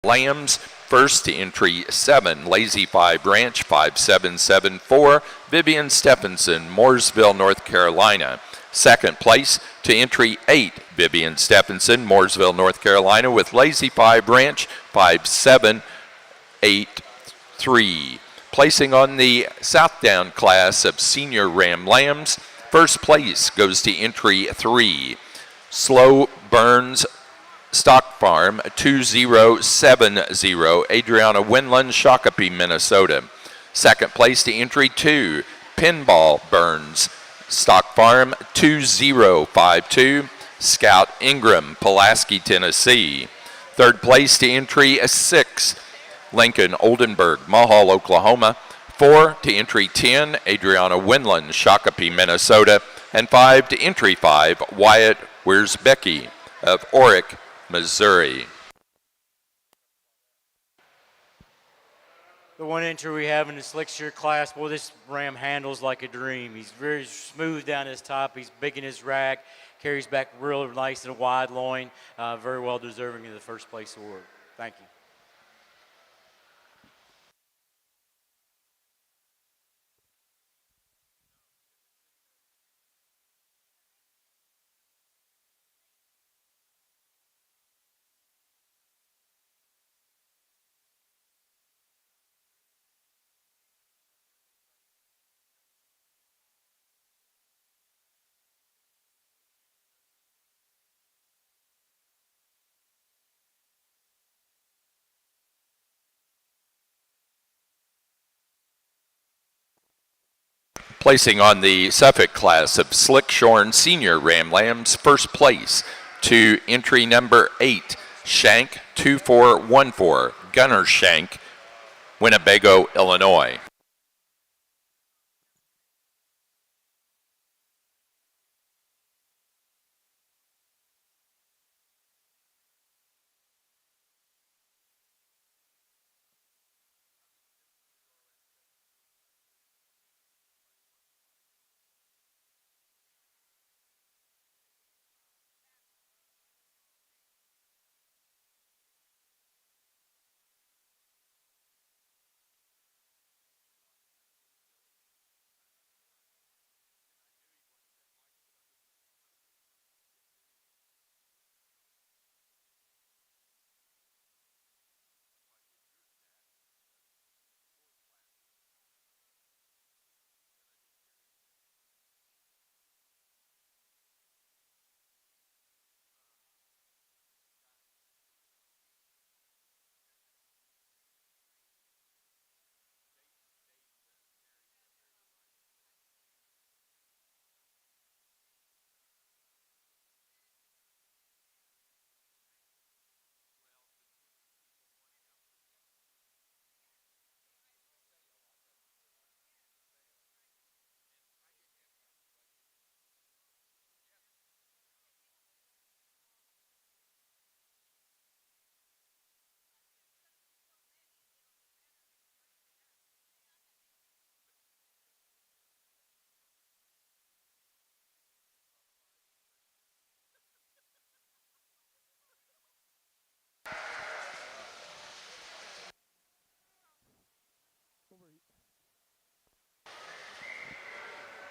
Lambs. First to entry 7, Lazy 5 Ranch 5774, Vivian Stephenson, Mooresville, North Carolina. Second place to entry 8, Vivian Stephenson, Mooresville, North Carolina, with Lazy 5 Ranch 5783. Placing on the Southdown class of Senior Ram Lambs, first place goes to entry 3, Slow Burns Stock Farm 2070, Adriana Winland, Shakopee, Minnesota. Second place to entry 2, Pinball Burns Stock Farm 2052, Scout Ingram, Pulaski, Tennessee. Third place to entry 6, Lincoln Oldenburg, Mahal, Oklahoma. 4 to entry 10, Adriana Winland, Shakopee, Minnesota. And 5 to entry 5, Wyatt Wiersbecki of Orick, Missouri. The one entry we have in the Slickshire class, boy, this ram handles like a dream. He's very smooth down his top. He's big in his rack, carries back real nice in a wide loin. Very well deserving of the first place award. Thank you. Placing on the Suffolk class of Slickshorn Senior Ram Lambs, first place to entry number 8, Shank 2414, Gunner Shank, Winnebago, Illinois.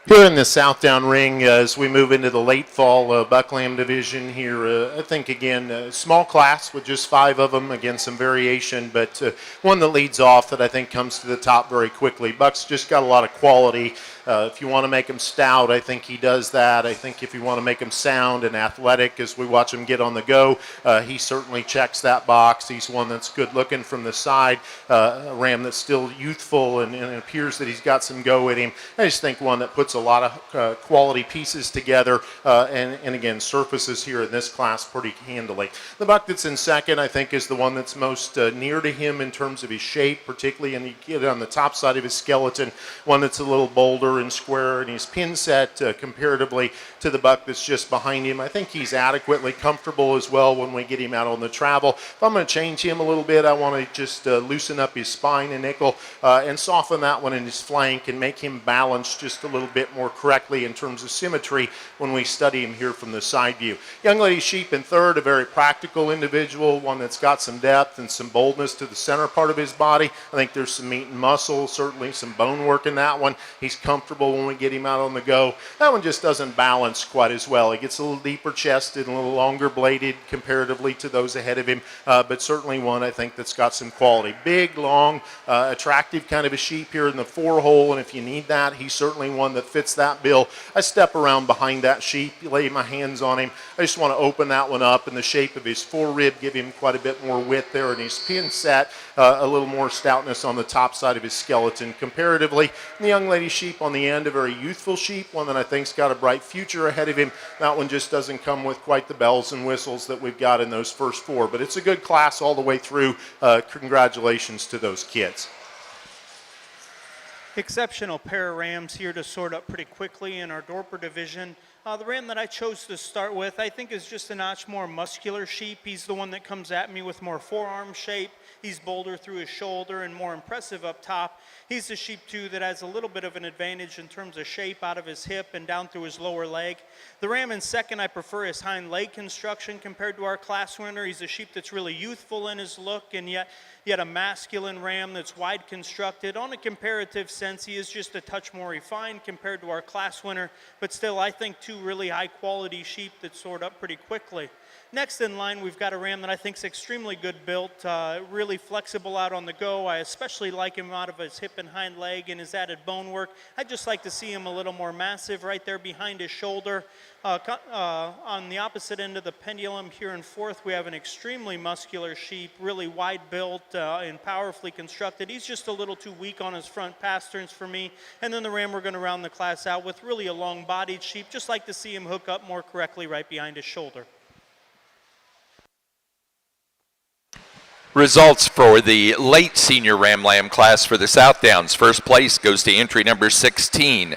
Here in the Southdown ring, as we move into the late fall buck lamb division here, I think, again, small class with just 5 of them. Again, some variation, but one that leads off that I think comes to the top very quickly. Buck's just got a lot of quality. If you want to make him stout, I think he does that. I think if you want to make him sound and athletic as we watch him get on the go, he certainly checks that box. He's one that's good looking from the side, a ram that's still youthful and it appears that he's got some go with him. I just think one that puts a lot of quality pieces together and again, surfaces here in this class pretty handily. The buck that's in second, I think, is the one that's most near to him in terms of his shape, particularly, and you get it on the top side of his skeleton, one that's a little bolder and square, and he's pin set comparatively to the buck that's just behind him. I think he's adequately comfortable as well when we get him out on the travel. If I'm going to change him a little bit, I want to just loosen up his spine and nickel and soften that one in his flank and make him balance just a little bit more correctly in terms of symmetry when we study him here from the side view. Young Lady Sheep in third, a very practical individual, one that's got some depth and some boldness to the center part of his body. I think there's some meat and muscle, certainly some bone work in that one. He's comfortable when we get him out on the go. That one just doesn't balance quite as well. He gets a little deeper chested and a little longer bladed comparatively to those ahead of him, but certainly one I think that's got some quality. Big, long, attractive kind of a sheep here in the 4-hole, and if you need that, he's certainly one that fits that bill. I step around behind that sheep, lay my hands on him. I just want to open that one up in the shape of his forerib, give him quite a bit more width there, and his pin set, a little more stoutness on the top side of his skeleton comparatively. And the Young Lady Sheep on the end, a very youthful sheep, one that I think's got a bright future ahead of him. That one just doesn't come with quite the bells and whistles that we've got in those first 4, but it's a good class all the way through. Congratulations to those kids. Exceptional pair of rams here to sort up pretty quickly in our Dorper division. The ram that I chose to start with, I think, is just a notch more muscular sheep. He's the one that comes at me with more forearm shape. He's bolder through his shoulder and more impressive up top. He's the sheep, too, that has a little bit of an advantage in terms of shape out of his hip and down through his lower leg. The ram in second, I prefer his hind leg construction compared to our class winner. He's a sheep that's really youthful in his look and yet a masculine ram that's wide constructed. On a comparative sense, he is just a touch more refined compared to our class winner, but still, I think, two really high-quality sheep that sort up pretty quickly. Next in line, we've got a ram that I think is extremely good built, really flexible out on the go. I especially like him out of his hip and hind leg and his added bone work. I'd just like to see him a little more massive right there behind his shoulder. On the opposite end of the pendulum here in fourth, we have an extremely muscular sheep, really wide built and powerfully constructed. He's just a little too weak on his front pasterns for me. And then the ram we're going to round the class out with, really a long-bodied sheep. Just like to see him hook up more correctly right behind his shoulder. Results for the late senior Ram Lamb class for the South Downs. First place goes to entry number 16,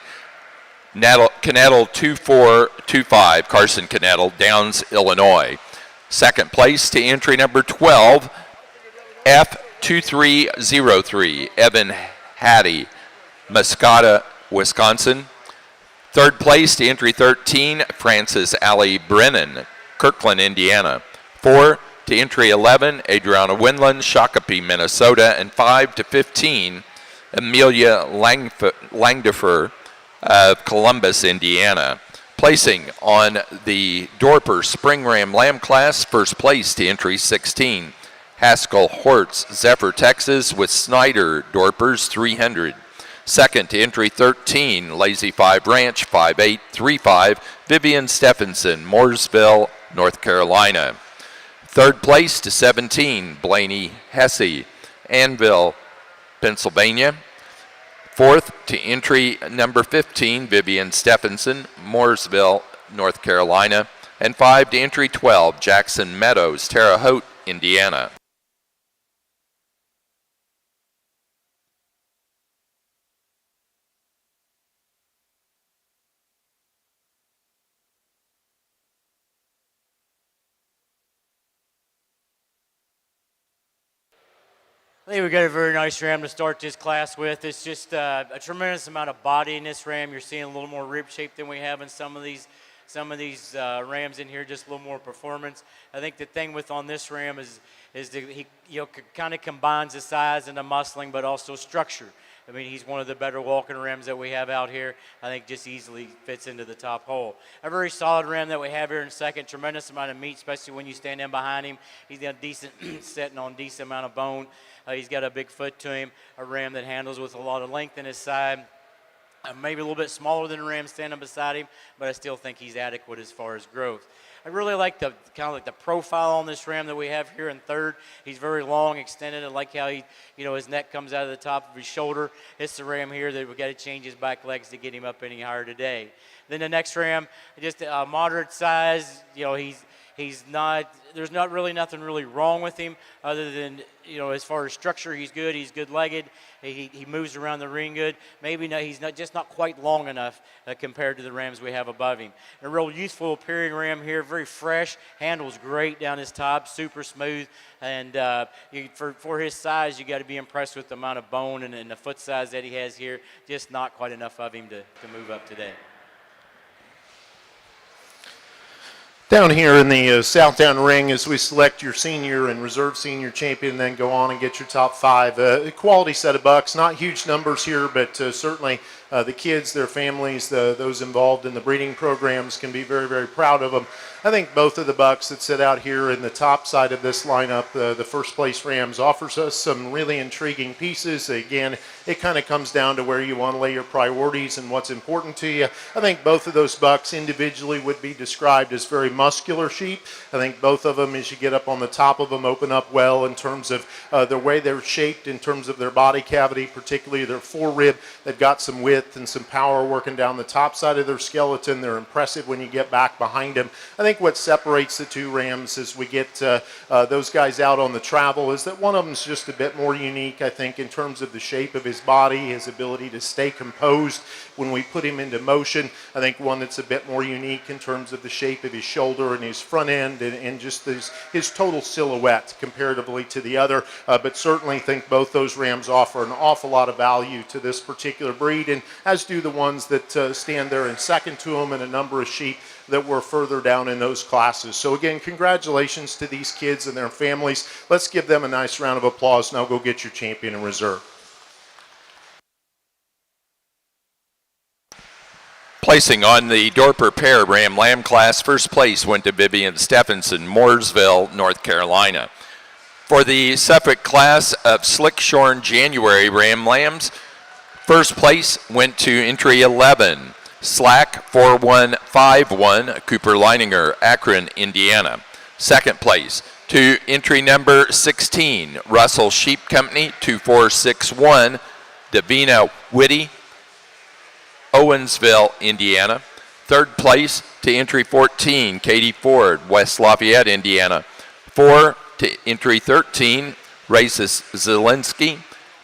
Canettle 2425, Carson Canettle, Downs, Illinois. Second place to entry number 12, F2303, Evan Hattie, Muscata, Wisconsin. Third place to entry 13, Francis Allie Brennan, Kirkland, Indiana. 4 to entry 11, Adriana Winland, Shakopee, Minnesota. And 5 to 15, Amelia Langdefer of Columbus, Indiana. Placing on the Dorper Spring Ram Lamb class, first place to entry 16, Haskell Hortz, Zephyr, Texas, with Snyder Dorpers 300. Second to entry 13, Lazy 5 Ranch 5835, Vivian Stephenson, Mooresville, North Carolina. Third place to 17, Blaney Hesse, Annville, Pennsylvania. Fourth to entry number 15, Vivian Stephenson, Mooresville, North Carolina. And 5 to entry 12, Jackson Meadows, Terre Haute, Indiana. I think we got a very nice ram to start this class with. It's just a tremendous amount of body in this ram. You're seeing a little more rib shape than we have in some of these rams in here, just a little more performance. I think the thing with on this ram is that he kind of combines the size and the muscling, but also structure. I mean, he's one of the better walking rams that we have out here. I think just easily fits into the top hole. A very solid ram that we have here in second. Tremendous amount of meat, especially when you stand in behind him. He's got a decent sitting on decent amount of bone. He's got a big foot to him. A ram that handles with a lot of length in his side. Maybe a little bit smaller than a ram standing beside him, but I still think he's adequate as far as growth. I really like the the profile on this ram that we have here in third. He's very long, extended. I like how he, his neck comes out of the top of his shoulder. It's the ram here that we got to change his back legs to get him up any higher today. Then the next ram, just a moderate size. He's not. There's not really nothing really wrong with him other than, you know, as far as structure, he's good. He's good-legged. He moves around the ring good. Maybe not, he's just not quite long enough compared to the rams we have above him. A real youthful appearing ram here, very fresh, handles great down his top, super smooth, and for his size, you got to be impressed with the amount of bone and the foot size that he has here. Just not quite enough of him to move up today. Down here in the South Down ring, as we select your senior and reserve senior champion, then go on and get your top five. Quality set of bucks, not huge numbers here, but certainly the kids, their families, those involved in the breeding programs can be very, very proud of them. I think both of the bucks that sit out here in the top side of this lineup, the first place Rams, offers us some really intriguing pieces. Again, it kind of comes down to where you want to lay your priorities and what's important to you. I think both of those bucks individually would be described as very muscular sheep. I think both of them, as you get up on the top of them, open up well in terms of the way they're shaped, in terms of their body cavity, particularly their forerib. They've got some width and some power working down the top side of their skeleton. They're impressive when you get back behind them. I think what separates the two rams as we get those guys out on the travel is that one of them's just a bit more unique, I think, in terms of the shape of his body, his ability to stay composed when we put him into motion. I think one that's a bit more unique in terms of the shape of his shoulder and his front end and just his total silhouette comparatively to the other. But certainly think both those rams offer an awful lot of value to this particular breed, and as do the ones that stand there in second to them, and a number of sheep that were further down in those classes. So again, congratulations to these kids and their families. Let's give them a nice round of applause. Now go get your champion in reserve. Placing on the Dorper pair Ram Lamb class, first place went to Vivian Stephenson, Mooresville, North Carolina. For the Suffolk class of Slick Shorn January Ram Lambs, first place went to entry 11, Slack 4151, Cooper Leininger, Akron, Indiana. Second place to entry number 16, Russell Sheep Company 2461, Davina Whitty, Owensville, Indiana. Third place to entry 14, Katie Ford, West Lafayette, Indiana. 4 to entry 13, Races Zielinski,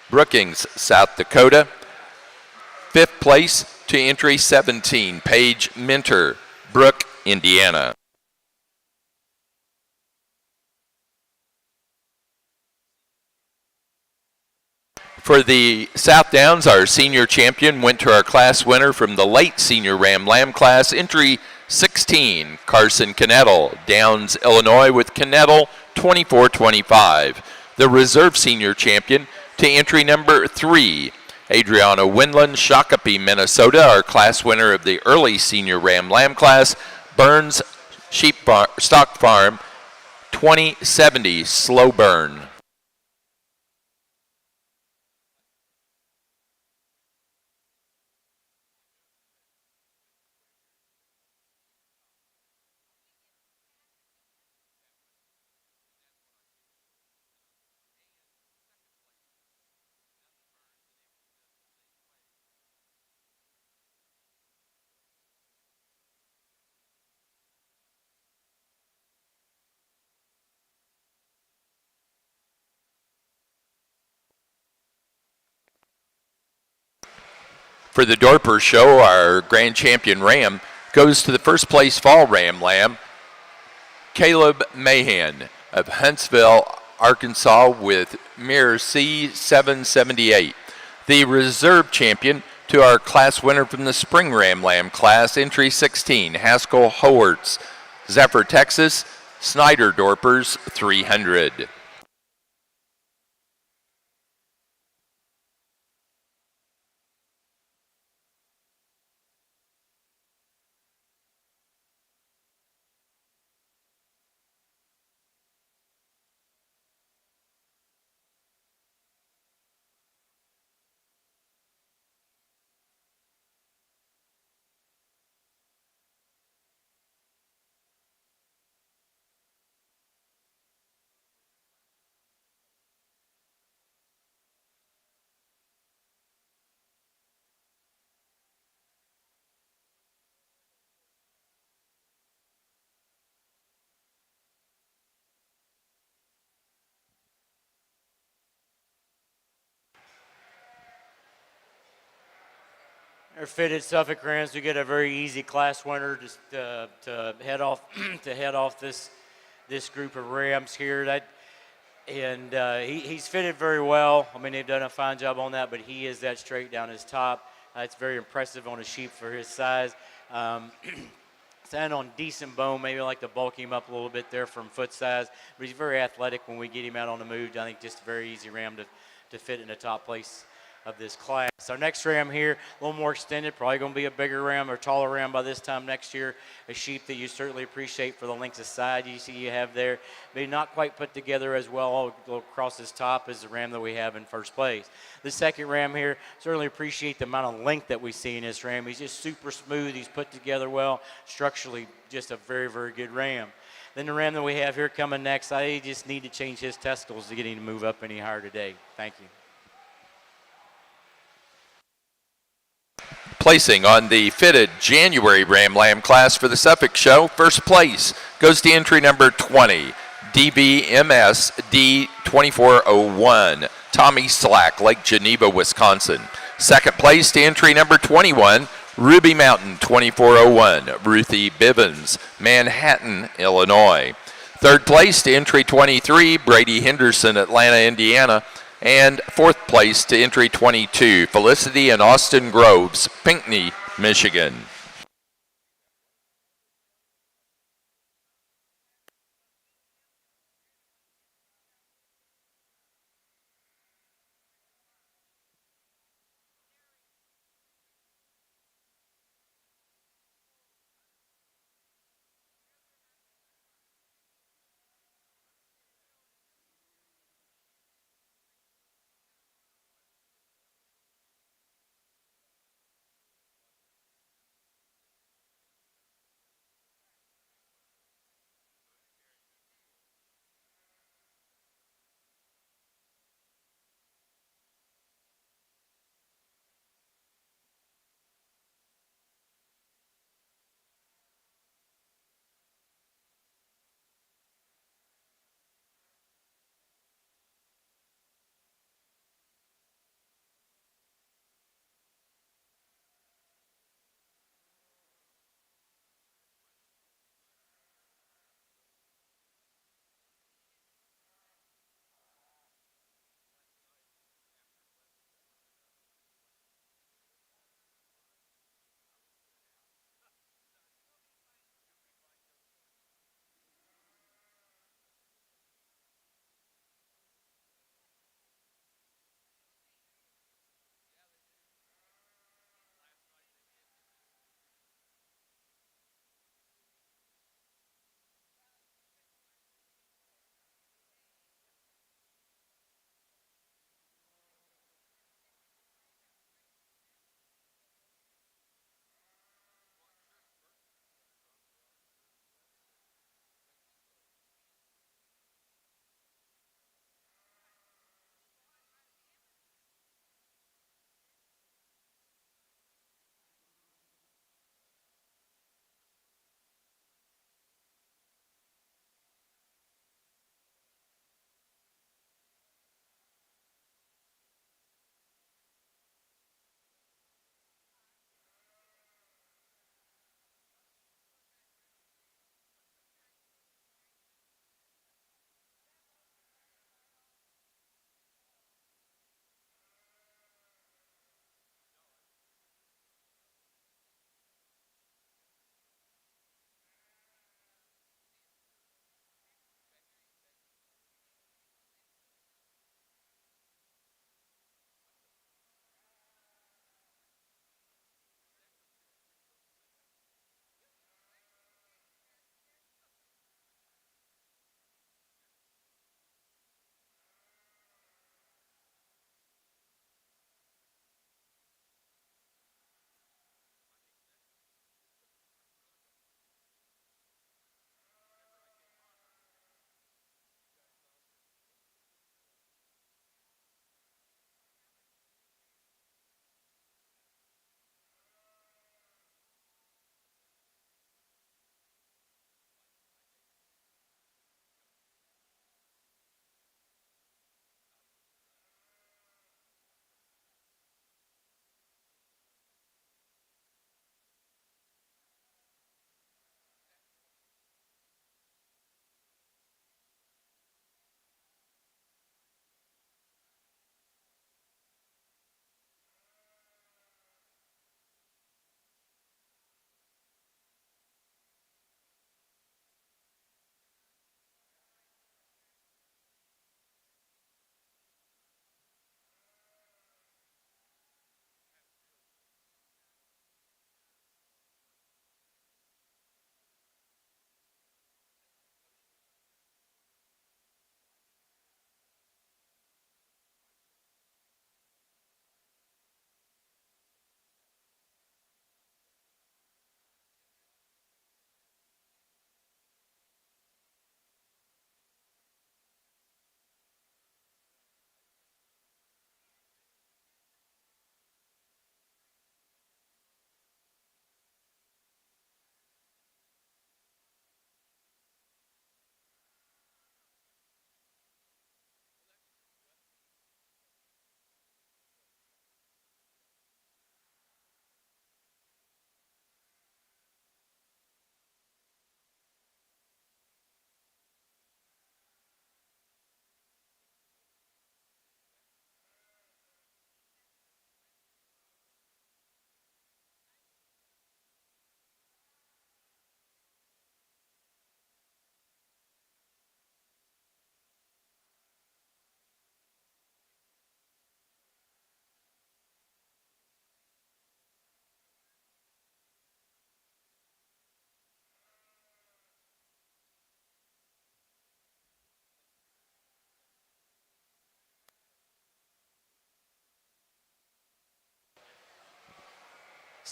Brookings, South Dakota. Fifth place to entry 17, Paige Minter, Brook, Indiana. For the South Downs, our senior champion went to our class winner from the late senior Ram Lamb class, entry 16, Carson Knettle, Downs, Illinois, with Knettle 24-25. The reserve senior champion to entry number 3, Adriana Winland, Shakopee, Minnesota, our class winner of the early senior Ram Lamb class, Burns Stock Farm 2070, Slow Burn. For the Dorper show, our grand champion Ram goes to the first place fall Ram Lamb, Caleb Mahan of Huntsville, Arkansas, with mirror C778. The reserve champion to our class winner from the spring Ram Lamb class, entry 16, Haskell Howards, Zephyr, Texas, Snyder Dorpers 300. Our fitted Suffolk Rams, we get a very easy class winner to head off to head off this group of Rams here. He's fitted very well. I mean, they've done a fine job on that, but he is that straight down his top. It's very impressive on a sheep for his size. Stand on decent bone, maybe like to bulk him up a little bit there from foot size, but he's very athletic when we get him out on the move. I think just a very easy ram to fit in the top place of this class. Our next ram here, a little more extended, probably going to be a bigger ram or taller ram by this time next year. A sheep that you certainly appreciate for the length of side you have there, maybe not quite put together as well across his top as the ram that we have in first place. The second ram here, certainly appreciate the amount of length that we see in this ram. He's just super smooth. He's put together well. Structurally, just a very, very good ram. Then the ram that we have here coming next, I just need to change his testicles to get him to move up any higher today. Thank you. Placing on the fitted January Ram Lamb class for the Suffolk Show, first place goes to entry number 20, DVMS D2401, Tommy Slack, Lake Geneva, Wisconsin. Second place to entry number 21, Ruby Mountain 2401, Ruthie Bivens, Manhattan, Illinois. Third place to entry 23, Brady Henderson, Atlanta, Indiana. And fourth place to entry 22, Felicity and Austin Groves, Pinckney, Michigan.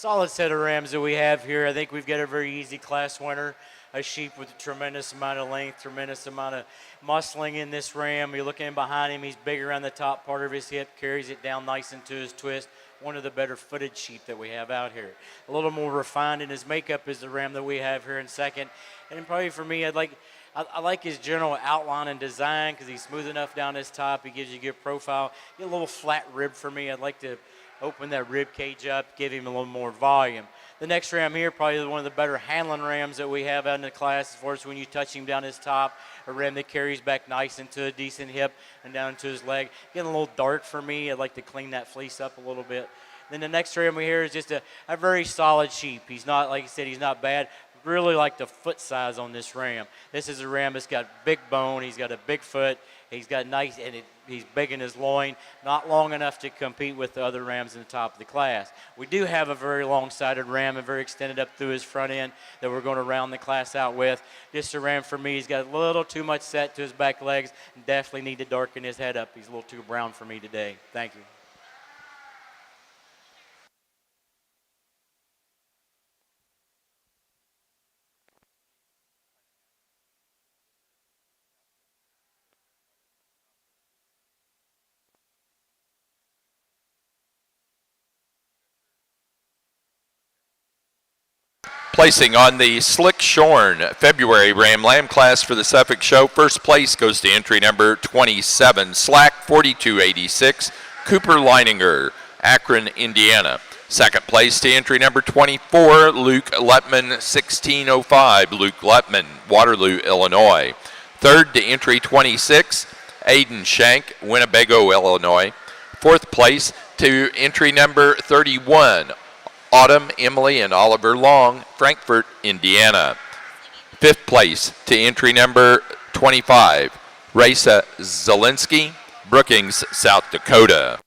Solid set of rams that we have here. I think we've got a very easy class winner. A sheep with a tremendous amount of length, tremendous amount of muscling in this ram. You're looking behind him, he's big around the top part of his hip, carries it down nice into his twist. One of the better footed sheep that we have out here. A little more refined in his makeup is the ram that we have here in second. And probably for me, I like his general outline and design because he's smooth enough down his top. He gives you a good profile. Get a little flat rib for me. I'd like to open that rib cage up, give him a little more volume. The next ram here, probably one of the better handling rams that we have out in the class as far as when you touch him down his top, a ram that carries back nice into a decent hip and down to his leg. Getting a little dark for me. I'd like to clean that fleece up a little bit. Then the next ram here is just a very solid sheep. He's not, like I said, he's not bad. Really like the foot size on this ram. This is a ram that's got big bone. He's got a big foot. He's got nice, and he's big in his loin, not long enough to compete with the other rams in the top of the class. We do have a very long-sided ram and very extended up through his front end that we're going to round the class out with. Just a ram for me. He's got a little too much set to his back legs and definitely need to darken his head up. He's a little too brown for me today. Thank you. Placing on the Slick Shorn February Ram Lamb class for the Suffolk Show. First place goes to entry number 27, Slack 4286, Cooper Leininger, Akron, Indiana. Second place to entry number 24, Luke Letman 1605, Luke Letman, Waterloo, Illinois. Third to entry 26, Aiden Shank, Winnebago, Illinois. Fourth place to entry number 31, Autumn, Emily, and Oliver Long, Frankfort, Indiana. Fifth place to entry number 25, Raisa Zielinski, Brookings, South Dakota.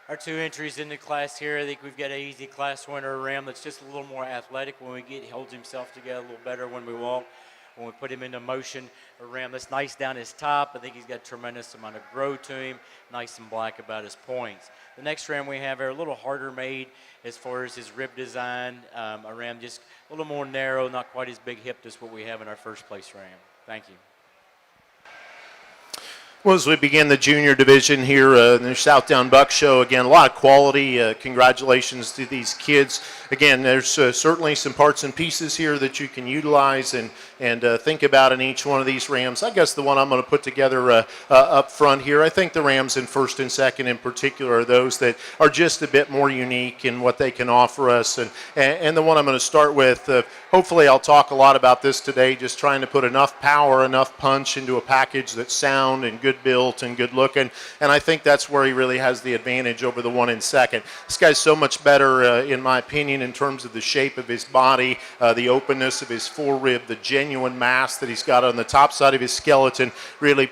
Our two entries in the class here, I think we've got an easy class winner, a ram that's just a little more athletic when we get, he holds himself together a little better when we walk. When we put him into motion, a ram that's nice down his top. I think he's got a tremendous amount of growth to him, nice and black about his points. The next ram we have are a little harder made as far as his rib design. A ram just a little more narrow, not quite as big hip as what we have in our first place ram. Thank you. Well, as we begin the junior division here in the Southdown Buck Show, again, a lot of quality. Congratulations to these kids. Again, there's certainly some parts and pieces here that you can utilize, and and think about in each one of these rams. I guess the one I'm going to put together up front here, I think the rams in first and second in particular are those that are just a bit more unique in what they can offer us. And the one I'm going to start with, hopefully I'll talk a lot about this today, just trying to put enough power, enough punch into a package that's sound and good built and good looking. And I think that's where he really has the advantage over the one in second. This guy's so much better, in my opinion, in terms of the shape of his body, the openness of his forearm, the genuine mass that he's got on the top side of his skeleton, really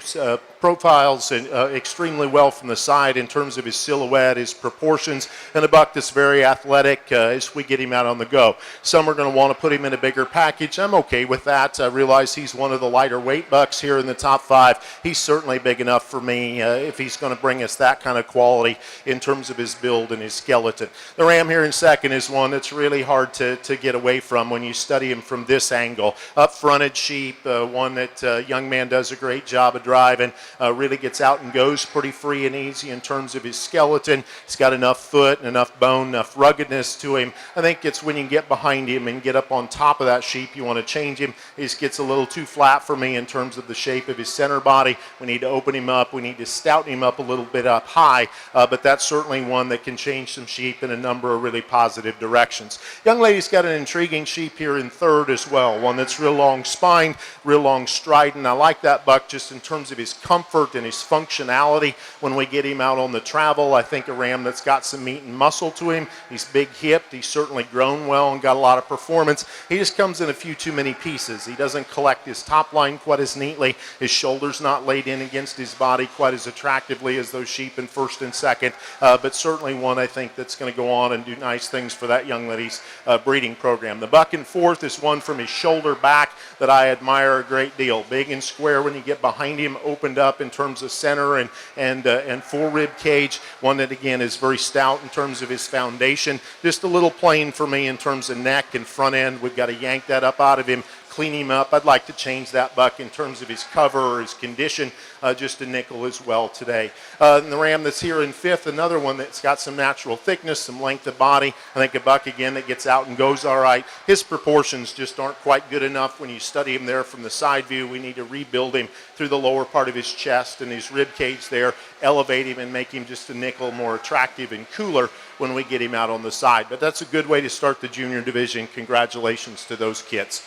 profiles extremely well from the side in terms of his silhouette, his proportions, and a buck that's very athletic as we get him out on the go. Some are going to want to put him in a bigger package. I'm okay with that. I realize he's one of the lighter weight bucks here in the top 5. He's certainly big enough for me if he's going to bring us that kind of quality in terms of his build and his skeleton. The ram here in second is one that's really hard to get away from when you study him from this angle. Up-fronted sheep, one that young man does a great job of driving. Really gets out and goes pretty free and easy in terms of his skeleton. He's got enough foot and enough bone, enough ruggedness to him. I think it's when you get behind him and get up on top of that sheep, you want to change him. He just gets a little too flat for me in terms of the shape of his center body. We need to open him up. We need to stout him up a little bit up high, but that's certainly one that can change some sheep in a number of really positive directions. Young lady's got an intriguing sheep here in third as well, one that's real long spine, real long strident. I like that buck just in terms of his comfort and his functionality when we get him out on the travel. I think a ram that's got some meat and muscle to him. He's big hipped. He's certainly grown well and got a lot of performance. He just comes in a few too many pieces. He doesn't collect his top line quite as neatly. His shoulder's not laid in against his body quite as attractively as those sheep in first and second, but certainly one I think that's going to go on and do nice things for that young lady's breeding program. The buck in fourth is one from his shoulder back that I admire a great deal. Big and square when you get behind him, opened up in terms of center and full rib cage. One that again is very stout in terms of his foundation. Just a little plain for me in terms of neck and front end. We've got to yank that up out of him, clean him up. I'd like to change that buck in terms of his cover or his condition, just a nickel as well today. And the ram that's here in fifth, another one that's got some natural thickness, some length of body. I think a buck again that gets out and goes all right. His proportions just aren't quite good enough when you study him there from the side view. We need to rebuild him through the lower part of his chest and his rib cage there, elevate him and make him just a nickel more attractive and cooler when we get him out on the side. But that's a good way to start the junior division. Congratulations to those kids.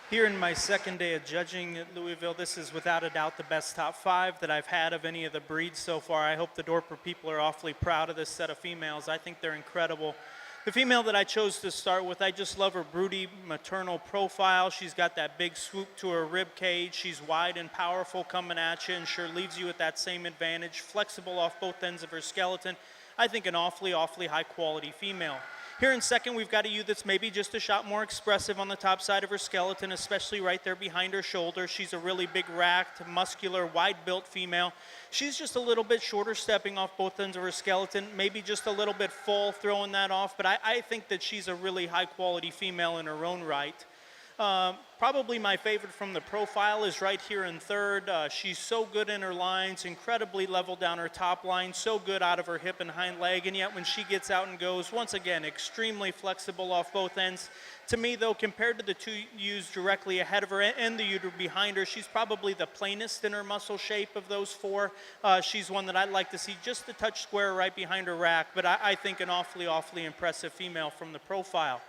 Here in my second day of judging at Louisville, this is without a doubt the best top 5 that I've had of any of the breeds so far. I hope the Dorper people are awfully proud of this set of females. I think they're incredible. The female that I chose to start with, I just love her broody maternal profile. She's got that big swoop to her rib cage. She's wide and powerful coming at you and sure leaves you with that same advantage. Flexible off both ends of her skeleton. I think an awfully high quality female. Here in second, we've got a ewe that's maybe just a shot more expressive on the top side of her skeleton, especially right there behind her shoulder. She's a really big racked, muscular, wide-built female. She's just a little bit shorter stepping off both ends of her skeleton, maybe just a little bit full throwing that off, but I think that she's a really high-quality female in her own right. Probably my favorite from the profile is right here in third. She's so good in her lines, incredibly level down her top line, so good out of her hip and hind leg, and yet when she gets out and goes, once again, extremely flexible off both ends. To me, though, compared to the two ewes directly ahead of her and the ewe behind her, she's probably the plainest in her muscle shape of those 4. She's one that I'd like to see just a touch square right behind her rack, but I think an awfully impressive female from the profile.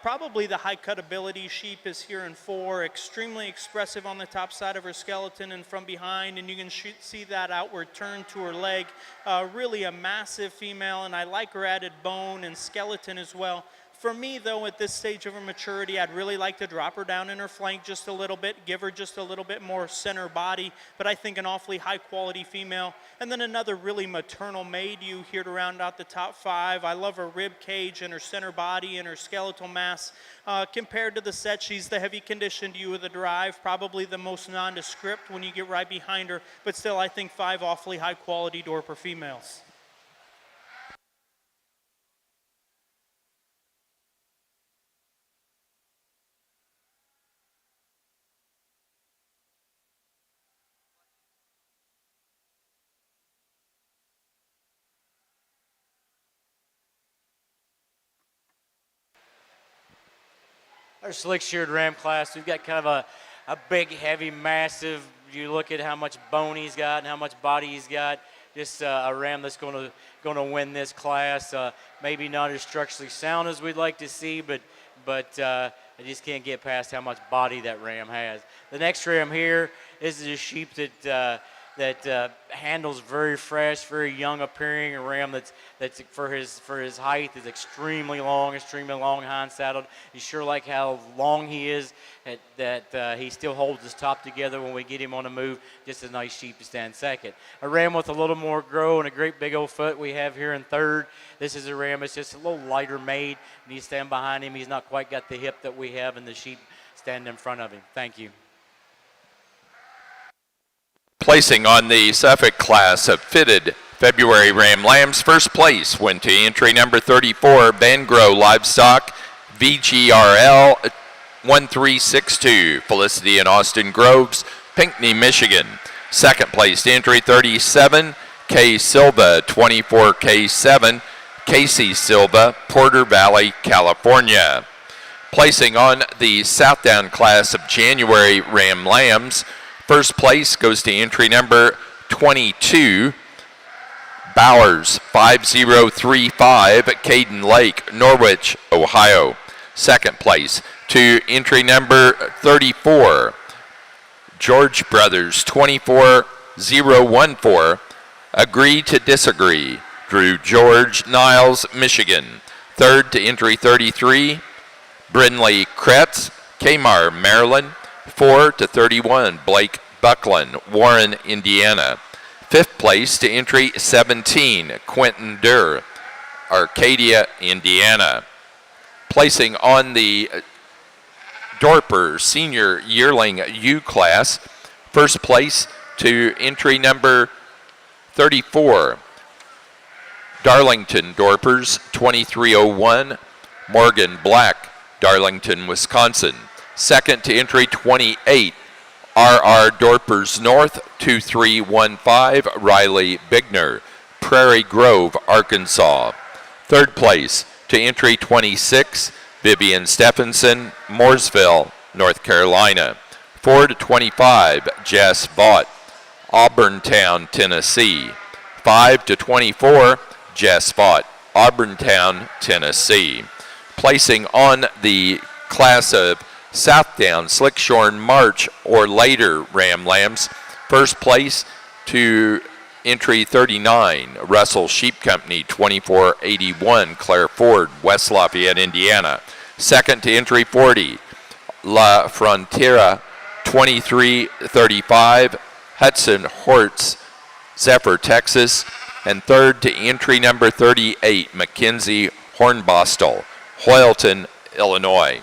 Probably the high cut ability sheep is here in 4, extremely expressive on the top side of her skeleton and from behind, and you can see that outward turn to her leg. Really a massive female, and I like her added bone and skeleton as well. For me, though, at this stage of her maturity, I'd really like to drop her down in her flank just a little bit, give her just a little bit more center body, but I think an awfully high-quality female. And then another really maternal maid ewe here to round out the top 5. I love her rib cage and her center body and her skeletal mass. Compared to the set, she's the heavy-conditioned ewe of the drive, probably the most nondescript when you get right behind her, but still I think 5 awfully high-quality Dorper females. I Our slick sheared ram class, we've got kind of a big, heavy, massive. You look at how much bone he's got and how much body he's got. Just a ram that's going to win this class. Maybe not as structurally sound as we'd like to see, but I just can't get past how much body that ram has. The next ram here is a sheep that handles very fresh, very young appearing. A ram that's for his height is extremely long hind saddled. You sure like how long he is. That he still holds his top together when we get him on the move. Just a nice sheep to stand second. A ram with a little more grow and a great big old foot we have here in third. This is a ram that's just a little lighter made, and you stand behind him. He's not quite got the hip that we have, and the sheep stand in front of him. Thank you. Placing on the Suffolk class of fitted February Ram Lambs, first place went to entry number 34, Van Grow Livestock, VGRL 1362, Felicity and Austin Groves, Pinckney, Michigan. Second place to entry 37, K Silva 24K7, Casey Silva, Porter Valley, California. Placing on the Southdown class of January Ram Lambs, first place goes to entry number 22, Bowers 5035, Caden Lake, Norwich, Ohio. Second place to entry number 34, George Brothers 24014, Agree to Disagree, Drew George, Niles, Michigan. Third to entry 33, Brinley Kretz, Kmar, Maryland. 4 to 31, Blake Buckland, Warren, Indiana. Fifth place to entry 17, Quentin Durr, Arcadia, Indiana. Placing on the Dorper Senior Yearling U class, first place to entry number 34, Darlington Dorpers 2301, Morgan Black, Darlington, Wisconsin. Second to entry 28, RR Dorpers North 2315, Riley Bigner, Prairie Grove, Arkansas. Third place to entry 26, Vivian Stephenson, Mooresville, North Carolina. 4 to 25, Jess Vaught, Auburntown, Tennessee. 5 to 24, Jess Vaught, Auburntown, Tennessee. Placing on the class of Southdown Slickshorn March or later Ram Lambs, first place to entry 39, Russell Sheep Company 2481, Claire Ford, West Lafayette, Indiana. Second to entry 40, La Frontera 2335, Hudson Hortz, Zephyr, Texas. And third to entry number 38, Mackenzie Hornbostel, Hoyleton, Illinois.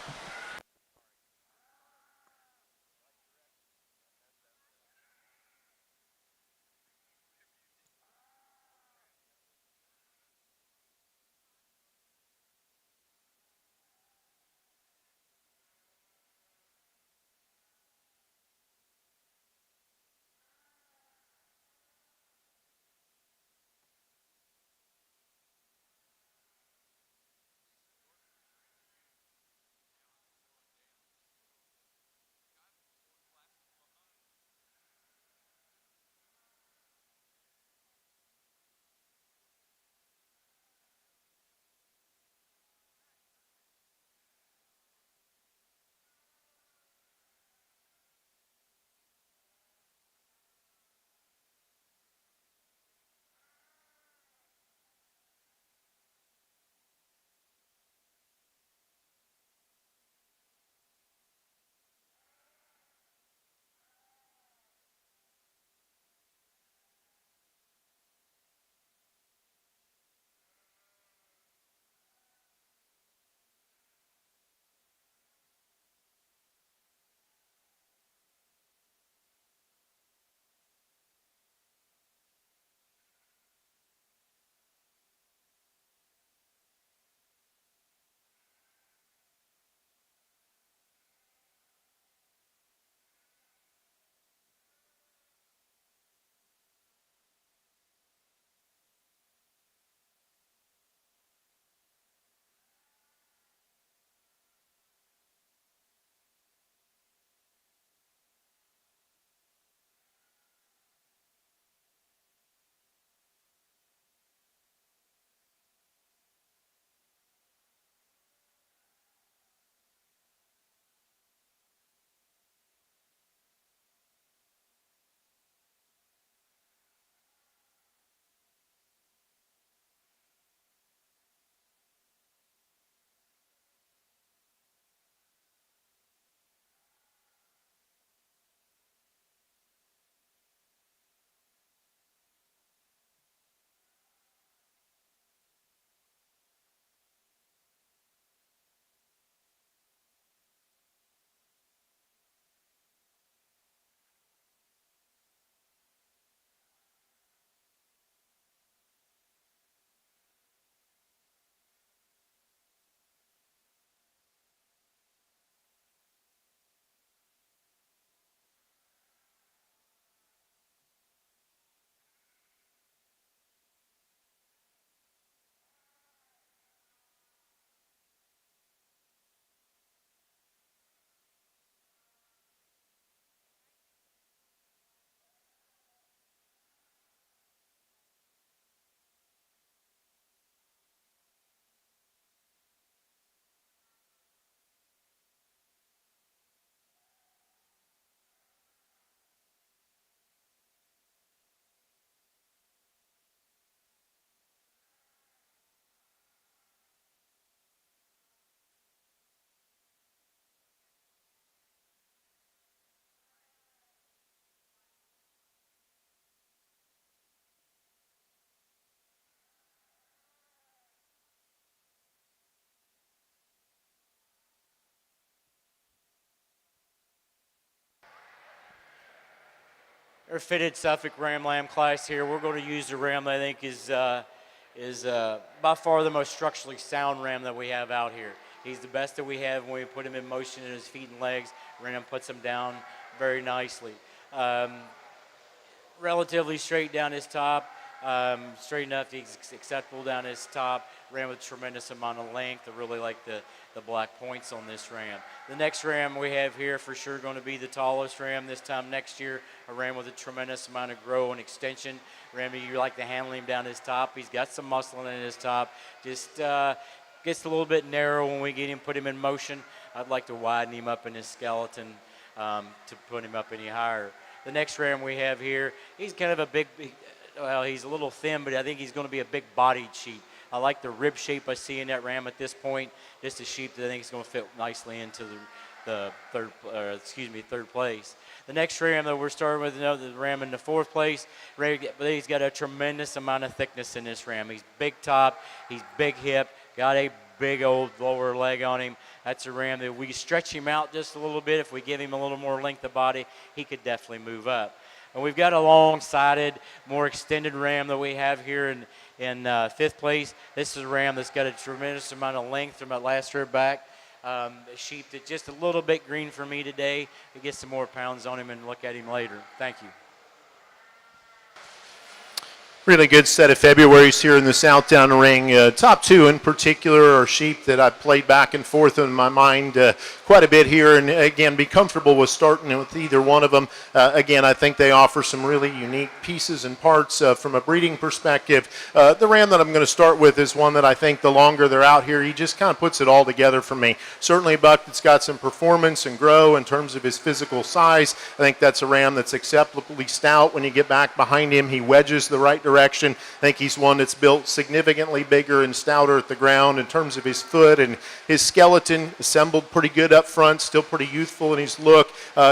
Our fitted Suffolk Ram Lamb class here. We're going to use the ram that I think is by far the most structurally sound ram that we have out here. He's the best that we have when we put him in motion in his feet and legs. Ram puts him down very nicely. Relatively straight down his top, straight enough he's acceptable down his top. Ram with a tremendous amount of length. I really like the black points on this ram. The next ram we have here for sure going to be the tallest ram this time next year. A ram with a tremendous amount of grow and extension. Ram, you like to handle him down his top. He's got some muscle in his top. Just gets a little bit narrow when we get him, put him in motion. I'd like to widen him up in his skeleton to put him up any higher. The next ram we have here, he's kind of a big, well, he's a little thin, but I think he's going to be a big-bodied sheep. I like the rib shape I see in that ram at this point. Just a sheep that I think is going to fit nicely into the third place. The next ram that we're starting with, the ram in the fourth place, he's got a tremendous amount of thickness in this ram. He's big top, he's big hip, got a big old lower leg on him. That's a ram that we stretch him out just a little bit. If we give him a little more length of body, he could definitely move up. And we've got a long-sided, more extended ram that we have here in fifth place. This is a ram that's got a tremendous amount of length from that last rib back. A sheep that's just a little bit green for me today. We get some more pounds on him and look at him later. Thank you. Really good set of Februarys here in the Southdown ring. Top two in particular are sheep that I've played back and forth in my mind quite a bit here, and again, be comfortable with starting with either one of them. Again, I think they offer some really unique pieces and parts from a breeding perspective. The ram that I'm going to start with is one that I think the longer they're out here, he just kind of puts it all together for me. Certainly a buck that's got some performance and grow in terms of his physical size. I think that's a ram that's acceptably stout. When you get back behind him, he wedges the right direction. I think he's one that's built significantly bigger and stouter at the ground in terms of his foot, and his skeleton assembled pretty good up front, still pretty youthful in his look.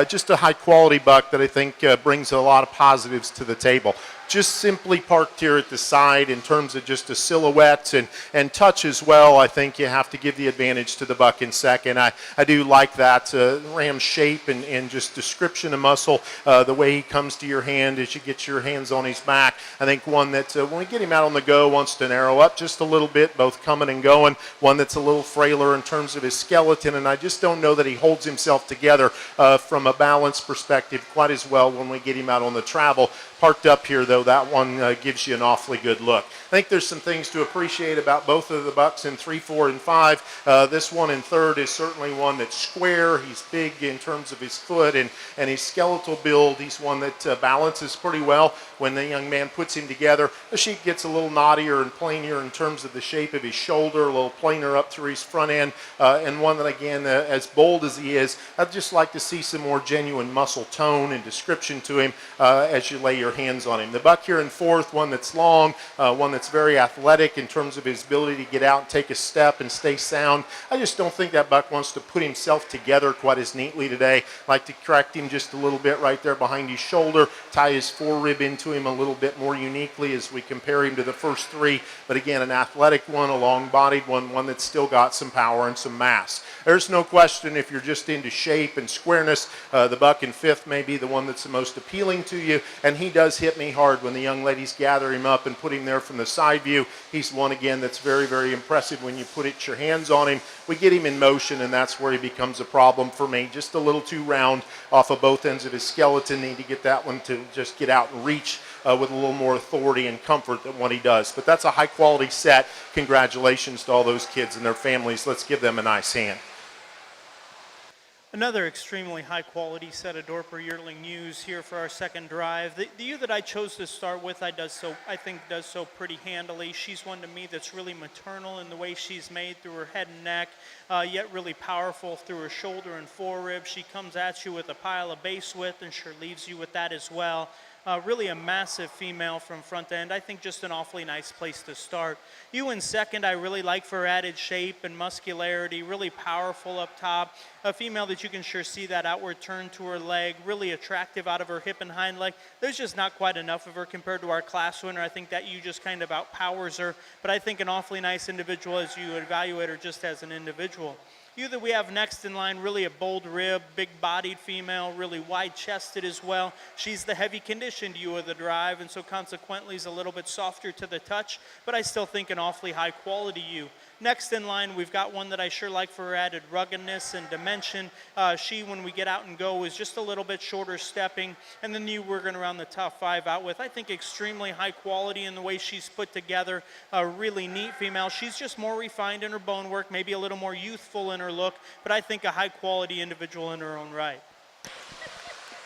Just a high quality buck that I think brings a lot of positives to the table. Just simply parked here at the side in terms of just a silhouette and touch as well. I think you have to give the advantage to the buck in second. I do like that ram shape and just description of muscle, the way he comes to your hand as you get your hands on his back. I think one that when we get him out on the go wants to narrow up just a little bit, both coming and going. One that's a little frailer in terms of his skeleton, and I just don't know that he holds himself together from a balance perspective quite as well when we get him out on the travel. Parked up here, though, that one gives you an awfully good look. I think there's some things to appreciate about both of the bucks in 3, 4, and 5. This one in third is certainly one that's square. He's big in terms of his foot and his skeletal build. He's one that balances pretty well when the young man puts him together. The sheep gets a little knottier and plainer in terms of the shape of his shoulder, a little plainer up through his front end, and one that, again, as bold as he is, I'd just like to see some more genuine muscle tone and description to him as you lay your hands on him. The buck here in fourth, one that's long, one that's very athletic in terms of his ability to get out and take a step and stay sound. I just don't think that buck wants to put himself together quite as neatly today. I like to correct him just a little bit right there behind his shoulder, tie his forerib into him a little bit more uniquely as we compare him to the first three. But again, an athletic one, a long-bodied one that's still got some power and some mass. There's no question if you're just into shape and squareness, the buck in fifth may be the one that's the most appealing to you, and he does hit me hard when the young ladies gather him up and put him there from the side view. He's one, again, that's very, very impressive when you put your hands on him. We get him in motion, and that's where he becomes a problem for me. Just a little too round off of both ends of his skeleton. Need to get that one to just get out and reach with a little more authority and comfort than what he does. But that's a high-quality set. Congratulations to all those kids and their families. Let's give them a nice hand. Another extremely high-quality set of Dorper yearling ewes here for our second drive. The ewe that I chose to start with, I think does so pretty handily. She's one to me that's really maternal in the way she's made through her head and neck, yet really powerful through her shoulder and forerib. She comes at you with a pile of base width and sure leaves you with that as well. Really a massive female from front end. I think just an awfully nice place to start. You in second, I really like for added shape and muscularity, really powerful up top. A female that you can sure see that outward turn to her leg, really attractive out of her hip and hind leg. There's just not quite enough of her compared to our class winner. I think that you just kind of outpowers her, but I think an awfully nice individual as you evaluate her just as an individual. You that we have next in line, really a bold rib, big-bodied female, really wide-chested as well. She's the heavy-conditioned ewe of the drive, and so consequently is a little bit softer to the touch, but I still think an awfully high-quality ewe. Next in line, we've got one that I sure like for her added ruggedness and dimension. She, when we get out and go, is just a little bit shorter stepping, and then the ewe we're going to round the top 5 out with, I think extremely high quality in the way she's put together. A really neat female. She's just more refined in her bone work, maybe a little more youthful in her look, but I think a high quality individual in her own right.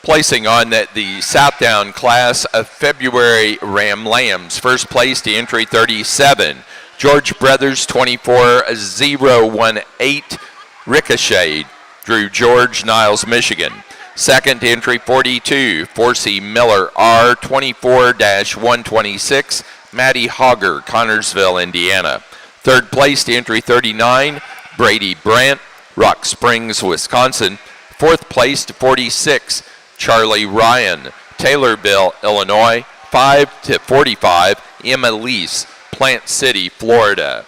Placing on the Southdown class of February Ram Lambs. First place to entry 37, George Brothers 24018, Ricochet, Drew George, Niles, Michigan. Second to entry 42, Forsey Miller R 24-126, Matty Hogger, Connorsville, Indiana. Third place to entry 39, Brady Brandt, Rock Springs, Wisconsin. Fourth place to 46, Charlie Ryan, Taylorville, Illinois. 5 to 45, Emma Lease, Plant City, Florida.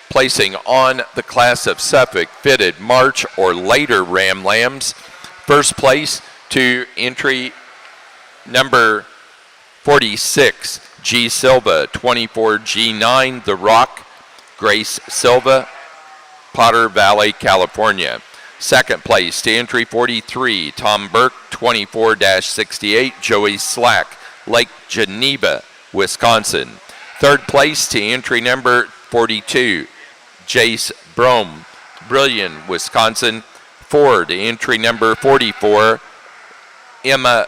Placing on the class of Suffolk fitted March or later Ram Lambs. First place to entry number 46, G Silva, 24G9, The Rock, Grace Silva, Potter Valley, California. Second place to entry 43, Tom Burke, 24-68, Joey Slack, Lake Geneva, Wisconsin. Third place to entry number 42, Jace Brome, Brillion, Wisconsin. 4 to entry number 44, Ella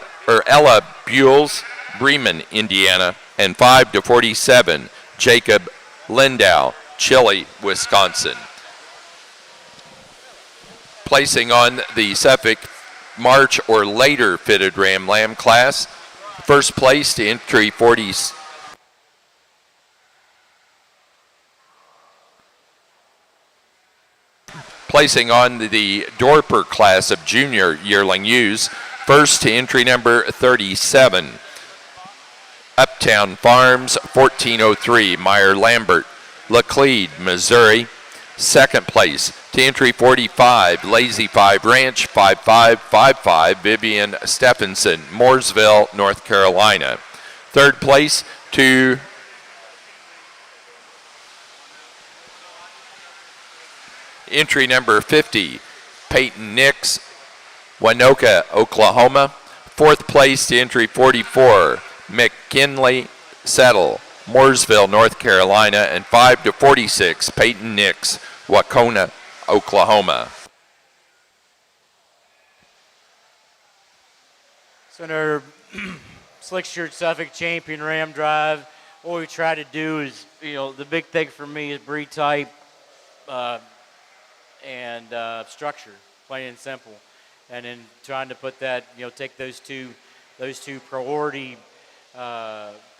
Buells, Bremen, Indiana. And 5 to 47, Jacob Lindau, Chile, Wisconsin. Placing on the Suffolk March or later fitted Ram Lamb class. First place to entry 40. Placing on the Dorper class of junior yearling ewes. First to entry number 37, Uptown Farms, 1403, Meyer Lambert, Laclede, Missouri. Second place to entry 45, Lazy 5 Ranch, 5555, Vivian Stephenson, Mooresville, North Carolina. Third place to entry number 50, Peyton Nix, Winoka, Oklahoma. Fourth place to entry 44, McKinley Settle, Mooresville, North Carolina. And 5 to 46, Peyton Nix, Wacona, Oklahoma. So in our Slick Shirt Suffolk Champion Ram Drive, what we try to do is, the big thing for me is breed type and structure, plain and simple. And then trying to put that, take those two priority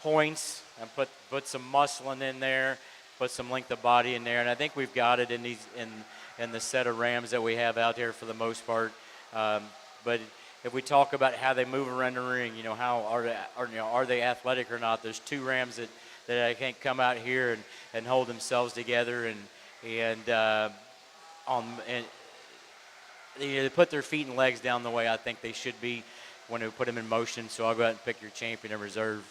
points and put some muscling in there, put some length of body in there, and I think we've got it in the set of rams that we have out there for the most part. But if we talk about how they move around the ring, how are they athletic or not? There's two rams that I think come out here and hold themselves together and they put their feet and legs down the way I think they should be when we put them in motion. So I'll go ahead and pick your champion in reserve.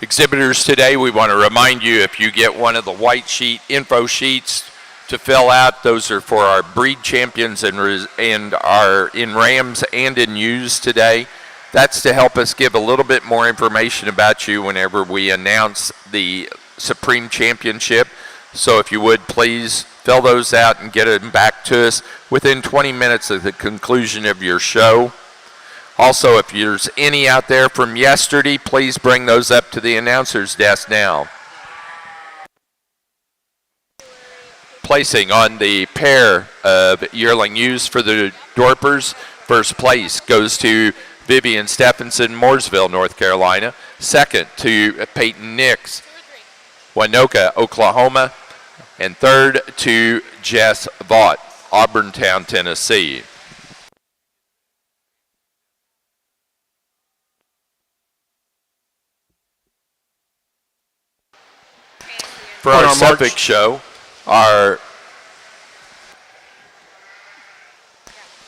Exhibitors today, we want to remind you, if you get one of the white sheet info sheets to fill out, those are for our breed champions and are in rams and in ewes today. That's to help us give a little bit more information about you whenever we announce the Supreme Championship. So if you would, please fill those out and get them back to us within 20 minutes of the conclusion of your show. Also, if there's any out there from yesterday, please bring those up to the announcer's desk now. Placing on the pair of yearling ewes for the Dorpers, first place goes to Vivian Stephenson, Mooresville, North Carolina. Second to Peyton Nix, Winoka, Oklahoma. And third to Jess Vaught, Auburntown, Tennessee. For On our our Suffolk March- show, our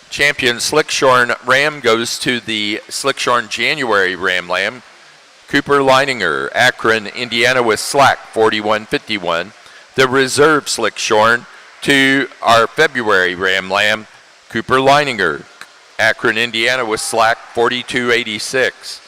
champion Slickshorn Ram goes to the Slickshorn January Ram Lamb. Cooper Leininger, Akron, Indiana with slack 41.51. The reserve Slickshorn to our February Ram Lamb, Cooper Leininger, Akron, Indiana with slack 42.86.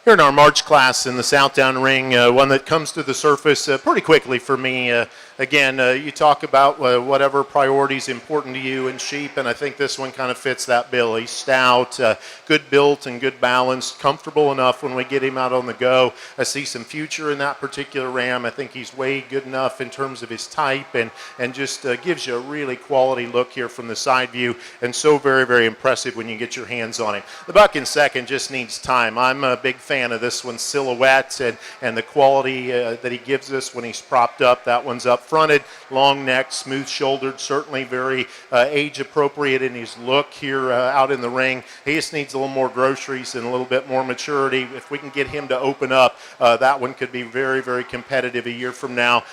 Here in our March class in the Southdown Ring, one that comes to the surface pretty quickly for me. Again, you talk about whatever priority is important to you in sheep, and I think this one kind of fits that bill. He's stout, good built and good balanced, comfortable enough when we get him out on the go. I see some future in that particular ram. I think he's weighed good enough in terms of his type and just gives you a really quality look here from the side view, and so very, very impressive when you get your hands on him. The buck in second just needs time. I'm a big fan of this one's silhouette and the quality that he gives us when he's propped up. That one's up fronted, long neck, smooth shouldered, certainly very age appropriate in his look here out in the ring. He just needs a little more groceries and a little bit more maturity. If we can get him to open up, that one could be very, very competitive a year from now,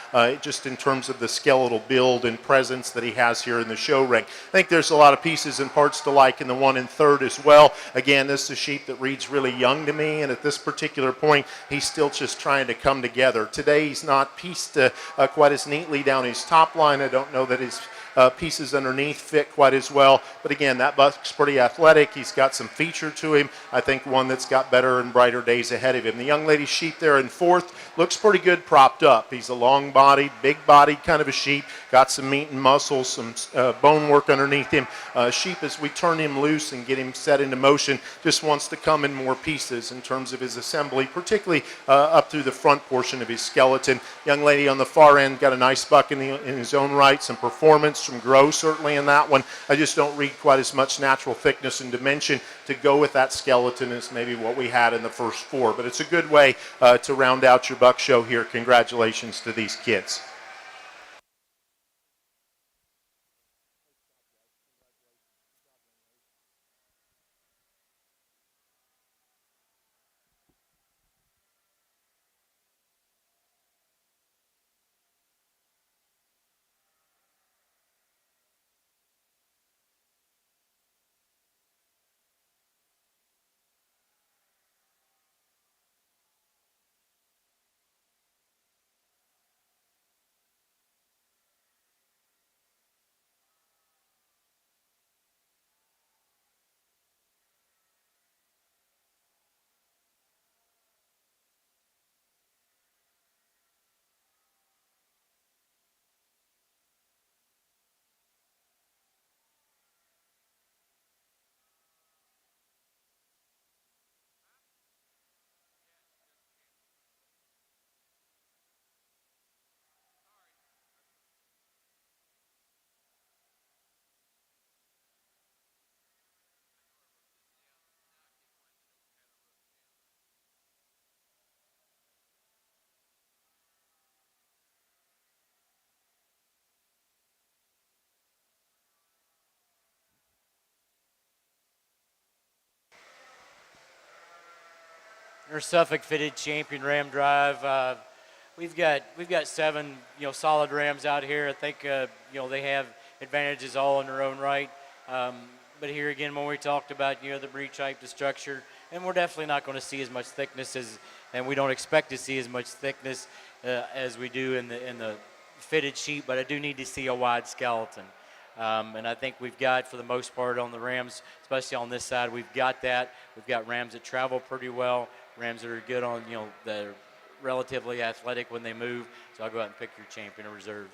just in terms of the skeletal build and presence that he has here in the show ring. I think there's a lot of pieces and parts to like in the one in third as well. Again, this is a sheep that reads really young to me, and at this particular point, he's still just trying to come together. Today, he's not pieced quite as neatly down his top line. I don't know that his pieces underneath fit quite as well. But again, that buck's pretty athletic. He's got some feature to him. I think one that's got better and brighter days ahead of him. The young lady sheep there in fourth looks pretty good propped up. He's a long-bodied, big-bodied kind of a sheep. Got some meat and muscle, some bone work underneath him. Sheep, as we turn him loose and get him set into motion, just wants to come in more pieces in terms of his assembly, particularly up through the front portion of his skeleton. Young lady on the far end got a nice buck in his own right, some performance, some grow certainly in that one. I just don't read quite as much natural thickness and dimension to go with that skeleton as maybe what we had in the first four. But it's a good way to round out your buck show here. Congratulations to these kids. Our Suffolk fitted champion ram drive. We've got seven solid rams out here. I think they have advantages all in their own right. But here again, when we talked about the breech height, the structure, and we're definitely not going to see as much thickness and we don't expect to see as much thickness as we do in the fitted sheep. But I do need to see a wide skeleton. And I think we've got, for the most part, on the rams, especially on this side, we've got that. We've got rams that travel pretty well, rams that are good on, that are relatively athletic when they move. So I'll go out and pick your champion or reserve.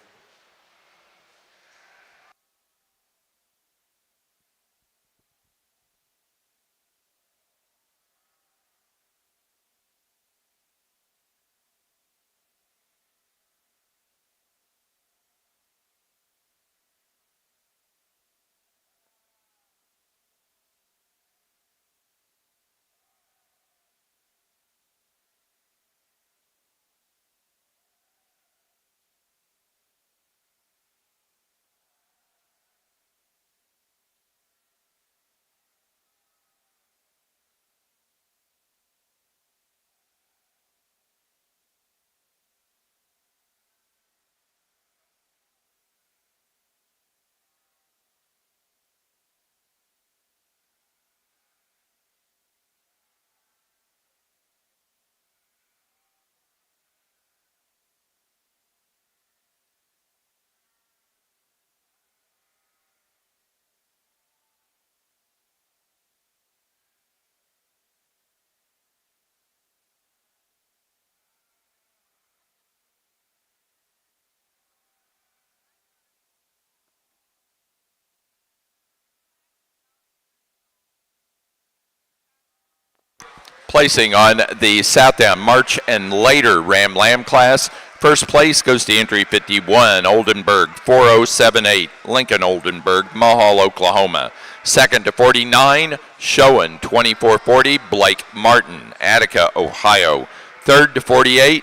Placing on the Southdown March and later Ram Lamb class, first place goes to entry 51, Oldenburg 4078, Lincoln Oldenburg, Mulhall, Oklahoma. Second to 49, Showen 2440, Blake Martin, Attica, Ohio. Third to 48,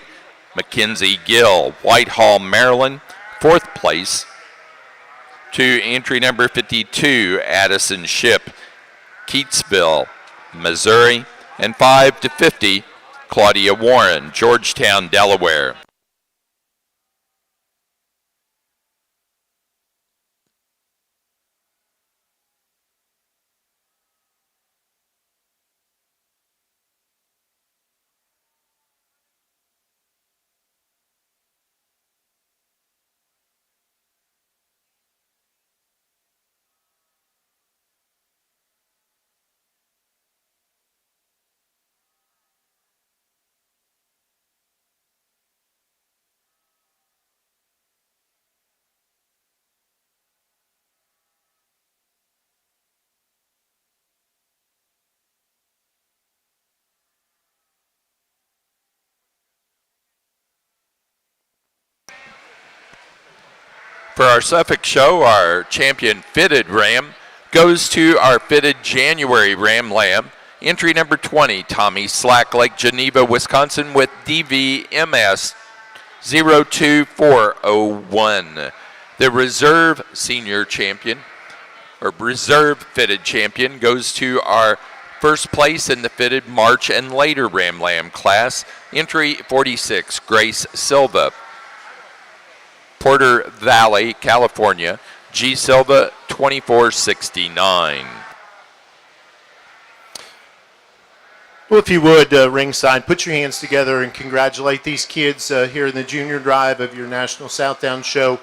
Mackenzie Gill, Whitehall, Maryland. Fourth place to entry number 52, Addison Ship, Keatsville, Missouri. And 5 to 50, Claudia Warren, Georgetown, Delaware. For our Suffolk show, our champion fitted ram goes to our fitted January Ram Lamb. Entry number 20, Tommy Slack, Lake Geneva, Wisconsin, with DVMS 02401. The reserve senior champion, or reserve fitted champion, goes to our first place in the fitted March and later Ram Lamb class. Entry 46, Grace Silva, Porter Valley, California, G Silva 2469. Well, if you would, ringside, put your hands together and congratulate these kids here in the junior drive of your National Southdown show.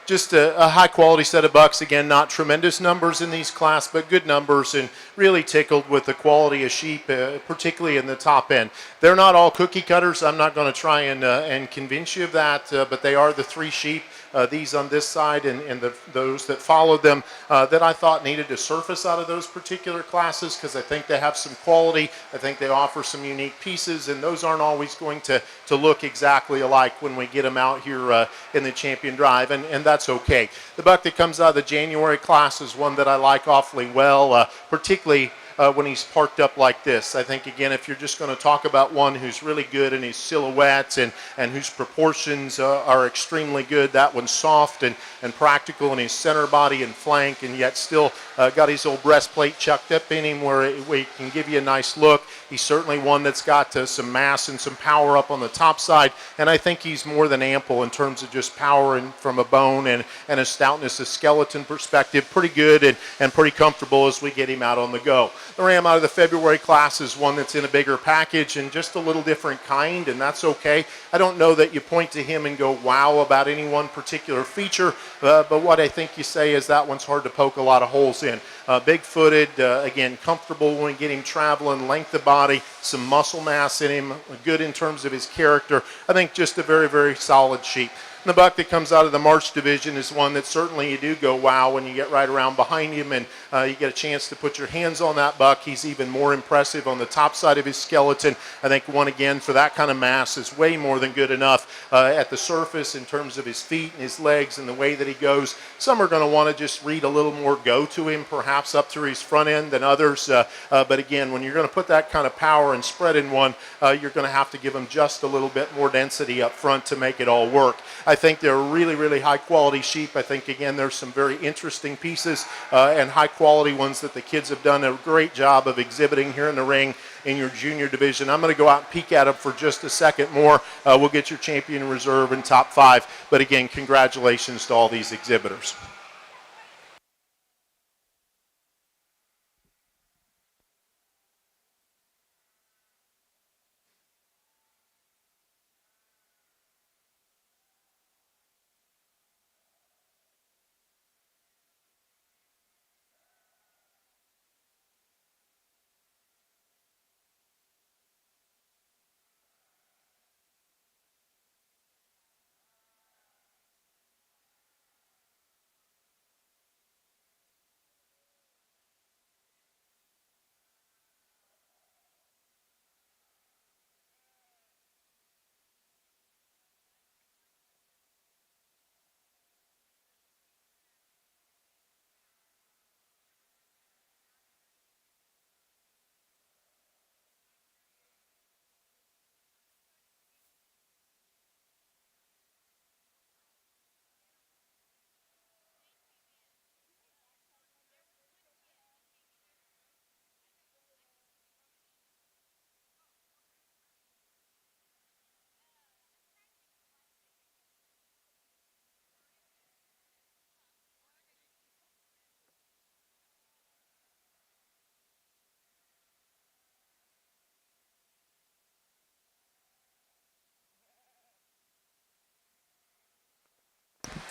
Just a high-quality set of bucks. Again, not tremendous numbers in these class, but good numbers, and really tickled with the quality of sheep, particularly in the top end. They're not all cookie cutters. I'm not going to try and convince you of that, but they are the three sheep, these on this side and those that followed them, that I thought needed to surface out of those particular classes, because I think they have some quality. I think they offer some unique pieces, and those aren't always going to look exactly alike when we get them out here in the champion drive, and that's okay. The buck that comes out of the January class is one that I like awfully well, particularly when he's parked up like this. I think, again, if you're just going to talk about one who's really good in his silhouette and whose proportions are extremely good, that one's soft and practical in his center body and flank, and yet still got his old breastplate chucked up in him where he can give you a nice look. He's certainly one that's got some mass and some power up on the top side, and I think he's more than ample in terms of just power and from a bone and a stoutness, a skeleton perspective. Pretty good and pretty comfortable as we get him out on the go. The ram out of the February class is one that's in a bigger package and just a little different kind, and that's okay. I don't know that you point to him and go wow about any one particular feature, but what I think you say is that one's hard to poke a lot of holes in. Big-footed, again, comfortable when we get him traveling, length of body, some muscle mass in him, good in terms of his character. I think just a very, very solid sheep. And the buck that comes out of the March division is one that certainly you do go wow when you get right around behind him and you get a chance to put your hands on that buck. He's even more impressive on the top side of his skeleton. I think one, again, for that kind of mass is way more than good enough at the surface in terms of his feet and his legs and the way that he goes. Some are going to want to just read a little more go to him, perhaps up through his front end than others. But again, when you're going to put that kind of power and spread in one, you're going to have to give him just a little bit more density up front to make it all work. I think they're really, really high-quality sheep. I think, again, there's some very interesting pieces and high-quality ones that the kids have done a great job of exhibiting here in the ring in your junior division. I'm going to go out and peek at them for just a second more. We'll get your champion reserve in top 5. But, again, congratulations to all these exhibitors.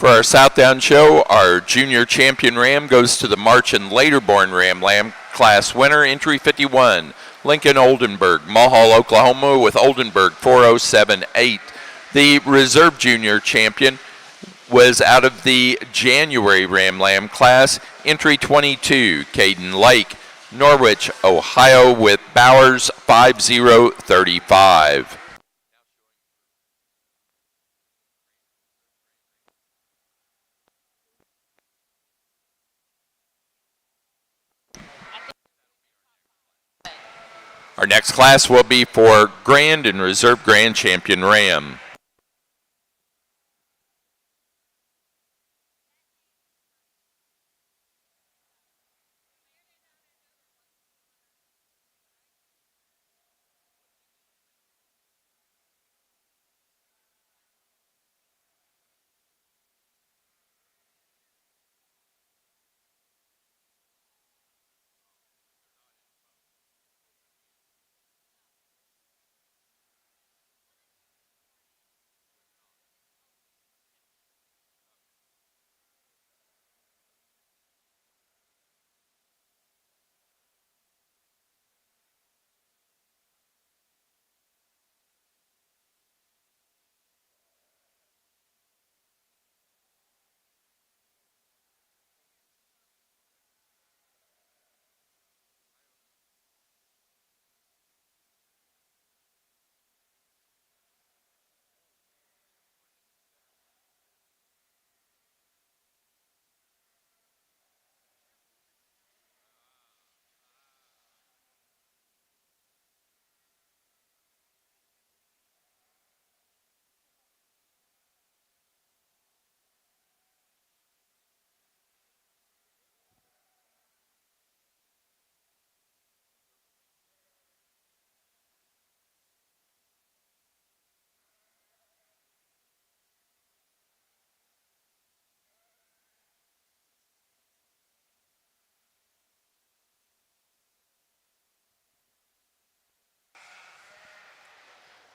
For our Southdown show, our junior champion ram goes to the March and later born Ram Lamb class winner, entry 51, Lincoln Oldenburg, Mulhall, Oklahoma, with Oldenburg 4078. The reserve junior champion was out of the January Ram Lamb class, entry 22, Caden Lake, Norwich, Ohio, with Bowers 5035. Our next class will be for Grand and Reserve Grand Champion Ram.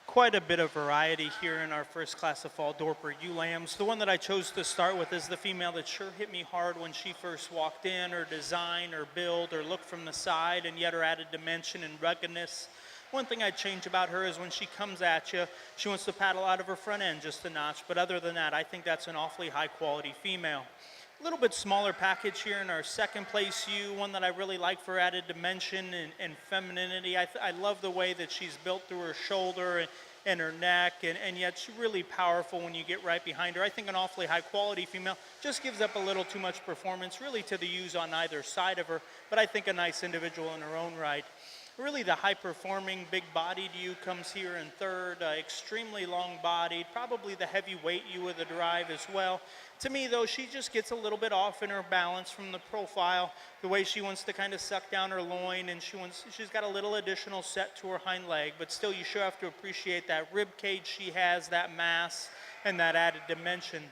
Quite a bit of variety here in our first class of fall Dorper ewe lambs. The one that I chose to start with is the female that sure hit me hard when she first walked in. Her design, her build, her look from the side, and yet her added dimension and ruggedness. One thing I'd change about her is when she comes at you, she wants to paddle out of her front end just a notch. But other than that, I think that's an awfully high quality female. A little bit smaller package here in our second place ewe, one that I really like for added dimension and femininity. I love the way that she's built through her shoulder and her neck, and yet she's really powerful when you get right behind her. I think an awfully high quality female, just gives up a little too much performance really to the ewes on either side of her, but I think a nice individual in her own right. Really the high-performing, big-bodied ewe comes here in third, extremely long-bodied, probably the heavyweight ewe of the drive as well. To me, though, she just gets a little bit off in her balance from the profile, the way she wants to kind of suck down her loin, and she's got a little additional set to her hind leg, but still you sure have to appreciate that rib cage she has, that mass, and that added dimension.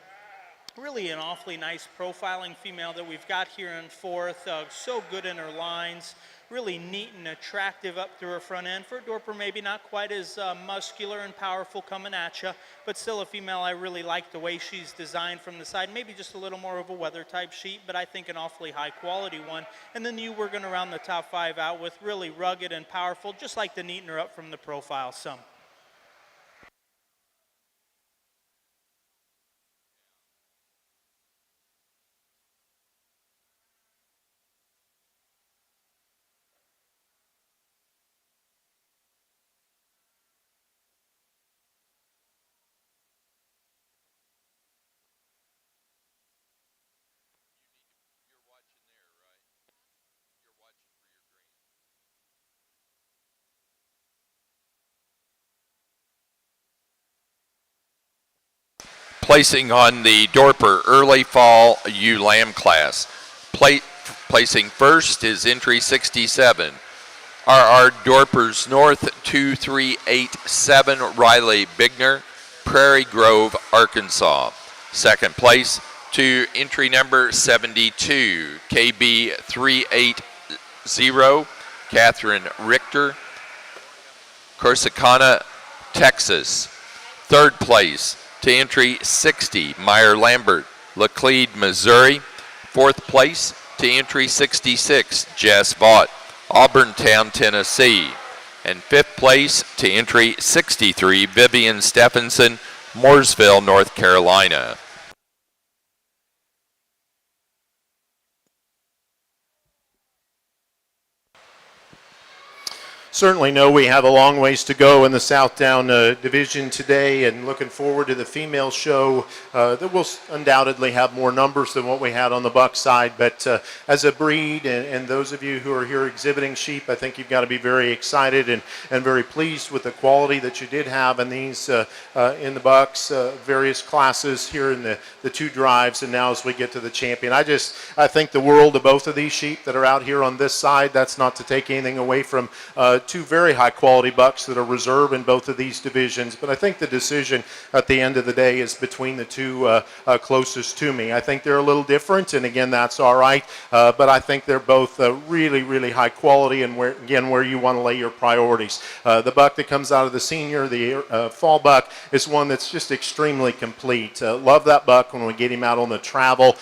Really an awfully nice profiling female that we've got here in fourth, so good in her lines, really neat and attractive up through her front end. For a Dorper, maybe not quite as muscular and powerful coming at you, but still a female I really like the way she's designed from the side. Maybe just a little more of a weather type sheep, but I think an awfully high quality one. And then we're going to round the top five out with really rugged and powerful, just like to neaten her up from the profile some. Placing on the Dorper Early Fall ewe lamb class. Placing first is entry 67. RR Dorpers North 2387, Riley Bigner, Prairie Grove, Arkansas. Second place to entry number 72, KB 380, Catherine Richter, Corsicana, Texas. Third place to entry 60, Meyer Lambert, Laclede, Missouri. Fourth place to entry 66, Jess Vaught, Auburntown, Tennessee. And fifth place to entry 63, Vivian Stephenson, Mooresville, North Carolina. Certainly know we have a long ways to go in the Southdown division today, and looking forward to the female show that will undoubtedly have more numbers than what we had on the buck side. But as a breed, and those of you who are here exhibiting sheep, I think you've got to be very excited and very pleased with the quality that you did have in these in the bucks, various classes here in the two drives, and now as we get to the champion. I think the world of both of these sheep that are out here on this side. That's not to take anything away from two very high quality bucks that are reserve in both of these divisions, but I think the decision at the end of the day is between the two closest to me. I think they're a little different, and again, that's all right, but I think they're both really, really high quality, and where you want to lay your priorities. The buck that comes out of the senior, the fall buck, is one that's just extremely complete. Love that buck when we get him out on the travel.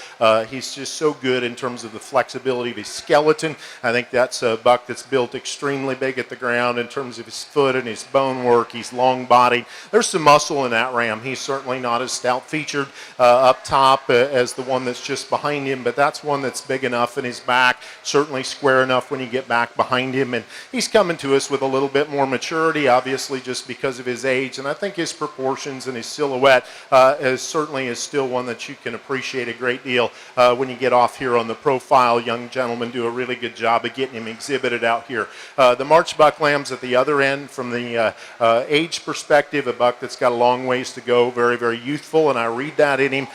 He's just so good in terms of the flexibility of his skeleton. I think that's a buck that's built extremely big at the ground in terms of his foot and his bone work. He's long bodied. There's some muscle in that ram. He's certainly not as stout featured up top as the one that's just behind him, but that's one that's big enough in his back, certainly square enough when you get back behind him, and he's coming to us with a little bit more maturity, obviously just because of his age, and I think his proportions and his silhouette certainly is still one that you can appreciate a great deal when you get off here on the profile. Young gentlemen do a really good job of getting him exhibited out here. The March buck lambs at the other end, from the age perspective, a buck that's got a long ways to go, very, very youthful, and I read that in him.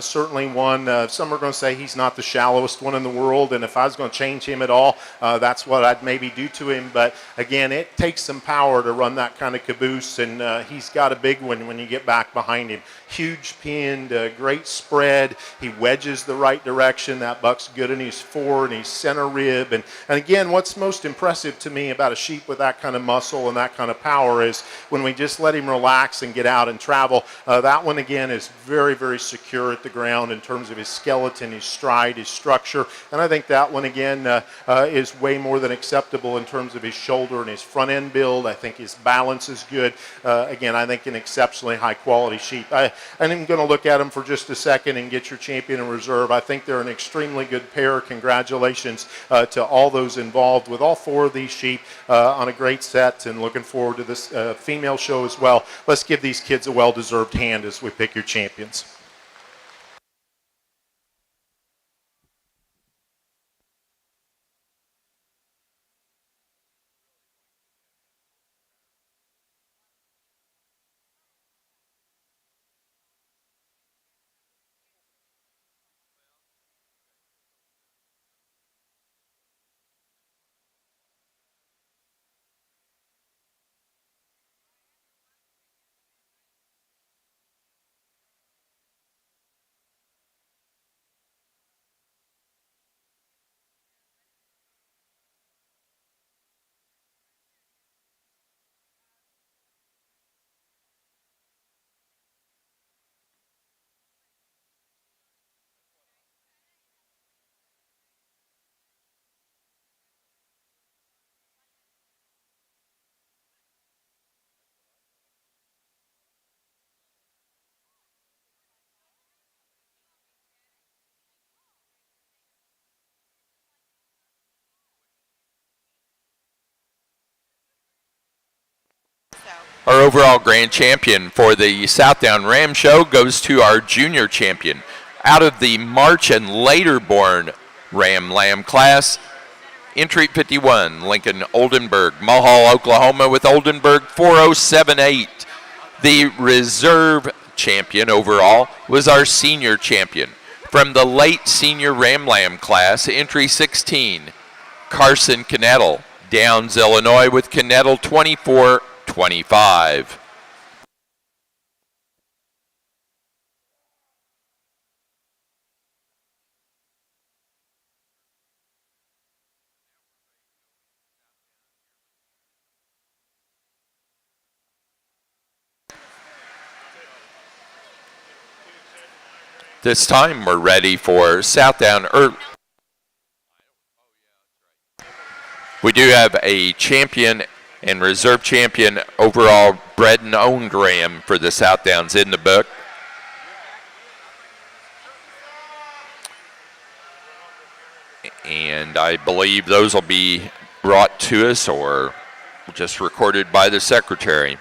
Certainly one, some are going to say he's not the shallowest one in the world, and if I was going to change him at all, that's what I'd maybe do to him, but again, it takes some power to run that kind of caboose, and he's got a big one when you get back behind him. Huge pinned, great spread. He wedges the right direction. That buck's good in his fore and his center rib, and again, what's most impressive to me about a sheep with that kind of muscle and that kind of power is when we just let him relax and get out and travel. That one again is very, very secure at the ground in terms of his skeleton, his stride, his structure, and I think that one again is way more than acceptable in terms of his shoulder and his front end build. I think his balance is good. Again, I think an exceptionally high quality sheep. I'm going to look at them for just a second and get your champion in reserve. I think they're an extremely good pair. Congratulations to all those involved with all four of these sheep on a great set, and looking forward to this female show as well. Let's give these kids a well-deserved hand as we pick your champions. Our overall grand champion for the Southdown Ram Show goes to our junior champion. Out of the March and later born Ram Lamb class, entry 51, Lincoln Oldenburg, Mulhall, Oklahoma, with Oldenburg 4078. The reserve champion overall was our senior champion. From the late senior Ram Lamb class, entry 16, Carson Knettle, Downs, Illinois, with Knettle 2425. This time we're ready for Southdown Early. We do have a champion and reserve champion overall bred and owned ram for the Southdowns in the book. And I believe those will be brought to us or just recorded by the secretary.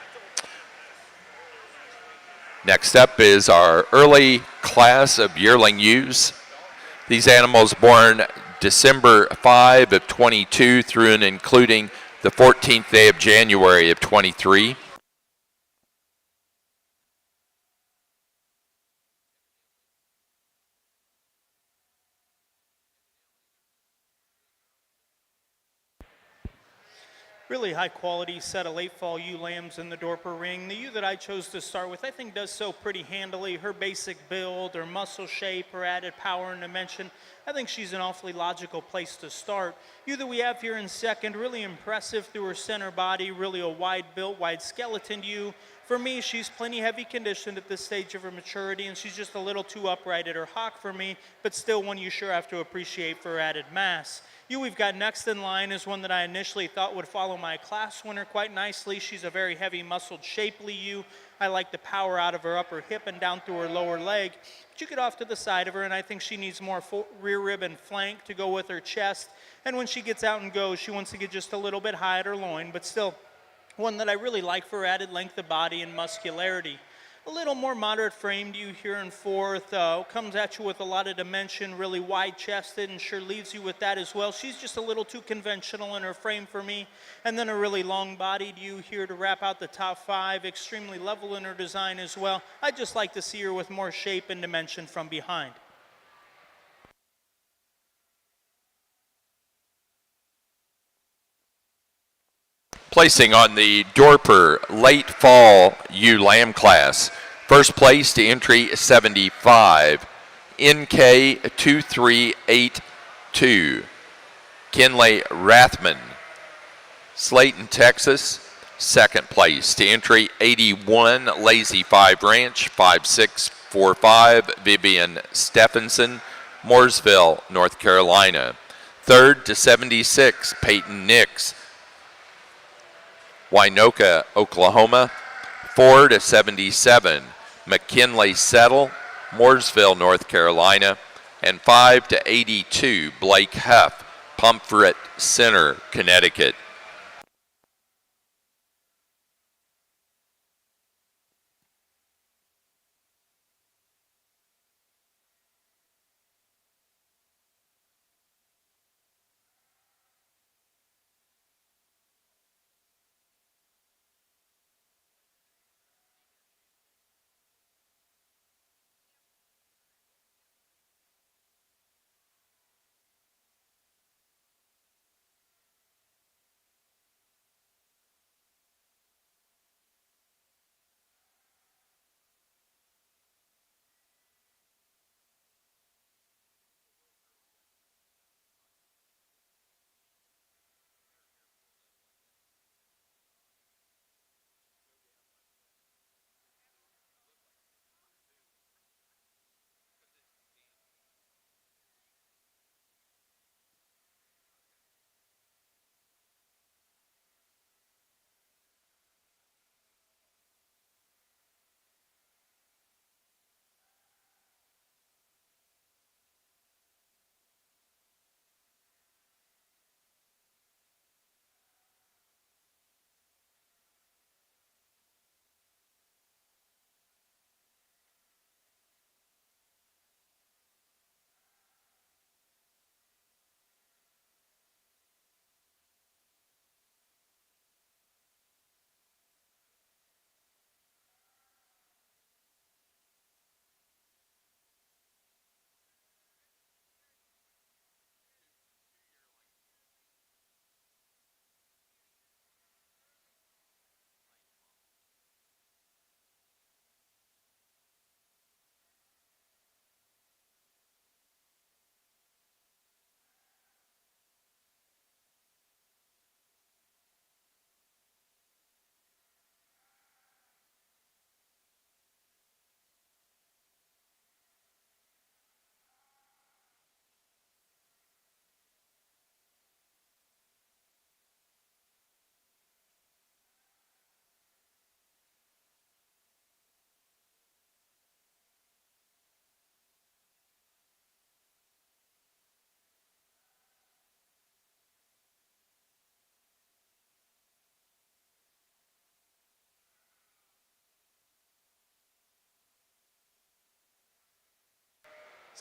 Next up is our early class of yearling ewes. These animals born December 5 of 22 through and including the 14th day of January of 23. Really high quality set of late fall ewe lambs in the Dorper ring. The ewe that I chose to start with I think does so pretty handily. Her basic build, her muscle shape, her added power and dimension, I think she's an awfully logical place to start. Ewe that we have here in second, really impressive through her center body, really a wide built, wide skeleton ewe. For me, she's plenty heavy conditioned at this stage of her maturity, and she's just a little too upright at her hock for me, but still one you sure have to appreciate for her added mass. Ewe we've got next in line is one that I initially thought would follow my class winner quite nicely. She's a very heavy muscled, shapely ewe. I like the power out of her upper hip and down through her lower leg. But you get off to the side of her, and I think she needs more rear rib and flank to go with her chest. And when she gets out and goes, she wants to get just a little bit high at her loin, but still one that I really like for added length of body and muscularity. A little more moderate framed ewe here in fourth, comes at you with a lot of dimension, really wide chested, and sure leaves you with that as well. She's just a little too conventional in her frame for me. And then a really long bodied ewe here to wrap out the top five, extremely level in her design as well. I'd just like to see her with more shape and dimension from behind. Placing on the Dorper late fall ewe lamb class. First place to entry 75, NK 2382, Kinley Rathman, Slayton, Texas. Second place to entry 81, Lazy 5 Ranch 5645, Vivian Stephenson, Mooresville, North Carolina. Third to 76, Peyton Nix, Winoka, Oklahoma. 4 to 77, McKinley Settle, Mooresville, North Carolina. And 5 to 82, Blake Huff, Pomfret Center, Connecticut.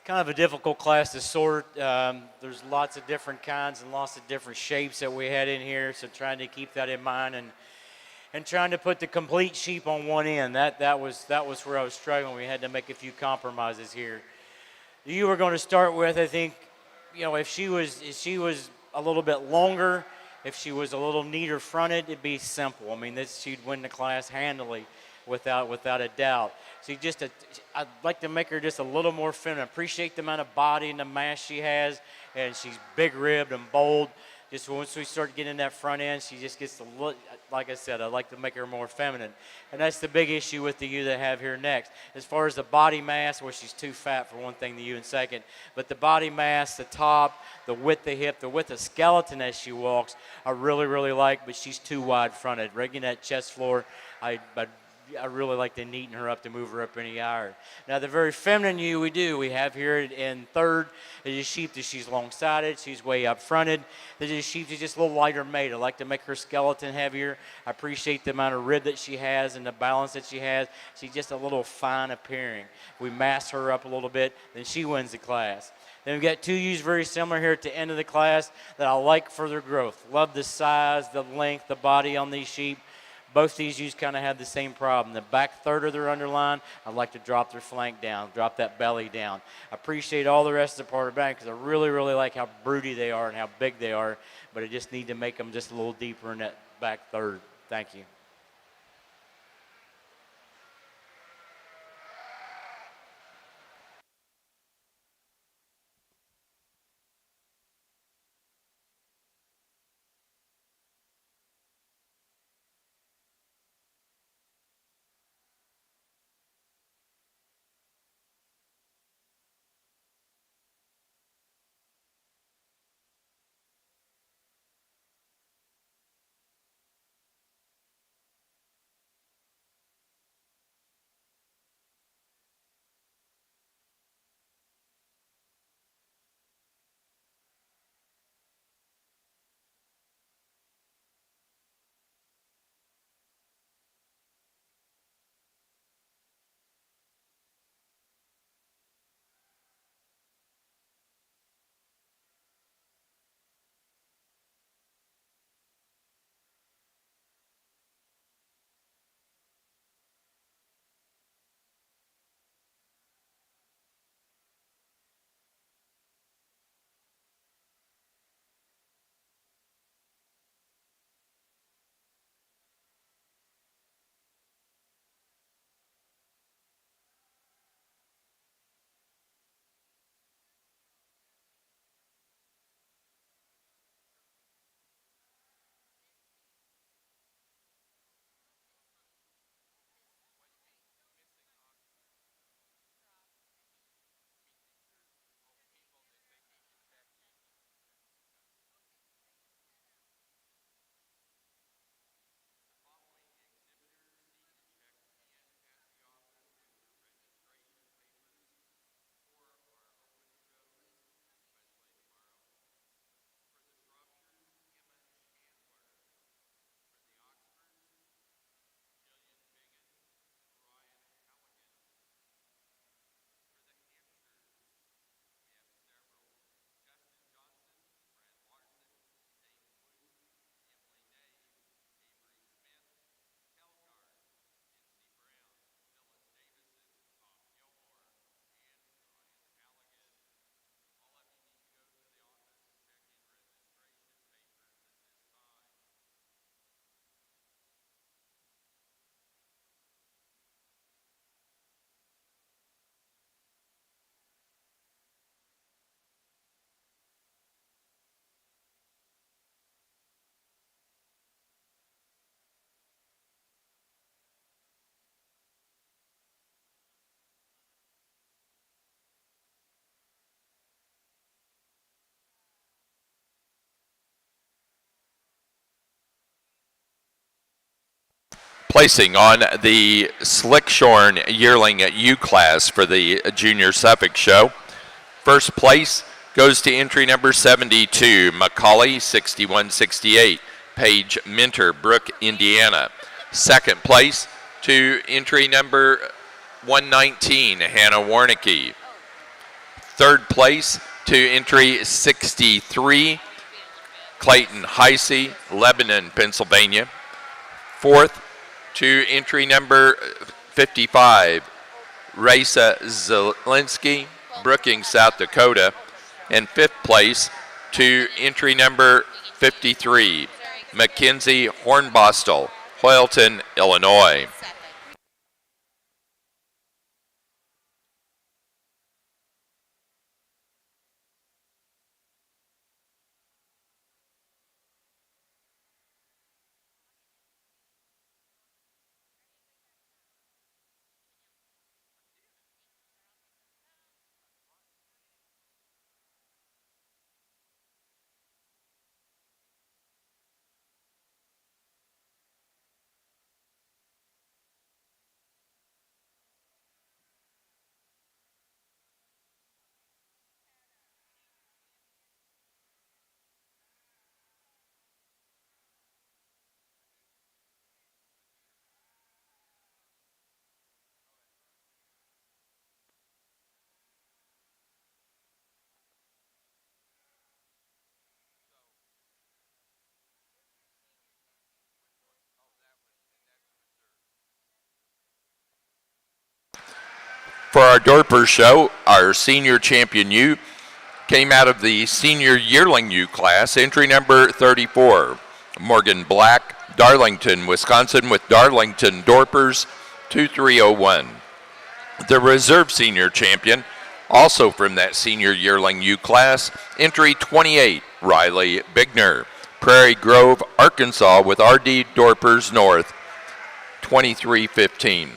kind of a difficult class to sort. There's lots of different kinds and lots of different shapes that we had in here, so trying to keep that in mind and trying to put the complete sheep on one end. That was where I was struggling. We had to make a few compromises here. You were going to start with, I think, if she was a little bit longer, if she was a little neater fronted, it'd be simple. I mean, she'd win the class handily, without a doubt. So I'd like to make her just a little more feminine. Appreciate the amount of body and the mass she has, and she's big ribbed and bold. Just once we start getting that front end, she just gets to look, like I said, I'd like to make her more feminine. And that's the big issue with the ewe that I have here next. As far as the body mass, well, she's too fat for one thing, the ewe in second. But the body mass, the top, the width of hip, the width of skeleton as she walks, I really, really like, but she's too wide fronted. Right in that chest floor, I really like to neaten her up to move her up any higher. Now, the very feminine ewe we have here in third is a sheep that she's long-sided. She's way up fronted. There's a sheep that's just a little lighter made. I like to make her skeleton heavier. I appreciate the amount of rib that she has and the balance that she has. She's just a little fine appearing. We mass her up a little bit, then she wins the class. Then we've got two ewes very similar here at the end of the class that I like for their growth. Love the size, the length, the body on these sheep. Both these ewes kind of have the same problem. The back third of their underline, I'd like to drop their flank down, drop that belly down. I appreciate all the rest of the part of the back because I really, really like how broody they are and how big they are, but I just need to make them just a little deeper in that back third. Thank you. Placing on the Slickshorn Yearling U class for the Junior Suffolk Show. First place goes to entry number 72, Macaulay 6168, Paige Minter, Brook, Indiana. Second place to entry number 119, Hannah Warnicki. Third place to entry 63, Clayton Heisey, Lebanon, Pennsylvania. Fourth to entry number 55, Raisa Zielinski, Brookings, South Dakota. And fifth place to entry number 53, Mackenzie Hornbostel, Hoyleton, Illinois. For our Dorper show, our senior champion U came out of the senior yearling U class, entry number 34, Morgan Black, Darlington, Wisconsin, with Darlington Dorpers 2301. The reserve senior champion, also from that senior yearling U class, entry 28, Riley Bigner, Prairie Grove, Arkansas, with RD Dorpers North 2315.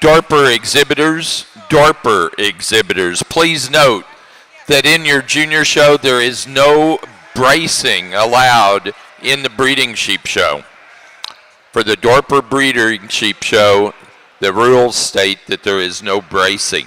Dorper exhibitors, please note that in your junior show there is no bracing allowed in the breeding sheep show. For the Dorper breeding sheep show, the rules state that there is no bracing.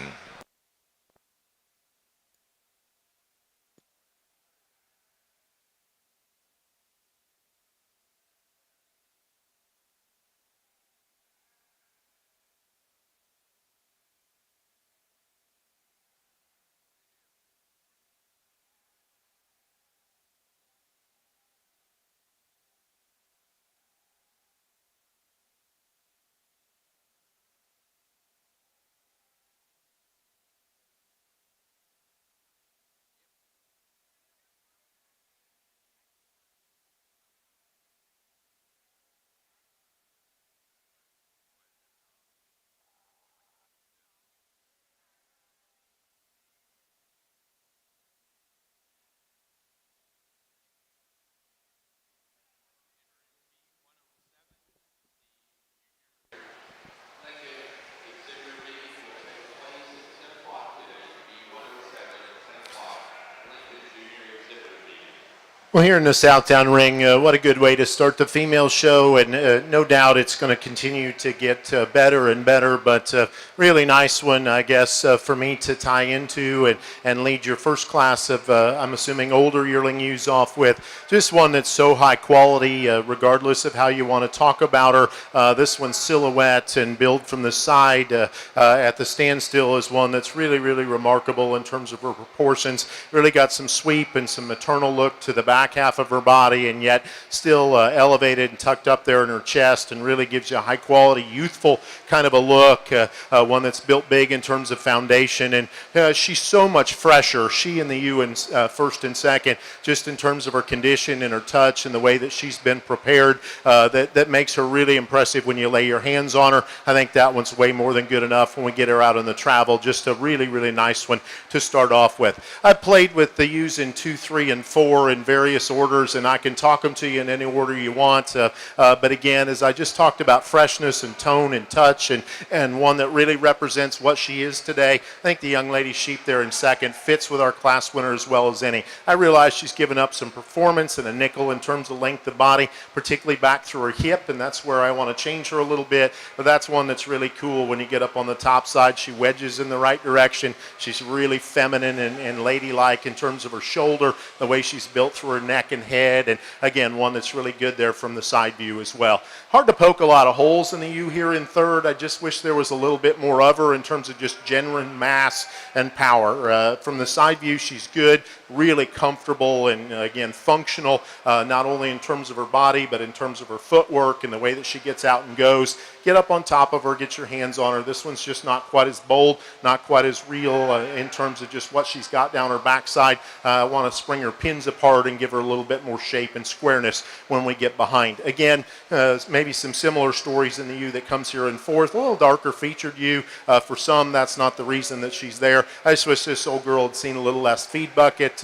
Well, here in the Southtown Ring, what a good way to start the female show, and no doubt it's going to continue to get better and better, but really nice one, I guess, for me to tie into and lead your first class of, I'm assuming, older yearling ewes off with. Just one that's so high quality, regardless of how you want to talk about her. This one's silhouette and build from the side at the standstill is one that's really, really remarkable in terms of her proportions. Really got some sweep and some maternal look to the back half of her body, and yet still elevated and tucked up there in her chest, and really gives you a high quality, youthful kind of a look, one that's built big in terms of foundation, and she's so much fresher, she and the ewe in first and second, just in terms of her condition and her touch and the way that she's been prepared, that makes her really impressive when you lay your hands on her. I think that one's way more than good enough when we get her out on the travel. Just a really, really nice one to start off with. I've played with the ewes in 2, 3, and 4 in various orders, and I can talk them to you in any order you want, but again, as I just talked about freshness and tone and touch, and one that really represents what she is today, I think the young lady sheep there in second fits with our class winner as well as any. I realize she's given up some performance and a nickel in terms of length of body, particularly back through her hip, and that's where I want to change her a little bit, but that's one that's really cool when you get up on the top side. She wedges in the right direction. She's really feminine and ladylike in terms of her shoulder, the way she's built through her neck and head, and again, one that's really good there from the side view as well. Hard to poke a lot of holes in the ewe here in third. I just wish there was a little bit more of her in terms of just genuine mass and power. From the side view, she's good, really comfortable, and again, functional, not only in terms of her body, but in terms of her footwork and the way that she gets out and goes. Get up on top of her, get your hands on her. This one's just not quite as bold, not quite as real in terms of just what she's got down her backside. I want to spring her pins apart and give her a little bit more shape and squareness when we get behind. Again, maybe some similar stories in the ewe that comes here in fourth. A little darker featured ewe. For some, that's not the reason that she's there. I just wish this old girl had seen a little less feed bucket.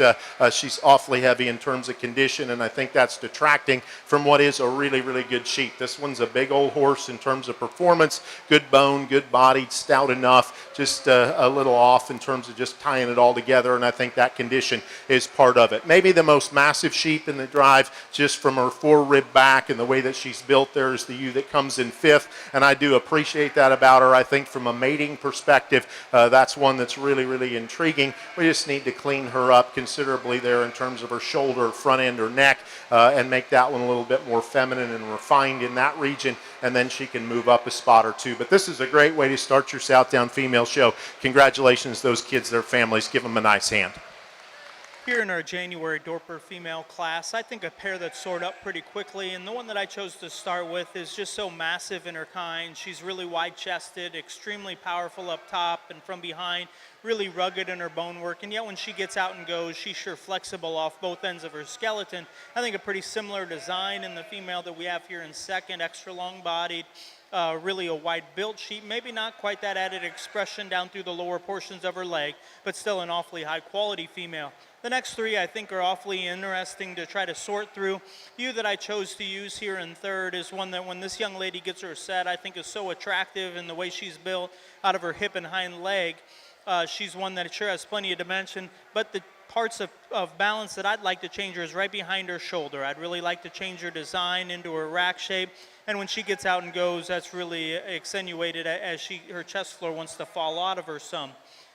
She's awfully heavy in terms of condition, and I think that's detracting from what is a really, really good sheep. This one's a big old horse in terms of performance, good bone, good bodied, stout enough, just a little off in terms of just tying it all together, and I think that condition is part of it. Maybe the most massive sheep in the drive, just from her fore-rib back and the way that she's built there, is the ewe that comes in fifth, and I do appreciate that about her. I think from a mating perspective, that's one that's really, really intriguing. We just need to clean her up considerably there in terms of her shoulder, front end, or neck, and make that one a little bit more feminine and refined in that region, and then she can move up a spot or two. But this is a great way to start your Southtown Female Show. Congratulations to those kids, their families. Give them a nice hand. Here in our January Dorper female class, I think a pair that soared up pretty quickly, and the one that I chose to start with is just so massive in her kind. She's really wide-chested, extremely powerful up top and from behind, really rugged in her bone work, and yet when she gets out and goes, she's sure flexible off both ends of her skeleton. I think a pretty similar design in the female that we have here in second, extra long-bodied, really a wide-built sheep, maybe not quite that added expression down through the lower portions of her leg, but still an awfully high-quality female. The next three I think are awfully interesting to try to sort through. Ewe that I chose to use here in third is one that when this young lady gets her set, I think is so attractive in the way she's built out of her hip and hind leg. She's one that sure has plenty of dimension, but the parts of balance that I'd like to change her is right behind her shoulder. I'd really like to change her design into her rack shape, and when she gets out and goes, that's really accentuated as her chest floor wants to fall out of her some.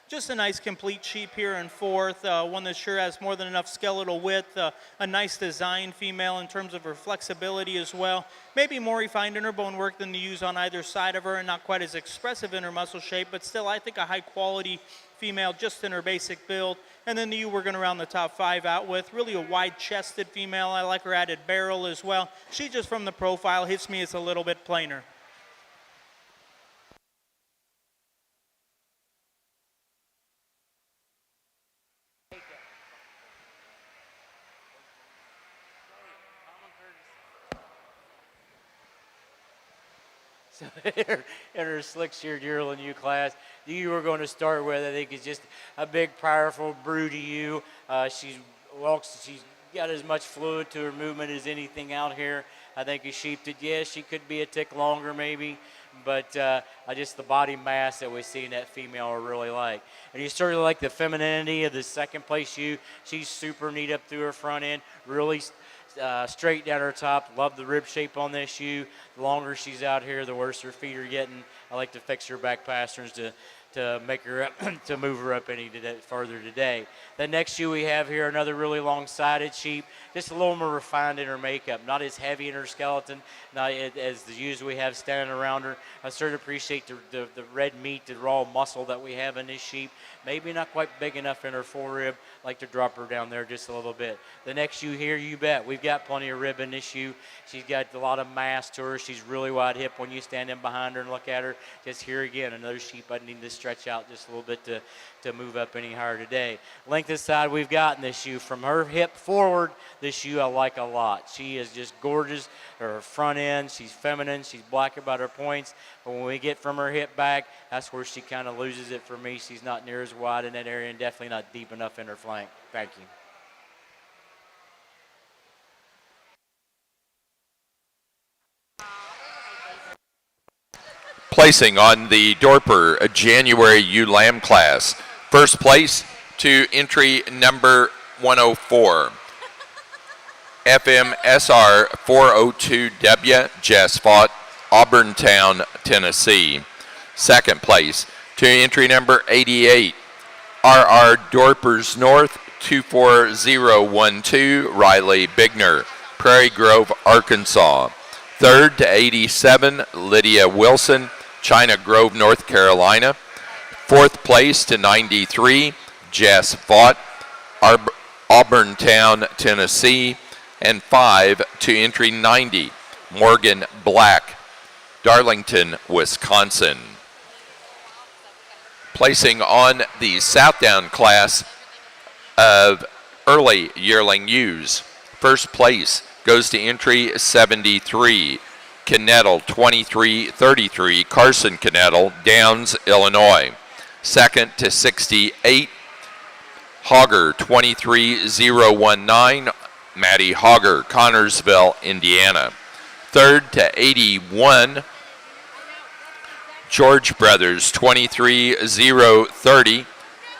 Just a nice complete sheep here in fourth, one that sure has more than enough skeletal width, a nice design female in terms of her flexibility as well. Maybe more refined in her bone work than the ewes on either side of her, and not quite as expressive in her muscle shape, but still I think a high quality female just in her basic build. And then the ewe we're going to round the top five out with, really a wide-chested female. I like her added barrel as well. She just from the profile hits me as a little bit plainer. So in her slick-sheared yearling ewe class, the ewe we're going to start with, I think, is just a big, powerful, broody ewe. She's got as much fluid to her movement as anything out here. I think a sheep that, yes, she could be a tick longer maybe, but just the body mass that we see in that female I really like. And you certainly like the femininity of the second place ewe. She's super neat up through her front end, really straight down her top. Love the rib shape on this ewe. The longer she's out here, the worse her feet are getting. I like to fix her back pasterns to make her up, to move her up any further today. The next ewe we have here, another really long-sided sheep, just a little more refined in her makeup, not as heavy in her skeleton, not as the ewes we have standing around her. I certainly appreciate the red meat, the raw muscle that we have in this sheep. Maybe not quite big enough in her forerib. Like to drop her down there just a little bit. The next ewe here, you bet, we've got plenty of rib in this ewe. She's got a lot of mass to her. She's really wide hip when you stand in behind her and look at her. Just here again, another sheep I need to stretch out just a little bit to move up any higher today. Length of side we've got in this ewe. From her hip forward, this ewe I like a lot. She is just gorgeous. Her front end, she's feminine. She's black about her points. But when we get from her hip back, that's where she kind of loses it for me. She's not near as wide in that area and definitely not deep enough in her flank. Thank you. Placing on the Dorper January ewe lamb class. First place to entry number 104. FMSR 402W, Jess Fott, Auburntown, Tennessee. Second place to entry number 88. RR Dorpers North 24012, Riley Bigner, Prairie Grove, Arkansas. Third to 87, Lydia Wilson, China Grove, North Carolina. Fourth place to 93, Jess Vaught, Auburntown, Tennessee. And 5 to entry 90, Morgan Black, Darlington, Wisconsin. Placing on the Southdown class of early yearling ewes. First place goes to entry 73, Knettle 2333, Carson Knettle, Downs, Illinois. Second to 68, Hogger 23019, Maddie Hogger, Connorsville, Indiana. Third to 81, George Brothers 23030,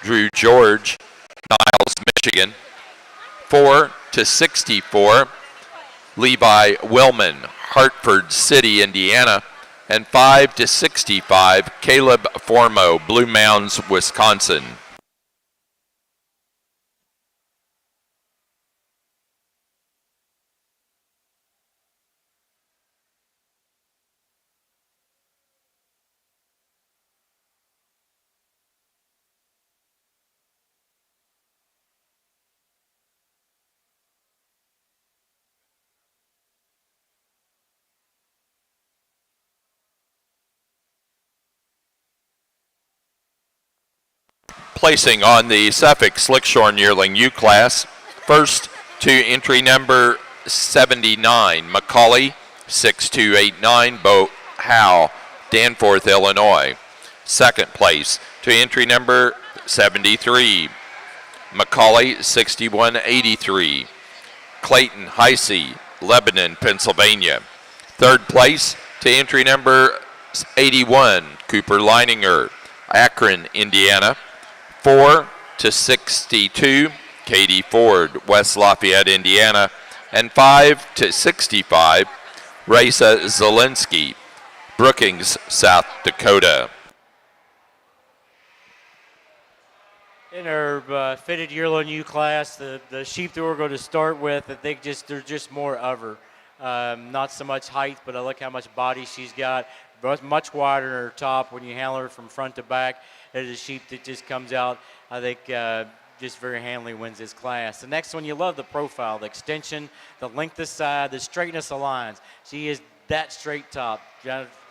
Drew George, Niles, Michigan. 4 to 64, Levi Willman, Hartford City, Indiana. And 5 to 65, Caleb Formo, Blue Mounds, Wisconsin. Placing on the Suffolk Slickshorn Yearling U class, first to entry number 79, Macaulay 6289, Bo Howe, Danforth, Illinois. Second place to entry number 73, Macaulay 6183. Clayton Heisey, Lebanon, Pennsylvania. Third place to entry number 81, Cooper Leininger, Akron, Indiana. 4 to 62, Katie Ford, West Lafayette, Indiana. And 5 to 65, Raisa Zielinski, Brookings, South Dakota. In our fitted yearling U class, the sheep that we're going to start with, I think they're just more of her. Not so much height, but I look how much body she's got. Much wider in her top when you handle her from front to back. It is a sheep that just comes out, I think, just very handily wins this class. The next one, you love the profile, the extension, the length of side, the straightness of lines. She is that straight top,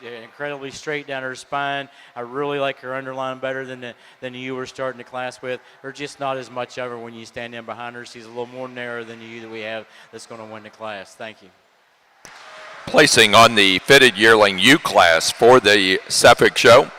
incredibly straight down her spine. I really like her underline better than you were starting the class with. Or just not as much of her when you stand in behind her. She's a little more narrow than you that we have that's going to win the class. Thank you. Placing on the fitted yearling U class for the Suffolk Show.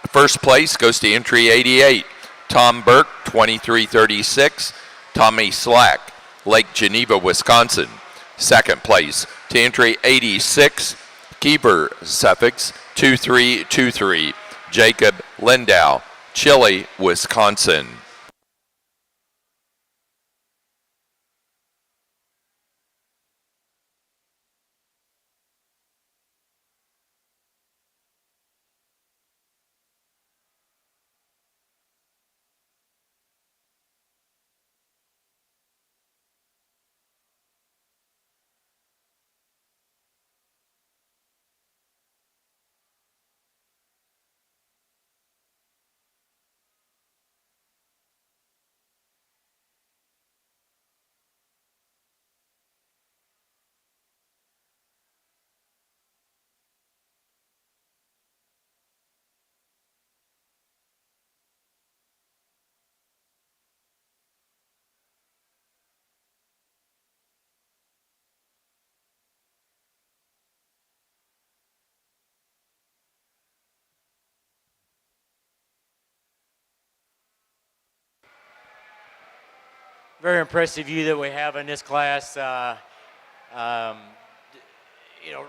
First place goes to entry 88, Tom Burke, 2336, Tommy Slack, Lake Geneva, Wisconsin. Second place to entry 86, Keeper Suffolk, 2323, Jacob Lindow, Chile, Wisconsin. Very impressive view that we have in this class.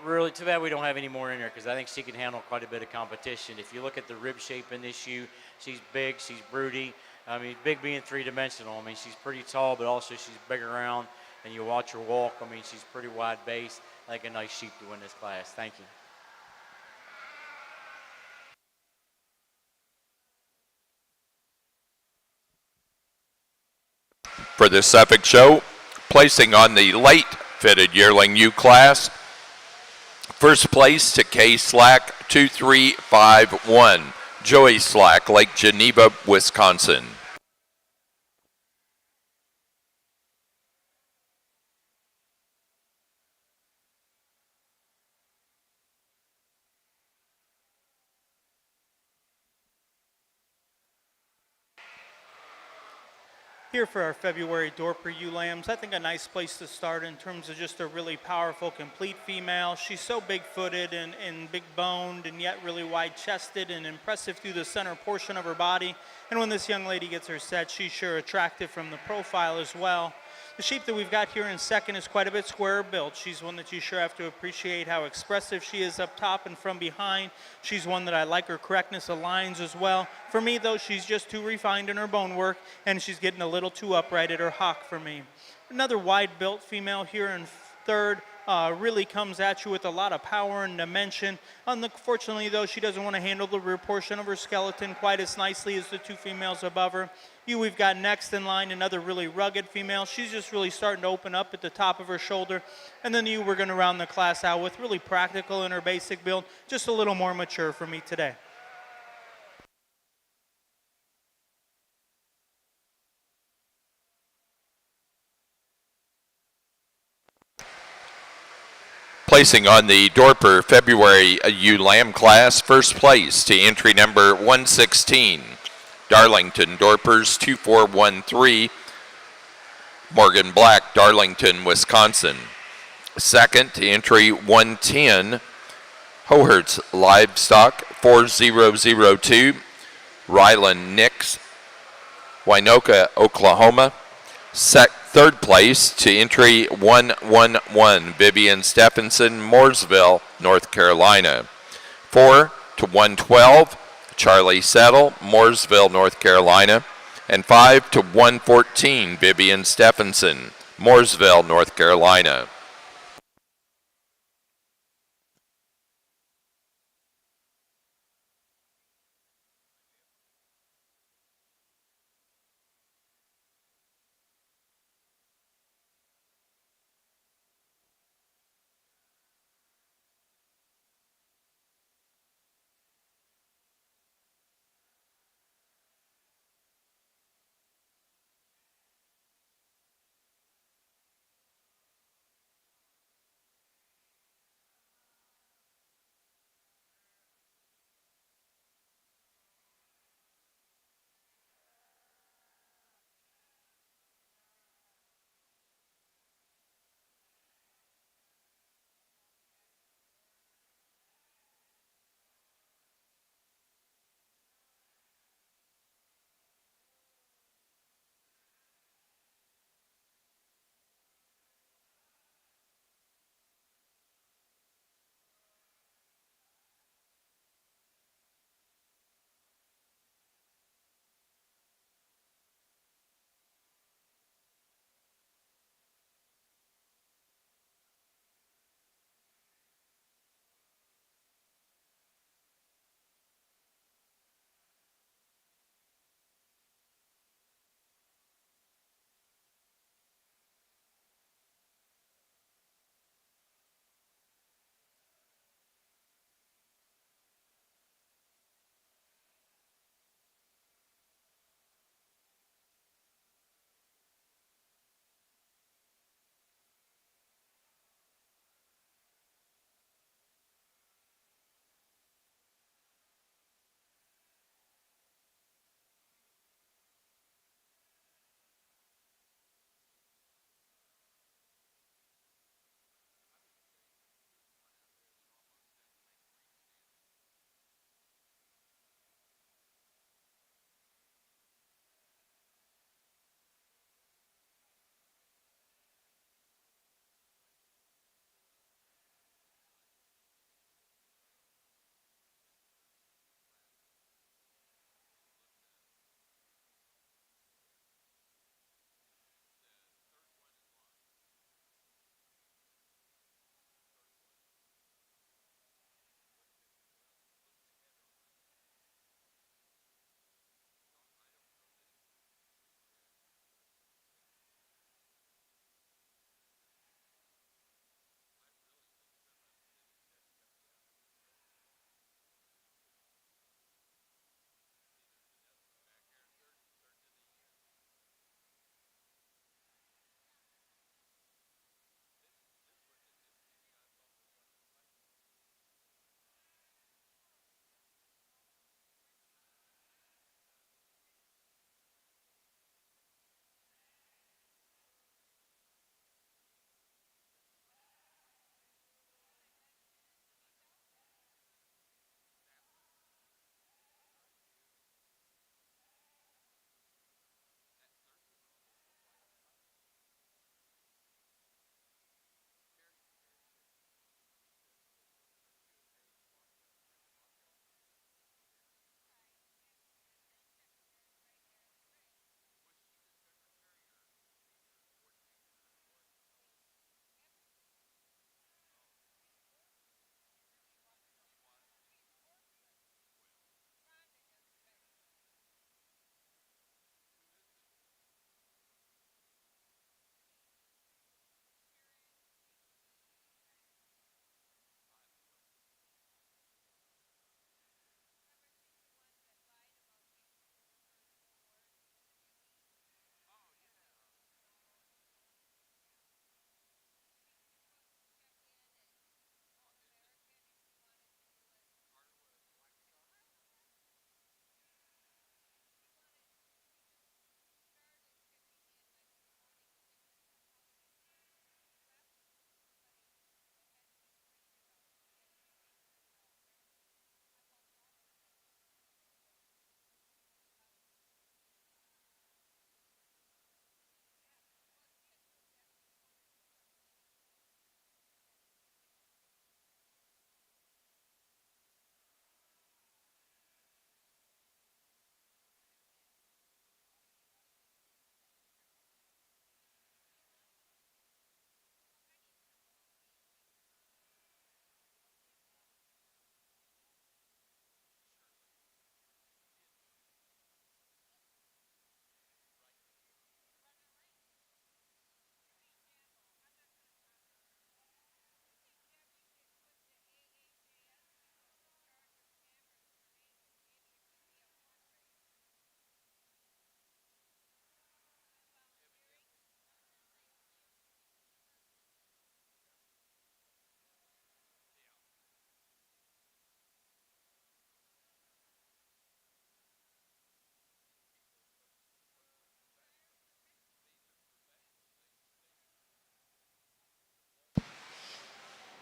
Really too bad we don't have any more in there because I think she can handle quite a bit of competition. If you look at the rib shape in this shoe, she's big, she's broody. I mean, big being three-dimensional. I mean, she's pretty tall, but also she's big around. And you watch her walk, I mean, she's pretty wide base. I think a nice sheep to win this class. Thank you. For the Suffolk Show, placing on the late fitted yearling U class. First place to K Slack, 2351, Joey Slack, Lake Geneva, Wisconsin. Here for our February Dorper ewe lambs, I think a nice place to start in terms of just a really powerful, complete female. She's so big-footed and big-boned and yet really wide-chested and impressive through the center portion of her body. And when this young lady gets her set, she's sure attractive from the profile as well. The sheep that we've got here in second is quite a bit square built. She's one that you sure have to appreciate how expressive she is up top and from behind. She's one that I like her correctness of lines as well. For me, though, she's just too refined in her bone work, and she's getting a little too upright at her hock for me. Another wide-built female here in third. Really comes at you with a lot of power and dimension. Unfortunately, though, she doesn't want to handle the rear portion of her skeleton quite as nicely as the two females above her. We've got next in line another really rugged female. She's just really starting to open up at the top of her shoulder. And then we're going to round the class out with really practical in her basic build, just a little more mature for me today. Placing on the Dorper February ewe lamb class, first place to entry number 116, Darlington Dorpers 2413, Morgan Black, Darlington, Wisconsin. Second to entry 110, Hohertz Livestock 4002, Ryland Nix, Winoka, Oklahoma. Third place to entry 111, Vivian Stephenson, Mooresville, North Carolina. 4 to 112, Charlie Settle, Mooresville, North Carolina. And 5 to 114, Vivian Stephenson, Mooresville, North Carolina.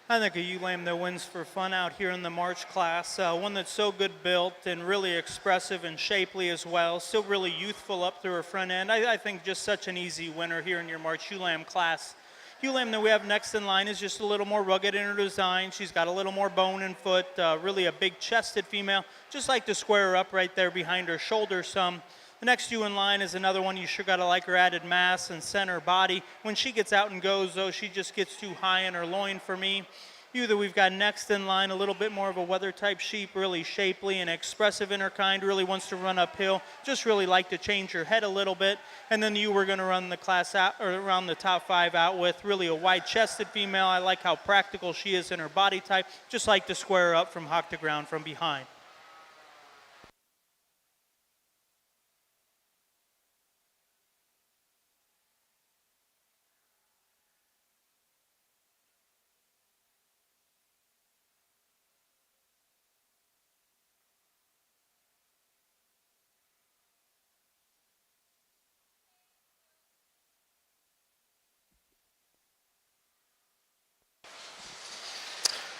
I think a ewe lamb that wins for fun out here in the March class, one that's so good built and really expressive and shapely as well, still really youthful up through her front end. I think just such an easy winner here in your March ewe lamb class. Ewe lamb that we have next in line is just a little more rugged in her design. She's got a little more bone and foot, really a big chested female. Just like to square her up right there behind her shoulder some. The next ewe in line is another one you sure got to like her added mass and center body. When she gets out and goes, though, she just gets too high in her loin for me. Ewe that we've got next in line, a little bit more of a weather-type sheep, really shapely and expressive in her kind, really wants to run uphill, just really like to change her head a little bit. And then the ewe we're going to run the class out, or around the top 5 out with, really a wide-chested female. I like how practical she is in her body type, just like to square her up from hock to ground from behind.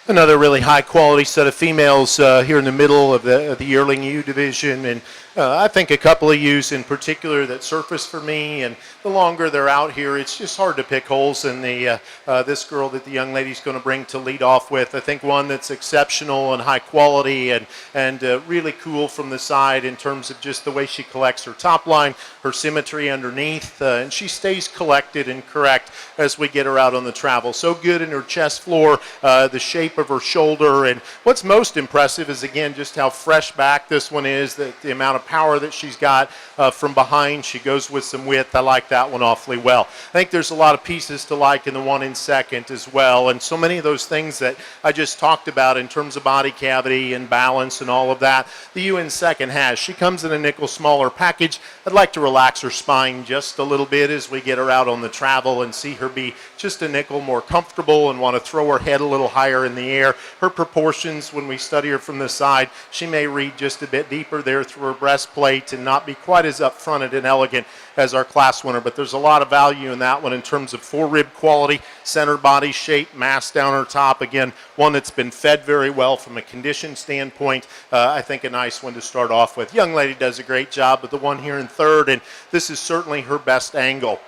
Another really high quality set of females here in the middle of the yearling ewe division, and I think a couple of ewes in particular that surface for me, and the longer they're out here, it's just hard to pick holes in the this girl that the young lady's going to bring to lead off with. I think one that's exceptional and high quality and really cool from the side in terms of just the way she collects her top line, her symmetry underneath, and she stays collected and correct as we get her out on the travel. So good in her chest floor, the shape of her shoulder, and what's most impressive is again just how fresh back this one is, the amount of power that she's got from behind. She goes with some width. I like that one awfully well. I think there's a lot of pieces to like in the one in second as well, and so many of those things that I just talked about in terms of body cavity and balance and all of that, the ewe in second has. She comes in a nickel smaller package. I'd like to relax her spine just a little bit as we get her out on the travel and see her be just a nickel more comfortable and want to throw her head a little higher in the air. Her proportions, when we study her from the side, she may read just a bit deeper there through her breastplate and not be quite as up-fronted and elegant as our class winner, but there's a lot of value in that one in terms of forerib quality, center body shape, mass down her top. Again, one that's been fed very well from a condition standpoint. I think a nice one to start off with. Young lady does a great job with the one here in third, and this is certainly her best angle.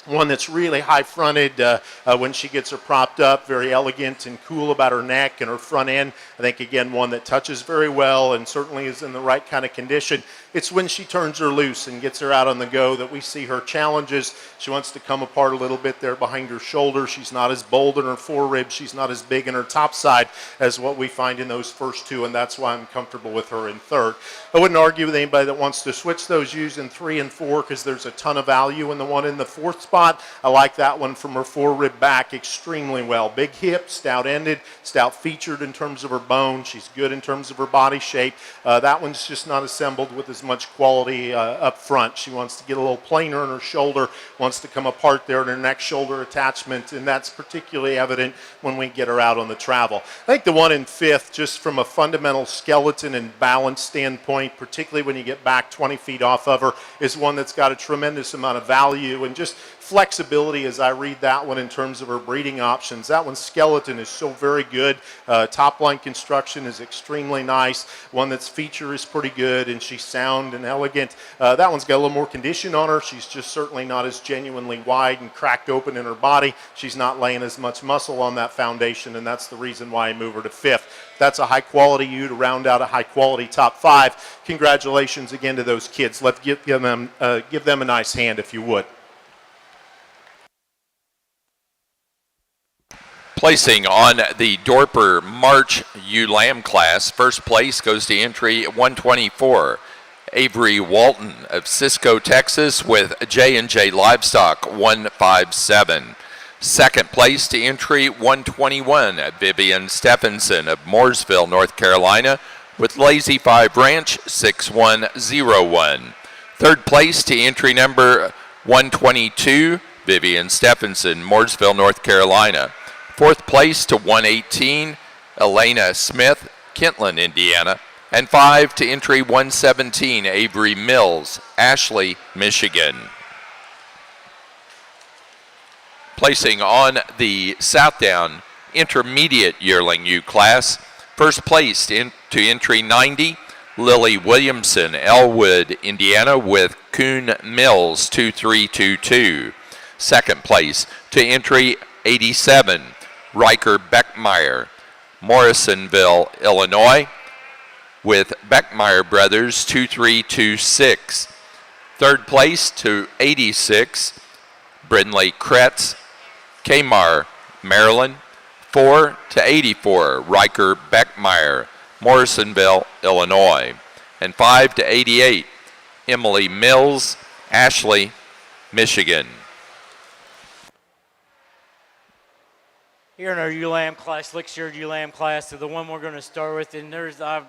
One that's really high-fronted when she gets her propped up, very elegant and cool about her neck and her front end. I think, again, one that touches very well and certainly is in the right kind of condition. It's when she turns her loose and gets her out on the go that we see her challenges. She wants to come apart a little bit there behind her shoulder. She's not as bold in her forerib. She's not as big in her top side as what we find in those first two, and that's why I'm comfortable with her in third. I wouldn't argue with anybody that wants to switch those ewes in 3 and 4 because there's a ton of value in the one in the fourth spot. I like that one from her forerib back extremely well. Big hip, stout-ended, stout-featured in terms of her bone. She's good in terms of her body shape. That one's just not assembled with as much quality up front. She wants to get a little plainer in her shoulder, wants to come apart there in her neck shoulder attachment, and that's particularly evident when we get her out on the travel. I think the one in fifth, just from a fundamental skeleton and balance standpoint, particularly when you get back 20 feet off of her, is one that's got a tremendous amount of value and just flexibility as I read that one in terms of her breeding options. That one's skeleton is so very good. Top line construction is extremely nice. One that's feature is pretty good, and she's sound and elegant. That one's got a little more condition on her. She's just certainly not as genuinely wide and cracked open in her body. She's not laying as much muscle on that foundation, and that's the reason why I move her to fifth. That's a high quality ewe to round out a high quality top 5. Congratulations again to those kids. Let's give them a nice hand if you would. Placing on the Dorper March ewe lamb class, first place goes to entry 124, Avery Walton of Cisco, Texas, with J&J Livestock 157. Second place to entry 121, Vivian Stephenson of Mooresville, North Carolina, with Lazy 5 Ranch 6101. Third place to entry number 122, Vivian Stephenson, Mooresville, North Carolina. Fourth place to 118, Elena Smith, Kentland, Indiana. And 5 to entry 117, Avery Mills, Ashley, Michigan. Placing on the Southdown intermediate yearling U class. First place to entry 90, Lily Williamson, Elwood, Indiana, with Kuhn Mills 2322. Second place to entry 87, Riker Beckmeyer, Morrisonville, Illinois, with Beckmeyer Brothers 2326. Third place to 86, Brindley Kretz, Kmar, Maryland. 4 to 84, Riker Beckmeyer, Morrisonville, Illinois. And 5 to 88, Emily Mills, Ashley, Michigan. Here in our ULAM class, slick-sheared ULAM class, so the one we're going to start with, and I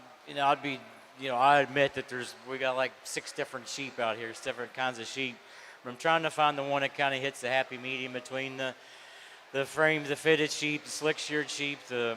admit that we got like 6 different sheep out here, 6 different kinds of sheep. But I'm trying to find the one that kind of hits the happy medium between the frames, the fitted sheep, the slick-sheared sheep, the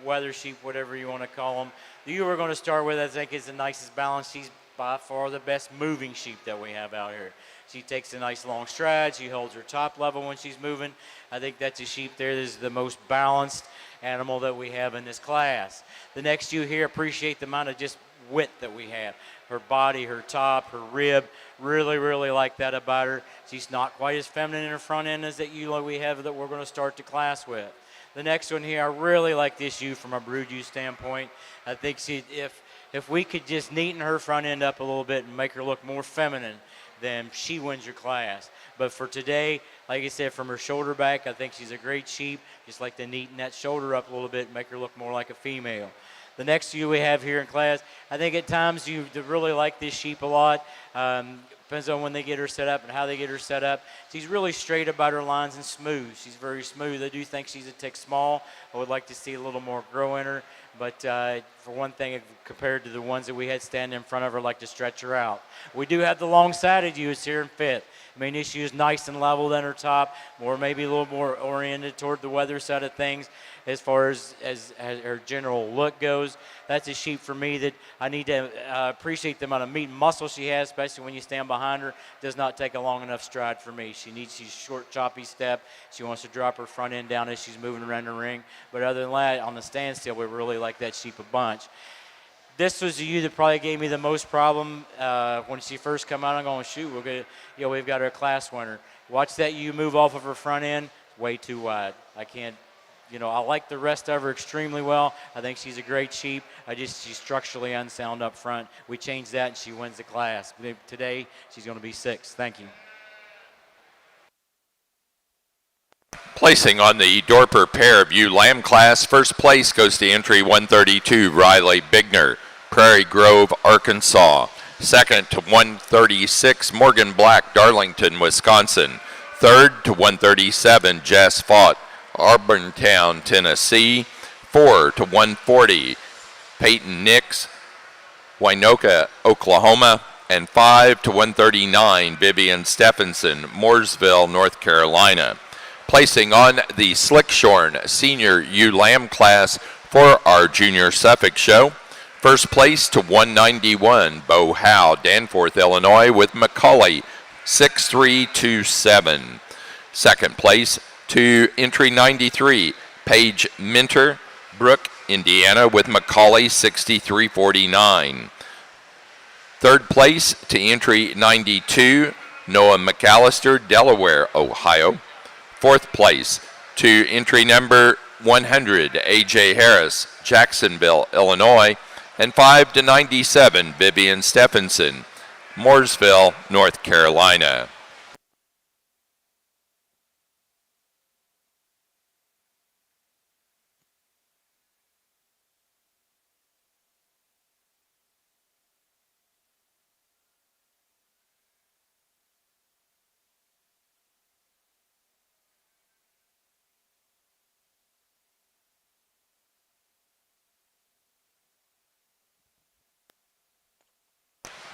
weather sheep, whatever you want to call them. The ewe we're going to start with, I think, is the nicest balance. She's by far the best moving sheep that we have out here. She takes a nice long stride. She holds her top level when she's moving. I think that's a sheep there that is the most balanced animal that we have in this class. The next ewe here, appreciate the amount of just width that we have. Her body, her top, her rib, really, really like that about her. She's not quite as feminine in her front end as that ewe we have that we're going to start the class with. The next one here, I really like this ewe from a brood ewe standpoint. I think if we could just neaten her front end up a little bit and make her look more feminine, then she wins your class. But for today, like I said, from her shoulder back, I think she's a great sheep. Just like to neaten that shoulder up a little bit and make her look more like a female. The next ewe we have here in class, I think at times you really like this sheep a lot. Depends on when they get her set up and how they get her set up. She's really straight about her lines and smooth. She's very smooth. I do think she's a tick small. I would like to see a little more grow in her. But for one thing, compared to the ones that we had standing in front of her, I'd like to stretch her out. We do have the long-sided ewes here in fifth. I mean, this ewe is nice and level than her top, maybe a little more oriented toward the weather side of things as far as her general look goes. That's a sheep for me that I need to appreciate the amount of meat and muscle she has, especially when you stand behind her. Does not take a long enough stride for me. She's short, choppy step. She wants to drop her front end down as she's moving around the ring. But other than that, on the standstill, we really like that sheep a bunch. This was the ewe that probably gave me the most problem when she first come out. I'm going, shoot, we've got our class winner. Watch that ewe move off of her front end, way too wide. I can't, I like the rest of her extremely well. I think she's a great sheep. She's structurally unsound up front. We changed that and she wins the class. Today, she's going to be 6th. Thank you. Placing on the Dorper pair of ewe lamb class, first place goes to entry 132, Riley Bigner, Prairie Grove, Arkansas. Second to 136, Morgan Black, Darlington, Wisconsin. Third to 137, Jess Fott, Auburntown, Tennessee. 4 to 140, Peyton Nix, Winoka, Oklahoma. And 5 to 139, Vivian Stephenson, Mooresville, North Carolina. Placing on the Slickshorn Senior Ewe Lamb class for our Junior Suffolk show. First place to 191, Bo Howe, Danforth, Illinois, with Macaulay, 6327. Second place to entry 93, Paige Minter, Brook, Indiana, with Macaulay, 6349. Third place to entry 92, Noah McAllister, Delaware, Ohio. Fourth place to entry number 100, A.J. Harris, Jacksonville, Illinois. And 5 to 97, Vivian Stephenson, Mooresville, North Carolina.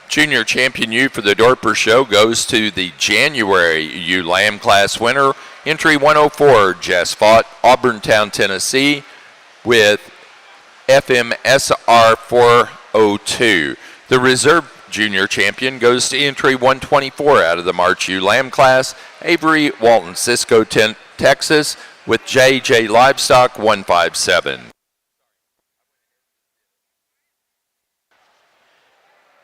Junior champion ewe for the Dorper Show goes to the January ewe lamb class winner, entry 104, Jess Fott, Auburntown, Tennessee, with FMSR 402. The reserve junior champion goes to entry 124 out of the March ewe lamb class, Avery Walton, Cisco, Texas, with JJ Livestock 157.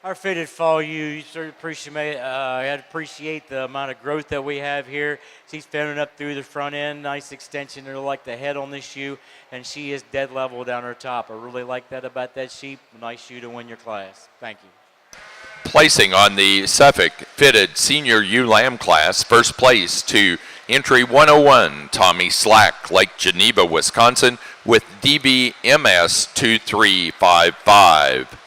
Our fitted fall you sort of appreciate the amount of growth that we have here. She's feminine up through the front end, nice extension. They're like the head on this shoe, and she is dead level down her top. I really like that about that sheep. Nice shoe to win your class. Thank you. Placing on the Suffolk fitted senior ewe lamb class, first place to entry 101, Tommy Slack, Lake Geneva, Wisconsin, with DBMS 2355.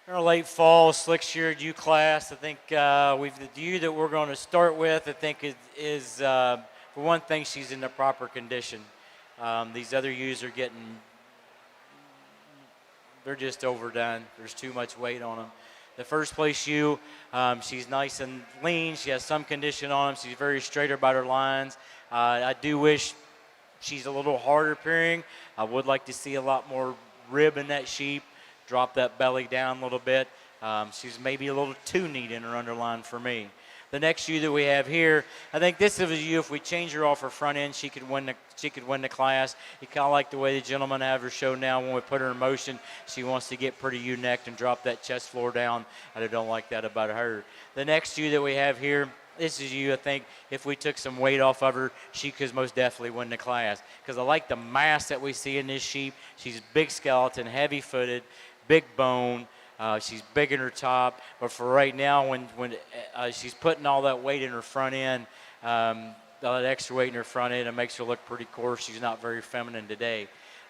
In our late fall slick sheared U class, I think the ewe that we're going to start with, I think is for one thing, she's in the proper condition. These other ewes are they're just overdone. There's too much weight on them. The first place ewe, she's nice and lean. She has some condition on them. She's very straight about her lines. I do wish she's a little harder appearing. I would like to see a lot more rib in that sheep. Drop that belly down a little bit. She's maybe a little too neat in her underline for me. The next ewe that we have here, I think this is a ewe. If we change her off her front end, she could win the class. You kind of like the way the gentlemen have her show now. When we put her in motion, she wants to get pretty ewe-necked and drop that chest floor down. I don't like that about her. The next ewe that we have here, this is you. I think if we took some weight off of her, she could most definitely win the class. Because I like the mass that we see in this sheep. She's big skeleton, heavy-footed, big bone. She's big in her top, but for right now, when she's putting all that weight in her front end, that extra weight in her front end, it makes her look pretty coarse. She's not very feminine today,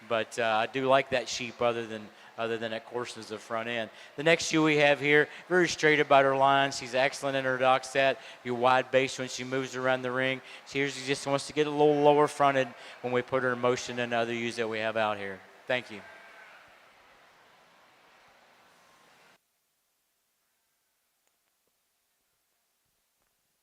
but I do like that sheep other than that coarseness of front end. The next ewe we have here, very straight about her line. She's excellent in her dock set. Your wide base when she moves around the ring. She just wants to get a little lower fronted when we put her in motion than the other ewes that we have out here. Thank you.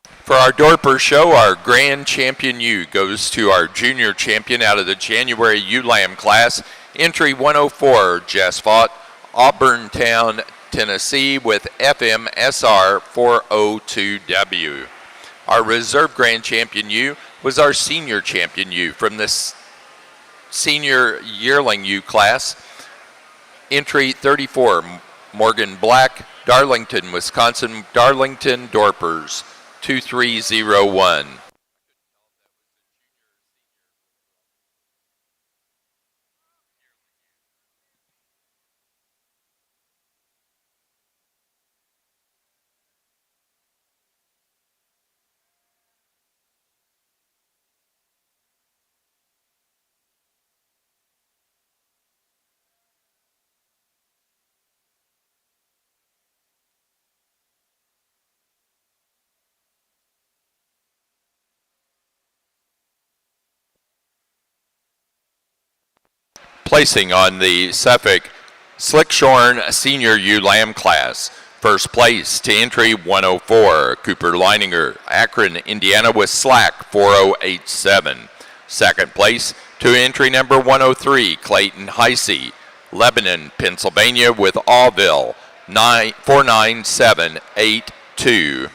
For our Dorper show, our grand champion ewe goes to our junior champion out of the January ewe lamb class, entry 104, Jess Fought, Auburntown, Tennessee, with FMSR 402W. Our reserve grand champion ewe was our senior champion ewe from this senior yearling ewe class, entry 34, Morgan Black, Darlington, Wisconsin, Darlington Dorpers. 2301. Placing on the Suffolk Slickshorn Senior Ewe Lamb class. First place to entry 104, Cooper Leininger, Akron, Indiana, with Slack 4087. Second place to entry number 103, Clayton Heisey, Lebanon, Pennsylvania, with Allville 49782.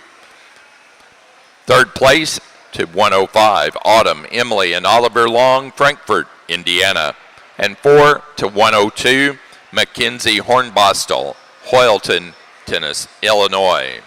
Third place to 105, Autumn, Emily, and Oliver Long, Frankfort, Indiana. And 4 to 102, Mackenzie Hornbostel, Hoyleton, Tennessee, Illinois.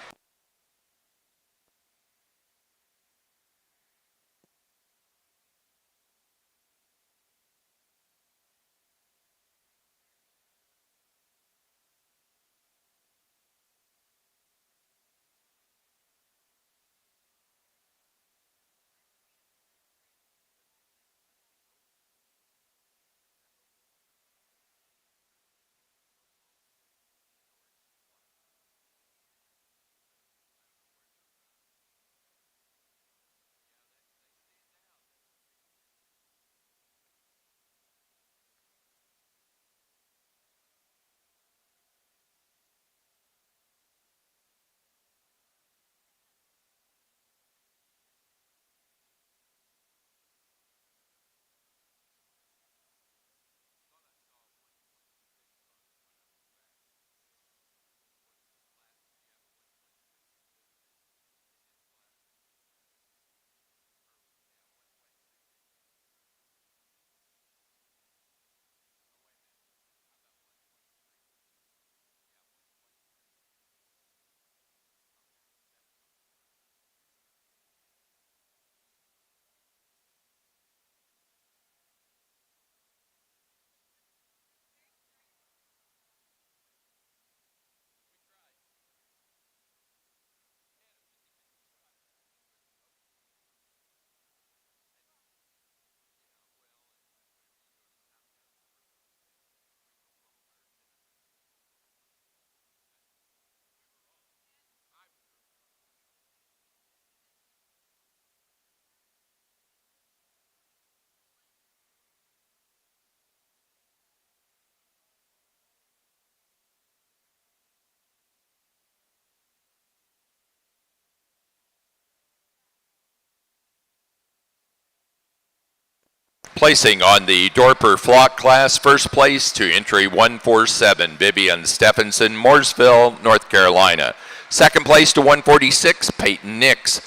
Placing on the Dorper Flock class, first place to entry 147, Vivian Stephenson, Mooresville, North Carolina. Second place to 146, Peyton Nix,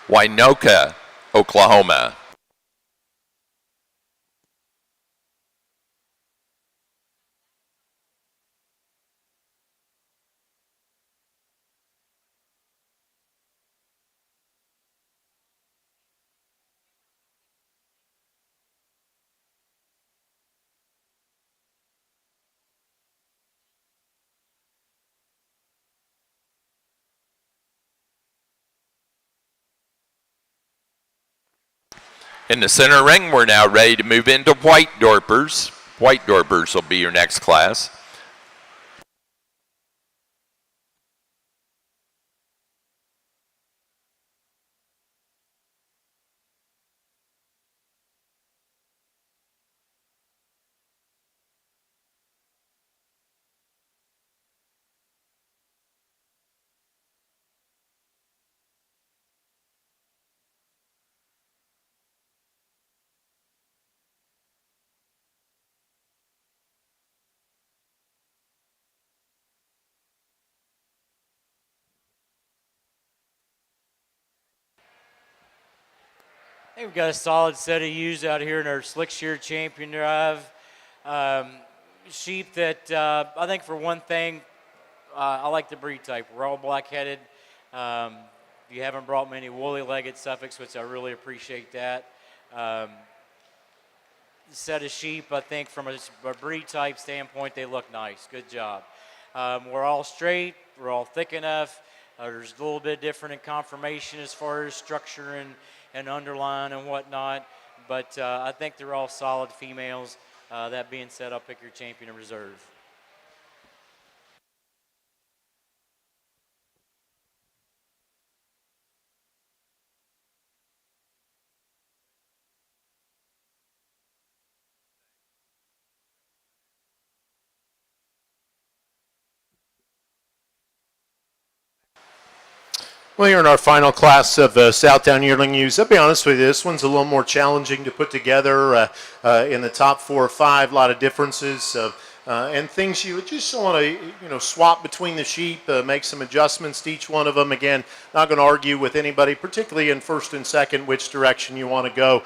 Winoka, Oklahoma. In the center ring, we're now ready to move into white Dorpers. White Dorpers will be your next class. I think we've got a solid set of ewes out here in our Slick Shear Champion Drive. Sheep that I think for one thing, I like the breed type. We're all black-headed. You haven't brought many woolly-legged Suffolks, which I really appreciate that. Set of sheep, I think from a breed type standpoint, they look nice. Good job. We're all straight. We're all thick enough. There's a little bit different in conformation as far as structure and underline and whatnot, but I think they're all solid females. That being said, I'll pick your champion in reserve. Well, you're in our final class of Southtown Yearling Ewes. I'll be honest with you, this one's a little more challenging to put together in the top 4 or 5. A lot of differences and things you just want to swap between the sheep, make some adjustments to each one of them. Again, not going to argue with anybody, particularly in first and second, which direction you want to go.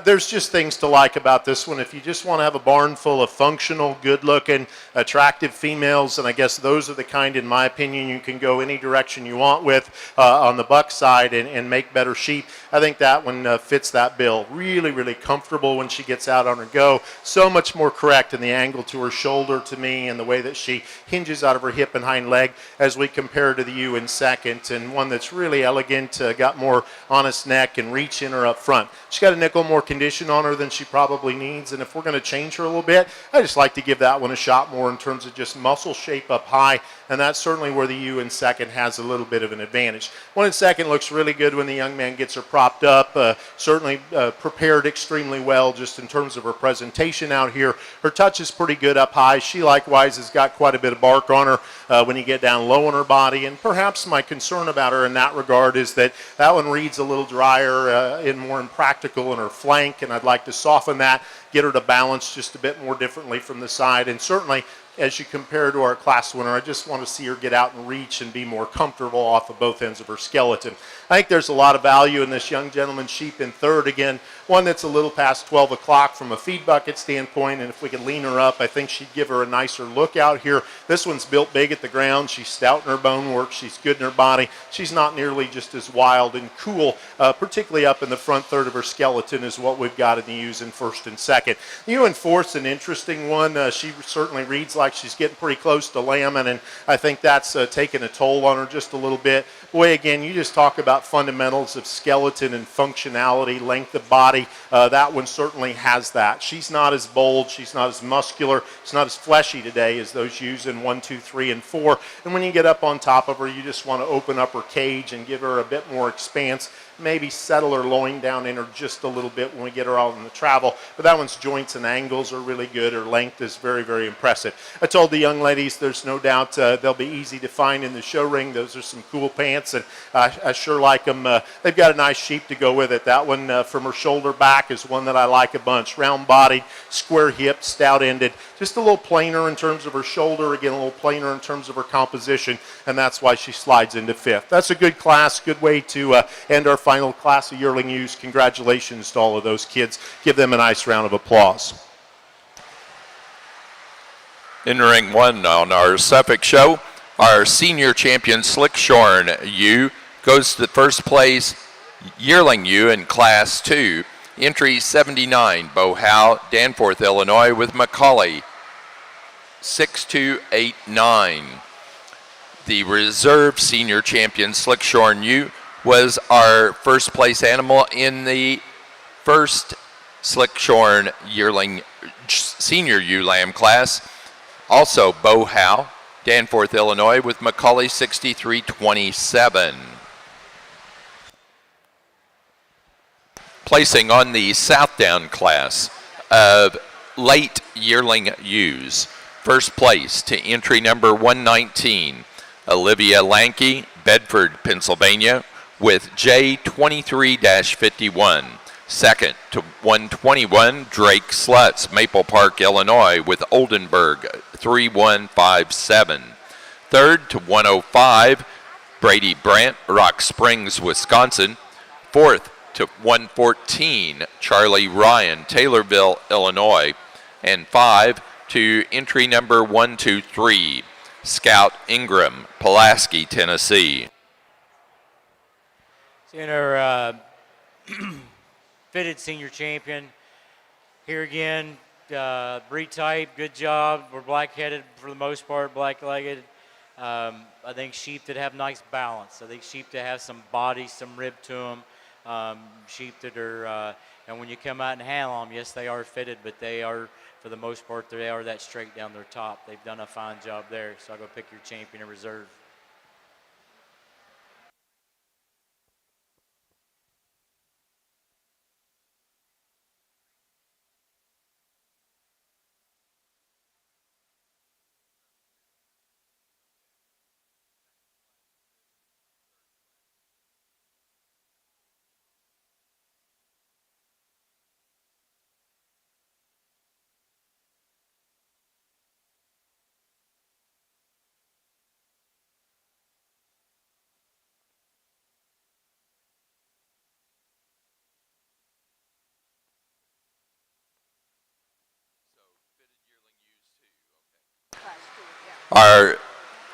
There's just things to like about this one. If you just want to have a barn full of functional, good-looking, attractive females, and I guess those are the kind, in my opinion, you can go any direction you want with on the buck side and make better sheep. I think that one fits that bill. Really, really comfortable when she gets out on her go. So much more correct in the angle to her shoulder to me and the way that she hinges out of her hip and hind leg as we compare to the ewe in second, and one that's really elegant, got more honest neck and reach in her up front. She's got a nickel more condition on her than she probably needs, and if we're going to change her a little bit, I just like to give that one a shot more in terms of just muscle shape up high, and that's certainly where the ewe in second has a little bit of an advantage. One in second looks really good when the young man gets her propped up, certainly prepared extremely well just in terms of her presentation out here. Her touch is pretty good up high. She likewise has got quite a bit of bark on her when you get down low on her body, and perhaps my concern about her in that regard is that one reads a little drier and more impractical in her flank, and I'd like to soften that, get her to balance just a bit more differently from the side, and certainly as you compare to our class winner, I just want to see her get out and reach and be more comfortable off of both ends of her skeleton. I think there's a lot of value in this young gentleman's sheep in third. Again, one that's a little past 12 o'clock from a feed bucket standpoint, and if we could lean her up, I think she'd give her a nicer look out here. This one's built big at the ground. She's stout in her bone work. She's good in her body. She's not nearly just as wild and cool, particularly up in the front third of her skeleton as what we've got in the ewes in first and second. The ewe in fourth's an interesting one. She certainly reads like she's getting pretty close to lambing, and I think that's taken a toll on her just a little bit. Boy, again, you just talk about fundamentals of skeleton and functionality, length of body. That one certainly has that. She's not as bold. She's not as muscular. She's not as fleshy today as those ewes in 1, 2, 3, and 4. And when you get up on top of her, you just want to open up her cage and give her a bit more expanse. maybe settle her loin down in her just a little bit when we get her out in the travel. But that one's joints and angles are really good. Her length is very, very impressive. I told the young ladies there's no doubt they'll be easy to find in the show ring. Those are some cool pants, and I sure like them. They've got a nice sheep to go with it. That one from her shoulder back is one that I like a bunch. Round-bodied, square-hipped, stout-ended. Just a little plainer in terms of her shoulder. Again, a little plainer in terms of her composition, and that's why she slides into fifth. That's a good class, good way to end our final class of yearling ewes. Congratulations to all of those kids. Give them a nice round of applause. In ring one on our Suffolk show, our senior champion Slickshorn ewe goes to the first place yearling ewe in class 2. Entry 79, Bo Howe, Danforth, Illinois, with Macaulay 6289. The reserve senior champion Slickshorn ewe was our first place animal in the first Slickshorn yearling senior ewe lamb class. Also Bo Howe, Danforth, Illinois, with Macaulay 6327. Placing on the Southdown class of late yearling ewes. First place to entry number 119, Olivia Lanky, Bedford, Pennsylvania, with J23-51. Second to 121, Drake Slutz, Maple Park, Illinois, with Oldenburg 3157. Third to 105, Brady Brandt, Rock Springs, Wisconsin. Fourth to 114, Charlie Ryan, Taylorville, Illinois. And 5 to entry number 123, Scout Ingram, Pulaski, Tennessee. In our fitted senior champion, here again, breed type, good job. We're black-headed for the most part, black-legged. I think sheep that have nice balance. I think sheep that have some body, some rib to them. Sheep that are, and when you come out and handle them, yes, they are fitted, but they are, for the most part, they are that straight down their top. They've done a fine job there, so I'll go pick your champion in reserve.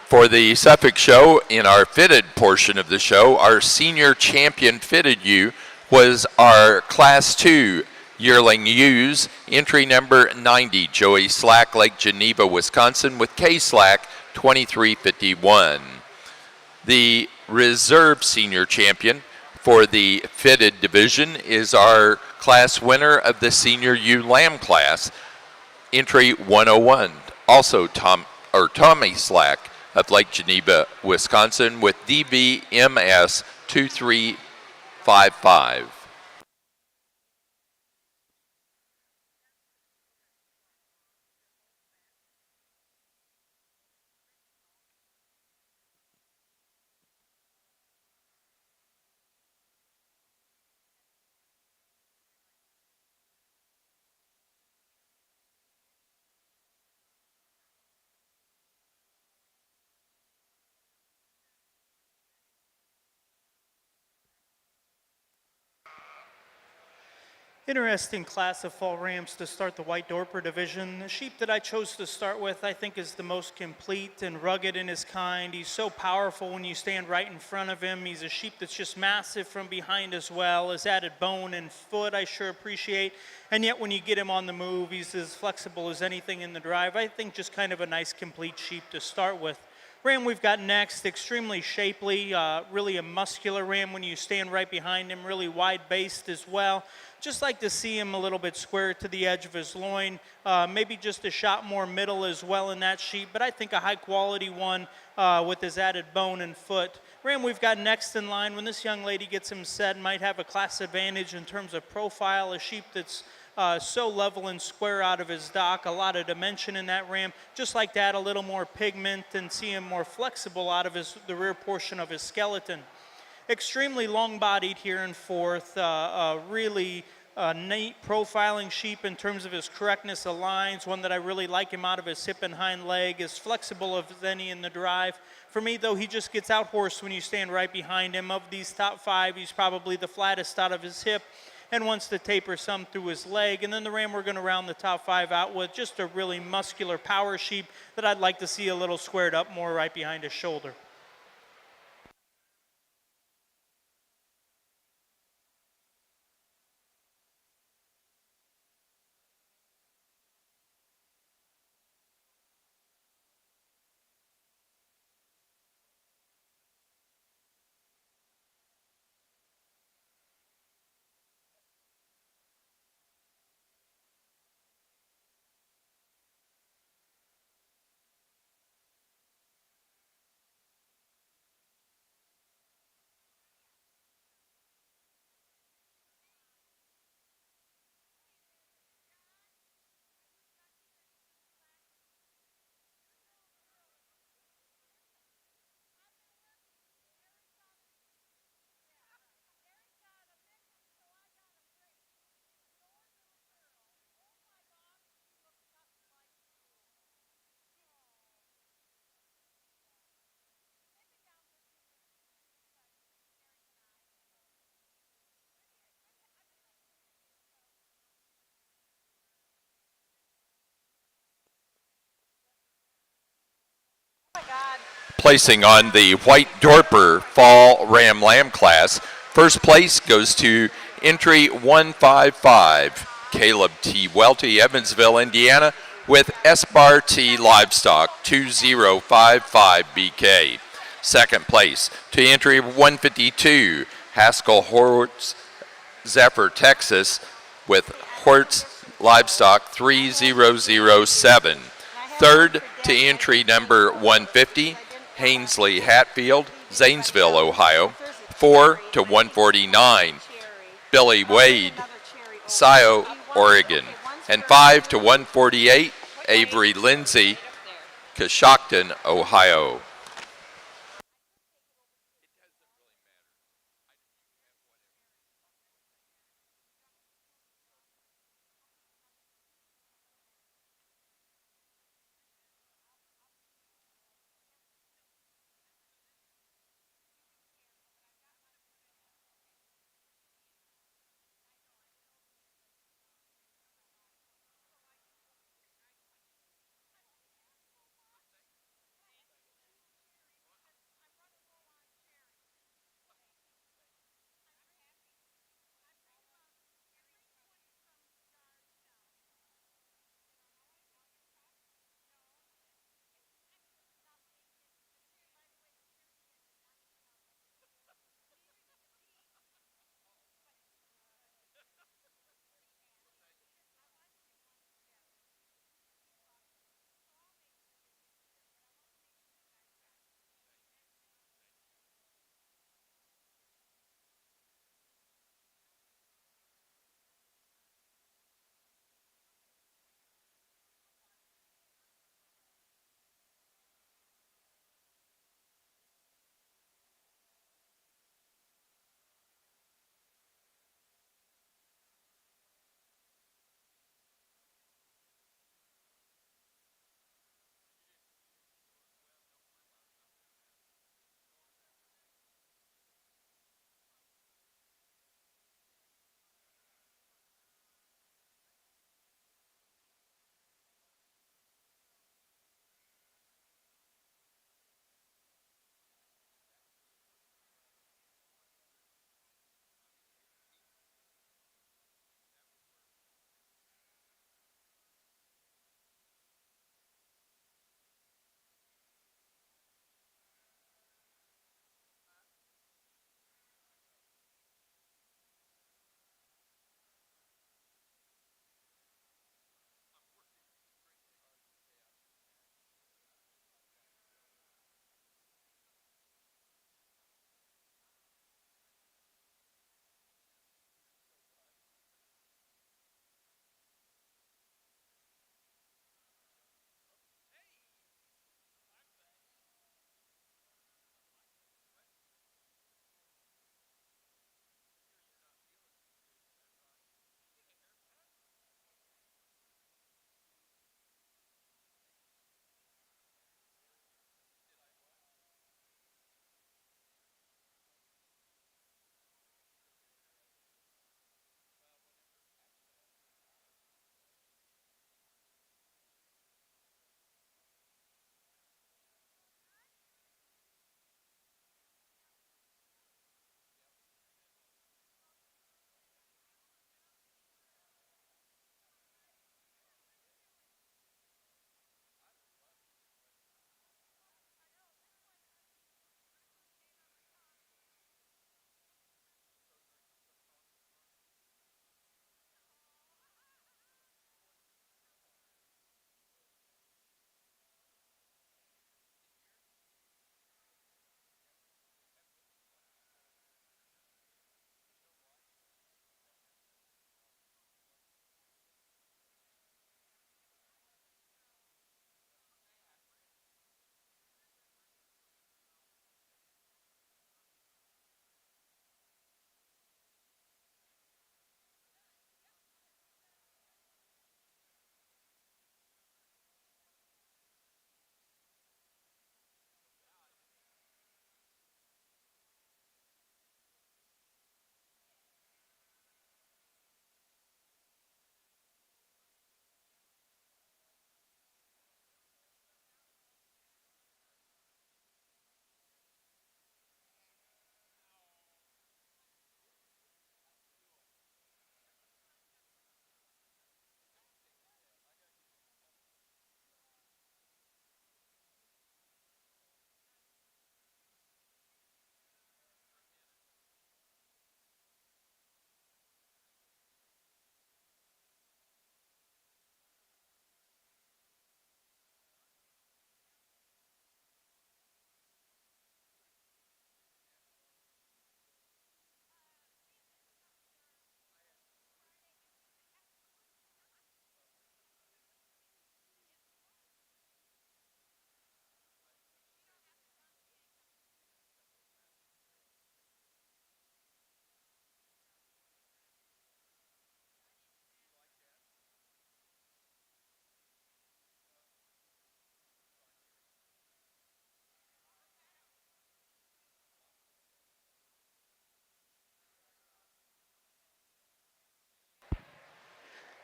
For the Suffolk show, in our fitted portion of the show, our senior champion fitted ewe was our class 2 yearling ewes, entry number 90, Joey Slack, Lake Geneva, Wisconsin, with K Slack 2351. The reserve senior champion for the fitted division is our class winner of the senior ewe lamb class, entry 101, also Tommy Slack of Lake Geneva, Wisconsin, with DVMS 2355. Interesting class of fall rams to start the white Dorper division. The sheep that I chose to start with, I think, is the most complete and rugged in his kind. He's so powerful when you stand right in front of him. He's a sheep that's just massive from behind as well. His added bone and foot I sure appreciate. And yet when you get him on the move, he's as flexible as anything in the drive. I think just kind of a nice complete sheep to start with. Ram we've got next, extremely shapely, really a muscular ram when you stand right behind him, really wide-based as well. Just like to see him a little bit square to the edge of his loin, maybe just a shot more middle as well in that sheep, but I think a high-quality one with his added bone and foot. Ram we've got next in line, when this young lady gets him set, might have a class advantage in terms of profile, a sheep that's so level and square out of his dock, a lot of dimension in that ram. Just like that, a little more pigment and see him more flexible out of the rear portion of his skeleton. Extremely long-bodied here in fourth, really neat profiling sheep in terms of his correctness of lines, one that I really like him out of his hip and hind leg, as flexible as any in the drive. For me, though, he just gets out-horsed when you stand right behind him. Of these top five, he's probably the flattest out of his hip and wants to taper some through his leg. And then the ram we're going to round the top five out with, just a really muscular power sheep that I'd like to see a little squared up more right behind his shoulder. Placing on the White Dorper Fall Ram Lamb class, first place goes to entry 155, Caleb T. Welty, Evansville, Indiana, with S-Bar T Livestock 2055 BK. Second place to entry 152, Haskell Hortz, Zephyr, Texas, with Hortz Livestock 3007. Third to entry number 150, Hainsley Hatfield, Zanesville, Ohio, 4 to 149, Billy Wade, Scio, Oregon, and 5 to 148, Avery Lindsay, Coshocton, Ohio.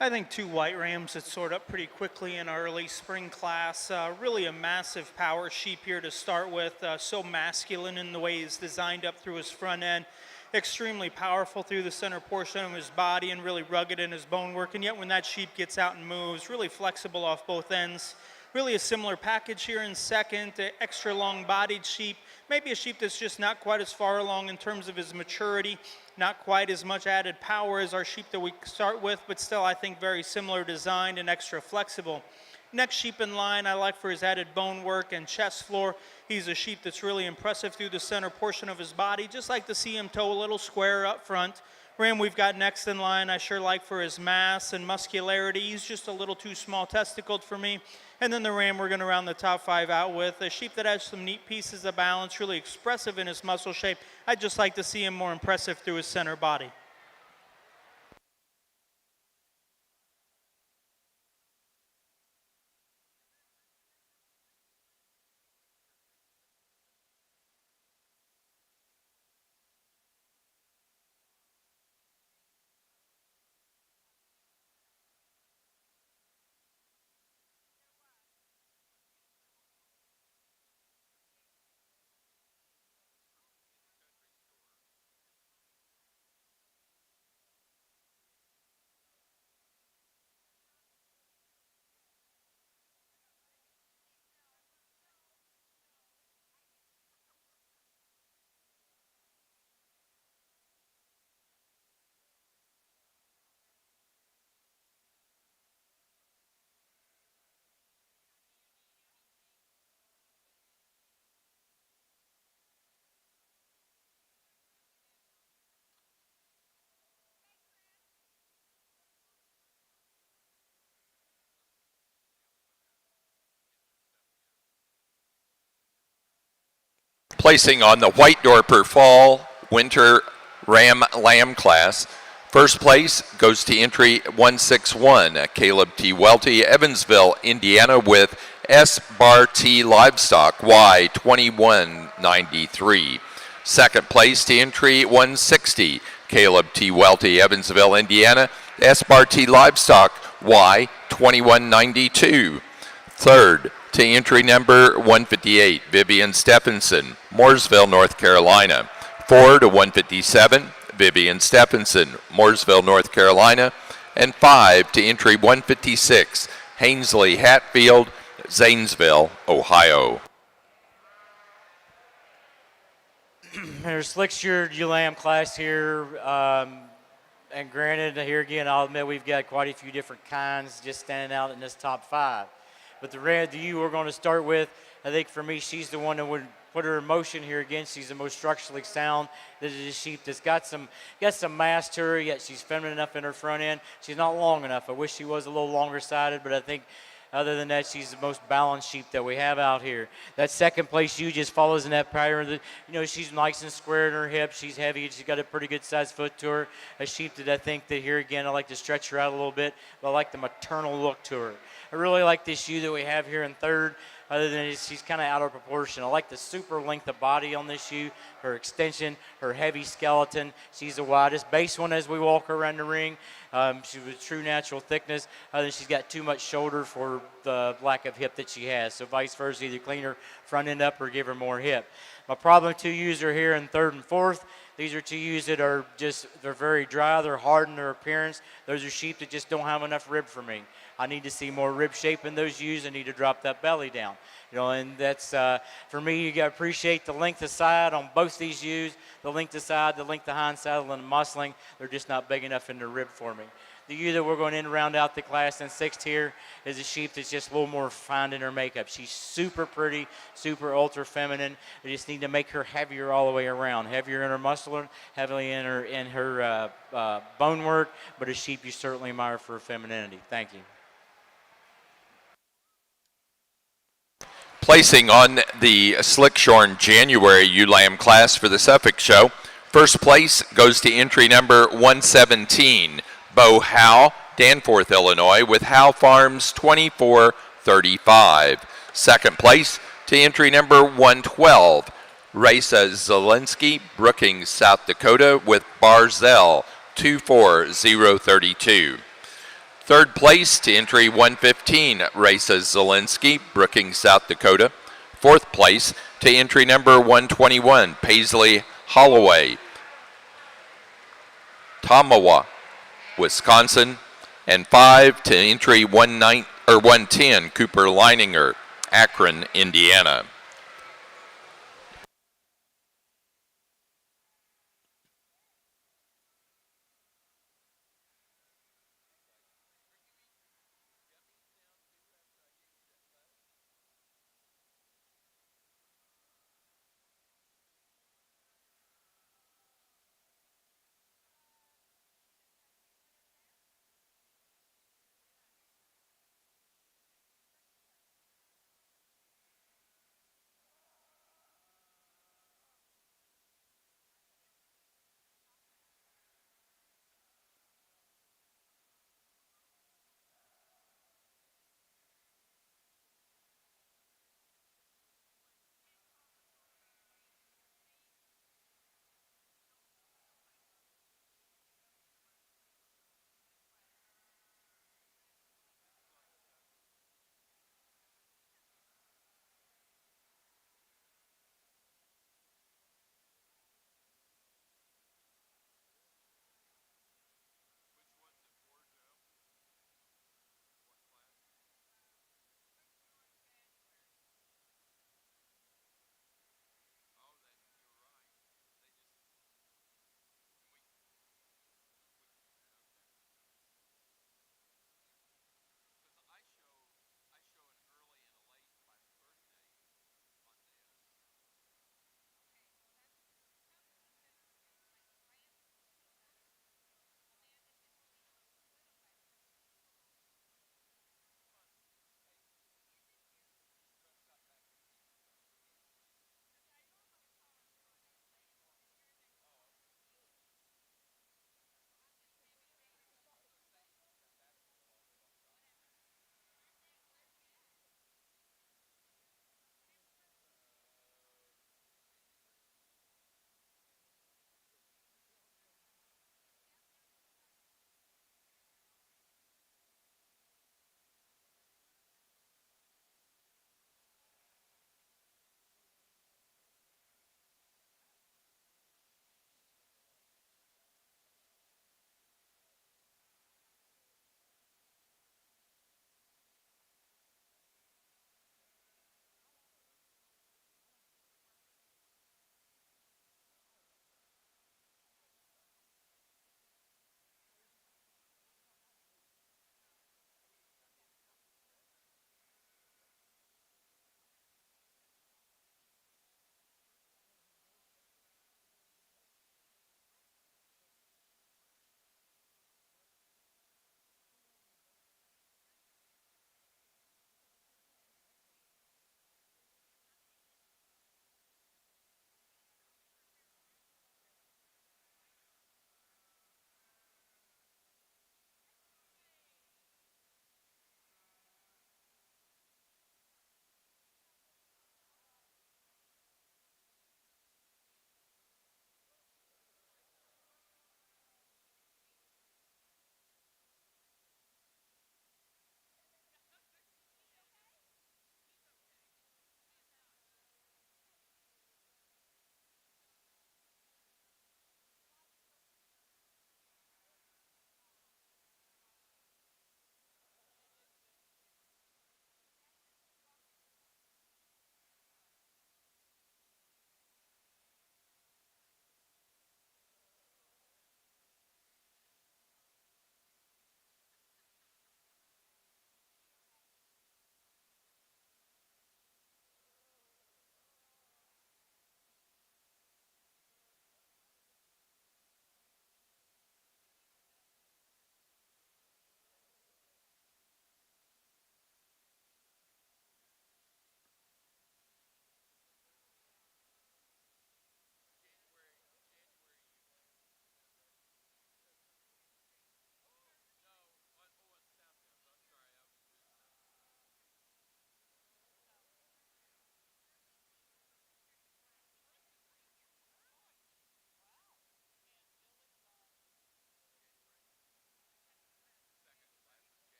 I think 2 white rams that soared up pretty quickly in our early spring class. Really a massive power sheep here to start with. So masculine in the way he's designed up through his front end. Extremely powerful through the center portion of his body and really rugged in his bone work. And yet when that sheep gets out and moves, really flexible off both ends. Really a similar package here in second, extra long-bodied sheep. Maybe a sheep that's just not quite as far along in terms of his maturity, not quite as much added power as our sheep that we start with, but still I think very similar designed and extra flexible. Next sheep in line I like for his added bone work and chest floor. He's a sheep that's really impressive through the center portion of his body. Just like to see him toe a little square up front. Ram we've got next in line I sure like for his mass and muscularity. He's just a little too small testicled for me. And then the ram we're going to round the top 5 out with, a sheep that has some neat pieces of balance, really expressive in his muscle shape. I'd just like to see him more impressive through his center body. Placing on the White Dorper Fall Winter Ram Lamb class. First place goes to entry 161, Caleb T. Welty, Evansville, Indiana, with S. Bar T. Livestock, Y 2193. Second place to entry 160, Caleb T. Welty, Evansville, Indiana, S. Bar T. Livestock, Y 2192. Third to entry number 158, Vivian Stephenson, Mooresville, North Carolina. 4 to 157, Vivian Stephenson, Mooresville, North Carolina. And 5 to entry 156, Hainsley Hatfield, Zanesville, Ohio. There's slick-sheared ewe-lamb class here. And granted, here again, I'll admit we've got quite a few different kinds just standing out in this top 5. But the ewe we're going to start with, I think for me, she's the one that would put her in motion here again. She's the most structurally sound. This is a sheep that's got some mass to her, yet she's feminine enough in her front end. She's not long enough. I wish she was a little longer sided, but I think other than that, she's the most balanced sheep that we have out here. That second place ewe just follows in that pattern. She's nice and square in her hips. She's heavy. She's got a pretty good sized foot to her. A sheep that I think that here again, I like to stretch her out a little bit, but I like the maternal look to her. I really like this ewe that we have here in third. Other than she's kind of out of proportion. I like the super length of body on this ewe, her extension, her heavy skeleton. She's the widest base one as we walk her around the ring. She's with true natural thickness. Other than she's got too much shoulder for the lack of hip that she has. So vice versa, either clean her front end up or give her more hip. My problem 2 ewes are here in third and fourth. These are 2 ewes that are they're very dry, they're hard in their appearance. Those are sheep that just don't have enough rib for me. I need to see more rib shape in those ewes. I need to drop that belly down. And that's, for me, you got to appreciate the length of side on both these ewes, the length of side, the length of hind saddle, and the muscling. They're just not big enough in the rib for me. The ewe that we're going to round out the class in sixth here is a sheep that's just a little more refined in her makeup. She's super pretty, super ultra feminine. I just need to make her heavier all the way around, heavier in her muscle, heavily in her bone work, but a sheep you certainly admire for her femininity. Thank you. Placing on the Slickshorn January ewe lamb class for the Suffolk Show. First place goes to entry number 117, Bo Howe, Danforth, Illinois, with Howe Farms 2435. Second place to entry number 112, Raisa Zelensky, Brookings, South Dakota, with Barzell 24032. Third place to entry 115, Raisa Zielinski, Brookings, South Dakota. Fourth place to entry number 121, Paisley Holloway, Tamawa, Wisconsin. And 5 to entry 110, Cooper Leininger, Akron, Indiana.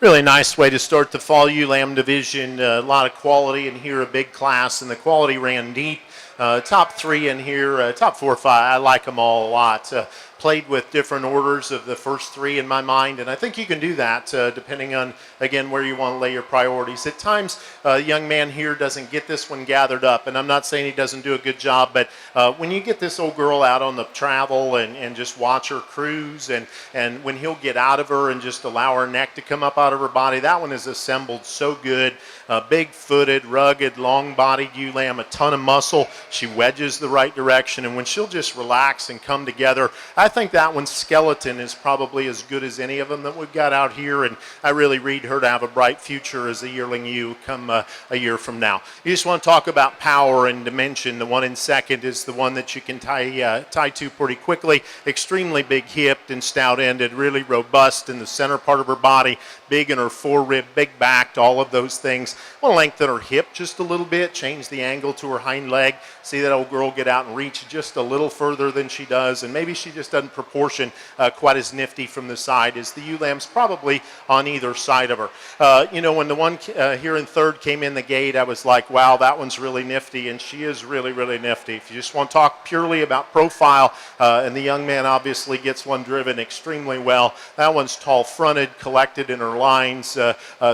Really nice way to start the fall ULAM division. A lot of quality in here, a big class, and the quality ran deep. Top three in here, top 4 or 5. I like them all a lot. Played with different orders of the first three in my mind, and I think you can do that depending on, again, where you want to lay your priorities. At times, a young man here doesn't get this one gathered up, and I'm not saying he doesn't do a good job, but when you get this old girl out on the travel and just watch her cruise, and when he'll get out of her and just allow her neck to come up out of her body, that one is assembled so good. Big-footed, rugged, long-bodied ewe lamb, a ton of muscle. She wedges the right direction, and when she'll just relax and come together, I think that one's skeleton is probably as good as any of them that we've got out here, and I really read her to have a bright future as a yearling ewe come a year from now. You just want to talk about power and dimension. The one in second is the one that you can tie to pretty quickly. Extremely big-hipped and stout-ended, really robust in the center part of her body, big in her forerib, big-backed, all of those things. I want to lengthen her hip just a little bit, change the angle to her hind leg, see that old girl get out and reach just a little further than she does, and maybe she just doesn't proportion quite as nifty from the side as the ewe lamb's probably on either side of her. You know, when the one here in third came in the gate, I was like, wow, that one's really nifty, and she is really, really nifty. If you just want to talk purely about profile, and the young man obviously gets one driven extremely well, that one's tall-fronted, collected in her lines,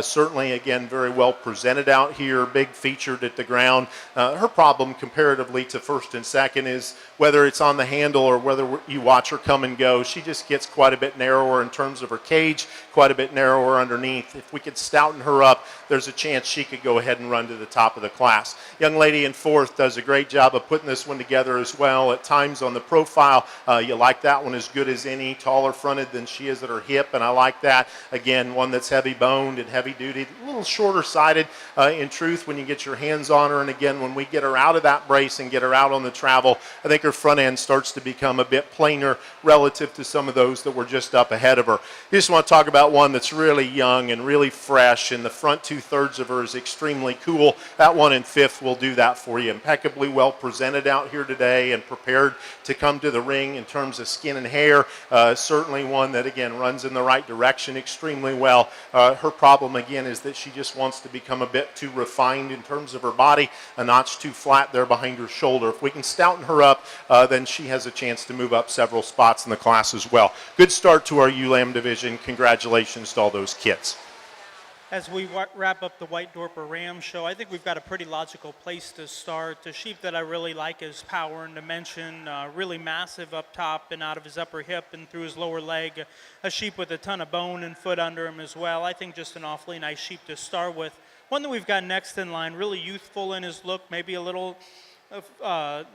certainly, again, very well presented out here, big featured at the ground. Her problem comparatively to first and second is whether it's on the handle or whether you watch her come and go, she just gets quite a bit narrower in terms of her cage, quite a bit narrower underneath. If we could stouten her up, there's a chance she could go ahead and run to the top of the class. Young lady in fourth does a great job of putting this one together as well. At times on the profile, you like that one as good as any, taller fronted than she is at her hip, and I like that. Again, one that's heavy boned and heavy duty, a little shorter sided in truth when you get your hands on her, and again, when we get her out of that brace and get her out on the travel, I think her front end starts to become a bit plainer relative to some of those that were just up ahead of her. You just want to talk about one that's really young and really fresh, and the front 2/3 of her is extremely cool. That one in fifth will do that for you. Impeccably well presented out here today and prepared to come to the ring in terms of skin and hair. Certainly one that, again, runs in the right direction extremely well. Her problem, again, is that she just wants to become a bit too refined in terms of her body, a notch too flat there behind her shoulder. If we can stouten her up, then she has a chance to move up several spots in the class as well. Good start to our ULAM division. Congratulations to all those kits. As we wrap up the White Dorper Ram show, I think we've got a pretty logical place to start. The sheep that I really like is power and dimension, really massive up top and out of his upper hip and through his lower leg. A sheep with a ton of bone and foot under him as well. I think just an awfully nice sheep to start with. One that we've got next in line, really youthful in his look, maybe a little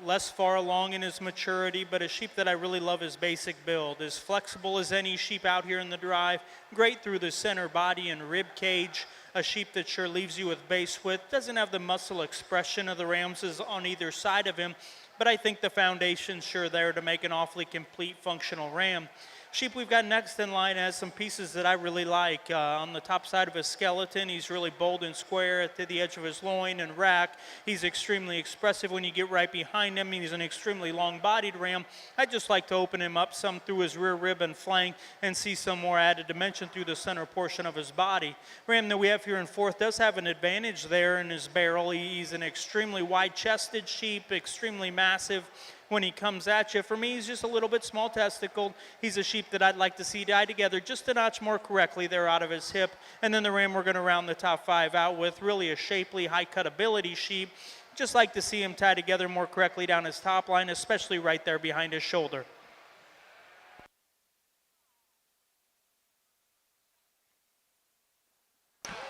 less far along in his maturity, but a sheep that I really love his basic build. As flexible as any sheep out here in the drive, great through the center body and rib cage. A sheep that sure leaves you with base width. Doesn't have the muscle expression of the Ramses on either side of him, but I think the foundation's sure there to make an awfully complete functional ram. Sheep we've got next in line has some pieces that I really like. On the top side of his skeleton, he's really bold and square to the edge of his loin and rack. He's extremely expressive when you get right behind him. He's an extremely long-bodied ram. I'd just like to open him up some through his rear rib and flank and see some more added dimension through the center portion of his body. Ram that we have here in fourth does have an advantage there in his barrel. He's an extremely wide-chested sheep, extremely massive. When he comes at you, for me, he's just a little bit small testicled. He's a sheep that I'd like to see die together just a notch more correctly there out of his hip. And then the ram we're going to round the top 5 out with, really a shapely, high cutability sheep. Just like to see him tie together more correctly down his top line, especially right there behind his shoulder.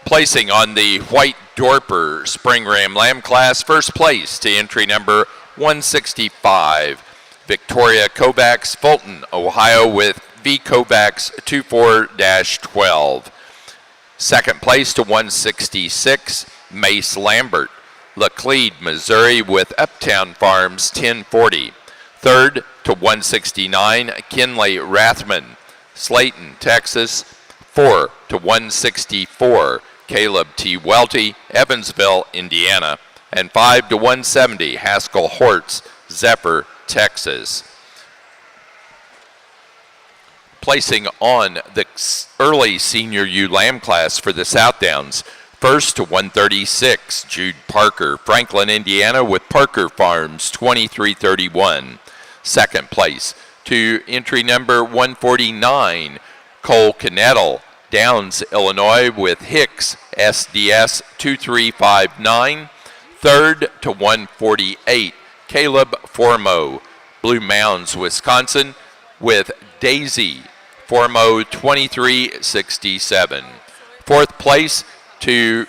Placing on the White Dorper Spring Ram Lamb class, first place to entry number 165, Victoria Kovacs, Fulton, Ohio, with V Kovacs 24-12. Second place to 166, Mace Lambert, Laclede, Missouri, with Uptown Farms 1040. Third to 169, Kinley Rathman, Slayton, Texas. 4 to 164, Caleb T. Welty, Evansville, Indiana. And 5 to 170, Haskell Hortz, Zephyr, Texas. Placing on the early senior U Lamb class for the South Downs. First to 136, Jude Parker, Franklin, Indiana, with Parker Farms, 2331. Second place to entry number 149, Cole Knettle, Downs, Illinois, with Hicks, SDS, 2359. Third to 148, Caleb Formo, Blue Mounds, Wisconsin, with Daisy, Formo, 2367. Fourth place to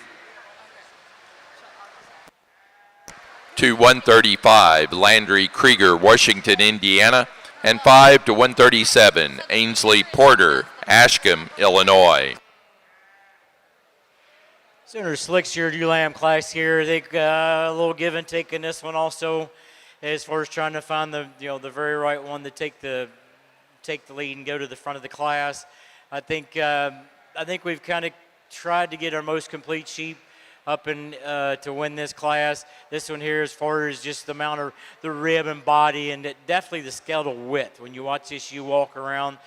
135, Landry Krieger, Washington, Indiana, and 5 to 137, Ainsley Porter, Ashcombe, Illinois. Sooner Slicks your ULAM class here. They got a little give and take in this one also, as far as trying to find the the very right one to take the lead and go to the front of the class. I think we've kind of tried to get our most complete sheep up and to win this class. This one here, as far as just the amount of the rib and body, and definitely the skeletal width. When you watch this, you walk around.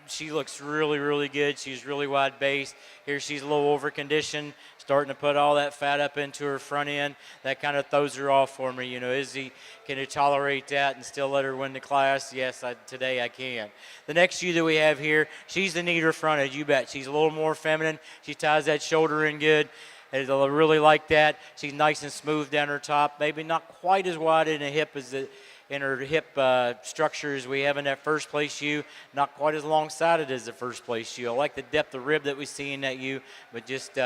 She looks really, really good. She's really wide based. Here she's a little over conditioned, starting to put all that fat up into her front end. That kind of throws her off for me. Izzy, can you tolerate that and still let her win the class? Yes, today I can. The next ewe that we have here, she's the neater fronted, you bet. She's a little more feminine. She ties that shoulder in good. I really like that. She's nice and smooth down her top. Maybe not quite as wide in the hip as in her hip structure as we have in that first place ewe. Not quite as long-sided as the first place ewe. I like the depth of rib that we see in that ewe, but just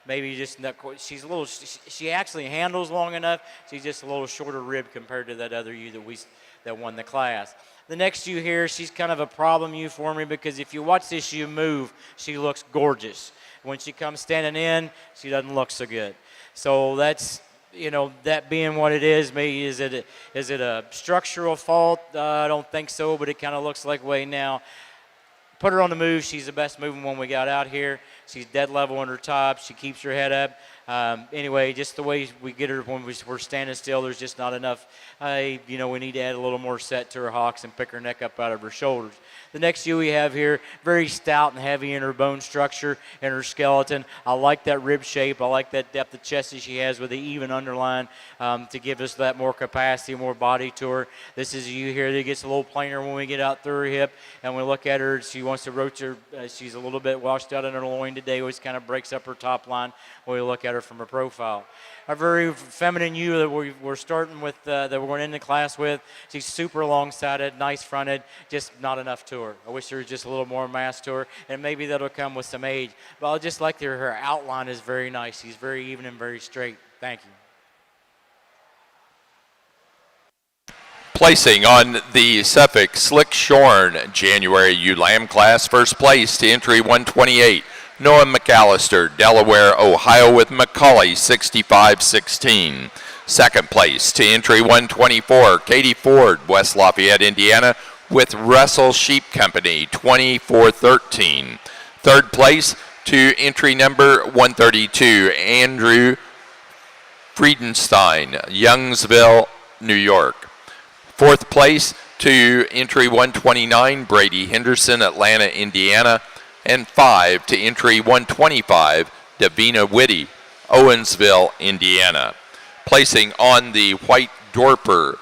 maybe just not quite. She's a little. She actually handles long enough. She's just a little shorter rib compared to that other ewe that won the class. The next ewe here, she's kind of a problem ewe for me, because if you watch this ewe move, she looks gorgeous. When she comes standing in, she doesn't look so good. So that's, that being what it is, maybe is it a structural fault? I don't think so, but it kind of looks like way now. Put her on the move. She's the best moving one we got out here. She's dead level on her top. She keeps her head up. Anyway, just the way we get her when we're standing still, there's just not enough. We need to add a little more set to her hocks and pick her neck up out of her shoulders. The next ewe we have here, very stout and heavy in her bone structure and her skeleton. I like that rib shape. I like that depth of chest that she has with the even underline to give us that more capacity, more body to her. This is a ewe here that gets a little plainer when we get out through her hip, and we look at her. She wants to rotate her. She's a little bit washed out in her loin today, which kind of breaks up her top line when we look at her from her profile. A very feminine ewe that we're starting with, that we're going into class with. She's super long-sided, nice fronted, just not enough to her. I wish there was just a little more mass to her, and maybe that'll come with some age. But I just like her outline is very nice. She's very even and very straight. Thank you. Placing on the Suffolk Slick Shorn January ewe Lamb class, first place to entry 128. Noah McAllister, Delaware, Ohio, with Macaulay, 65-16. Second place to entry 124, Katie Ford, West Lafayette, Indiana, with Russell Sheep Company, 24-13. Third place to entry number 132, Andrew Friedenstein, Youngsville, New York. Fourth place to entry 129, Brady Henderson, Atlanta, Indiana. And 5 to entry 125, Davina Whitty, Owensville, Indiana. Placing on the White Dorper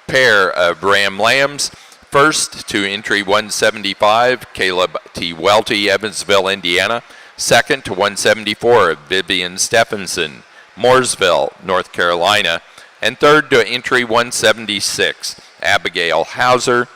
pair of Ram Lambs, first to entry 175, Caleb T. Welty, Evansville, Indiana. Second to 174, Vivian Stephenson, Mooresville, North Carolina. And third to entry 176, Abigail Hauser,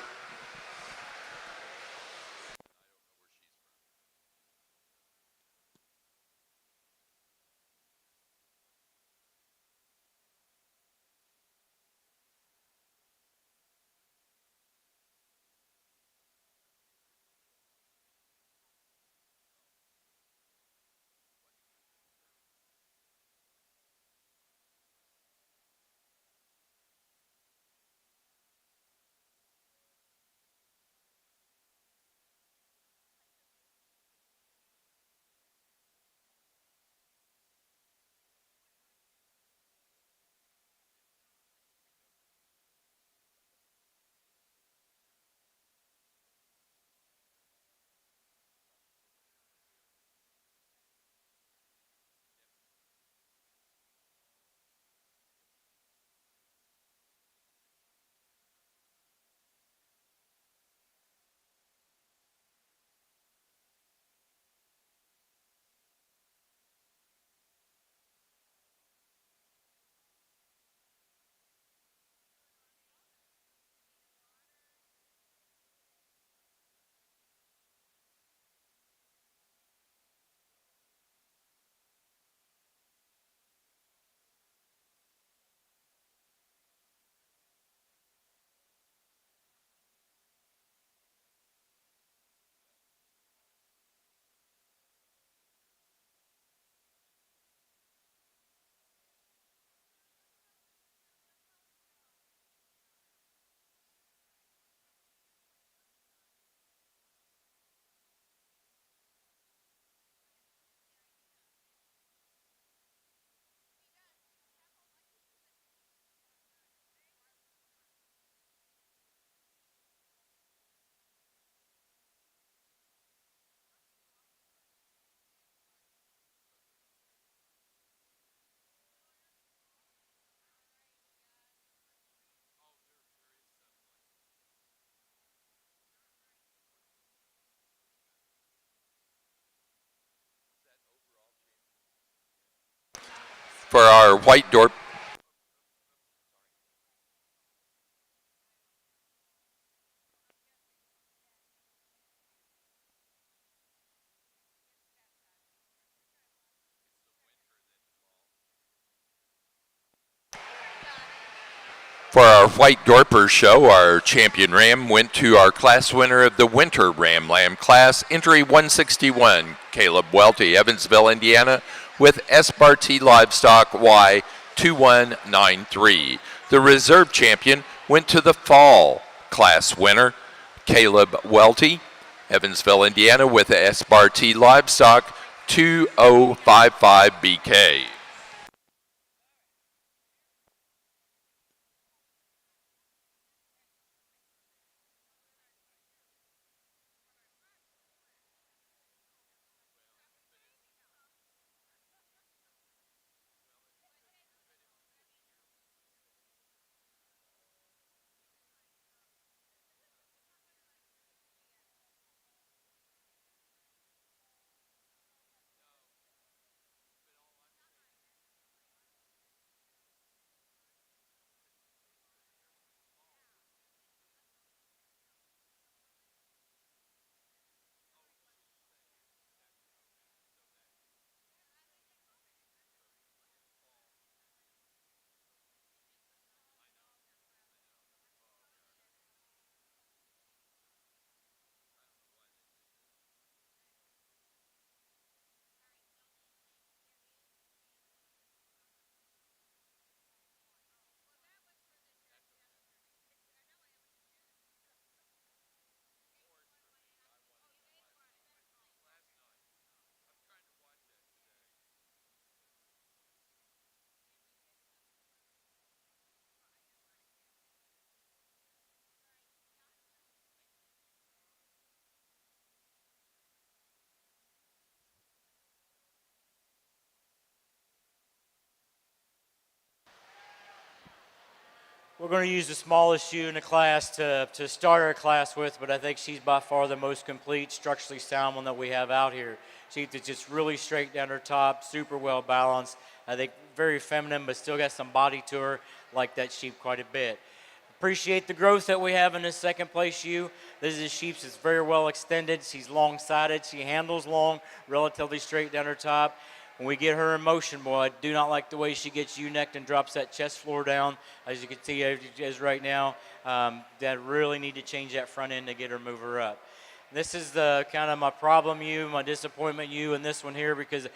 For our white door. For our White Dorper show, our champion ram went to our class winner of the Winter Ram Lamb class, entry 161, Caleb Welty, Evansville, Indiana, with Espartee Livestock Y2193. The reserve champion went to the fall class winner, Caleb Welty, Evansville, Indiana, with Espartee Livestock 2055BK. We're going to use the smallest shoe in the class to start our class with, but I think she's by far the most complete, structurally sound one that we have out here. She's just really straight down her top, super well balanced. I think very feminine, but still got some body to her, like that sheep quite a bit. Appreciate the growth that we have in this second place shoe. This is a sheep that's very well extended. She's long-sided. She handles long, relatively straight down her top. When we get her in motion, boy, I do not like the way she gets U-necked and drops that chest floor down, as you can see as right now. That really need to change that front end to get her move her up. This is the kind of my problem U, my disappointment U in this one here, because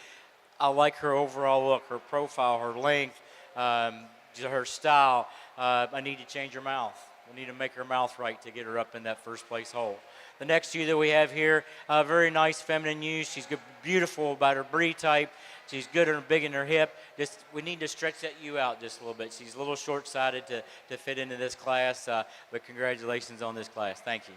I like her overall look, her profile, her length, her style. I need to change her mouth. We need to make her mouth right to get her up in that first place hole. The next ewe that we have here, very nice feminine ewe. She's good, beautiful about her breed type. She's good and big in her hip. Just we need to stretch that ewe out just a little bit. She's a little short-sided to fit into this class, but congratulations on this class. Thank you.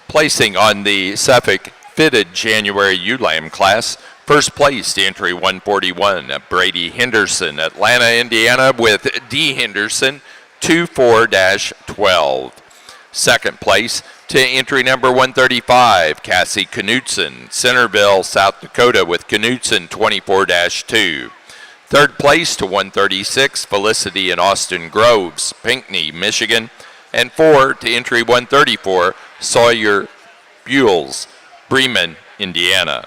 Placing on the Suffolk fitted January ewe-lamb class, first place to entry 141, Brady Henderson, Atlanta, Indiana, with D. Henderson 24-12. Second place to entry number 135, Cassie Knutson, Centerville, South Dakota, with Knutson 24-2. Third place to 136, Felicity and Austin Groves, Pinckney, Michigan. And 4 to entry 134, Sawyer Buells, Bremen, Indiana.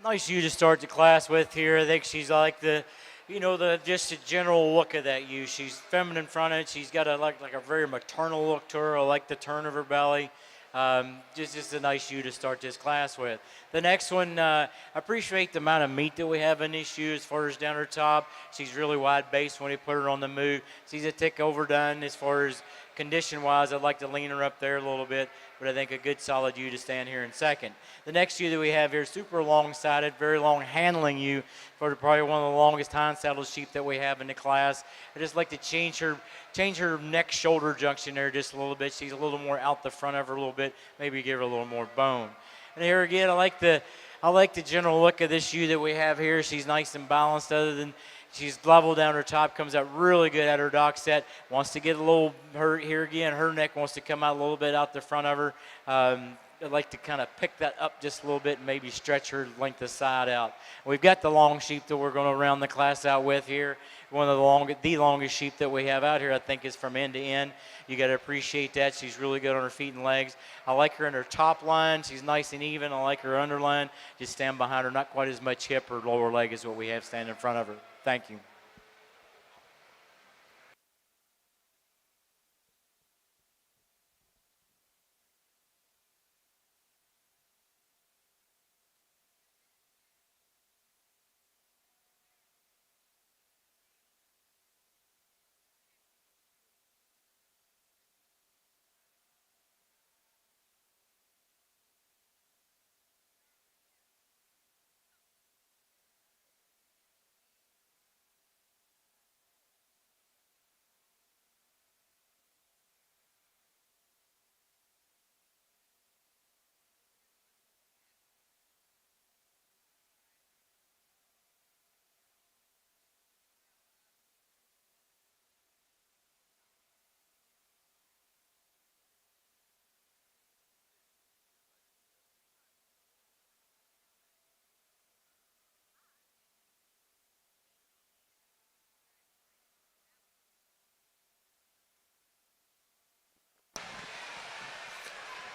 Nice you to start the class with here. I think she's like the, just a general look of that you. She's feminine fronted. She's got like a very maternal look to her. I like the turn of her belly. Just a nice shoe to start this class with. The next one, I appreciate the amount of meat that we have in these shoes as far as down her top. She's really wide base when we put her on the move. She's a tick overdone as far as condition wise. I'd like to lean her up there a little bit, but I think a good solid U to stand here in second. The next shoe that we have here, super long sided, very long handling U for probably one of the longest hind saddle sheep that we have in the class. I just like to change her neck shoulder junction there just a little bit. She's a little more out the front of her a little bit, maybe give her a little more bone. And here again, I like the general look of this U that we have here. She's nice and balanced, other than she's level down her top, comes out really good at her dock set. Wants to get a little, here again, her neck wants to come out a little bit out the front of her. I'd like to kind of pick that up just a little bit and maybe stretch her length of side out. We've got the long sheep that we're going to round the class out with here. One of the longest sheep that we have out here, I think, is from end to end. You got to appreciate that. She's really good on her feet and legs. I like her in her top line. She's nice and even. I like her underline. Just stand behind her. Not quite as much hip or lower leg as what we have standing in front of her. Thank you.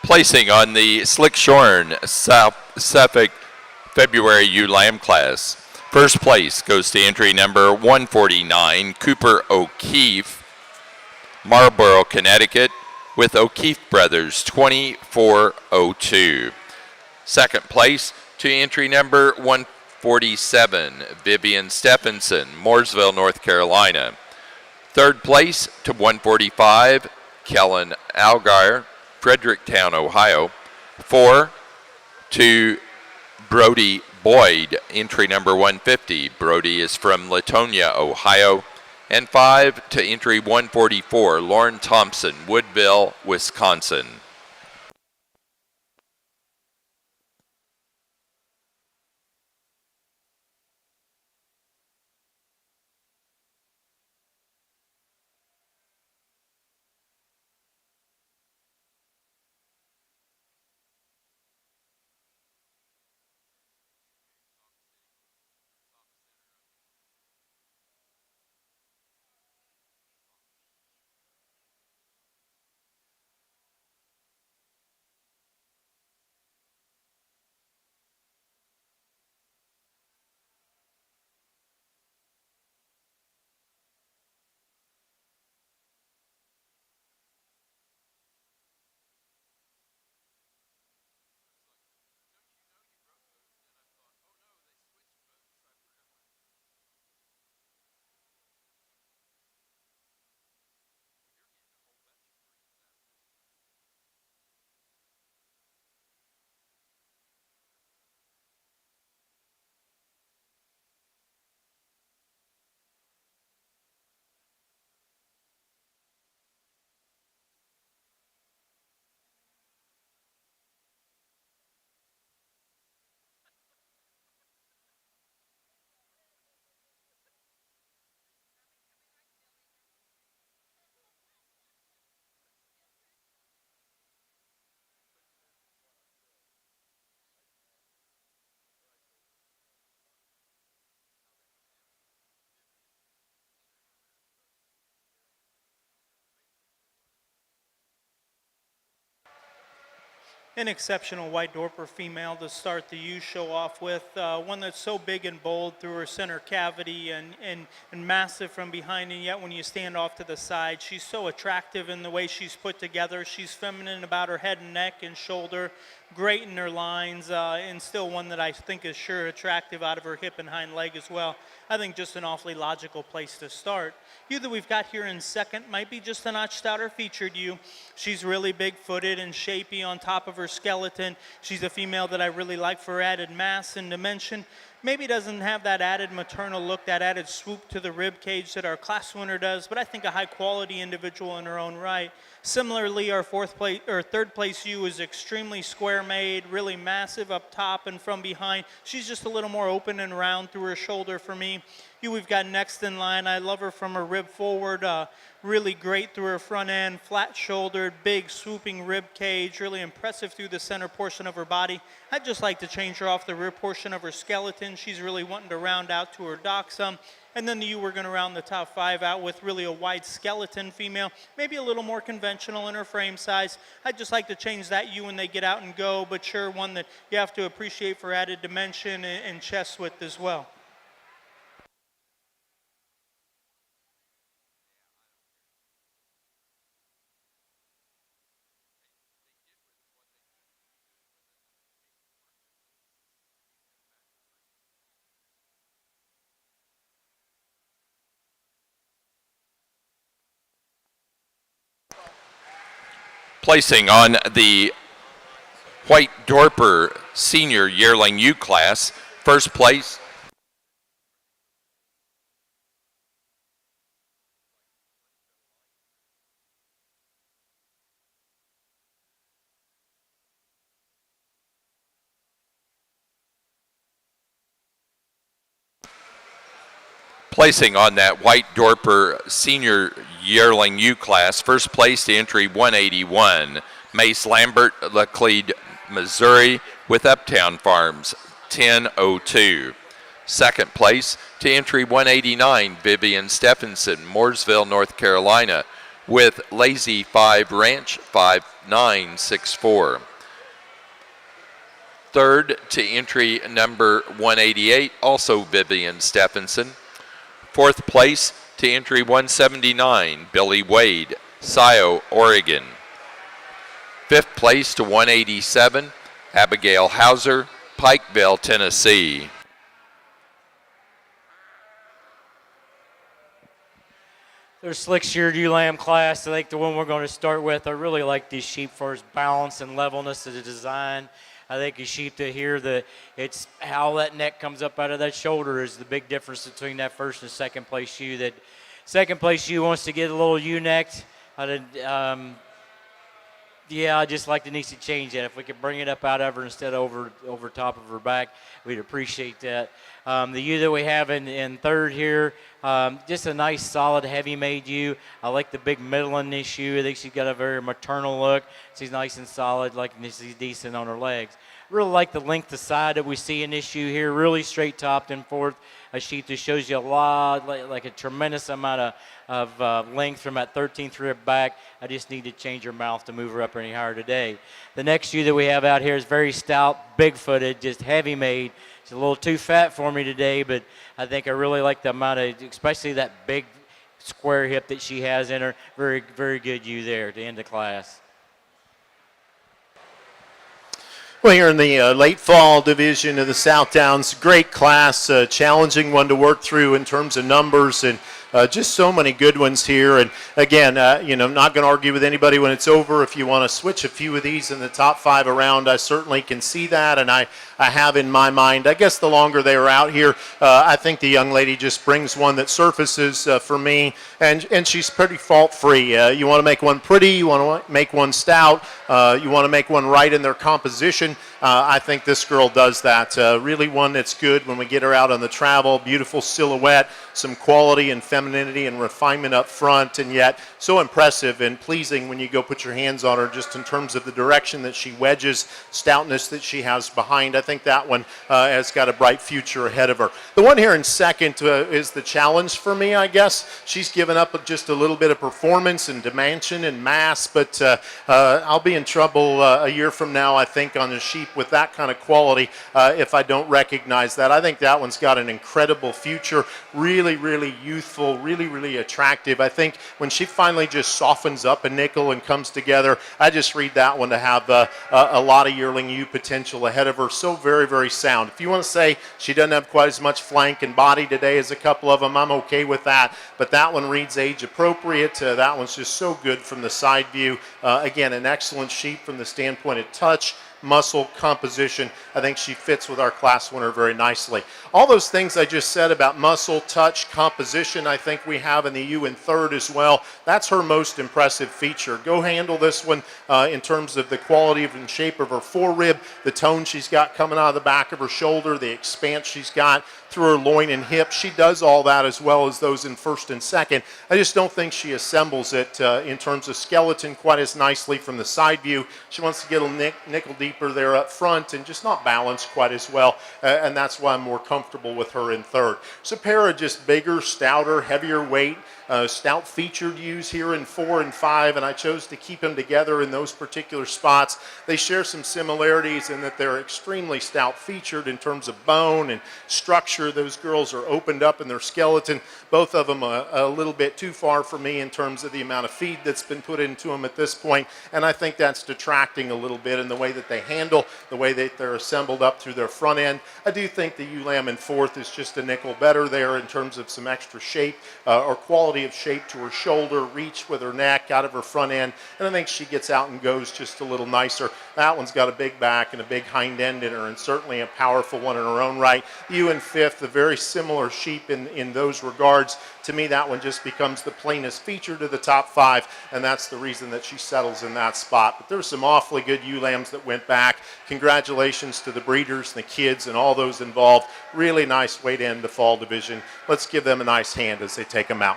Placing on the Slick Shorn South Suffolk February U Lamb class. First place goes to entry number 149, Cooper O'Keefe, Marlborough, Connecticut, with O'Keefe Brothers 2402. Second place to entry number 147, Vivian Stephenson, Mooresville, North Carolina. Third place to 145, Kellen Algar, Fredericktown, Ohio. 4 to Brody Boyd, entry number 150. Brody is from Latonia, Ohio. And 5 to entry 144, Lauren Thompson, Woodville, Wisconsin. An exceptional white Dorper female to start the U show off with. One that's so big and bold through her center cavity and massive from behind, and yet when you stand off to the side, she's so attractive in the way she's put together. She's feminine about her head and neck and shoulder, great in her lines, and still one that I think is sure attractive out of her hip and hind leg as well. I think just an awfully logical place to start. You that we've got here in second might be just a notch stouter featured you. She's really big-footed and shapy on top of her skeleton. She's a female that I really like for added mass and dimension. Maybe doesn't have that added maternal look, that added swoop to the rib cage that our class winner does, but I think a high-quality individual in her own right. Similarly, our third place ewe is extremely square-made, really massive up top and from behind. She's just a little more open and round through her shoulder for me. Ewe we've got next in line, I love her from her rib forward, really great through her front end, flat-shouldered, big swooping rib cage, really impressive through the center portion of her body. I'd just like to change her off the rear portion of her skeleton. She's really wanting to round out to her dock some. And then the ewe, we're going to round the top five out with really a wide skeleton female, maybe a little more conventional in her frame size. I'd just like to change that ewe when they get out and go, but sure, one that you have to appreciate for added dimension and chest width as well. Placing on the white Dorper senior yearling U class, first place placing on that white Dorper senior yearling U class, first place to entry 181, Mace Lambert, Laclede, Missouri, with Uptown Farms, 10:02. Second place to entry 189, Vivian Stephenson, Mooresville, North Carolina, with Lazy 5 Ranch, 5964. Third to entry number 188, also Vivian Stephenson. Fourth place to entry 179, Billy Wade, Scio, Oregon. Fifth place to 187, Abigail Hauser, Pikeville, Tennessee. Their slick-sheared ewe lamb class, I think the one we're going to start with, I really like these sheep for its balance and levelness of the design. I think a sheep to hear it's how that neck comes up out of that shoulder is the big difference between that first and second place ewe. That second place ewe wants to get a little ewe-necked. Yeah, I just like to need to change that. If we could bring it up out of her instead of over top of her back, we'd appreciate that. The ewe that we have in third here, just a nice, solid, heavy-made ewe. I like the big middle in this ewe. I think she's got a very maternal look. She's nice and solid, like she's decent on her legs. Really like the length of side that we see in this ewe here, really straight topped and forth. A sheep that shows you a lot, like a tremendous amount of length from that 13th rib back. I just need to change her mouth to move her up any higher today. The next ewe that we have out here is very stout, big-footed, just heavy-made. She's a little too fat for me today, but I think I really like the amount of, especially that big square hip that she has in her. Very, very good ewe there to end the class. Well, here in the late fall division of the South Downs, great class, challenging one to work through in terms of numbers, and just so many good ones here. And again, not going to argue with anybody when it's over. If you want to switch a few of these in the top five around, I certainly can see that, and I have in my mind. I guess the longer they are out here, I think the young lady just brings one that surfaces for me, and she's pretty fault-free. You want to make one pretty, you want to make one stout, you want to make one right in their composition. I think this girl does that. Really one that's good when we get her out on the travel. Beautiful silhouette, some quality and femininity and refinement up front, and yet so impressive and pleasing when you go put your hands on her just in terms of the direction that she wedges, stoutness that she has behind. I think that one has got a bright future ahead of her. The one here in second is the challenge for me, I guess. She's given up just a little bit of performance and dimension and mass, but I'll be in trouble a year from now, I think, on the sheep with that kind of quality if I don't recognize that. I think that one's got an incredible future, really, really youthful, really, really attractive. I think when she finally just softens up a nickel and comes together, I just read that one to have a lot of yearling ewe potential ahead of her. So very, very sound. If you want to say she doesn't have quite as much flank and body today as a couple of them, I'm okay with that, but that one reads age appropriate. That one's just so good from the side view. Again, an excellent sheep from the standpoint of touch, muscle, composition. I think she fits with our class winner very nicely. All those things I just said about muscle, touch, composition, I think we have in the ewe in third as well. That's her most impressive feature. Go handle this one in terms of the quality and shape of her forerib, the tone she's got coming out of the back of her shoulder, the expanse she's got through her loin and hip. She does all that as well as those in first and second. I just don't think she assembles it in terms of skeleton quite as nicely from the side view. She wants to get a nickel deeper there up front and just not balanced quite as well, and that's why I'm more comfortable with her in third. So pair of just bigger, stouter, heavier weight, stout featured ewes here in 4 and 5, and I chose to keep them together in those particular spots. They share some similarities in that they're extremely stout featured in terms of bone and structure. Those girls are opened up in their skeleton. Both of them a little bit too far for me in terms of the amount of feed that's been put into them at this point, and I think that's detracting a little bit in the way that they handle, the way that they're assembled up through their front end. I do think the ewe lamb in fourth is just a nickel better there in terms of some extra shape or quality of shape to her shoulder, reach with her neck, out of her front end, and I think she gets out and goes just a little nicer. That one's got a big back and a big hind end in her, and certainly a powerful one in her own right. Ewe in fifth, a very similar sheep in those regards. To me, that one just becomes the plainest feature to the top 5, and that's the reason that she settles in that spot. But there's some awfully good ewe lambs that went back. Congratulations to the breeders and the kids and all those involved. Really nice way to end the fall division. Let's give them a nice hand as they take them out.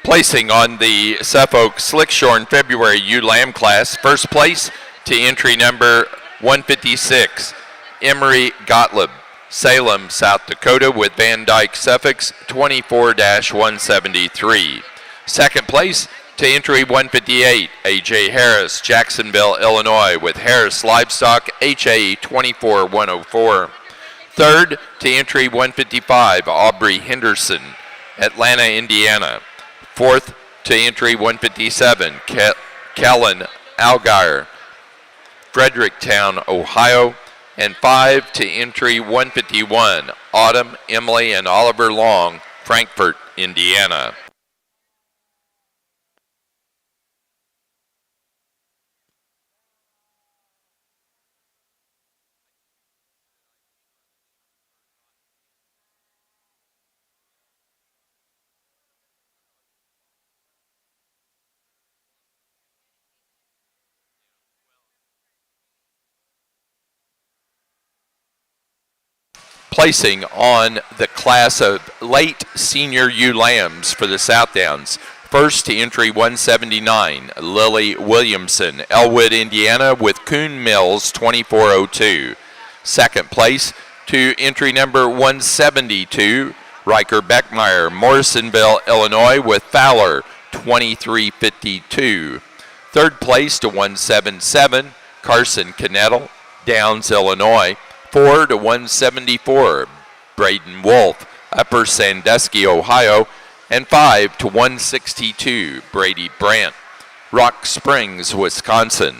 Placing on the Suffolk Slickshorn February ewe lamb class, first place to entry number 156, Emery Gottlieb, Salem, South Dakota, with Van Dyke suffix 24-173. Second place to entry 158, A.J. Harris, Jacksonville, Illinois, with Harris Livestock HA 24104. Third to entry 155, Aubrey Henderson, Atlanta, Indiana. Fourth to entry 157, Kellen Algire, Fredericktown, Ohio. And 5 to entry 151, Autumn, Emily, and Oliver Long, Frankfort, Indiana. Placing on the class of late senior ewe lambs for the South Downs. First to entry 179, Lily Williamson, Elwood, Indiana, with Coon Mills 2402. Second place to entry number 172, Riker Beckmeyer, Morrisonville, Illinois, with Fowler 2352. Third place to 177, Carson Knettle, Downs, Illinois. 4 to 174, Braden Wolf, Upper Sandusky, Ohio. And 5 to 162, Brady Brandt, Rock Springs, Wisconsin.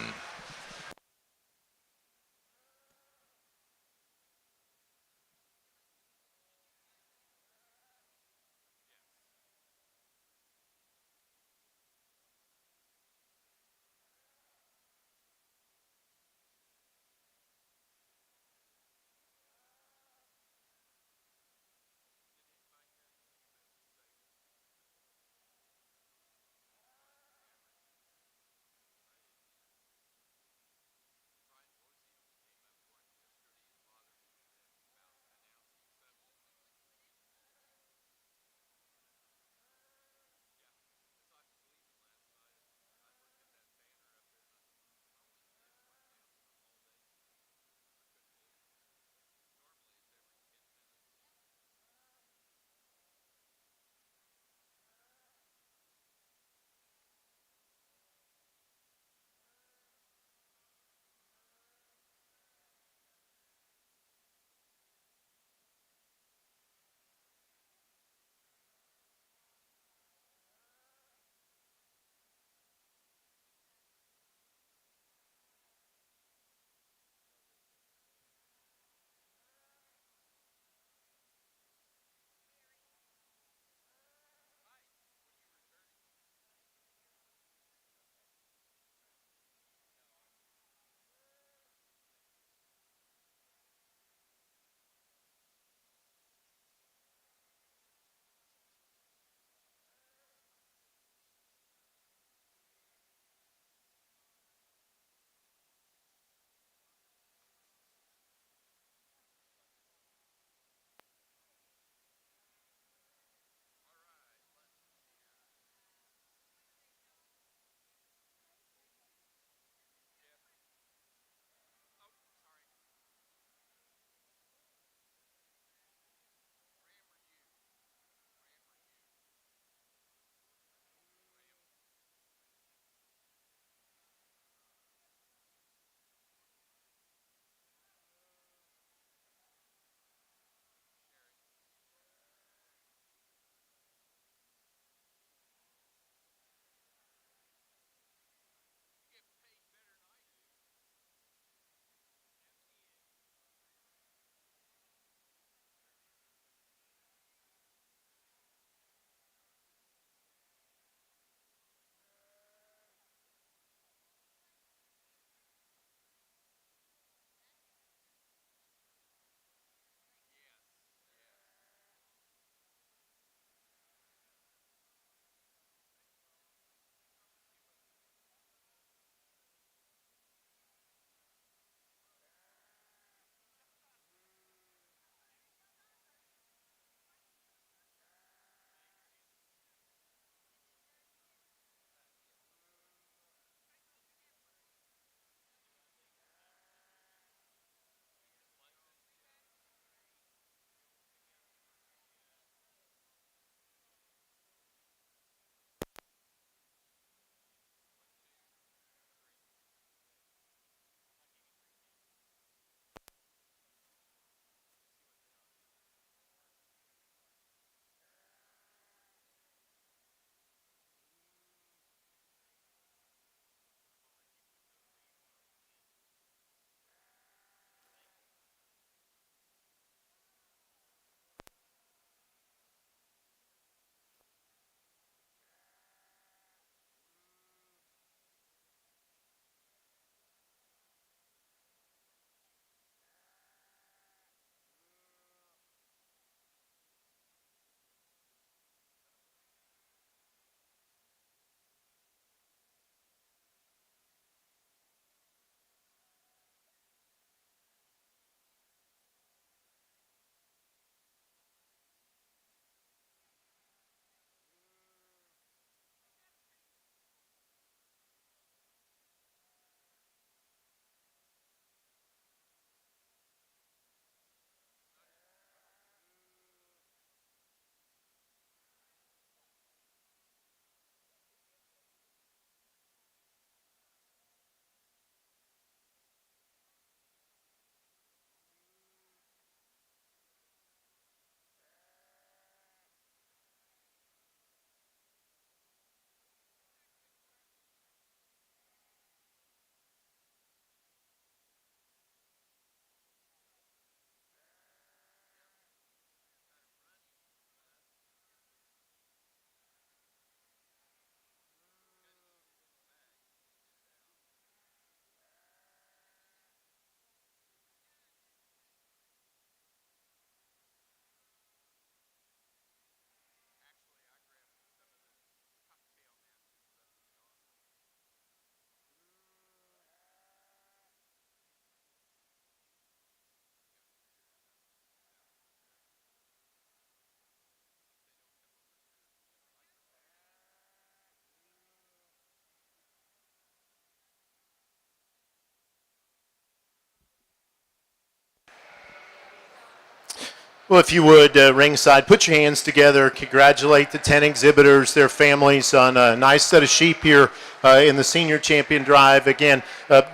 Well, if you would, ringside, put your hands together, congratulate the 10 exhibitors, their families on a nice set of sheep here in the Senior Champion Drive. Again,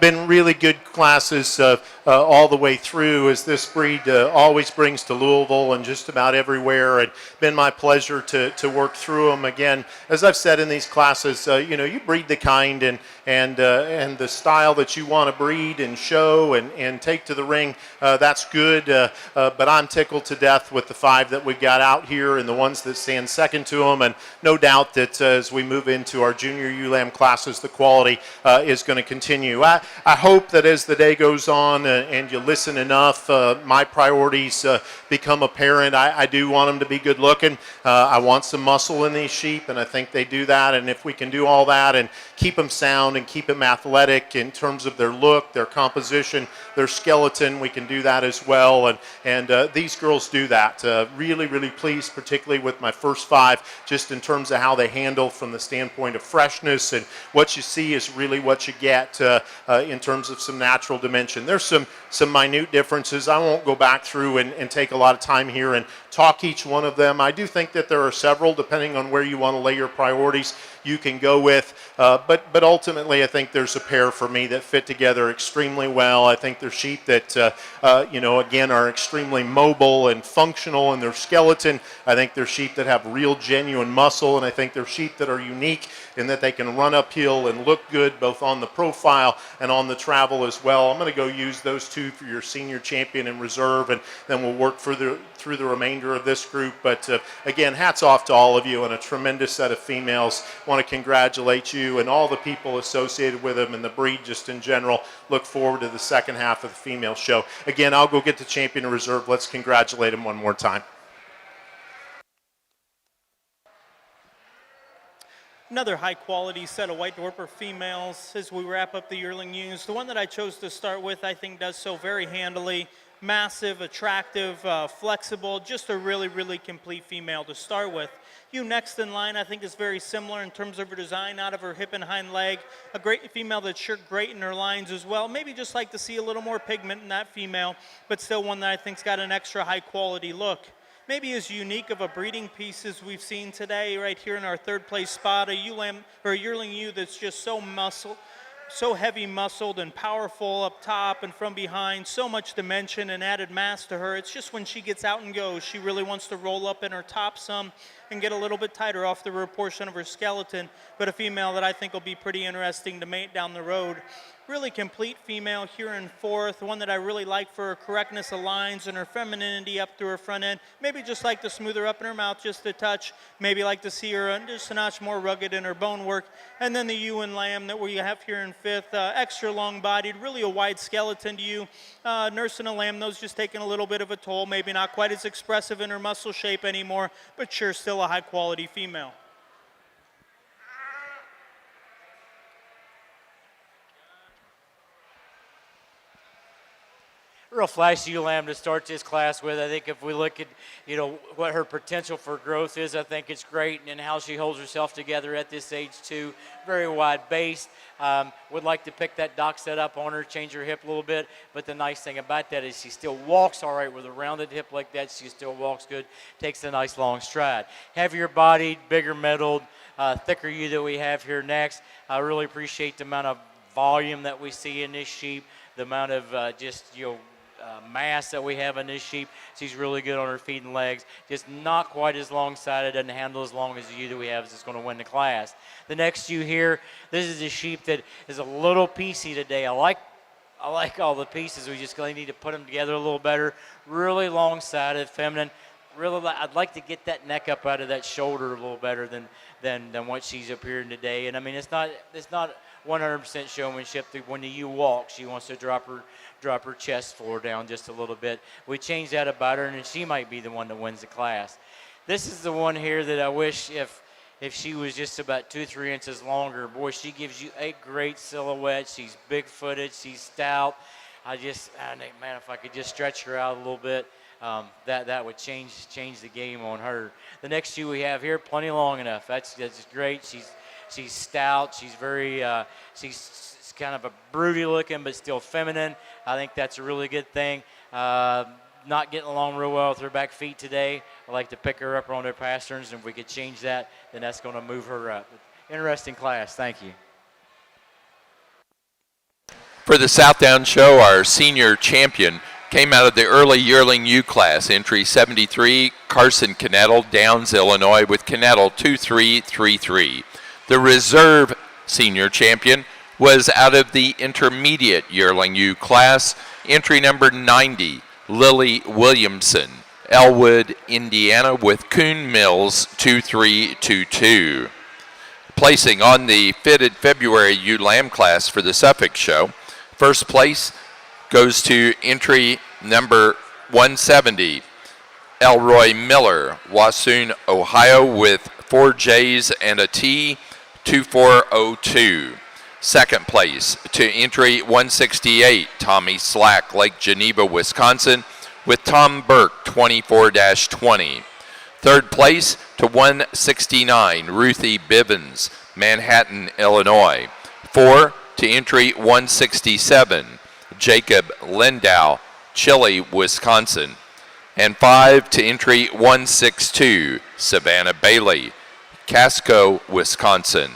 been really good classes all the way through, as this breed always brings to Louisville and just about everywhere, and been my pleasure to work through them. Again, as I've said in these classes, you breed the kind and the style that you want to breed and show and take to the ring. That's good, but I'm tickled to death with the 5 that we've got out here and the ones that stand second to them, and no doubt that as we move into our junior ULAM classes, the quality is going to continue. I hope that as the day goes on and you listen enough, my priorities become apparent. I do want them to be good looking. I want some muscle in these sheep, and I think they do that, and if we can do all that and keep them sound and keep them athletic in terms of their look, their composition, their skeleton, we can do that as well, and these girls do that. Really, really pleased, particularly with my first 5, just in terms of how they handle from the standpoint of freshness, and what you see is really what you get in terms of some natural dimension. There's some minute differences. I won't go back through and take a lot of time here and talk each one of them. I do think that there are several, depending on where you want to lay your priorities, you can go with, but ultimately I think there's a pair for me that fit together extremely well. I think they're sheep that again are extremely mobile and functional in their skeleton. I think they're sheep that have real genuine muscle, and I think they're sheep that are unique in that they can run uphill and look good both on the profile and on the travel as well. I'm going to go use those 2 for your senior champion and reserve, and then we'll work through the remainder of this group. But again, hats off to all of you and a tremendous set of females. Want to congratulate you and all the people associated with them and the breed just in general. Look forward to the second half of the female show. Again, I'll go get the champion and reserve. Let's congratulate them one more time. Another high-quality set of white dwarfer females as we wrap up the yearling ewes. The one that I chose to start with, I think, does so very handily. Massive, attractive, flexible, just a really, really complete female to start with. Ewe next in line, I think, is very similar in terms of her design, out of her hip and hind leg. A great female that's sure great in her lines as well. Maybe just like to see a little more pigment in that female, but still one that I think's got an extra high-quality look. Maybe as unique of a breeding piece as we've seen today, right here in our 3rd place spot, a yearling ewe that's just so heavy muscled and powerful up top and from behind, so much dimension and added mass to her. It's just when she gets out and goes, she really wants to roll up in her top some and get a little bit tighter off the rear portion of her skeleton, but a female that I think will be pretty interesting to mate down the road. Really complete female here in 4th, one that I really like for her correctness of lines and her femininity up through her front end. Maybe just like to smooth her up in her mouth just a touch. Maybe like to see her just a notch more rugged in her bone work. And then the ewe and lamb that we have here in 5th, extra long-bodied, really a wide skeleton to ewe. Nursing a lamb, those just taking a little bit of a toll. Maybe not quite as expressive in her muscle shape anymore, but sure, still a high-quality female. Real flashy lamb to start this class with. I think if we look at, what her potential for growth is, I think it's great, and how she holds herself together at this age too. Very wide base. Would like to pick that dock set up on her, change her hip a little bit, but the nice thing about that is she still walks all right with a rounded hip like that. She still walks good, takes a nice long stride. Heavier bodied, bigger mettled, thicker ewe that we have here next. I really appreciate the amount of volume that we see in this sheep, the amount of mass that we have in this sheep. She's really good on her feet and legs, just not quite as long-sided, doesn't handle as long as the ewe that we have is going to win the class. The next ewe here, this is a sheep that is a little piecey today. I like all the pieces. We just need to put them together a little better. Really long-sided, feminine. Really, I'd like to get that neck up out of that shoulder a little better than what she's appearing today. And I mean, it's not 100% showmanship. When the ewe walks, she wants to drop her chest floor down just a little bit. We changed that about her, and she might be the one that wins the class. This is the one here that I wish if she was just about 2-3 inches longer. Boy, she gives you a great silhouette. She's big-footed. She's stout. I think, man, if I could just stretch her out a little bit, that would change the game on her. The next ewe we have here, plenty long enough. That's great. She's stout. She's very she's kind of a broody looking, but still feminine. I think that's a really good thing. not getting along real well with her back feet today. I'd like to pick her up on their pasterns, and if we could change that, then that's going to move her up. Interesting class. Thank you. For the Southdown Show, our senior champion came out of the early yearling U class, entry 73, Carson Knettle, Downs, Illinois, with Knettle 2333. The reserve senior champion was out of the intermediate yearling U class, entry number 90, Lily Williamson, Elwood, Indiana, with Coon Mills 2322. Placing on the fitted February U Lamb class for the Suffolk Show, first place goes to entry number 170, Elroy Miller, Wassoon, Ohio, with 4 J's and a T, 2402. Second place to entry 168, Tommy Slack, Lake Geneva, Wisconsin, with Tom Burke, 24-20. Third place to 169, Ruthie Bivens, Manhattan, Illinois. 4 to entry 167, Jacob Lindau, Chile, Wisconsin. And 5 to entry 162, Savannah Bailey, Casco, Wisconsin.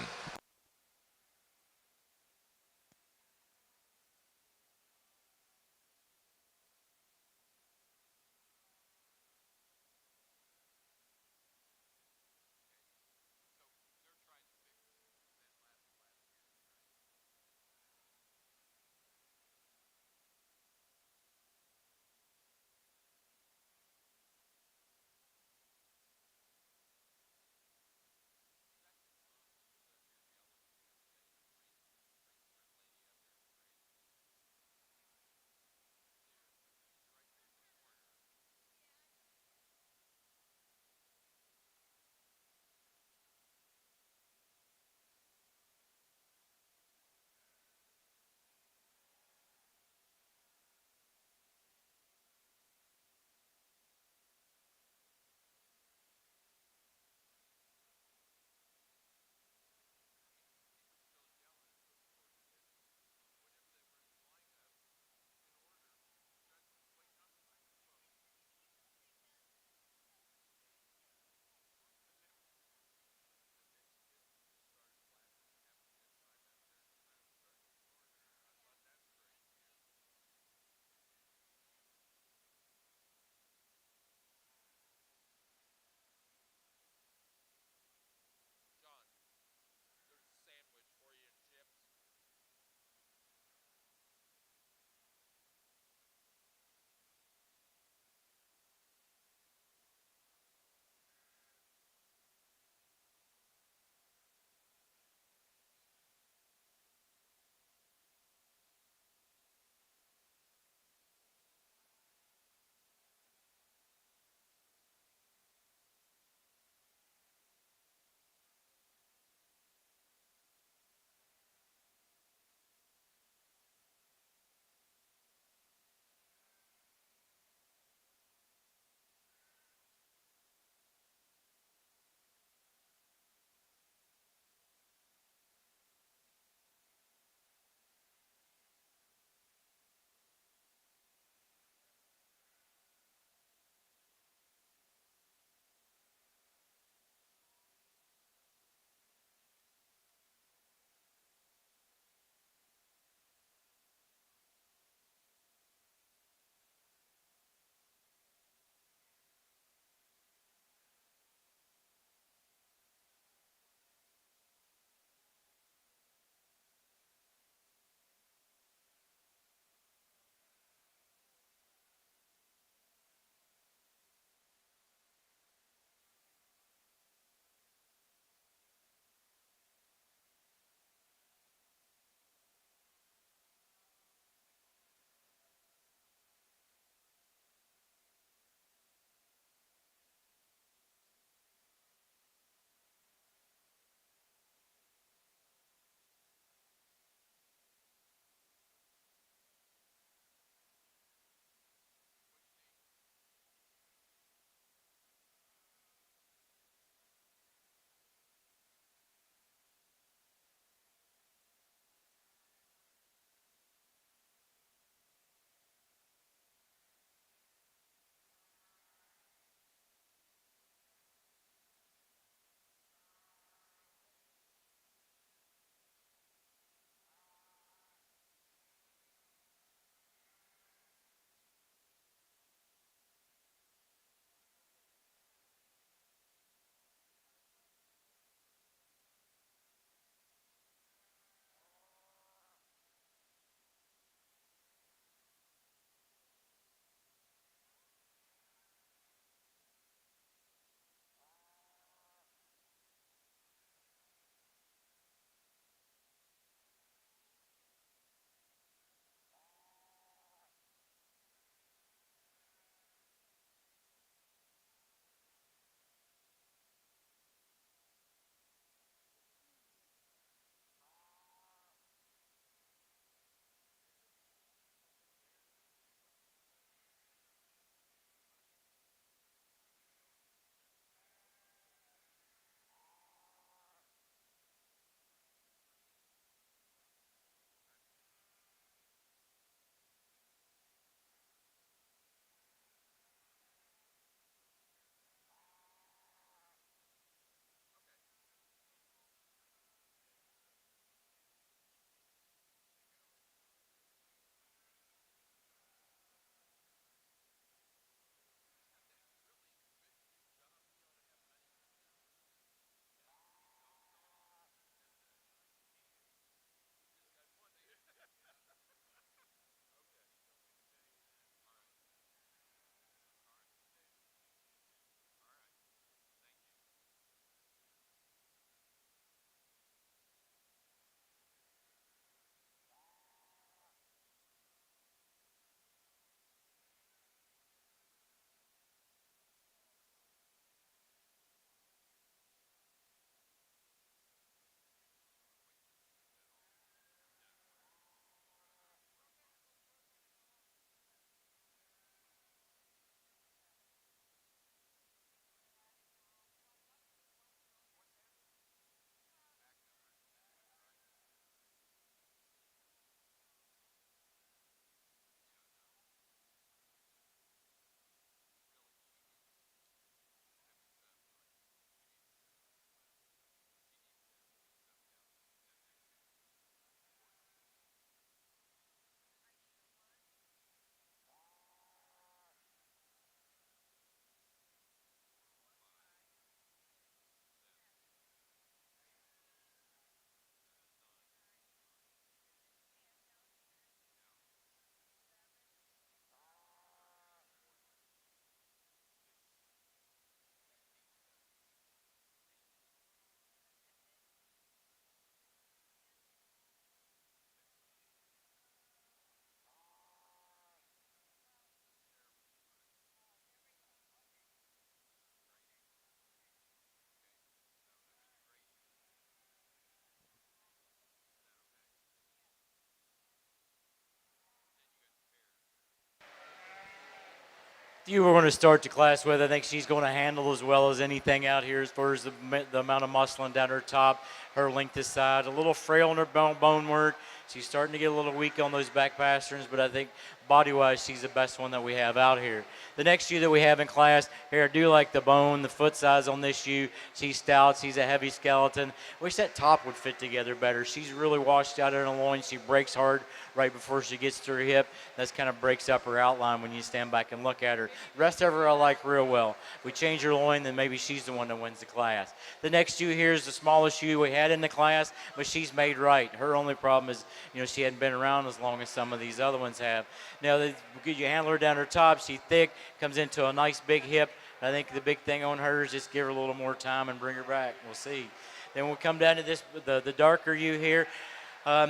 you were going to start the class with. I think she's going to handle as well as anything out here as far as the amount of muscling down her top, her length of side, a little frail in her bone work. She's starting to get a little weak on those back pasterns, but I think body-wise, she's the best one that we have out here. The next shoe that we have in class, here, I do like the bone, the foot size on this shoe. She's stout. She's a heavy skeleton. Wish that top would fit together better. She's really washed out in the loin. She breaks hard right before she gets to her hip. That kind of breaks up her outline when you stand back and look at her. The rest of her I like real well. We change her loin, then maybe she's the one that wins the class. The next shoe here is the smallest shoe we had in the class, but she's made right. Her only problem is, she hadn't been around as long as some of these other ones have. Now, you handle her down her top. She's thick, comes into a nice big hip. I think the big thing on her is just give her a little more time and bring her back. We'll see. Then we'll come down to this, the darker you here.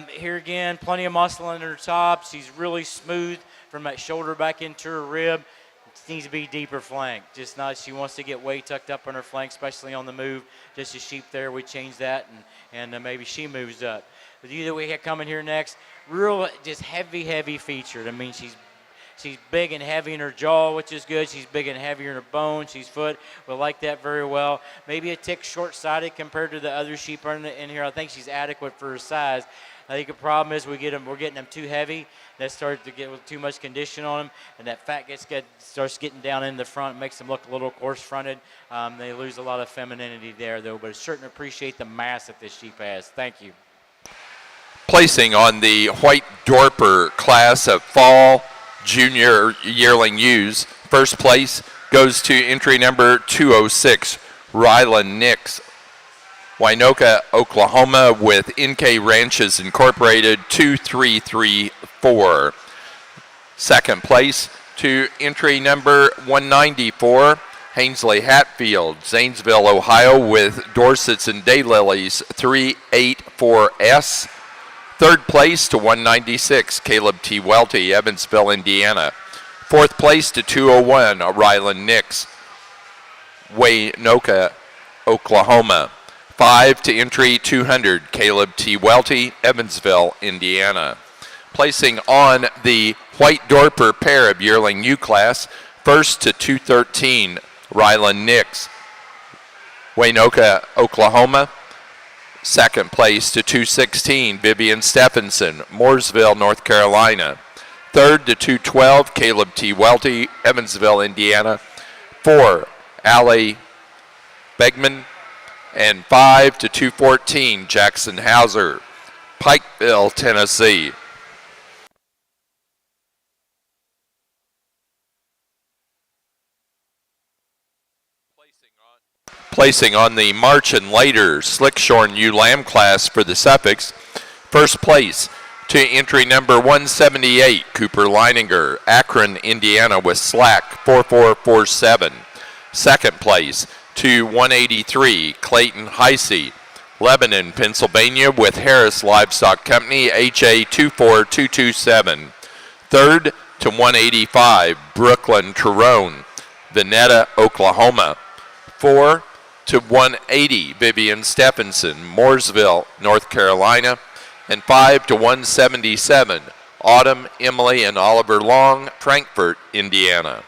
Here again, plenty of muscle in her top. She's really smooth from that shoulder back into her rib. It needs to be deeper flank. Just not, she wants to get way tucked up on her flank, especially on the move. Just a sheep there, we change that, and maybe she moves up. But you that we have coming here next, real just heavy featured. I mean, she's big and heavy in her jaw, which is good. She's big and heavier in her bone. She's foot. We like that very well. Maybe a tick short-sided compared to the other sheep in here. I think she's adequate for her size. I think the problem is we're getting them too heavy. That starts to get too much condition on them, and that fat starts getting down in the front, makes them look a little coarse-fronted. They lose a lot of femininity there, though, but I certainly appreciate the mass that this sheep has. Thank you. Placing on the White Dorper class of fall junior yearling ewes, first place goes to entry number 206, Rylan Nix, Winoka, Oklahoma, with NK Ranches Incorporated 2334. Second place to entry number 194, Hainsley Hatfield, Zanesville, Ohio, with Dorsets and Daylilies 384S. Third place to 196, Caleb T. Welty, Evansville, Indiana. Fourth place to 201, Rylan Nix, Waynoka, Oklahoma. 5 to entry 200, Caleb T. Welty, Evansville, Indiana. Placing on the White Dorper pair of yearling ewe class, first to 213, Rylan Nix, Waynoka, Oklahoma. Second place to 216, Vivian Stephenson, Mooresville, North Carolina. Third to 212, Caleb T. Welty, Evansville, Indiana. 4, Allie Begman. And 5 to 214, Jackson Hauser, Pikeville, Tennessee. Placing on the March and later Slickshorn ewe lamb class for the Suffolks, first place to entry number 178, Cooper Leininger, Akron, Indiana, with Slack 4447. Second place to 183, Clayton Heisey, Lebanon, Pennsylvania, with Harris Livestock Company, HA 24227. Third to 185, Brooklyn Tyrone, Veneta, Oklahoma. 4 to 180, Vivian Stephenson, Mooresville, North Carolina. And 5 to 177, Autumn, Emily, and Oliver Long, Frankfort, Indiana.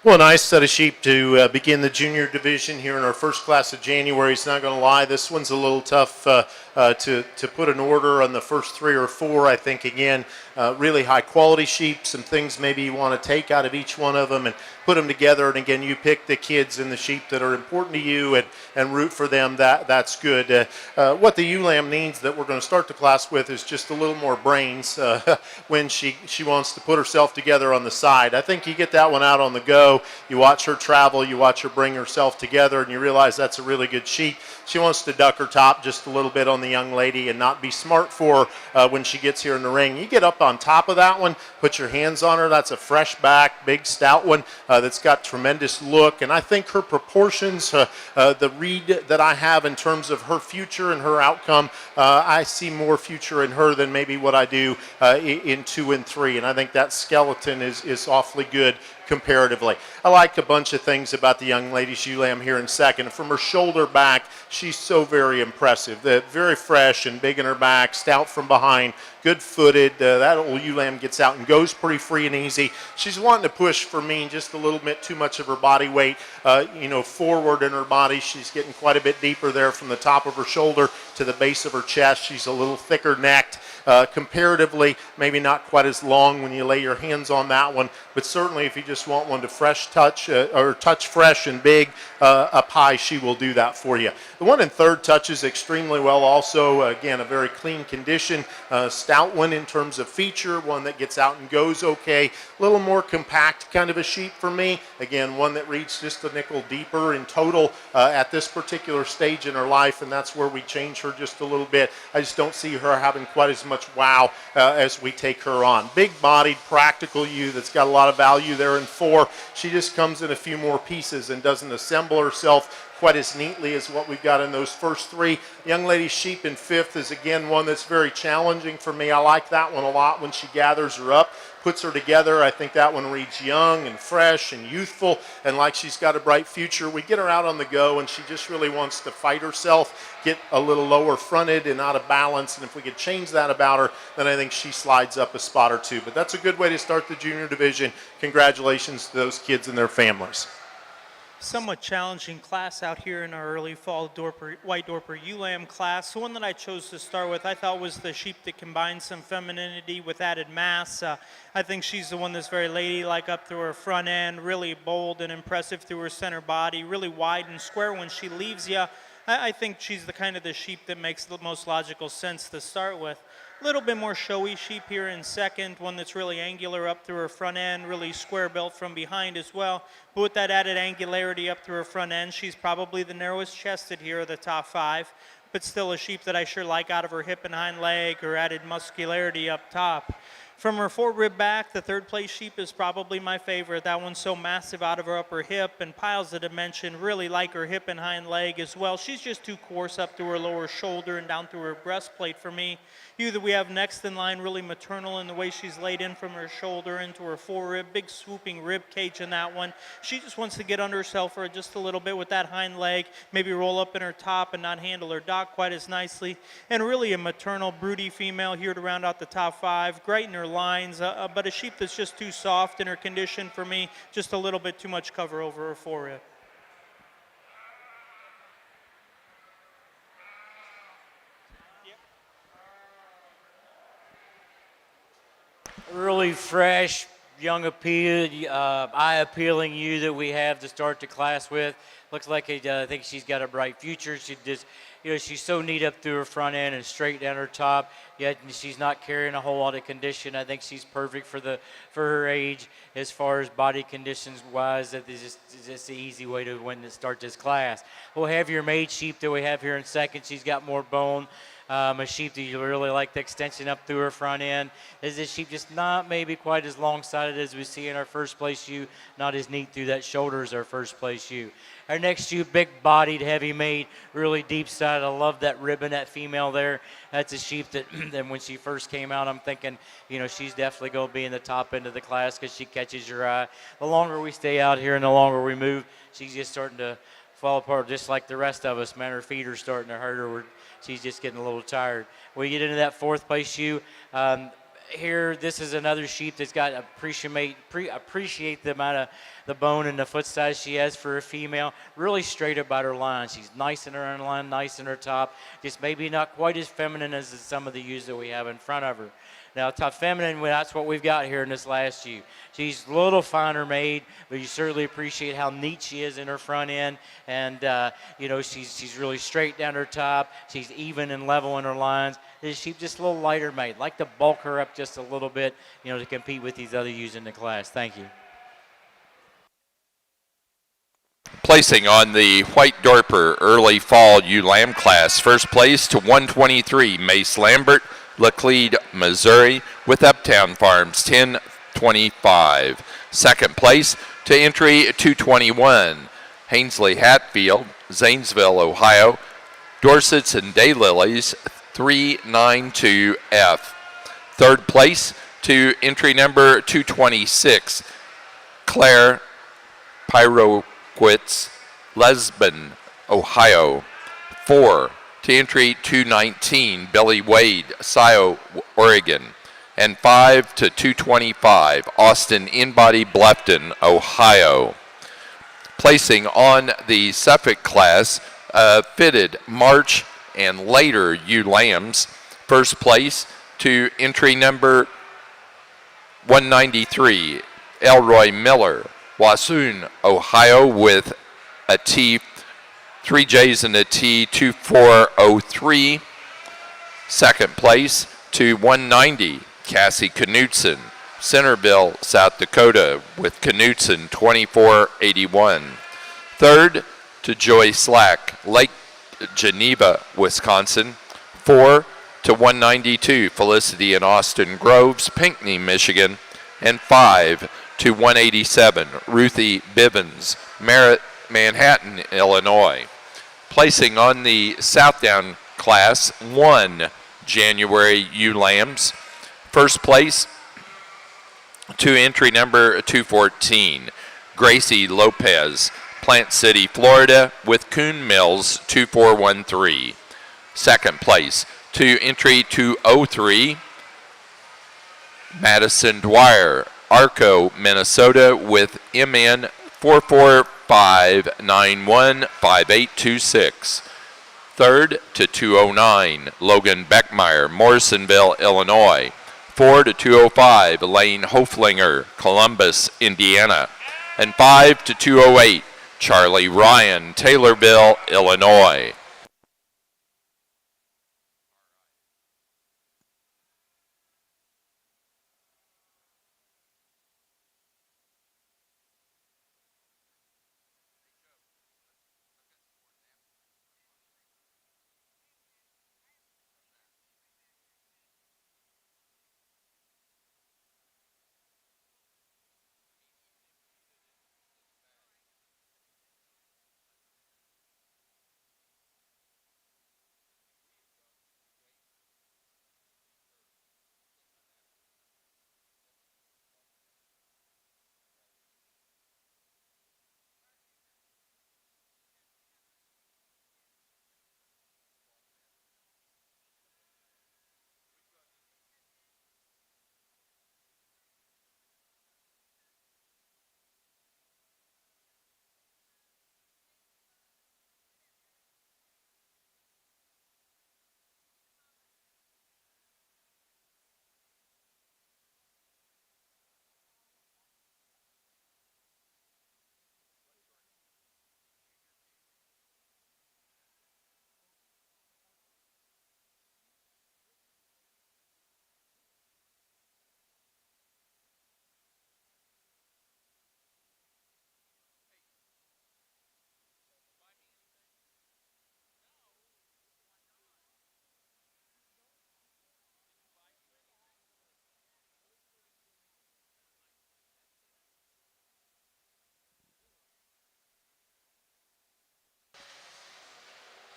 Well, a nice set of sheep to begin the junior division here in our first class of January. It's not going to lie, this one's a little tough to put an order on the first 3 or 4. I think, again, really high quality sheep, some things maybe you want to take out of each one of them and put them together. And again, you pick the kids and the sheep that are important to you and root for them. That's good. What the ewe lamb needs that we're going to start the class with is just a little more brains when she wants to put herself together on the side. I think you get that one out on the go. You watch her travel, you watch her bring herself together, and you realize that's a really good sheep. She wants to duck her top just a little bit on the young lady and not be smart for her when she gets here in the ring. You get up on top of that one, put your hands on her. That's a fresh back, big, stout one that's got tremendous look. And I think her proportions, the read that I have in terms of her future and her outcome, I see more future in her than maybe what I do in 2 and 3. And I think that skeleton is awfully good comparatively. I like a bunch of things about the young lady's ewe lamb here in second. From her shoulder back, she's so very impressive. Very fresh and big in her back, stout from behind, good-footed. That old ewe lamb gets out and goes pretty free and easy. She's wanting to push, for me, just a little bit too much of her body weight, forward in her body. She's getting quite a bit deeper there from the top of her shoulder to the base of her chest. She's a little thicker necked. Comparatively, maybe not quite as long when you lay your hands on that one, but certainly if you just want one to fresh touch or touch fresh and big up high, she will do that for you. The one in third touches extremely well also. Again, a very clean condition, stout one in terms of feature, one that gets out and goes okay, a little more compact kind of a sheep for me. Again, one that reads just a nickel deeper in total at this particular stage in her life, and that's where we change her just a little bit. I just don't see her having quite as much wow as we take her on. Big-bodied, practical ewe that's got a lot of value there in 4. She just comes in a few more pieces and doesn't assemble herself quite as neatly as what we've got in those first 3. Young lady's sheep in 5th is, again, one that's very challenging for me. I like that one a lot when she gathers her up, puts her together. I think that one reads young and fresh and youthful and like she's got a bright future. We get her out on the go, and she just really wants to fight herself, get a little lower fronted and out of balance, and if we could change that about her, then I think she slides up a spot or 2. But that's a good way to start the junior division. Congratulations to those kids and their families. Somewhat challenging class out here in our early fall white Dorper ewe lamb class. The one that I chose to start with I thought was the sheep that combines some femininity with added mass. I think she's the one that's very ladylike up through her front end, really bold and impressive through her center body, really wide and square when she leaves you. I think she's the kind of the sheep that makes the most logical sense to start with. A little bit more showy sheep here in second, one that's really angular up through her front end, really square built from behind as well. But with that added angularity up through her front end, she's probably the narrowest chested here of the top 5, but still a sheep that I sure like out of her hip and hind leg or added muscularity up top. From her forerib back, the third place sheep is probably my favorite. That one's so massive out of her upper hip and piles of dimension, really like her hip and hind leg as well. She's just too coarse up through her lower shoulder and down through her breastplate for me. You that we have next in line, really maternal in the way she's laid in from her shoulder into her forerib, big swooping rib cage in that one. She just wants to get under herself for just a little bit with that hind leg, maybe roll up in her top and not handle her dock quite as nicely. And really a maternal, broody female here to round out the top 5, great in her lines, but a sheep that's just too soft in her condition for me, just a little bit too much cover over her forerib. Really fresh, young appeal, eye-appealing ewe that we have to start the class with. Looks like I think she's got a bright future. She just, she's so neat up through her front end and straight down her top. Yet she's not carrying a whole lot of condition. I think she's perfect for her age as far as body conditions wise. That is just the easy way to start this class. We'll have your maid sheep that we have here in second. She's got more bone. A sheep that you really like the extension up through her front end. Is this sheep just not maybe quite as long-sided as we see in our first place ewe, not as neat through that shoulder as our first place ewe. Our next ewe, big-bodied, heavy-made, really deep-sided. I love that ribbon, that female there. That's a sheep that when she first came out, I'm thinking, she's definitely going to be in the top end of the class because she catches your eye. The longer we stay out here and the longer we move, she's just starting to fall apart just like the rest of us, man. Her feet are starting to hurt her. She's just getting a little tired. We get into that fourth place ewe. here, this is another sheep that's got appreciate the amount of the bone and the foot size she has for a female. Really straight about her line. She's nice in her line, nice in her top. Just maybe not quite as feminine as some of the ewes that we have in front of her. Now, top feminine, well, that's what we've got here in this last ewe. She's a little finer made, but you certainly appreciate how neat she is in her front end. And, you know, she's really straight down her top. She's even and level in her lines. This sheep just a little lighter made. Like to bulk her up just a little bit, you know, to compete with these other ewes in the class. Thank you. Placing on the White Dorper Early Fall Ewe Lamb class, first place to 123, Mace Lambert, Laclede, Missouri, with Uptown Farms, 1025. Second place to entry 221, Hainsley Hatfield, Zanesville, Ohio, Dorsets and Daylilies, 392F. Third place to entry number 226, Claire Pyroquits, Lesbon, Ohio. 4 to entry 219, Billy Wade, Scio, Oregon. And 5 to 225, Austin Inbody, Bluffton, Ohio. Placing on the Suffolk class, fitted March and later ewe lambs. First place to entry number 193, Elroy Miller, Wassoon, Ohio, with a T, 3 J's and a T, 2403. Second place to 190, Cassie Knutson, Centerville, South Dakota, with Knutson, 2481. Third to Joy Slack, Lake Geneva, Wisconsin. 4 to 192, Felicity and Austin Groves, Pinckney, Michigan. And 5 to 187, Ruthie Bivens, Merritt, Manhattan, Illinois. Placing on the Southdown class, 1 January ewe lambs. First place to entry number 214, Gracie Lopez, Plant City, Florida, with Coon Mills, 2413. Second place to entry 203, Madison Dwyer, Arco, Minnesota, with MN 445915826. Third to 209, Logan Beckmeyer, Morrisonville, Illinois. 4 to 205, Elaine Hoflinger, Columbus, Indiana. And 5 to 208, Charlie Ryan, Taylorville, Illinois.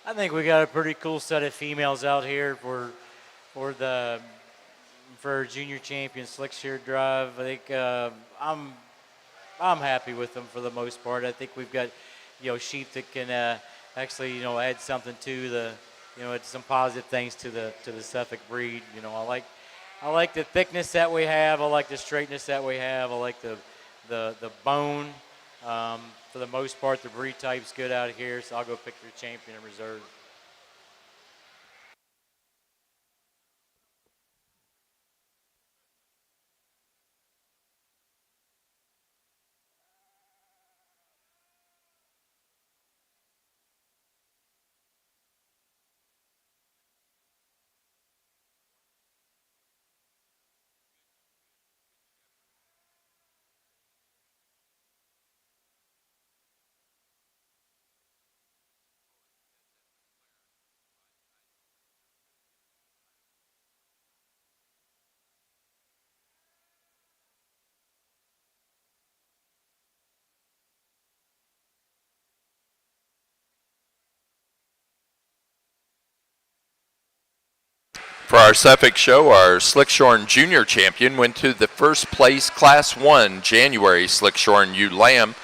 I think we got a pretty cool set of females out here for our junior champion slick shear drive. I think I'm happy with them for the most part. I think we've got sheep that can actually add something to the add some positive things to the Suffolk breed. I like the thickness that we have. I like the straightness that we have. I like the bone. For the most part, the breed type's good out here, so I'll go pick your champion and reserve. For our Suffolk show, our Slickshorn Junior champion went to the first place Class 1 January Slickshorn ewe lamb.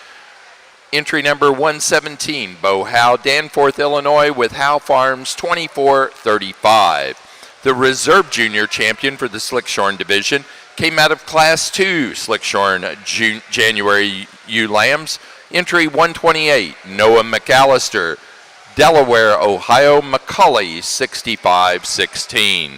Entry number 117, Bo Howe, Danforth, Illinois, with Howe Farms 2435. The Reserve Junior champion for the Slickshorn division came out of Class 2 Slickshorn January ewe lambs. Entry 128, Noah McAllister, Delaware, Ohio, McCully 6516.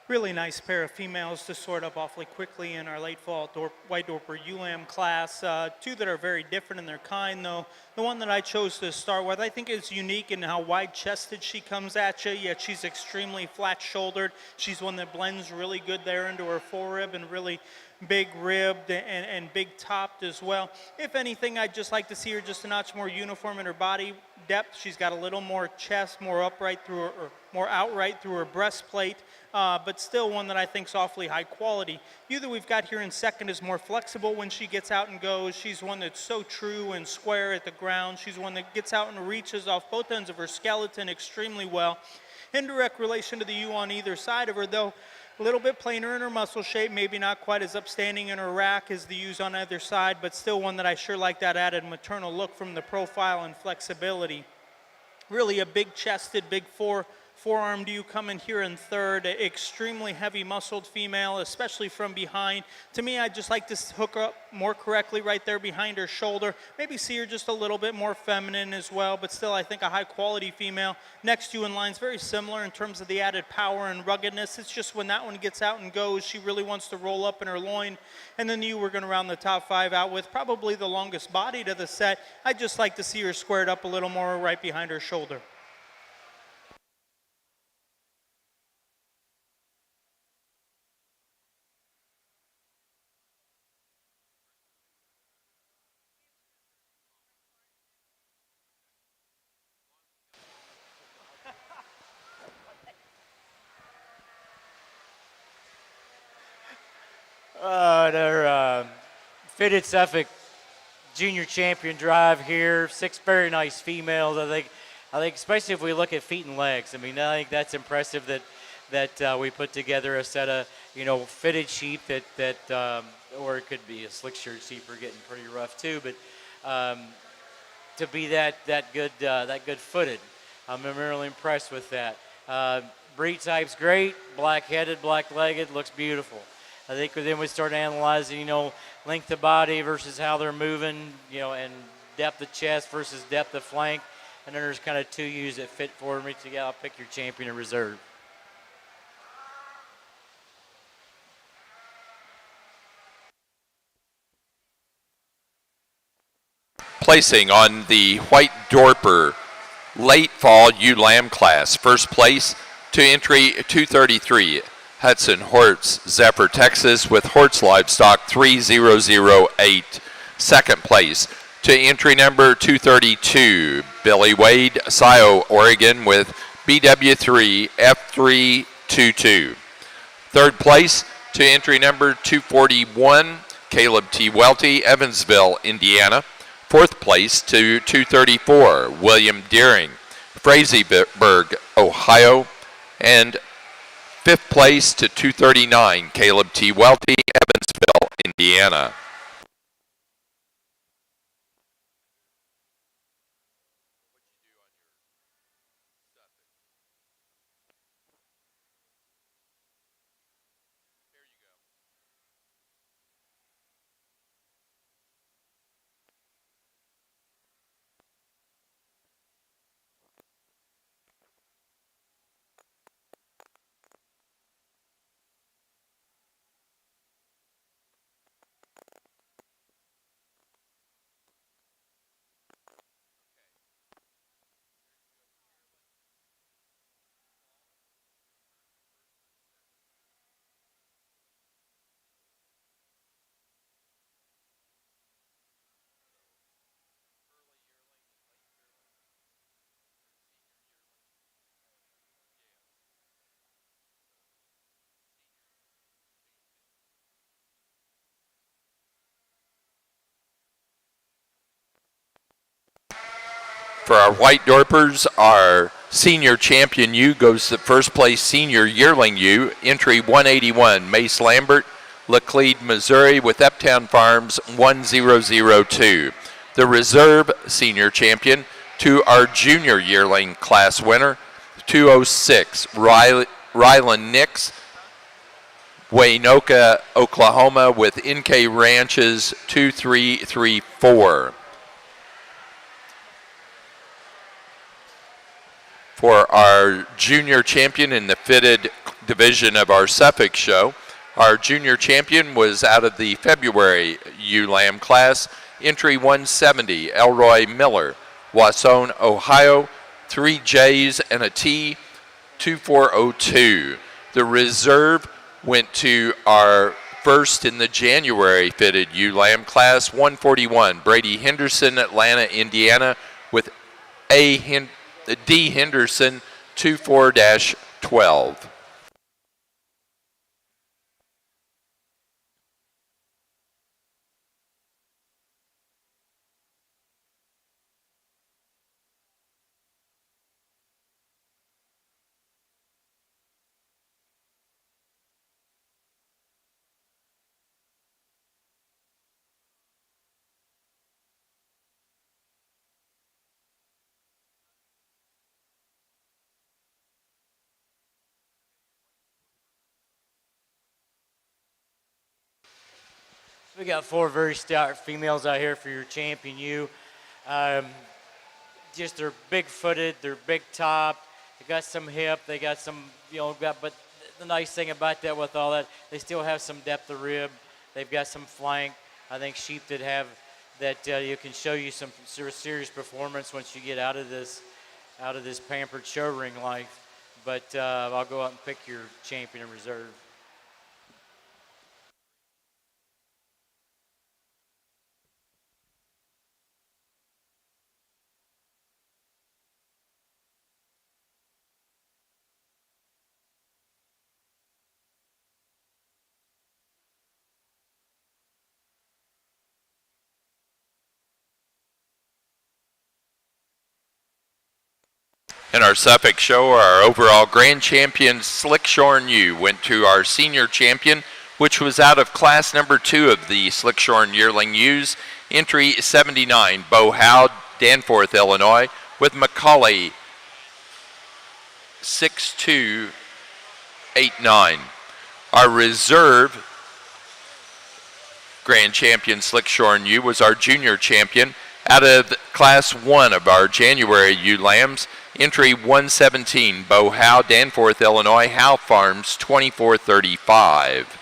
Really nice pair of females to sort up awfully quickly in our late fall white Dorper ewe lamb class. Two that are very different in their kind, though. The one that I chose to start with, I think is unique in how wide-chested she comes at you, yet she's extremely flat-shouldered. She's one that blends really good there into her forerib and really big ribbed and big topped as well. If anything, I'd just like to see her just a notch more uniform in her body depth. She's got a little more chest, more upright through her, or more outright through her breastplate, but still one that I think is awfully high quality. You that we've got here in second is more flexible when she gets out and goes. She's one that's so true and square at the ground. She's one that gets out and reaches off both ends of her skeleton extremely well. In direct relation to the ewe on either side of her, though, a little bit plainer in her muscle shape, maybe not quite as upstanding in her rack as the ewes on either side, but still one that I sure like that added maternal look from the profile and flexibility. Really a big-chested, big forearmed ewe coming here in third, extremely heavy muscled female, especially from behind. To me, I'd just like to hook up more correctly right there behind her shoulder. Maybe see her just a little bit more feminine as well, but still I think a high quality female. Next to you in line's very similar in terms of the added power and ruggedness. It's just when that one gets out and goes, she really wants to roll up in her loin. And then you we're going to round the top five out with probably the longest body to the set. I'd just like to see her squared up a little more right behind her shoulder. Their fitted Suffolk junior champion drive here. 6 very nice females. I think especially if we look at feet and legs. I mean, I think that's impressive that we put together a set of fitted sheep that or it could be a slick shirt sheep are getting pretty rough too. But to be that good footed, I'm really impressed with that. Breed type's great. Black headed, black legged, looks beautiful. I think then we start analyzing, length of body versus how they're moving, and depth of chest versus depth of flank. And then there's kind of 2 ewes that fit for me to I'll pick your champion in reserve. Placing on the White Dorper late fall ewe lamb class. First place to entry 233, Hudson Hortz, Zephyr, Texas, with Hortz Livestock 3008. Second place to entry number 232, Billy Wade, Scio, Oregon, with BW3 F322. Third place to entry number 241, Caleb T. Welty, Evansville, Indiana. Fourth place to 234, William Deering, Fraserburg, Ohio. And fifth place to 239, Caleb T. Welty, Evansville, Indiana. For our White Dorpers, our senior champion ewe goes to first place senior yearling ewe, entry 181, Mace Lambert, Laclede, Missouri, with Uptown Farms 1002. The reserve senior champion to our junior yearling class winner, 206, Rylan Nix, Waynoka, Oklahoma, with NK Ranches 2334. For our junior champion in the fitted division of our Suffolk show, our junior champion was out of the February ewe lamb class, entry 170, Elroy Miller, Wasson, Ohio, 3 J's and a T, 2402. The reserve went to our first in the January fitted ewe lamb class, 141, Brady Henderson, Atlanta, Indiana, with D. Henderson 24-12. We got 4 very stout females out here for your champion ewe. Just they're big-footed, they're big top, they got some hip, they got some, but the nice thing about that with all that, they still have some depth of rib, they've got some flank. I think sheep that have that you can show you some serious performance once you get out of this pampered show ring life. But I'll go out and pick your champion in reserve. In our Suffolk show, our overall grand champion Slickshorn ewe went to our senior champion, which was out of class number 2 of the Slickshorn yearling ewes, entry 79, Bo Howe, Danforth, Illinois, with Macaulay 6289. Our reserve Grand champion Slickshorn U was our junior champion. Out of Class 1 of our January ewe lambs, entry 117, Bo Howe, Danforth, Illinois, Howe Farms, 2435.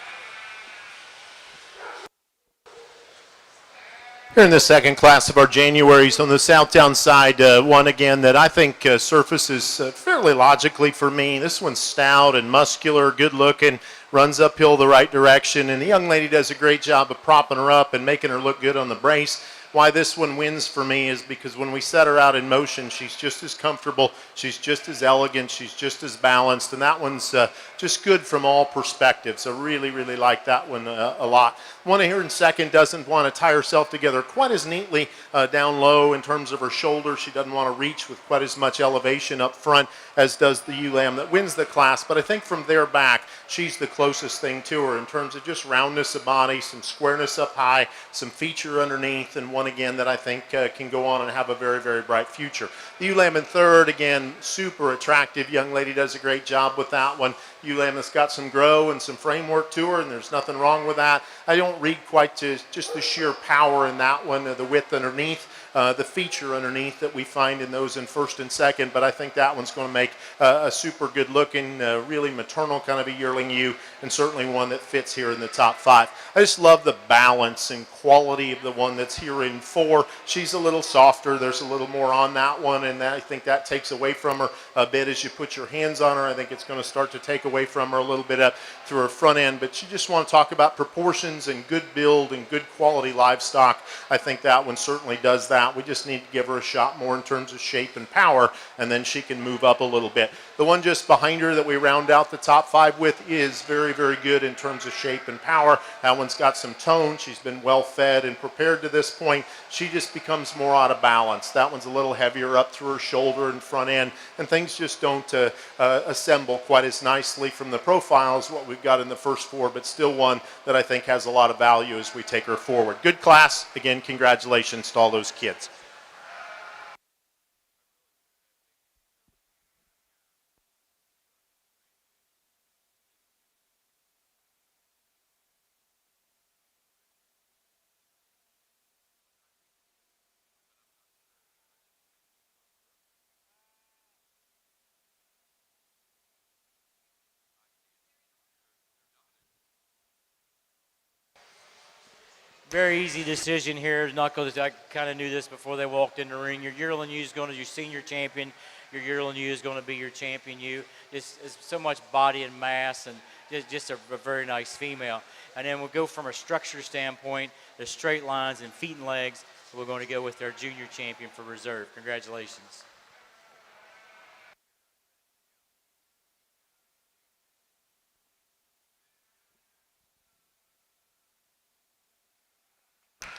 Here in the second class of our Januaries on the Southtown side, one again that I think surfaces fairly logically for me. This one's stout and muscular, good looking, runs uphill the right direction, and the young lady does a great job of propping her up and making her look good on the brace. Why this one wins for me is because when we set her out in motion, she's just as comfortable, she's just as elegant, she's just as balanced, and that one's just good from all perspectives. So really, really like that one a lot. One here in second doesn't want to tie herself together quite as neatly down low in terms of her shoulder. She doesn't want to reach with quite as much elevation up front as does the ewe lamb that wins the class. But I think from there back, she's the closest thing to her in terms of just roundness of body, some squareness up high, some feature underneath, and one again that I think can go on and have a very, very bright future. The ewe lamb in third, again, super attractive. Young lady does a great job with that one. Ewe lamb has got some grow and some framework to her, and there's nothing wrong with that. I don't read quite to just the sheer power in that one, the width underneath. The feature underneath that we find in those in first and second, but I think that one's going to make a super good looking, really maternal kind of a yearling ewe, and certainly one that fits here in the top 5. I just love the balance and quality of the one that's here in 4. She's a little softer, there's a little more on that one, and I think that takes away from her a bit as you put your hands on her. I think it's going to start to take away from her a little bit up through her front end, but you just want to talk about proportions and good build and good quality livestock. I think that one certainly does that. We just need to give her a shot more in terms of shape and power, and then she can move up a little bit. The one just behind her that we round out the top 5 with is very, very good in terms of shape and power. That one's got some tone. She's been well fed and prepared to this point. She just becomes more out of balance. That one's a little heavier up through her shoulder and front end, and things just don't assemble quite as nicely from the profile as what we've got in the first 4, but still one that I think has a lot of value as we take her forward. Good class. Again, congratulations to all those kids. Very easy decision here. Not because I kind of knew this before they walked in the ring. Your yearling ewe is going to be your senior champion. Your yearling ewe is going to be your champion ewe. It's so much body and mass, and just a very nice female. And then we'll go from a structure standpoint, the straight lines and feet and legs. We're going to go with our junior champion for reserve. Congratulations.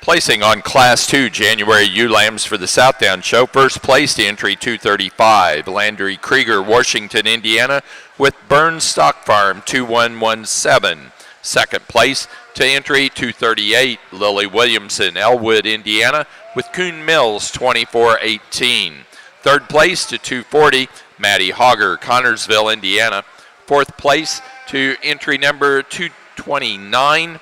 Placing on Class 2 January ewe lambs for the Southdown Show. First place to entry 235, Landry Krieger, Washington, Indiana, with Burns Stock Farm 2117. Second place to entry 238, Lily Williamson, Elwood, Indiana, with Coon Mills 2418. Third place to 240, Maddie Hogger, Connorsville, Indiana. Fourth place to entry number 229,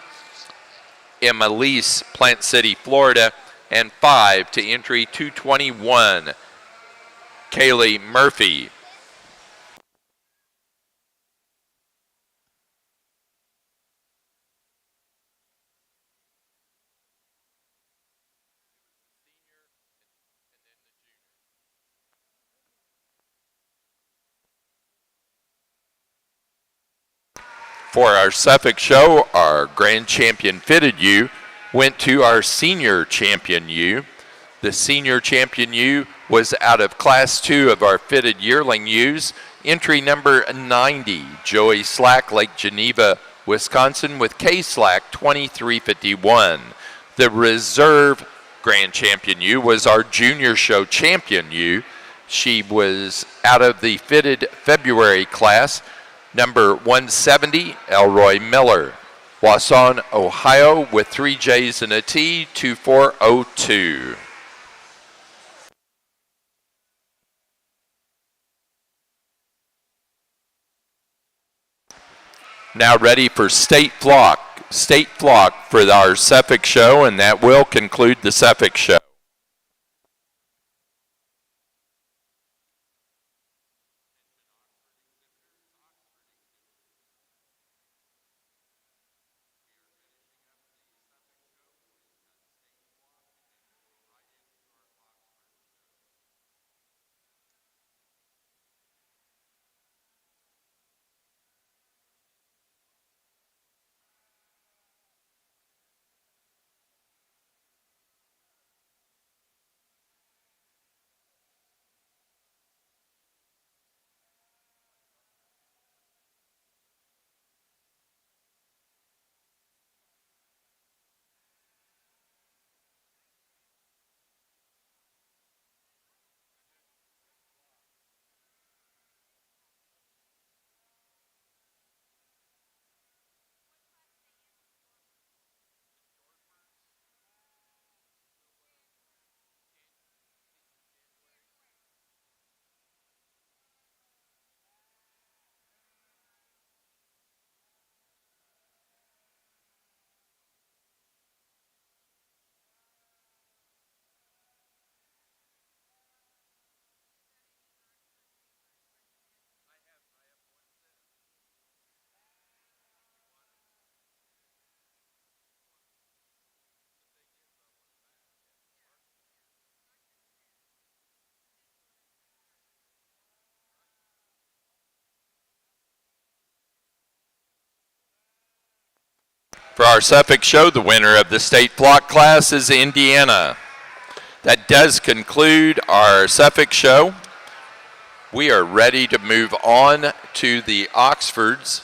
Emilise, Plant City, Florida, and 5 to entry 221, Kaylee Murphy. For our Suffolk show, our grand champion fitted ewe went to our senior champion ewe. The senior champion ewe was out of Class 2 of our fitted yearling ewes. Entry number 90, Joey Slack, Lake Geneva, Wisconsin, with K Slack 2351. The reserve grand champion ewe was our junior show champion ewe. She was out of the fitted February class. Number 170, Elroy Miller, Wausau, Ohio, with 3 J's and a T, 2402. Now ready for state flock. State flock for our Suffolk show, and that will conclude the Suffolk show. For our Suffolk show, the winner of the state flock class is Indiana. That does conclude our Suffolk show. We are ready to move on to the Oxfords.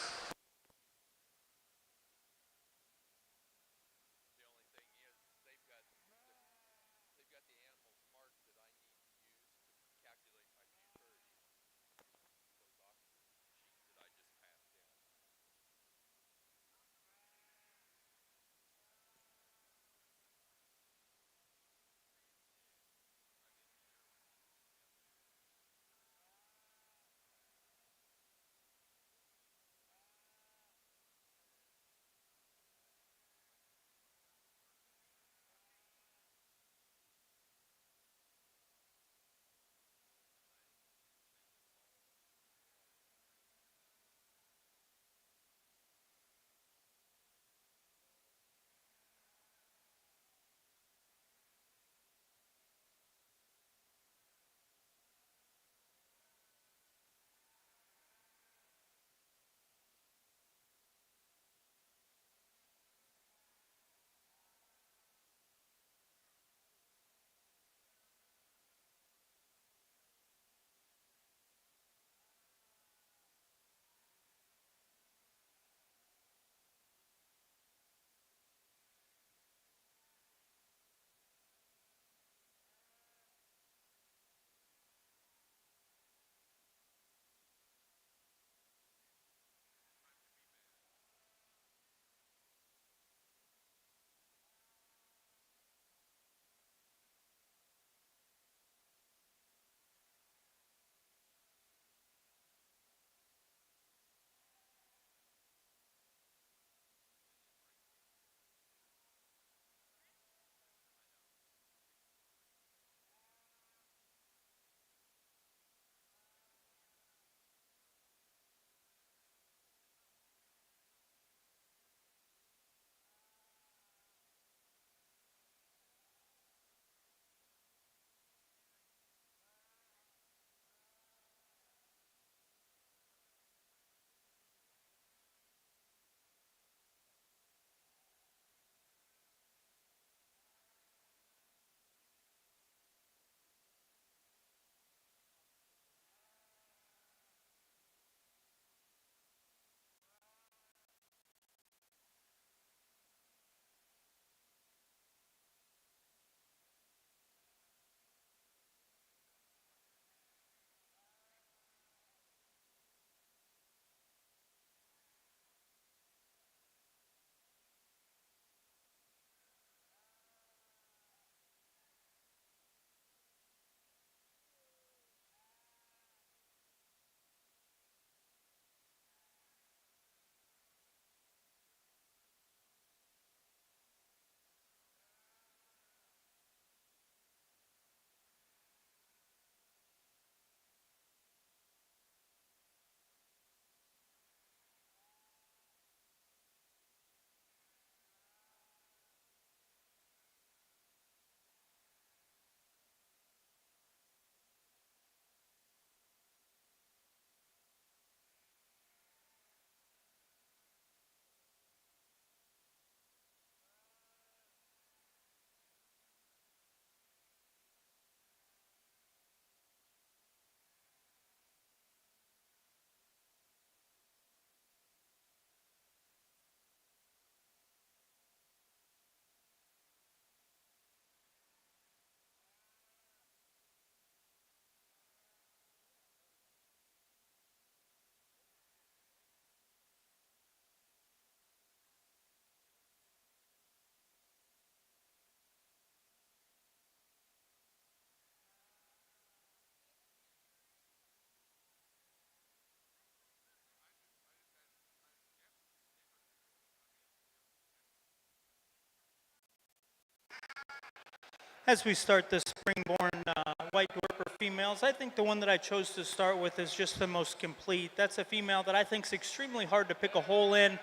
As we start the springborn white dorper females, I think the one that I chose to start with is just the most complete. That's a female that I think is extremely hard to pick a hole in.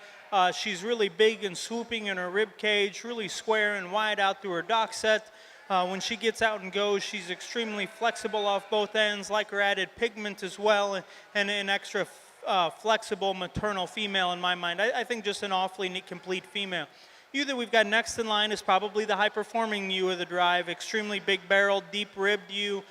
She's really big and swooping in her rib cage, really square and wide out through her dock set. When she gets out and goes, she's extremely flexible off both ends, like her added pigment as well, and an extra flexible maternal female in my mind. I think just an awfully neat, complete female. Ewe that we've got next in line is probably the high-performing ewe of the drive. Extremely big barreled, deep-ribbed ewe.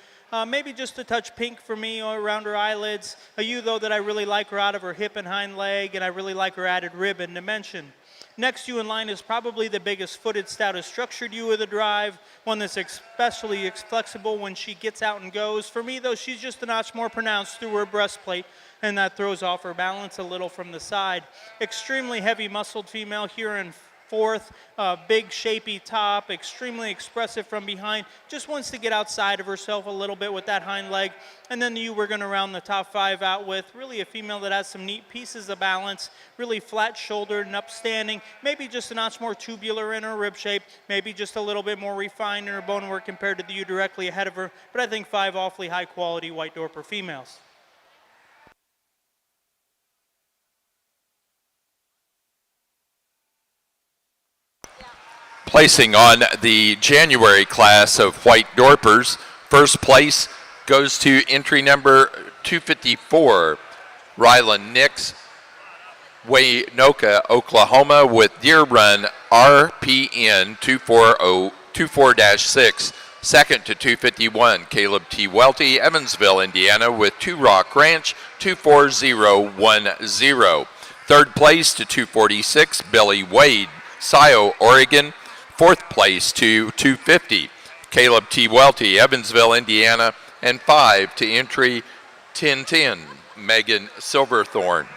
Maybe just a touch pink for me around her eyelids. A ewe, though, that I really like her out of her hip and hind leg, and I really like her added rib and dimension. Next ewe in line is probably the biggest footed, stoutest structured ewe of the drive, one that's especially flexible when she gets out and goes. For me, though, she's just a notch more pronounced through her breastplate, and that throws off her balance a little from the side. Extremely heavy muscled female here in fourth, big shapy top, extremely expressive from behind, just wants to get outside of herself a little bit with that hind leg. And then the ewe we're going to round the top five out with, really a female that has some neat pieces of balance, really flat shouldered and upstanding, maybe just a notch more tubular in her rib shape, maybe just a little bit more refined in her bone work compared to the ewe directly ahead of her, but I think five awfully high quality white dorper females. Placing on the January class of white dorpers, first place goes to entry number 254, Rylan Nix, Waynoka, Oklahoma, with Deer Run RPN 24-6. Second to 251, Caleb T. Welty, Evansville, Indiana, with Two Rock Ranch 24010. Third place to 246, Billy Wade, Scio, Oregon. Fourth place to 250, Caleb T. Welty, Evansville, Indiana. And 5 to entry 1010, Megan Silverthorne.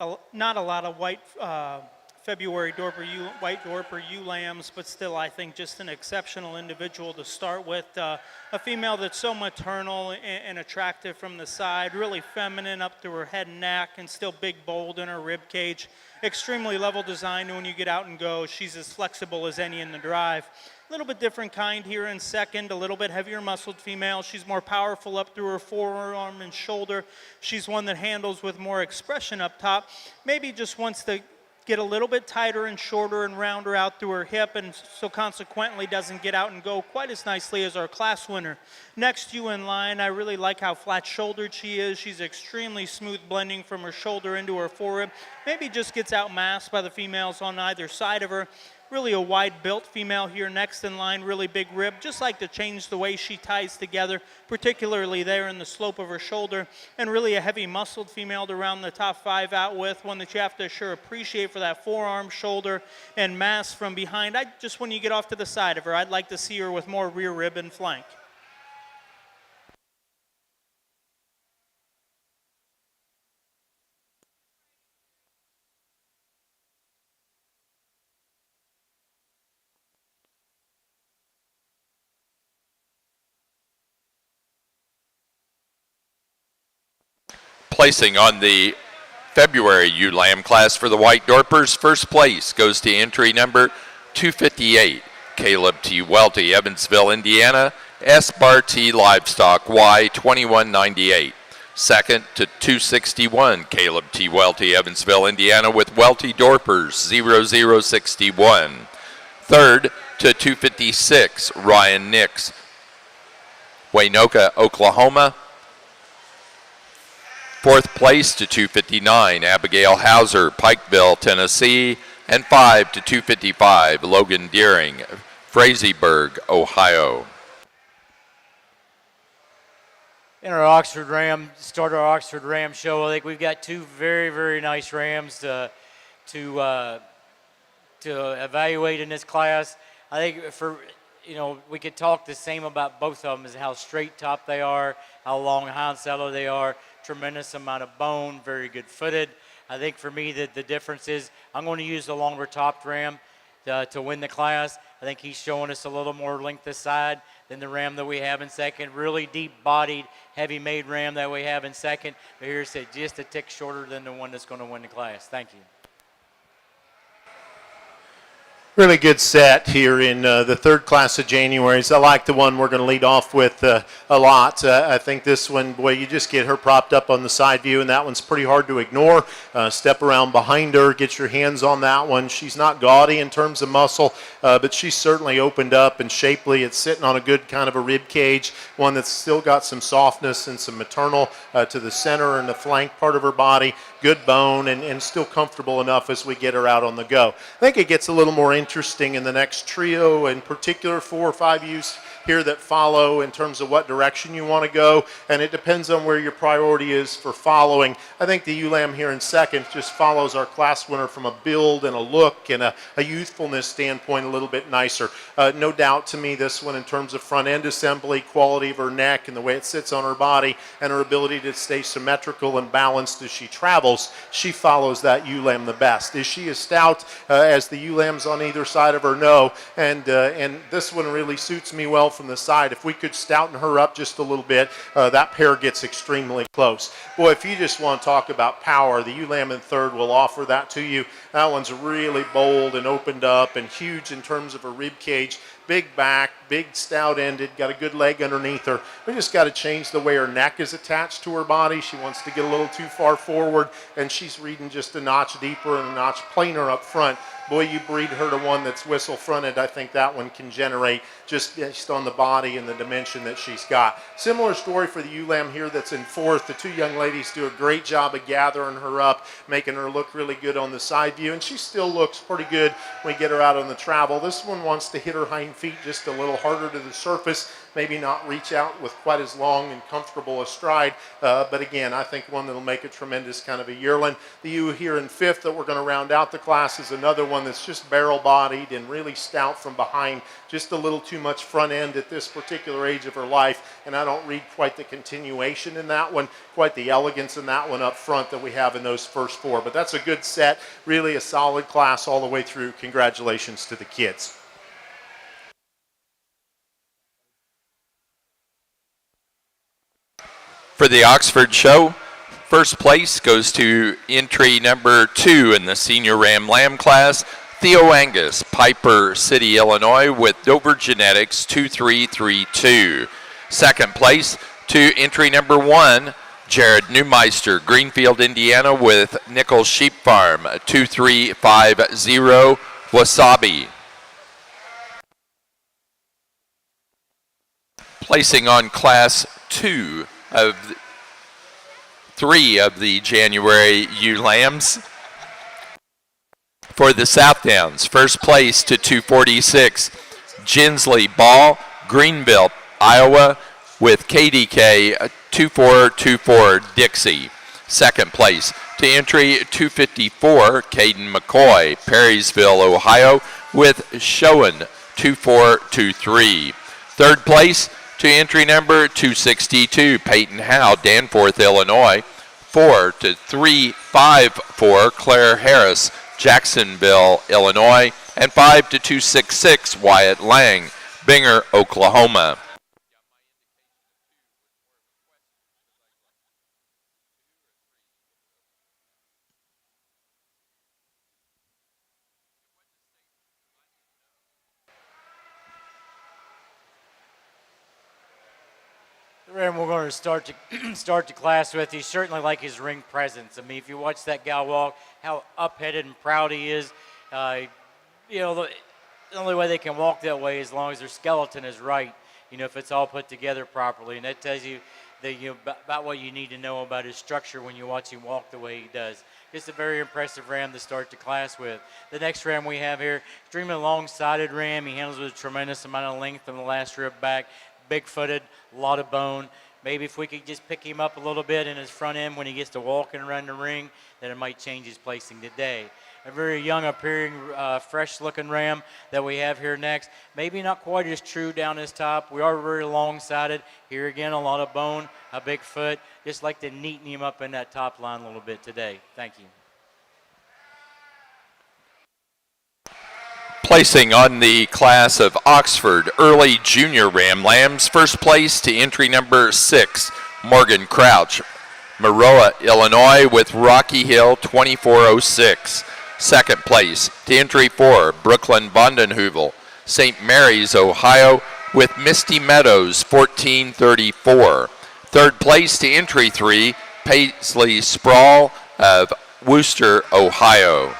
not a lot of white February white Dorper ewe lambs, but still I think just an exceptional individual to start with. A female that's so maternal and attractive from the side, really feminine up through her head and neck, and still big, bold in her rib cage. Extremely level designed when you get out and go. She's as flexible as any in the drive. A little bit different kind here in second, a little bit heavier muscled female. She's more powerful up through her forearm and shoulder. She's one that handles with more expression up top. Maybe just wants to get a little bit tighter and shorter and rounder out through her hip, and so consequently doesn't get out and go quite as nicely as our class winner. Next to you in line, I really like how flat-shouldered she is. She's extremely smooth blending from her shoulder into her forerib. Maybe just gets outmasked by the females on either side of her. Really a wide-built female here next in line, really big rib. Just like to change the way she ties together, particularly there in the slope of her shoulder. And really a heavy muscled female to round the top five out with, one that you have to sure appreciate for that forearm, shoulder, and mass from behind. Just when you get off to the side of her, I'd like to see her with more rear rib and flank. Placing on the February ewe lamb class for the White Dorpers, first place goes to entry number 258, Caleb T. Welty, Evansville, Indiana, S. Bar T. Livestock, Y 2198. Second to 261, Caleb T. Welty, Evansville, Indiana, with Welty Dorpers 0061. Third to 256, Ryan Nix, Waynoka, Oklahoma. Fourth place to 259, Abigail Hauser, Pikeville, Tennessee. And 5 to 255, Logan Deering, Frazeysburg, Ohio. In our Oxford Ram, start our Oxford Ram show, I think we've got two very, very nice rams to evaluate in this class. I think we could talk the same about both of them, is how straight top they are, how long hind saddle they are, tremendous amount of bone, very good footed. I think for me that the difference is I'm going to use the longer topped ram to win the class. I think he's showing us a little more length this side than the ram that we have in second. Really deep bodied, heavy made ram that we have in second. But here's just a tick shorter than the one that's going to win the class. Thank you. Really good set here in the third class of January's. I like the one we're going to lead off with a lot. I think this one, boy, you just get her propped up on the side view, and that one's pretty hard to ignore. Step around behind her, get your hands on that one. She's not gaudy in terms of muscle, but she's certainly opened up and shapely. It's sitting on a good kind of a rib cage, one that's still got some softness and some maternal to the center and the flank part of her body. Good bone and still comfortable enough as we get her out on the go. I think it gets a little more interesting in the next trio, in particular 4 or 5 ewes here that follow in terms of what direction you want to go, and it depends on where your priority is for following. I think the ewe lamb here in second just follows our class winner from a build and a look and a youthfulness standpoint a little bit nicer. No doubt to me this one in terms of front end assembly, quality of her neck and the way it sits on her body and her ability to stay symmetrical and balanced as she travels, she follows that ewe lamb the best. Is she as stout as the ewe lambs on either side of her? No, and this one really suits me well from the side. If we could stouten her up just a little bit, that pair gets extremely close. Boy, if you just want to talk about power, the ewe lamb in third will offer that to you. That one's really bold and opened up and huge in terms of her rib cage. Big back, big stout-ended, got a good leg underneath her. We just got to change the way her neck is attached to her body. She wants to get a little too far forward, and she's reading just a notch deeper and a notch plainer up front. Boy, you breed her to one that's whistle-fronted, I think that one can generate just based on the body and the dimension that she's got. Similar story for the ewe lamb here that's in fourth. The two young ladies do a great job of gathering her up, making her look really good on the side view, and she still looks pretty good when we get her out on the travel. This one wants to hit her hind feet just a little harder to the surface. maybe not reach out with quite as long and comfortable a stride. But again, I think one that'll make a tremendous kind of a yearling. The ewe here in fifth that we're going to round out the class is another one that's just barrel bodied and really stout from behind, just a little too much front end at this particular age of her life. And I don't read quite the continuation in that one, quite the elegance in that one up front that we have in those first four. But that's a good set, really a solid class all the way through. Congratulations to the kids. For the Oxford show, first place goes to entry number 2 in the senior Ram Lamb class, Theo Angus, Piper City, Illinois, with Dover Genetics 2332. Second place to entry number 1, Jared Neumeister, Greenfield, Indiana, with Nichols Sheep Farm 2350. Wasabi. Placing on class 2 of 3 of the January ewe lambs. For the Southdowns, first place to 246, Jinsley Ball, Greenville, Iowa, with KDK 2424 Dixie. Second place to entry 254, Caden McCoy, Perrysville, Ohio, with Showen 2423. Third place to entry number 262, Peyton Howe, Danforth, Illinois, 4-354, Claire Harris, Jacksonville, Illinois, and 5-266, Wyatt Lang, Binger, Oklahoma. The ram we're going to start the class with, he certainly like his ring presence. I mean, if you watch that gal walk, how up-headed and proud he is. You know, the only way they can walk that way is as long as their skeleton is right. You know, if it's all put together properly, and that tells you that about what you need to know about his structure when you watch him walk the way he does. Just a very impressive ram to start the class with. The next ram we have here, extremely long-sided ram. He handles with a tremendous amount of length from the last rib back. Big-footed, a lot of bone. Maybe if we could just pick him up a little bit in his front end when he gets to walking around the ring, then it might change his placing today. A very young appearing, fresh-looking ram that we have here next. Maybe not quite as true down his top. We are very long-sided. Here again, a lot of bone, a big foot. Just like to neaten him up in that top line a little bit today. Thank you. Placing on the class of Oxford Early Junior Ram Lambs, first place to entry number 6, Morgan Crouch, Maroa, Illinois, with Rocky Hill 2406. Second place to entry 4, Brooklyn Vondenheuvel, St. Mary's, Ohio, with Misty Meadows 1434. Third place to entry 3, Paisley Sprawl of Wooster, Ohio.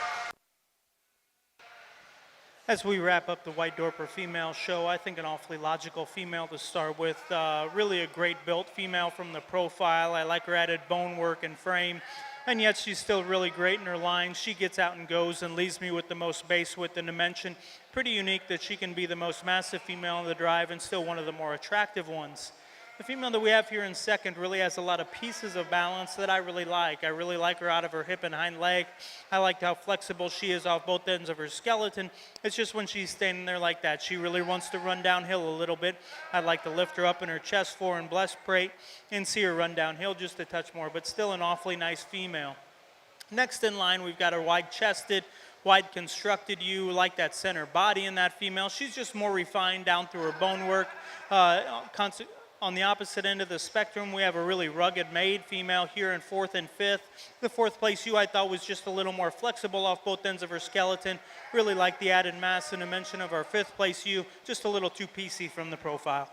As we wrap up the White Dorper female show, I think an awfully logical female to start with. Really a great built female from the profile. I like her added bone work and frame, and yet she's still really great in her line. She gets out and goes and leaves me with the most base width and dimension. Pretty unique that she can be the most massive female in the drive and still one of the more attractive ones. The female that we have here in second really has a lot of pieces of balance that I really like. I really like her out of her hip and hind leg. I like how flexible she is off both ends of her skeleton. It's just when she's standing there like that, she really wants to run downhill a little bit. I'd like to lift her up in her chest fore and breastplate and see her run downhill just a touch more, but still an awfully nice female. Next in line, we've got her wide-chested, wide constructed ewe, like that center body in that female. She's just more refined down through her bone work. On the opposite end of the spectrum, we have a really rugged made female here in fourth and fifth. The fourth place ewe I thought was just a little more flexible off both ends of her skeleton. Really like the added mass and dimension of our fifth place ewe, just a little too piecey from the profile.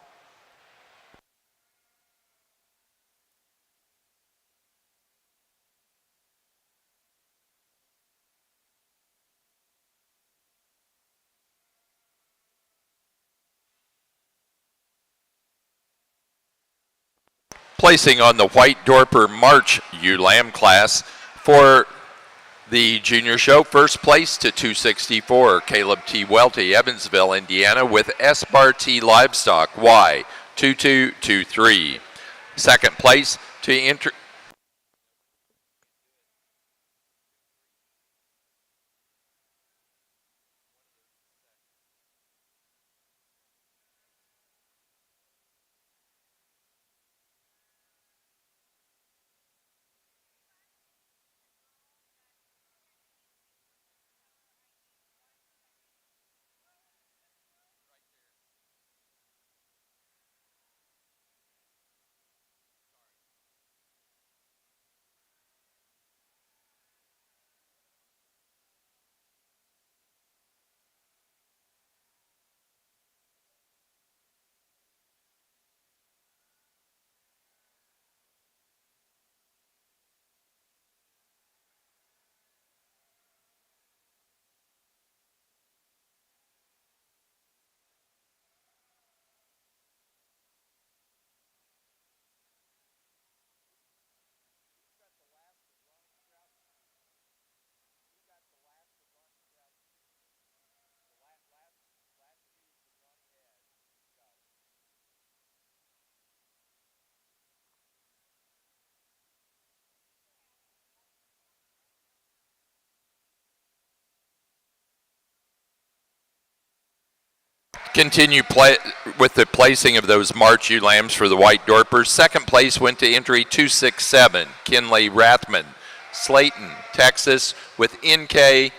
Placing on the White Dorper March ewe lamb class for the junior show, first place to 264, Caleb T. Welty, Evansville, Indiana, with S. Bar T Livestock, Y 2223. Second place to entry. Continue with the placing of those March ewe lambs for the White Dorpers. Second place went to entry 267, Kinley Rathman, Slayton, Texas, with NK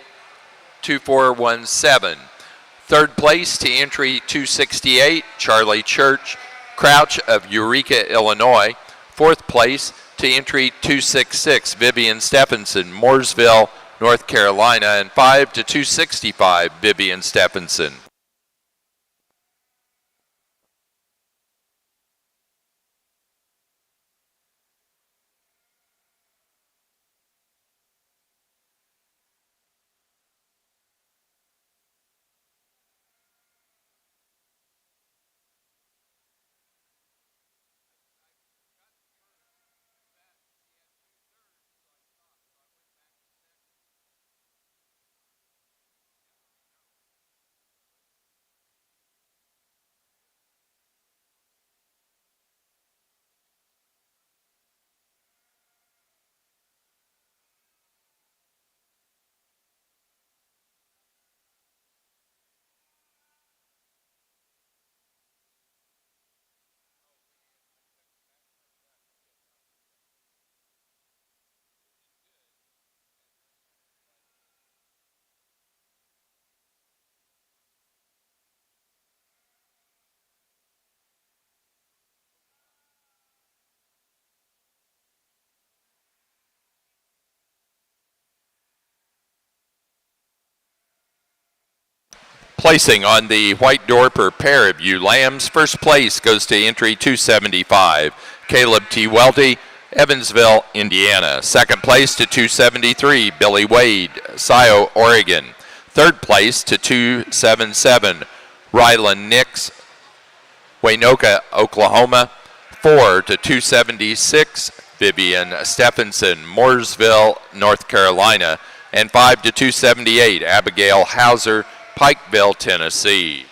2417. Third place to entry 268, Charlie Church, Crouch of Eureka, Illinois. Fourth place to entry 266, Vivian Stephenson, Mooresville, North Carolina. And 5 to 265, Vivian Stephenson. Placing on the White Dorper pair of ewe lambs, first place goes to entry 275, Caleb T. Welty, Evansville, Indiana. Second place to 273, Billy Wade, Scio, Oregon. Third place to 277, Rylan Nix, Waynoka, Oklahoma. 4 to 276, Vivian Stephenson, Mooresville, North Carolina. And 5 to 278, Abigail Hauser, Pikeville, Tennessee.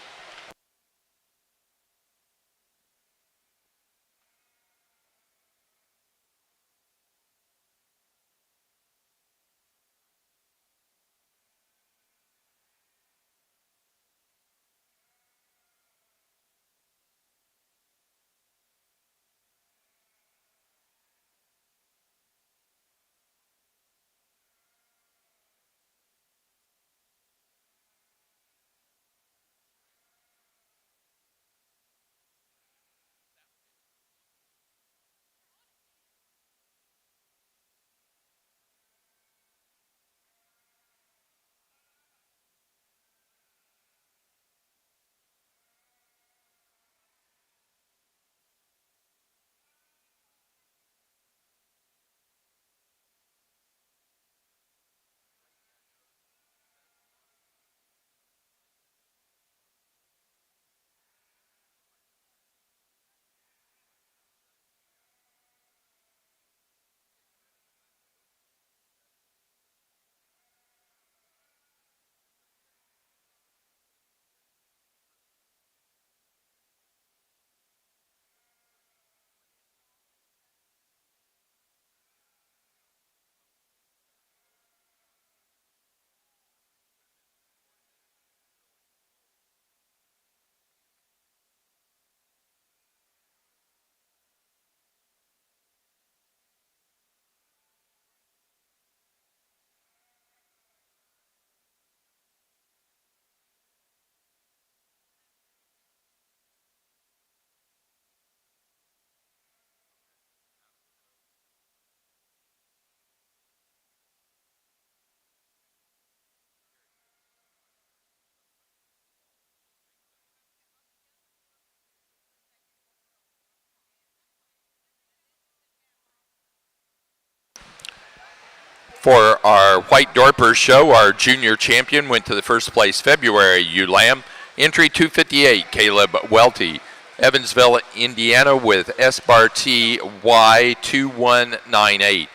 For our White Dorper show, our junior champion went to the first place February ULAM. Entry 258, Caleb Welty. Evansville, Indiana with S-bar T Y2198.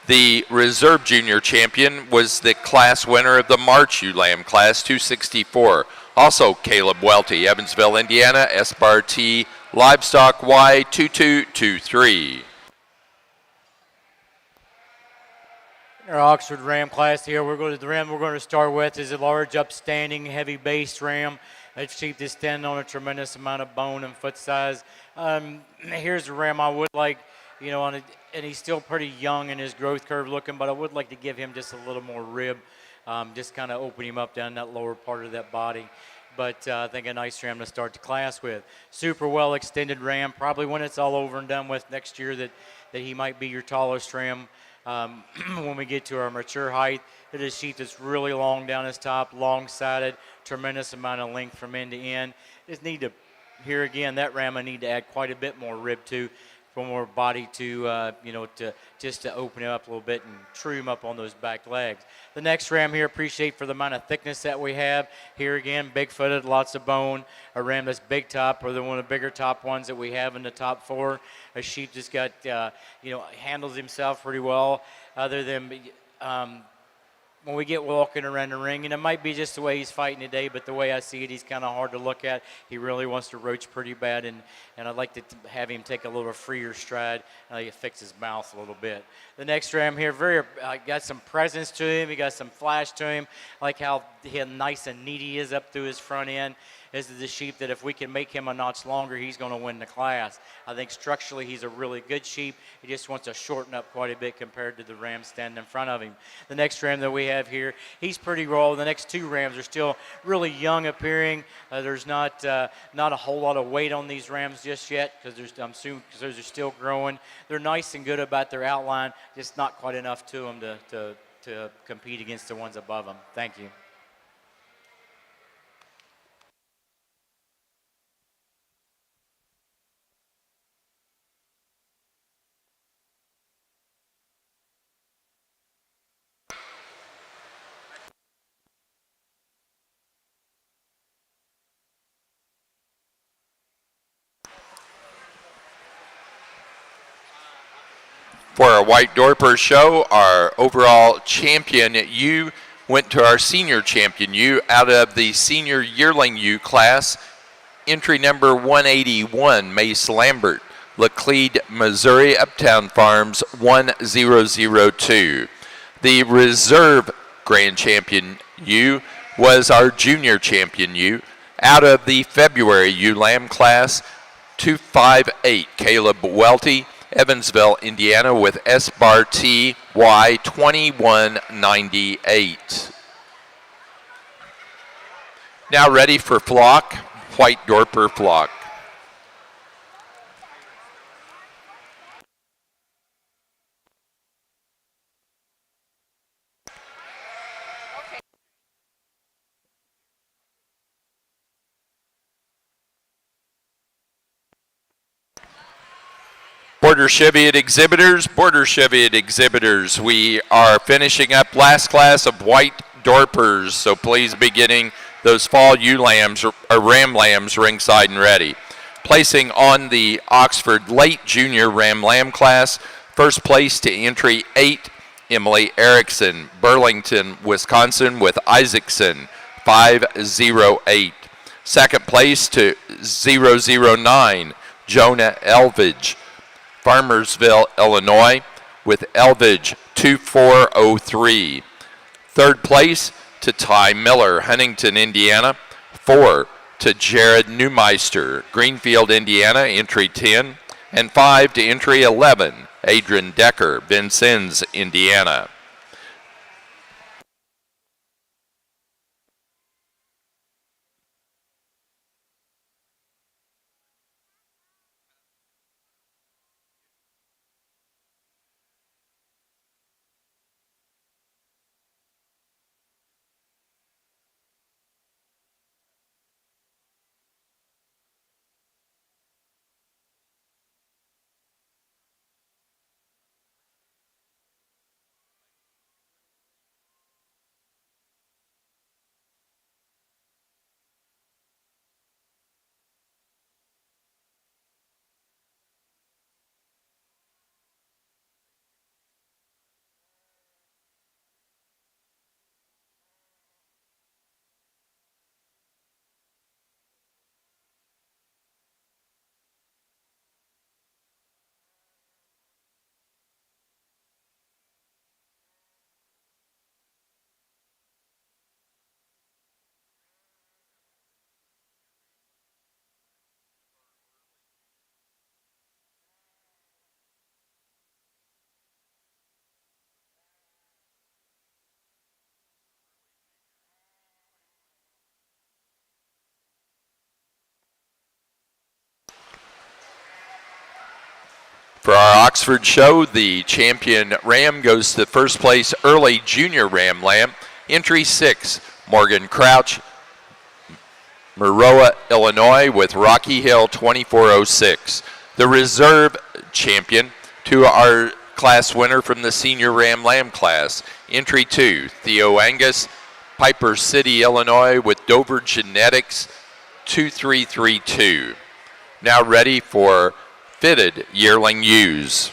The reserve junior champion was the class winner of the March ULAM, class 264. Also Caleb Welty, Evansville, Indiana, S-bar T Livestock Y2223. Our Oxford Ram class here, the ram we're going to start with is a large, upstanding, heavy-based ram. A sheep that's standing on a tremendous amount of bone and foot size. Here's a ram I would like, and he's still pretty young in his growth curve looking, but I would like to give him just a little more rib, just kind of open him up down that lower part of that body. But I think a nice ram to start the class with. Super well extended ram, probably when it's all over and done with next year that he might be your tallest ram. When we get to our mature height, it is a sheep that's really long down his top, long-sided, tremendous amount of length from end to end. Just need to, here again, that ram I need to add quite a bit more rib to, for more body to, to open it up a little bit and true him up on those back legs. The next ram here, appreciate for the amount of thickness that we have. Here again, big-footed, lots of bone. A ram that's big top, or one of the bigger top ones that we have in the top four. A sheep just got, handles himself pretty well, other than when we get walking around the ring, and it might be just the way he's fighting today, but the way I see it, he's kind of hard to look at. He really wants to roach pretty bad, and I'd like to have him take a little freer stride, fix his mouth a little bit. The next ram here, got some presence to him. He got some flash to him. I like how nice and neat he is up through his front end. This is the sheep that if we can make him a notch longer, he's going to win the class. I think structurally he's a really good sheep. He just wants to shorten up quite a bit compared to the ram standing in front of him. The next ram that we have here, he's pretty raw. The next two rams are still really young appearing. There's not a whole lot of weight on these rams just yet because those are still growing. They're nice and good about their outline, just not quite enough to them to compete against the ones above them. Thank you. For our White Dorper show, our overall champion, you went to our senior champion, you out of the senior yearling U class, entry number 181, Mace Lambert, Laclede, Missouri, Uptown Farms 1002. The reserve grand champion U was our junior champion U out of the February ULAM class, 258, Caleb Welty, Evansville, Indiana with S-bar T Y2198. Now ready for flock, White Dorper flock. Border Cheviot exhibitors, we are finishing up last class of White Dorpers, so please be getting those fall ewe lambs or ram lambs ringside and ready. Placing on the Oxford late junior ram lamb class, first place to entry 8, Emily Erickson, Burlington, Wisconsin with Isaacson, 508. Second place to 009, Jonah Elvidge, Farmersville, Illinois, with Elvidge 2403. Third place to Ty Miller, Huntington, Indiana. 4 to Jared Neumeister, Greenfield, Indiana, entry 10. And 5 to entry 11, Adrian Decker, Vincennes, Indiana. Oxford Show, the champion ram goes to first place early junior ram lamb. Entry 6, Morgan Crouch, Maroa, Illinois, with Rocky Hill 2406. The reserve champion to our class winner from the senior ram lamb class. Entry 2, Theo Angus, Piper City, Illinois, with Dover Genetics 2332. Now ready for fitted yearling ewes.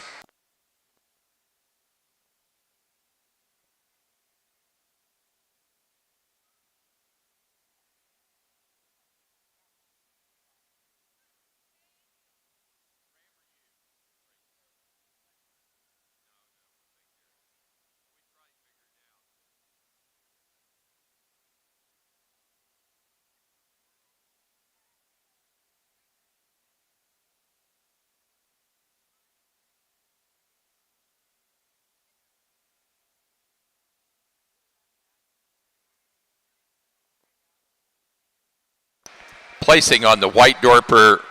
Placing on the White Dorper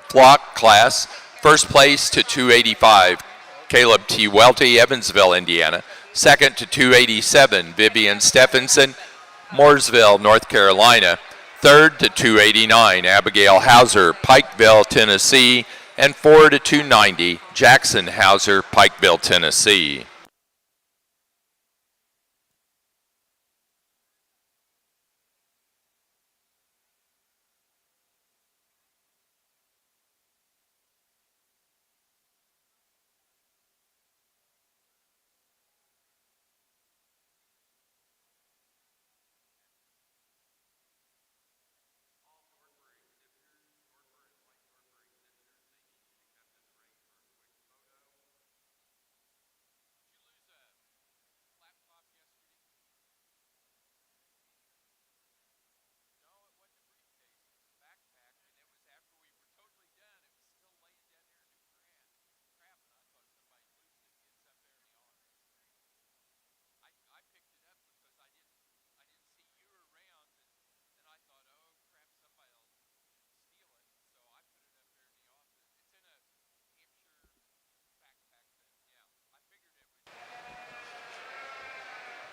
flock class, first place to 285, Caleb T. Welty, Evansville, Indiana. Second to 287, Vivian Stephenson, Mooresville, North Carolina. Third to 289, Abigail Hauser, Pikeville, Tennessee. And 4 to 290, Jackson Hauser, Pikeville, Tennessee.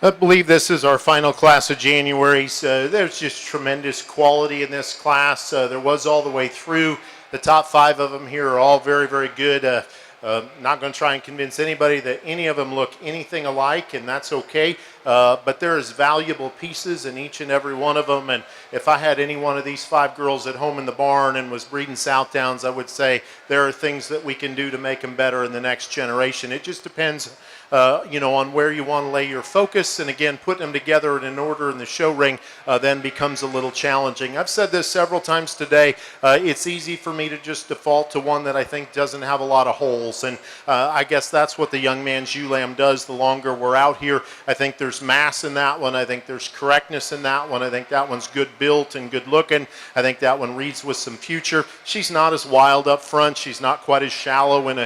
I believe this is our final class of January. So there's just tremendous quality in this class. There was all the way through. The top 5 of them here are all very, very good. Not going to try and convince anybody that any of them look anything alike, and that's okay. But there's valuable pieces in each and every one of them. And if I had any one of these 5 girls at home in the barn and was breeding Southdowns, I would say there are things that we can do to make them better in the next generation. It just depends on where you want to lay your focus. And again, putting them together in an order in the show ring then becomes a little challenging. I've said this several times today. It's easy for me to just default to one that I think doesn't have a lot of holes. And I guess that's what the young man's ewe lamb does the longer we're out here. I think there's mass in that one. I think there's correctness in that one. I think that one's good built and good looking. I think that one reads with some future. She's not as wild up front. She's not quite as shallow in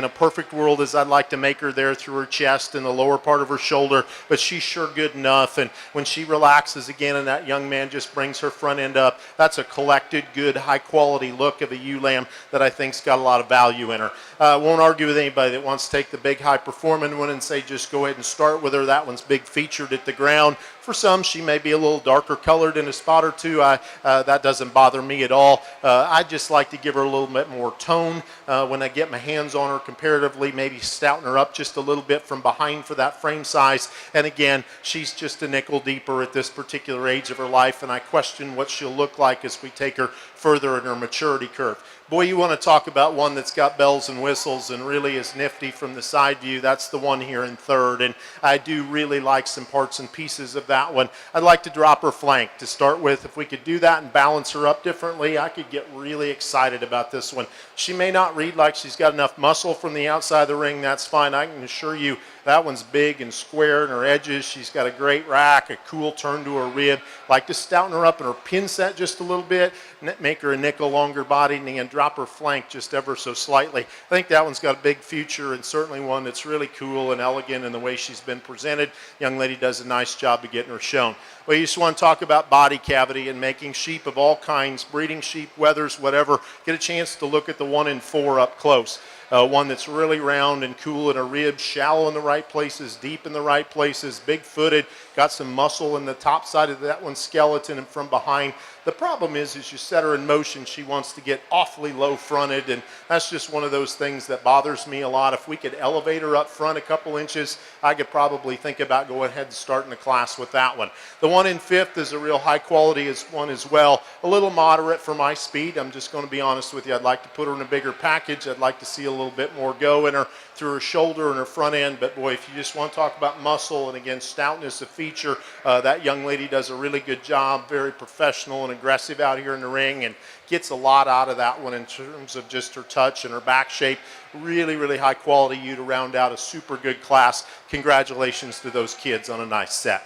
a perfect world as I'd like to make her there through her chest and the lower part of her shoulder, but she's sure good enough. And when she relaxes again and that young man just brings her front end up, that's a collected, good, high quality look of a ewe lamb that I think's got a lot of value in her. Won't argue with anybody that wants to take the big high performing one and say just go ahead and start with her. That one's big featured at the ground. For some, she may be a little darker colored in a spot or two. That doesn't bother me at all. I just like to give her a little bit more tone when I get my hands on her comparatively, maybe stouting her up just a little bit from behind for that frame size. And again, she's just a nickel deeper at this particular age of her life, and I question what she'll look like as we take her further in her maturity curve. Boy, you want to talk about one that's got bells and whistles and really is nifty from the side view. That's the one here in third, and I do really like some parts and pieces of that one. I'd like to drop her flank to start with. If we could do that and balance her up differently, I could get really excited about this one. She may not read like she's got enough muscle from the outside of the ring. That's fine. I can assure you that one's big and square in her edges. She's got a great rack, a cool turn to her rib. Like to stouten her up in her pin set just a little bit, make her a nickel longer body, and then drop her flank just ever so slightly. I think that one's got a big future and certainly one that's really cool and elegant in the way she's been presented. Young lady does a nice job of getting her shown. Well, you just want to talk about body cavity and making sheep of all kinds, breeding sheep, wethers, whatever. Get a chance to look at the 1 and 4 up close. one that's really round and cool in her ribs, shallow in the right places, deep in the right places, big-footed, got some muscle in the top side of that one's skeleton and from behind. The problem is you set her in motion, she wants to get awfully low-fronted, and that's just one of those things that bothers me a lot. If we could elevate her up front a couple inches, I could probably think about going ahead and starting the class with that one. The one in fifth is a real high-quality one as well. A little moderate for my speed. I'm just going to be honest with you. I'd like to put her in a bigger package. I'd like to see a little bit more go in her through her shoulder and her front end. But boy, if you just want to talk about muscle and again stoutness of feature, that young lady does a really good job. Very professional and aggressive out here in the ring and gets a lot out of that one in terms of just her touch and her back shape. Really, really high quality ewe to round out a super good class. Congratulations to those kids on a nice set.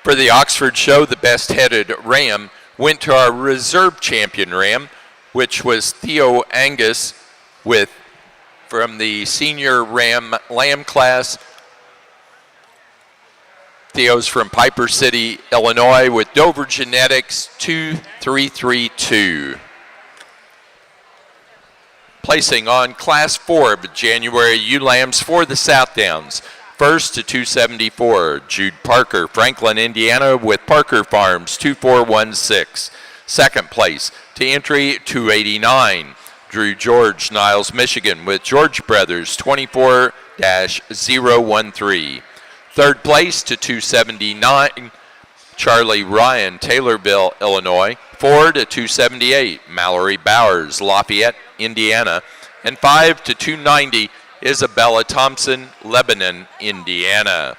For the Oxford show, the best-headed ram went to our reserve champion ram, which was Theo Angus from the senior lamb class. Theo's from Piper City, Illinois, with Dover Genetics 2332. Placing on Class 4 of January ewe lambs for the South Downs. First to 274, Jude Parker, Franklin, Indiana, with Parker Farms 2416. Second place to entry 289, Drew George, Niles, Michigan, with George Brothers 24-013. Third place to 279, Charlie Ryan, Taylorville, Illinois. 4 to 278, Mallory Bowers, Lafayette, Indiana. And 5 to 290, Isabella Thompson, Lebanon, Indiana.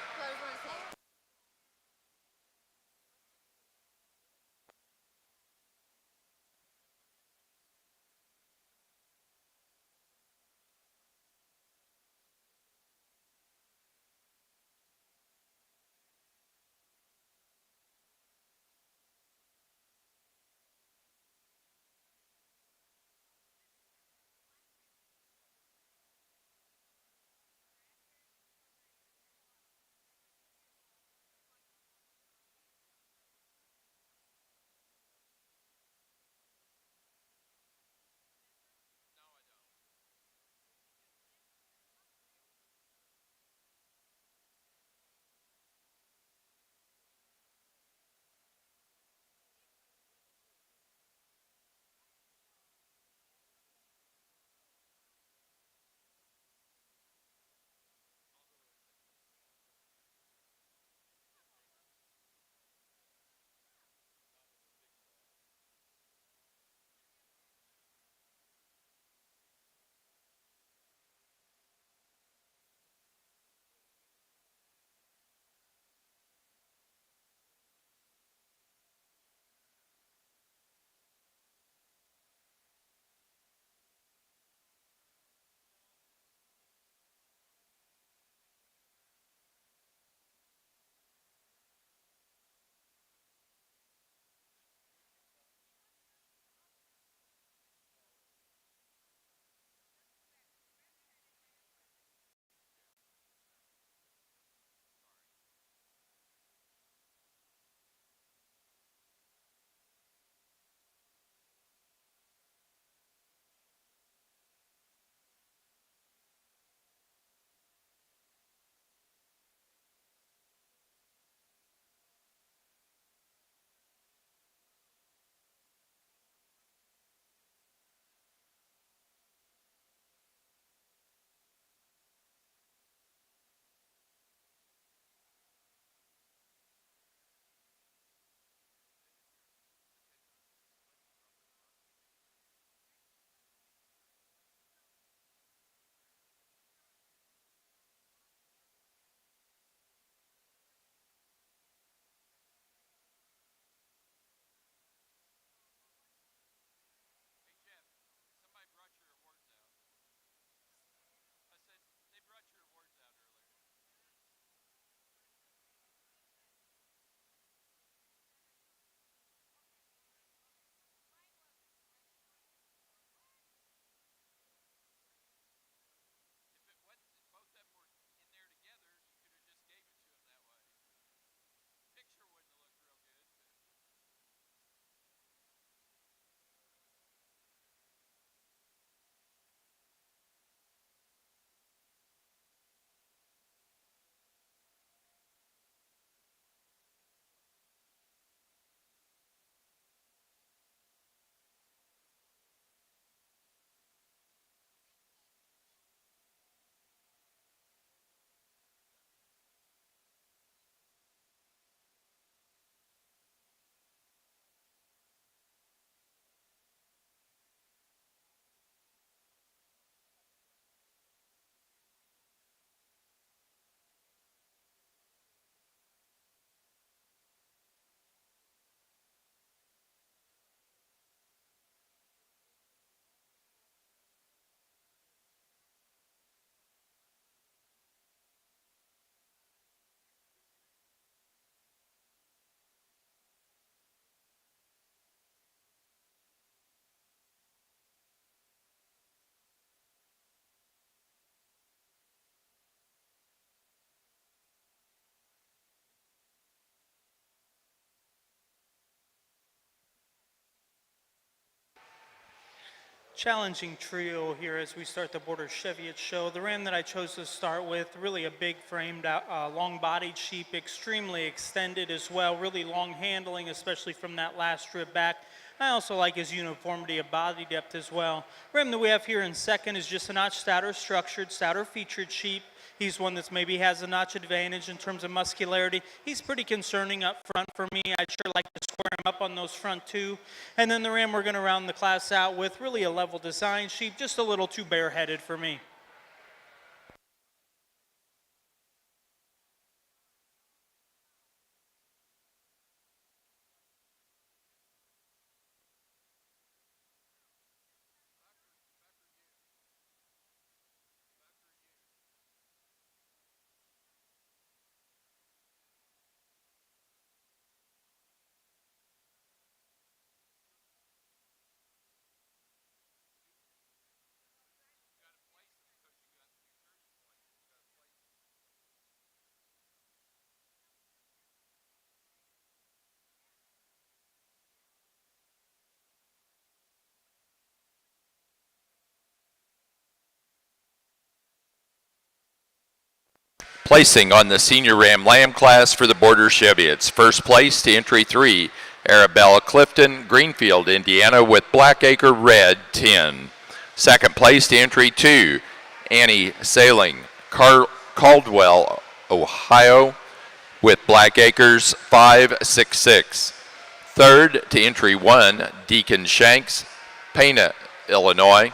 challenging trio here as we start the Border Cheviot show. The ram that I chose to start with, really a big framed, long-bodied sheep, extremely extended as well, really long handling, especially from that last strip back. I also like his uniformity of body depth as well. Ram that we have here in second is just a notch stouter structured, stouter featured sheep. He's one that's maybe has a notch advantage in terms of muscularity. He's pretty concerning up front for me. I'd sure like to square him up on those front two. And then the ram we're going to round the class out with, really a level design sheep, just a little too bareheaded for me. Placing on the Senior Ram Lamb class for the Border Cheviots. First place to entry 3, Arabella Clifton, Greenfield, Indiana, with Blackacre Red 10. Second place to entry 2, Annie Sailing, Caldwell, Ohio, with Blackacres 566. Third to entry 1, Deacon Shanks, Pana, Illinois.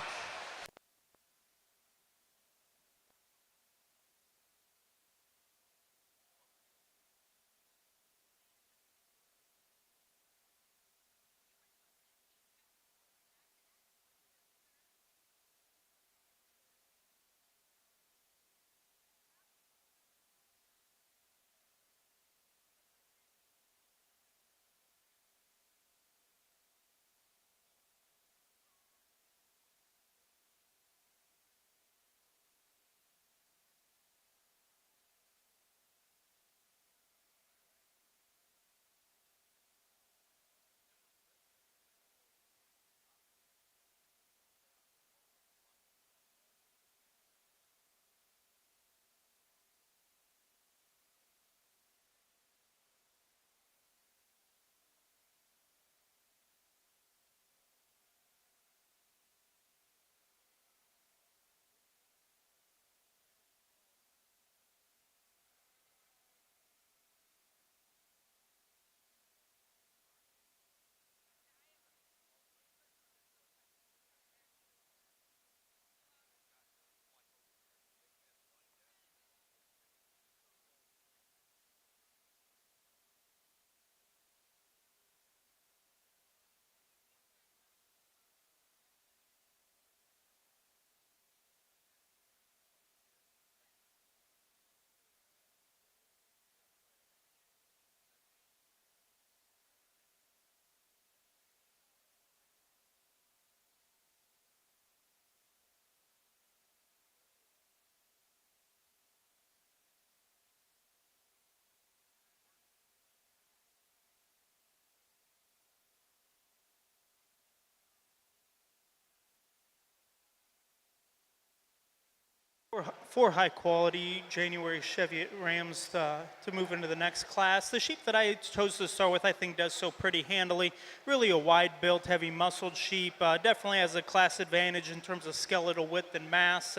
Four high-quality January Cheviot Rams to move into the next class. The sheep that I chose to start with, I think, does so pretty handily. Really a wide-built, heavy-muscled sheep. Definitely has a class advantage in terms of skeletal width and mass.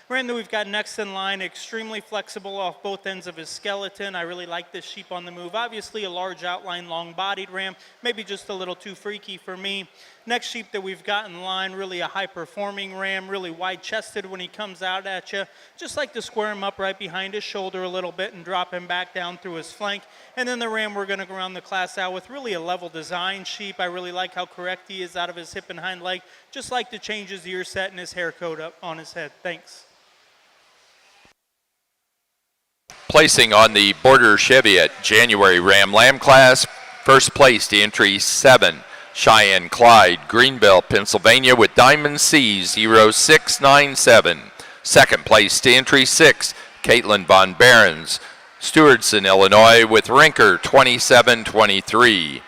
Ram that we've got next in line, extremely flexible off both ends of his skeleton. I really like this sheep on the move. Obviously a large outline, long-bodied ram, maybe just a little too freaky for me. Next sheep that we've got in line, really a high-performing ram, really wide-chested when he comes out at you. Just like to square him up right behind his shoulder a little bit and drop him back down through his flank. And then the ram we're going to go around the class out with, really a level design sheep. I really like how correct he is out of his hip and hind leg. Just like to change his ear set and his hair coat up on his head. Thanks. Placing on the Border Cheviot January Ram Lamb class, first place to entry 7, Cheyenne Clyde, Greenville, Pennsylvania, with Diamond C 0697. Second place to entry 6, Caitlin Von Behrens, Stewardson, Illinois, with Rinker 2723.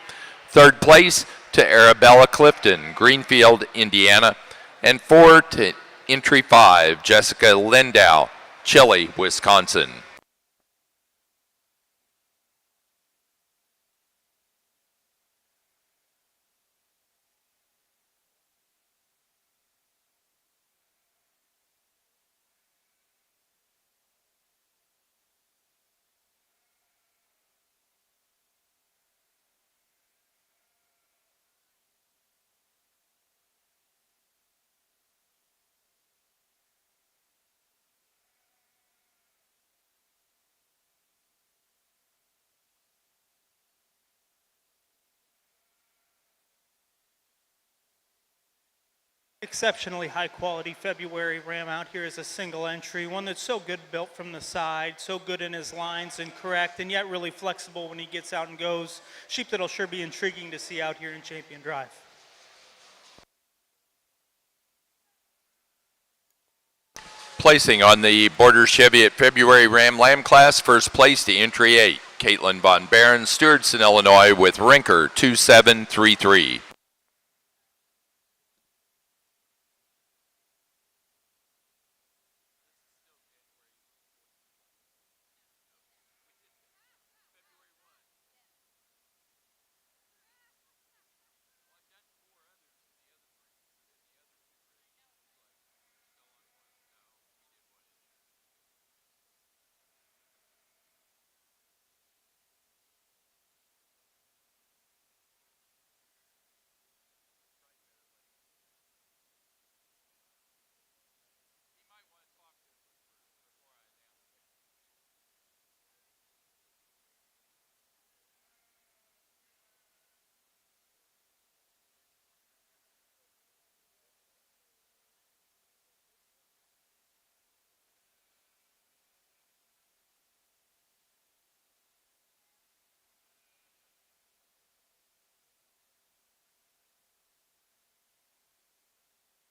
Third place to Arabella Clifton, Greenfield, Indiana, And 4 to entry 5, Jessica Lindau, Chile, Wisconsin. Exceptionally high quality February ram out here is a single entry, one that's so good built from the side, so good in his lines and correct, and yet really flexible when he gets out and goes. Sheep that'll sure be intriguing to see out here in Champion Drive. Placing on the Border Cheviot February Ram Lamb class, first place to entry 8, Caitlin Von Barron, Stewartson, Illinois, with Rinker 2733.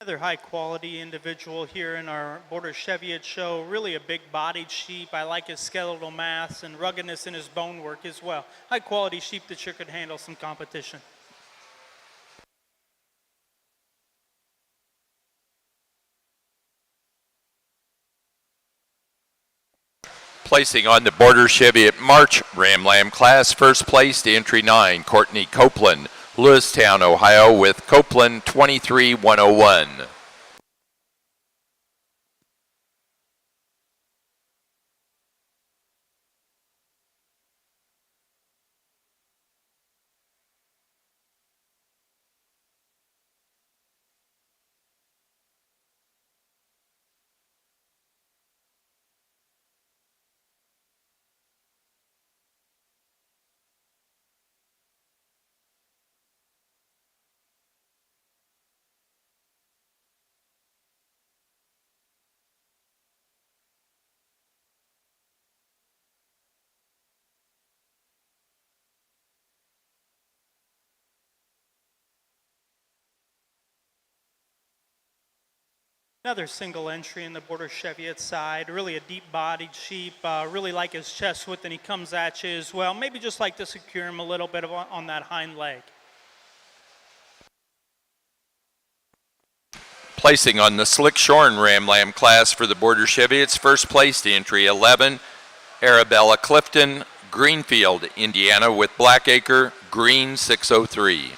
Another high quality individual here in our Border Cheviot show, really a big bodied sheep. I like his skeletal mass and ruggedness in his bone work as well. High quality sheep that sure could handle some competition. Placing on the Border Cheviot March Ram Lamb class, first place to entry 9, Courtney Copeland, Lewistown, Ohio, with Copeland 23101. Another single entry in the Border Cheviot side, really a deep-bodied sheep, really like his chest width, and he comes at you as well. Maybe just like to secure him a little bit on that hind leg. Placing on the Slick Shorn Ram Lamb class for the Border Cheviots, first place to entry 11, Arabella Clifton, Greenfield, Indiana, with Blackacre, Green 603.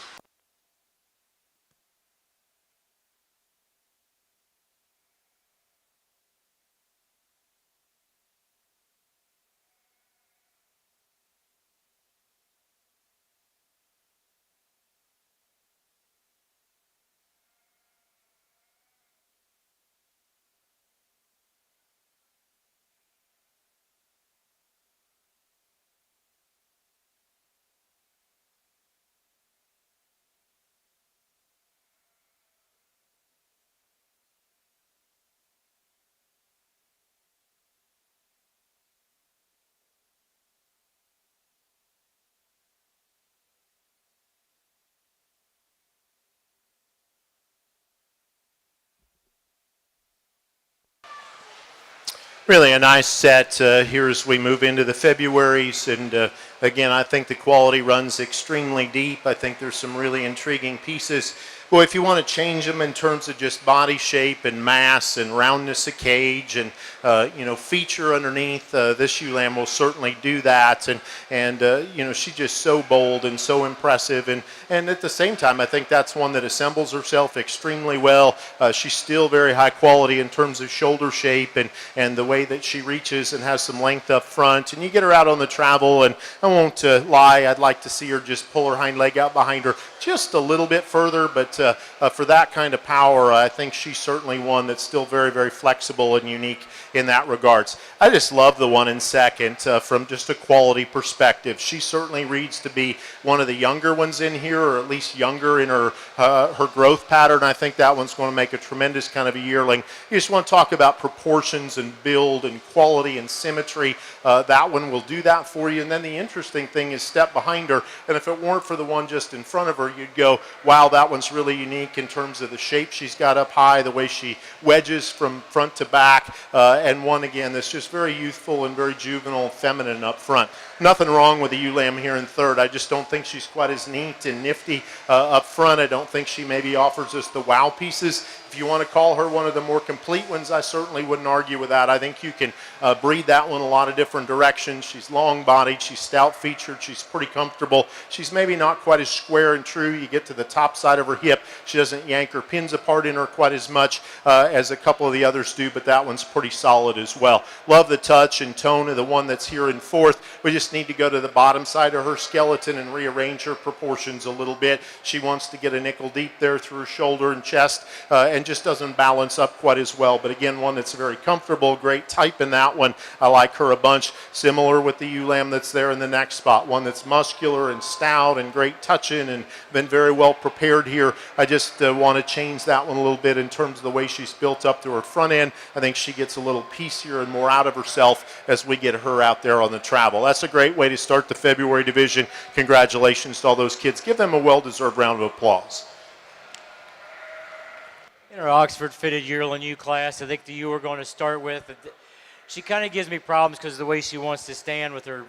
Really a nice set here as we move into the Februaries, and again, I think the quality runs extremely deep. I think there's some really intriguing pieces. Well, if you want to change them in terms of just body shape and mass and roundness of cage and feature underneath, this ewe lamb will certainly do that. And she's just so bold and so impressive. And at the same time, I think that's one that assembles herself extremely well. She's still very high quality in terms of shoulder shape and the way that she reaches and has some length up front. And you get her out on the travel, and I won't lie, I'd like to see her just pull her hind leg out behind her just a little bit further, but for that kind of power, I think she's certainly one that's still very, very flexible and unique in that regards. I just love the one in second from just a quality perspective. She certainly reads to be one of the younger ones in here, or at least younger in her growth pattern. I think that one's going to make a tremendous kind of a yearling. You just want to talk about proportions and build and quality and symmetry. That one will do that for you. And then the interesting thing is step behind her, and if it weren't for the one just in front of her, you'd go, wow, that one's really unique in terms of the shape she's got up high, the way she wedges from front to back, and one again that's just very youthful and very juvenile, feminine up front. Nothing wrong with the ewe lamb here in third. I just don't think she's quite as neat and nifty up front. I don't think she maybe offers us the wow pieces. If you want to call her one of the more complete ones, I certainly wouldn't argue with that. I think you can breed that one a lot of different directions. She's long-bodied, she's stout-featured, she's pretty comfortable. She's maybe not quite as square and true. You get to the top side of her hip, she doesn't yank her pins apart in her quite as much as a couple of the others do, but that one's pretty solid as well. Love the touch and tone of the one that's here in fourth. We just need to go to the bottom side of her skeleton and rearrange her proportions a little bit. She wants to get a nickel deep there through her shoulder and chest, and just doesn't balance up quite as well. But again, one that's very comfortable, great type in that one. I like her a bunch. Similar with the ewe lamb that's there in the next spot, one that's muscular and stout and great touching and been very well prepared here. I just want to change that one a little bit in terms of the way she's built up to her front end. I think she gets a little piecier and more out of herself as we get her out there on the travel. That's a great way to start the February division. Congratulations to all those kids. Give them a well-deserved round of applause. In our Oxford fitted yearling ewe class, I think the ewe we're going to start with, she kind of gives me problems because of the way she wants to stand with her,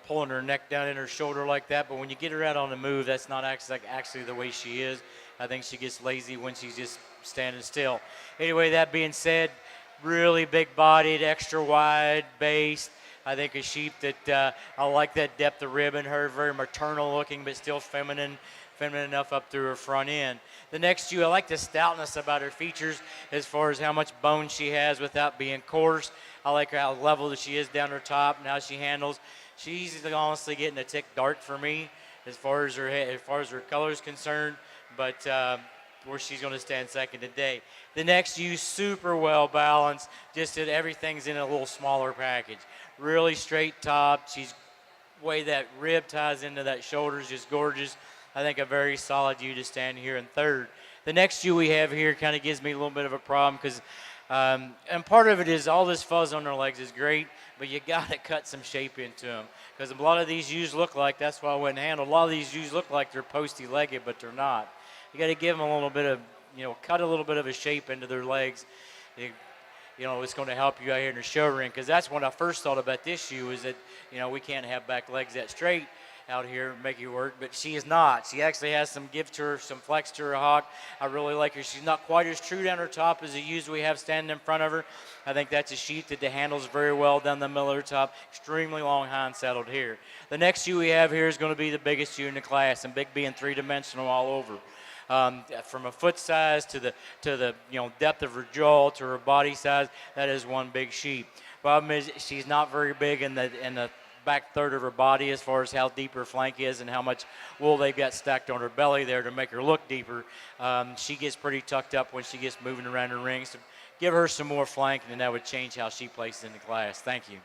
pulling her neck down in her shoulder like that. But when you get her out on the move, that's not actually the way she is. I think she gets lazy when she's just standing still. Anyway, that being said, really big-bodied, extra wide based. I think a sheep that I like that depth of rib in her, very maternal looking, but still feminine enough up through her front end. The next ewe, I like the stoutness about her features as far as how much bone she has without being coarse. I like how level that she is down her top and how she handles. She's honestly getting a tick dark for me as far as her color is concerned, but where she's going to stand second today. The next ewe, super well balanced, just that everything's in a little smaller package. Really straight top. She's way that rib ties into that shoulder is just gorgeous. I think a very solid ewe to stand here in third. The next ewe we have here kind of gives me a little bit of a problem because, and part of it is all this fuzz on their legs is great, but you got to cut some shape into them because a lot of these ewes look like, that's why I wouldn't handle, a lot of these ewes look like they're posty-legged, but they're not. You got to give them a little bit of, cut a little bit of a shape into their legs. It's going to help you out here in the show ring because that's when I first thought about this ewe is that, we can't have back legs that straight out here make you work, but she is not. She actually has some give to her, some flex to her hog. I really like her. She's not quite as true down her top as the ewes we have standing in front of her. I think that's a sheep that handles very well down the middle of her top. Extremely long hind saddled here. The next ewe we have here is going to be the biggest ewe in the class, and big being three-dimensional all over. From a foot size to the depth of her jaw to her body size, that is one big sheep. Problem is she's not very big in the back third of her body as far as how deep her flank is and how much wool they've got stacked on her belly there to make her look deeper. She gets pretty tucked up when she gets moving around her ring. So give her some more flank, and then that would change how she places in the class. Thank you.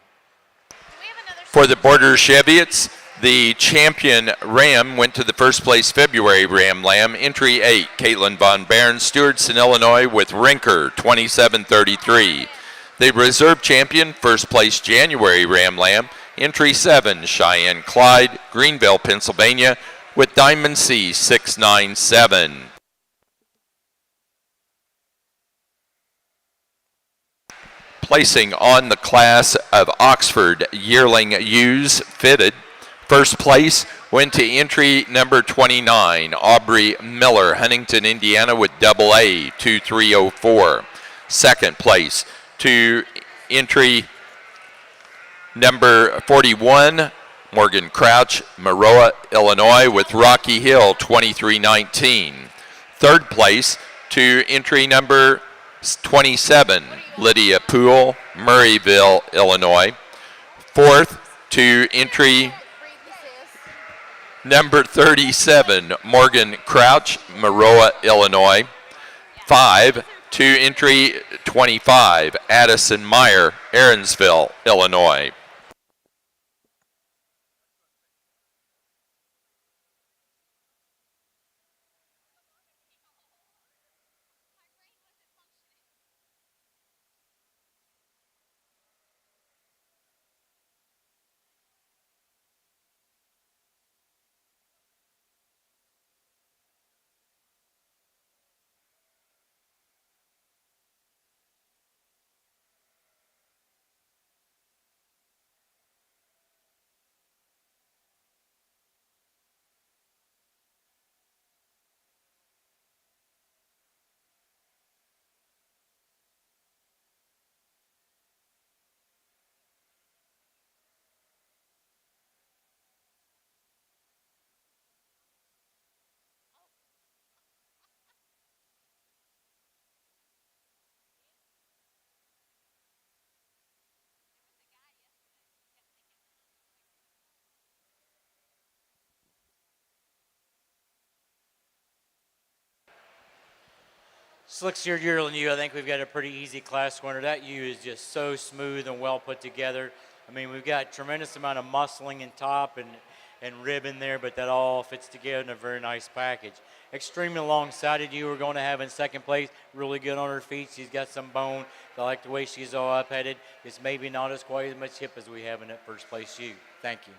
For the Border Cheviots, the champion ram went to the first place February Ram Lamb, entry 8, Caitlin Von Barron, Stewartson, Illinois, with Rinker, 27-33. The reserve champion, first place January Ram Lamb, entry 7, Cheyenne Clyde, Greenville, Pennsylvania, with Diamond C, 697. Placing on the class of Oxford yearling ewes fitted, First place went to entry number 29, Aubrey Miller, Huntington, Indiana, with double A, 2304. Second place to entry number 41, Morgan Crouch, Maroa, Illinois, with Rocky Hill, 2319. Third place to entry number 27, Lydia Poole, Murrayville, Illinois. Fourth to entry number 37, Morgan Crouch, Maroa, Illinois. 5 to entry 25, Addison Meyer, Aaronsville, Illinois. Slick-steered yearling ewe, I think we've got a pretty easy class winner. That ewe is just so smooth and well put together. I mean, we've got tremendous amount of muscling in top and rib in there, but that all fits together in a very nice package. Extremely long-sided ewe we're going to have in second place. Really good on her feet. She's got some bone. I like the way she's all up-headed. It's maybe not as quite as much hip as we have in that first place ewe. Thank you.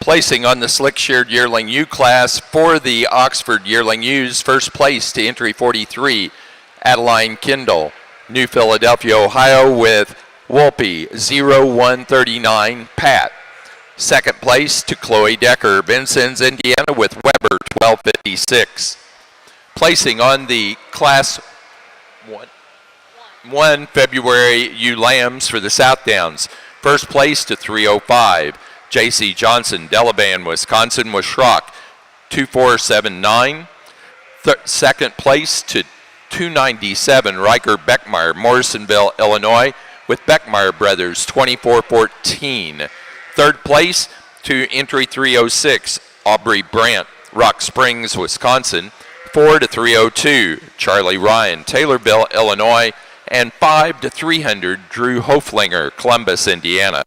Placing on the slick-sheared yearling ewe class for the Oxford yearling ewes, first place to entry 43, Adeline Kendall, New Philadelphia, Ohio, with Wolpe 0139 Pat. Second place to Chloe Decker, Vincennes, Indiana, with Weber 1256. Placing on the class 1 February ewe lambs for the South Downs, first place to 305. J.C. Johnson, Delavan, Wisconsin, with Schrock, 2479. Second place to 297, Riker Beckmeyer, Morrisonville, Illinois, with Beckmeyer Brothers, 2414. Third place to entry 306, Aubrey Brandt, Rock Springs, Wisconsin, 4 to 302, Charlie Ryan, Taylorville, Illinois, and 5 to 300, Drew Hoflinger, Columbus, Indiana.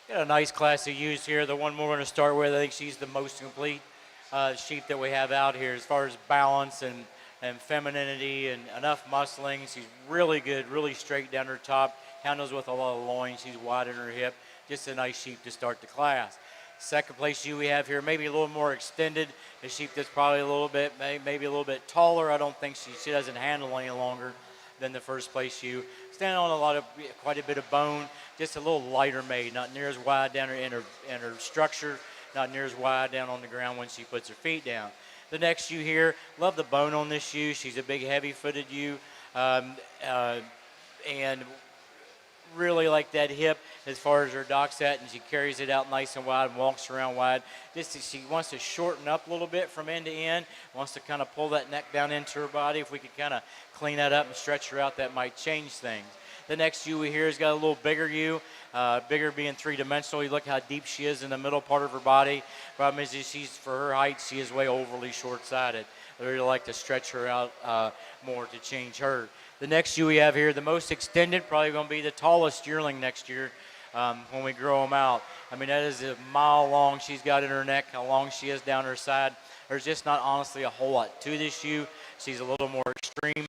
Got a nice class of ewes here. The one we're going to start with, I think she's the most complete sheep that we have out here as far as balance and femininity and enough muscling. She's really good, really straight down her top, handles with a lot of loin. She's wide in her hip. Just a nice sheep to start the class. Second place ewe we have here, maybe a little more extended. A sheep that's probably a little bit, maybe a little bit taller. I don't think she doesn't handle any longer than the first place ewe. Standing on quite a bit of bone, just a little lighter made, not near as wide down in her structure, not near as wide down on the ground when she puts her feet down. The next ewe here, love the bone on this ewe. She's a big, heavy-footed ewe, and really like that hip as far as her dock's at, and she carries it out nice and wide and walks around wide. She wants to shorten up a little bit from end to end, wants to kind of pull that neck down into her body. If we could kind of clean that up and stretch her out, that might change things. The next ewe here has got a little bigger ewe, bigger being three-dimensional. You look how deep she is in the middle part of her body. Problem is for her height, she is way overly short-sided. I really like to stretch her out more to change her. The next ewe we have here, the most extended, probably going to be the tallest yearling next year when we grow them out. I mean, that is a mile long she's got in her neck, how long she is down her side. There's just not honestly a whole lot to this ewe. She's a little more extreme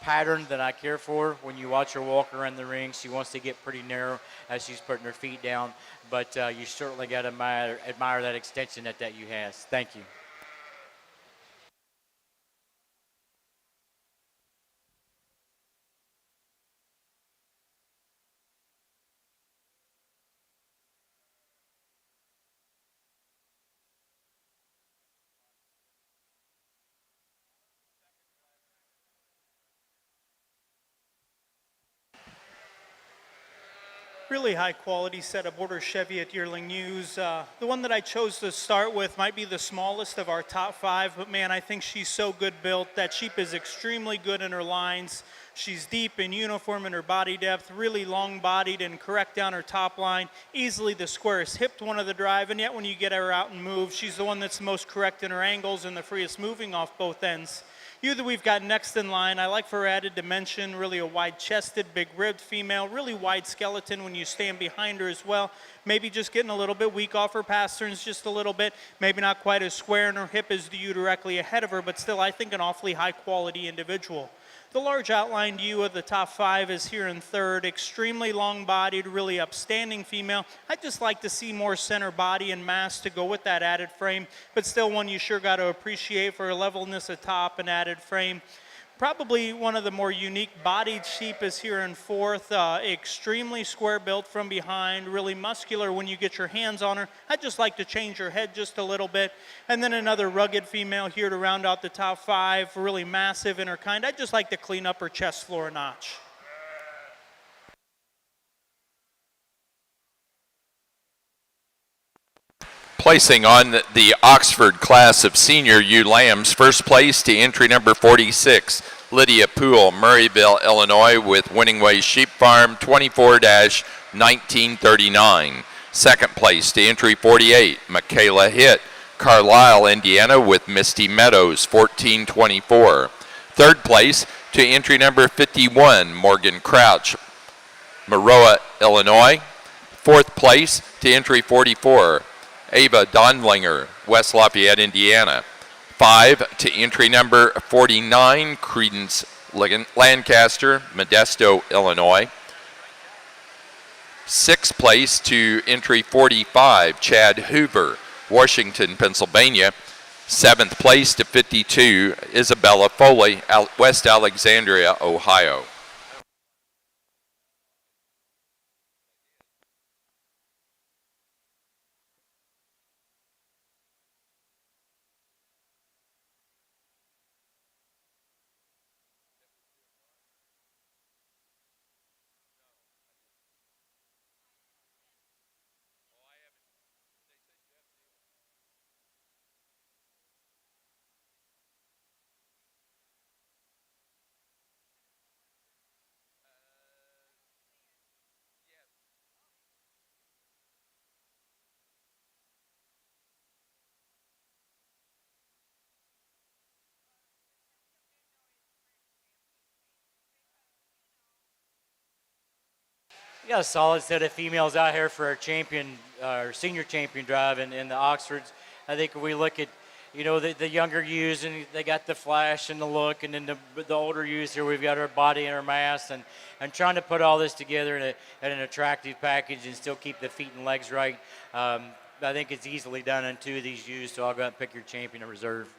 pattern than I care for. When you watch her walk around the ring, she wants to get pretty narrow as she's putting her feet down. But you certainly got to admire that extension that ewe has. Thank you. Really high quality set of border Cheviot yearling ewes. The one that I chose to start with might be the smallest of our top five, but man, I think she's so good built. That sheep is extremely good in her lines. She's deep and uniform in her body depth, really long bodied and correct down her top line. Easily the squarest hipped one of the drive, and yet when you get her out and move, she's the one that's the most correct in her angles and the freest moving off both ends. Ewe that we've got next in line, I like for her added dimension, really a wide-chested, big-ribbed female, really wide skeleton when you stand behind her as well. Maybe just getting a little bit weak off her pasterns just a little bit. Maybe not quite as square in her hip as the ewe directly ahead of her, but still I think an awfully high-quality individual. The large outlined ewe of the top five is here in third. Extremely long-bodied, really upstanding female. I'd just like to see more center body and mass to go with that added frame, but still one you sure got to appreciate for her levelness of top and added frame. Probably one of the more unique bodied sheep is here in fourth. Extremely square built from behind, really muscular when you get your hands on her. I'd just like to change her head just a little bit. And then another rugged female here to round out the top five, really massive in her kind. I'd just like to clean up her chest floor a notch. Placing on the Oxford class of senior ewe lambs, first place to entry number 46, Lydia Poole, Murrayville, Illinois, with Winning Way Sheep Farm, 24-1939. Second place to entry 48, Michaela Hitt, Carlisle, Indiana, with Misty Meadows, 14-24. Third place to entry number 51, Morgan Crouch, Maroa, Illinois. Fourth place to entry 44, Ava Donlinger, West Lafayette, Indiana. 5 to entry number 49, Credence Lancaster, Modesto, Illinois. 6th place to entry 45, Chad Hoover, Washington, Pennsylvania. 7th place to 52, Isabella Foley, West Alexandria, Ohio. We got a solid set of females out here for our senior champion drive in the Oxfords. I think if we look at, the younger ewes, and they got the flash and the look, and then the older ewes here, we've got our body and our mass, and trying to put all this together in an attractive package and still keep the feet and legs right. I think it's easily done on 2 of these ewes, so I'll go out and pick your champion in reserve.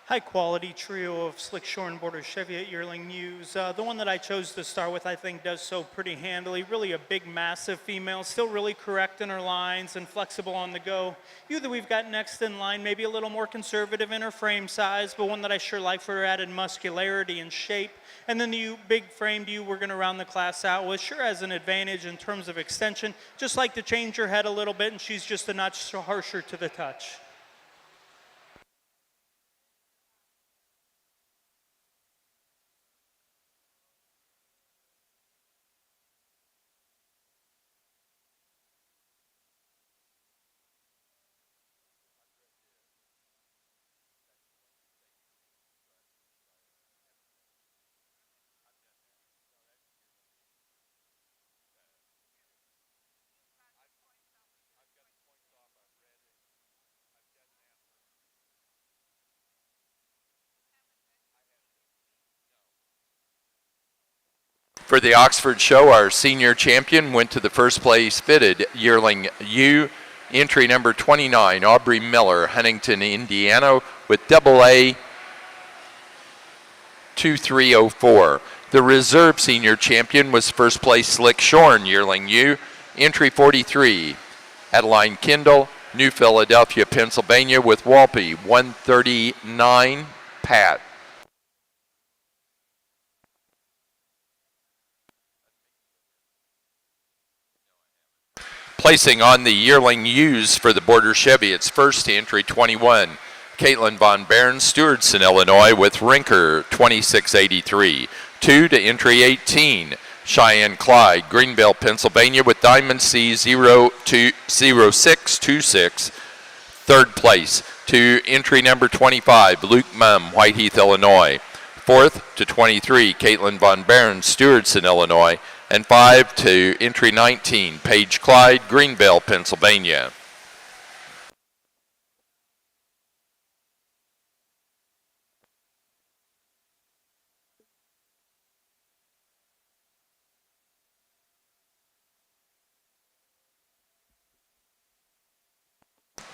High quality trio of slick shorn border Cheviot yearling ewes. The one that I chose to start with, I think, does so pretty handily. Really a big, massive female, still really correct in her lines and flexible on the go. Ewe that we've got next in line, maybe a little more conservative in her frame size, but one that I sure like for her added muscularity and shape. And then the big framed ewe we're going to round the class out with sure has an advantage in terms of extension. Just like to change her head a little bit, and she's just a notch harsher to the touch. For the Oxford show, our senior champion went to the first place fitted yearling ewe, entry number 29, Aubrey Miller, Huntington, Indiana, with AA 2304. The reserve senior champion was first place Slick Shorn yearling ewe, entry 43, Adeline Kendall, New Philadelphia, Pennsylvania, with Walpy 139, Pat. Placing on the yearling ewes for the Border Chevy, it's first to entry 21, Caitlin Von Barron, Stewartson, Illinois, with Rinker 2683. 2 to entry 18, Cheyenne Clyde, Greenville, Pennsylvania, with Diamond C0626. Third place to entry number 25, Luke Mumm, Whiteheath, Illinois. 4th to 23, Caitlin Von Barron, Stewartson, Illinois. And 5 to entry 19, Paige Clyde, Greenville, Pennsylvania.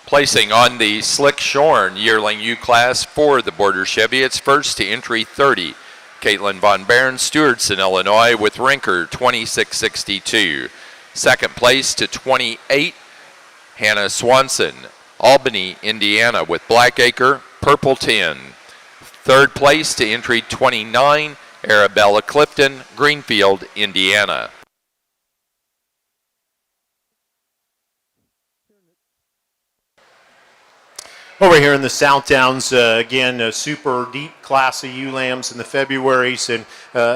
Placing on the Slick Shorn yearling ewe class for the Border Chevy, it's first to entry 30, Caitlin Von Barron, Stewartson, Illinois, with Rinker 2662. Second place to 28, Hannah Swanson, Albany, Indiana, with Blackacre, Purple 10. Third place to entry 29, Arabella Clifton, Greenfield, Indiana. Over here in the South Downs, again, a super deep class of ewe lambs in the Februarys, and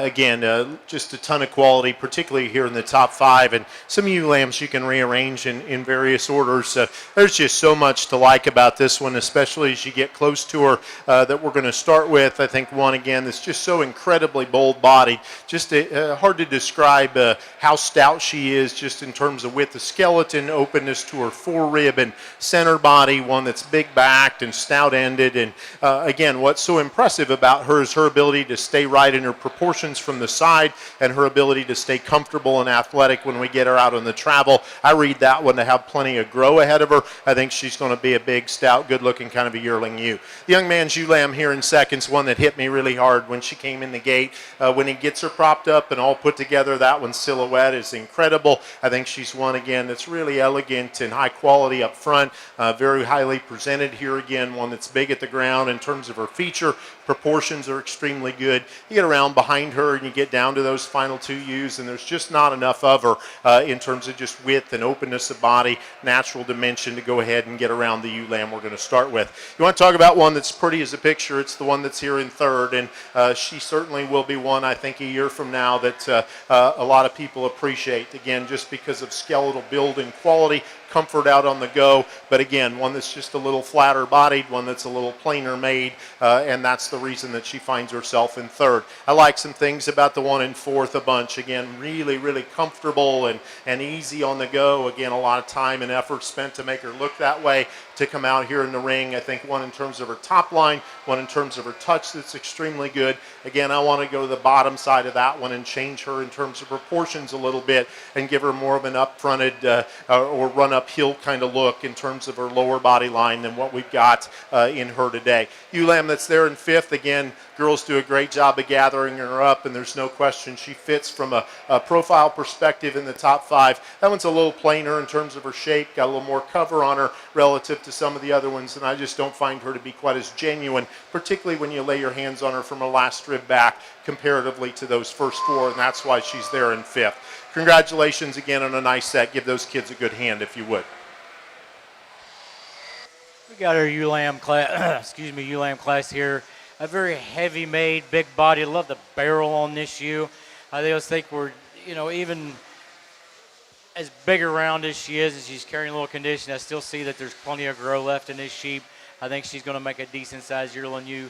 again, just a ton of quality, particularly here in the top 5, and some ewe lambs you can rearrange in various orders. There's just so much to like about this one, especially as you get close to her, that we're going to start with. I think one, again, that's just so incredibly bold-bodied. Just hard to describe how stout she is, just in terms of width of skeleton, openness to her forerib and center body, one that's big-backed and stout-ended. And again, what's so impressive about her is her ability to stay right in her proportions from the side, and her ability to stay comfortable and athletic when we get her out on the travel. I read that one to have plenty of grow ahead of her. I think she's going to be a big, stout, good-looking kind of a yearling ewe. The young man's ewe lamb here in seconds, one that hit me really hard when she came in the gate. When he gets her propped up and all put together, that one's silhouette is incredible. I think she's one, again, that's really elegant and high quality up front, very highly presented here again, one that's big at the ground in terms of her feature Proportions are extremely good. You get around behind her and you get down to those final two ewes, and there's just not enough of her in terms of just width and openness of body, natural dimension to go ahead and get around the ewe lamb we're going to start with. You want to talk about one that's pretty as a picture, it's the one that's here in third, and she certainly will be one, I think, a year from now that a lot of people appreciate, again, just because of skeletal build and quality, comfort out on the go, but again, one that's just a little flatter bodied, one that's a little plainer made, and that's the reason that she finds herself in third. I like some things about the one in fourth a bunch. Again, really, really comfortable and easy on the go. Again, a lot of time and effort spent to make her look that way, to come out here in the ring. I think one in terms of her top line, one in terms of her touch that's extremely good. Again, I want to go to the bottom side of that one and change her in terms of proportions a little bit and give her more of an up-fronted or run uphill kind of look in terms of her lower body line than what we've got in her today. Ewe lamb that's there in fifth, again, girls do a great job of gathering her up, and there's no question she fits from a profile perspective in the top five. That one's a little plainer in terms of her shape, got a little more cover on her relative to some of the other ones, and I just don't find her to be quite as genuine, particularly when you lay your hands on her from a last rib back comparatively to those first four, and that's why she's there in fifth. Congratulations again on a nice set. Give those kids a good hand if you would. We got our ewe lamb class, ewe lamb class here. A very heavy made, big body. Love the barrel on this ewe. I always think we're, even as big around as she is and she's carrying a little condition, I still see that there's plenty of grow left in this sheep. I think she's going to make a decent sized yearling ewe,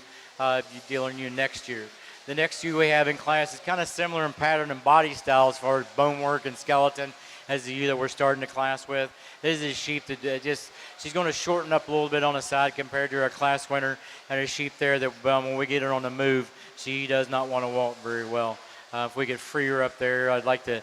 dealing ewe next year. The next ewe we have in class is kind of similar in pattern and body style as far as bone work and skeleton as the ewe that we're starting the class with. This is a sheep that she's going to shorten up a little bit on the side compared to our class winner, and a sheep there that when we get her on the move, she does not want to walk very well. If we could free her up there, I'd like to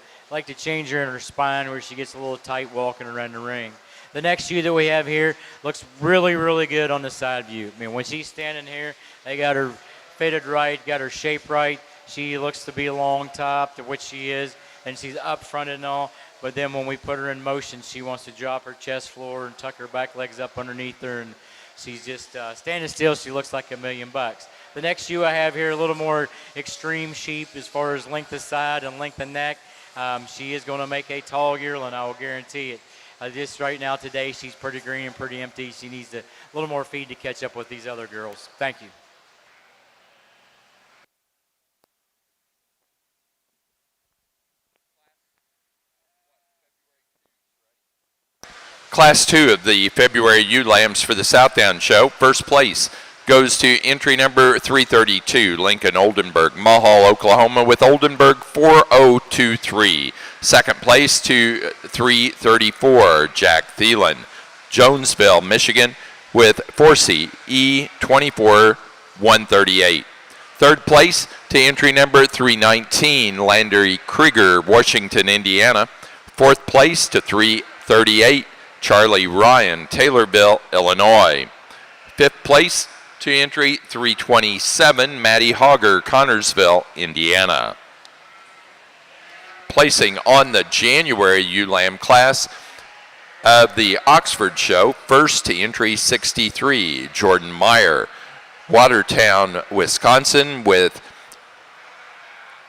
change her in her spine where she gets a little tight walking around the ring. The next ewe that we have here looks really, really good on the side view. I mean, when she's standing here, they got her fitted right, got her shape right. She looks to be a long top, to which she is, and she's up front and all. But then when we put her in motion, she wants to drop her chest floor and tuck her back legs up underneath her, and she's just standing still. She looks like $1,000,000. The next ewe I have here, a little more extreme sheep as far as length of side and length of neck. She is going to make a tall yearling, I will guarantee it. Just right now today, she's pretty green and pretty empty. She needs a little more feed to catch up with these other girls. Thank you. Class 2 of the February ewe lambs for the Southdown Show. First place goes to entry number 332, Lincoln Oldenburg, Mulhall, Oklahoma, with Oldenburg 4023. Second place to 334, Jack Thielen, Jonesville, Michigan, with Forsey E24 138. Third place to entry number 319, Landry Krieger, Washington, Indiana. Fourth place to 338, Charlie Ryan, Taylorville, Illinois. Fifth place to entry 327, Maddie Hogger, Connorsville, Indiana. Placing on the January ewe lamb class of the Oxford Show, first to entry 63, Jordan Meyer, Watertown, Wisconsin, with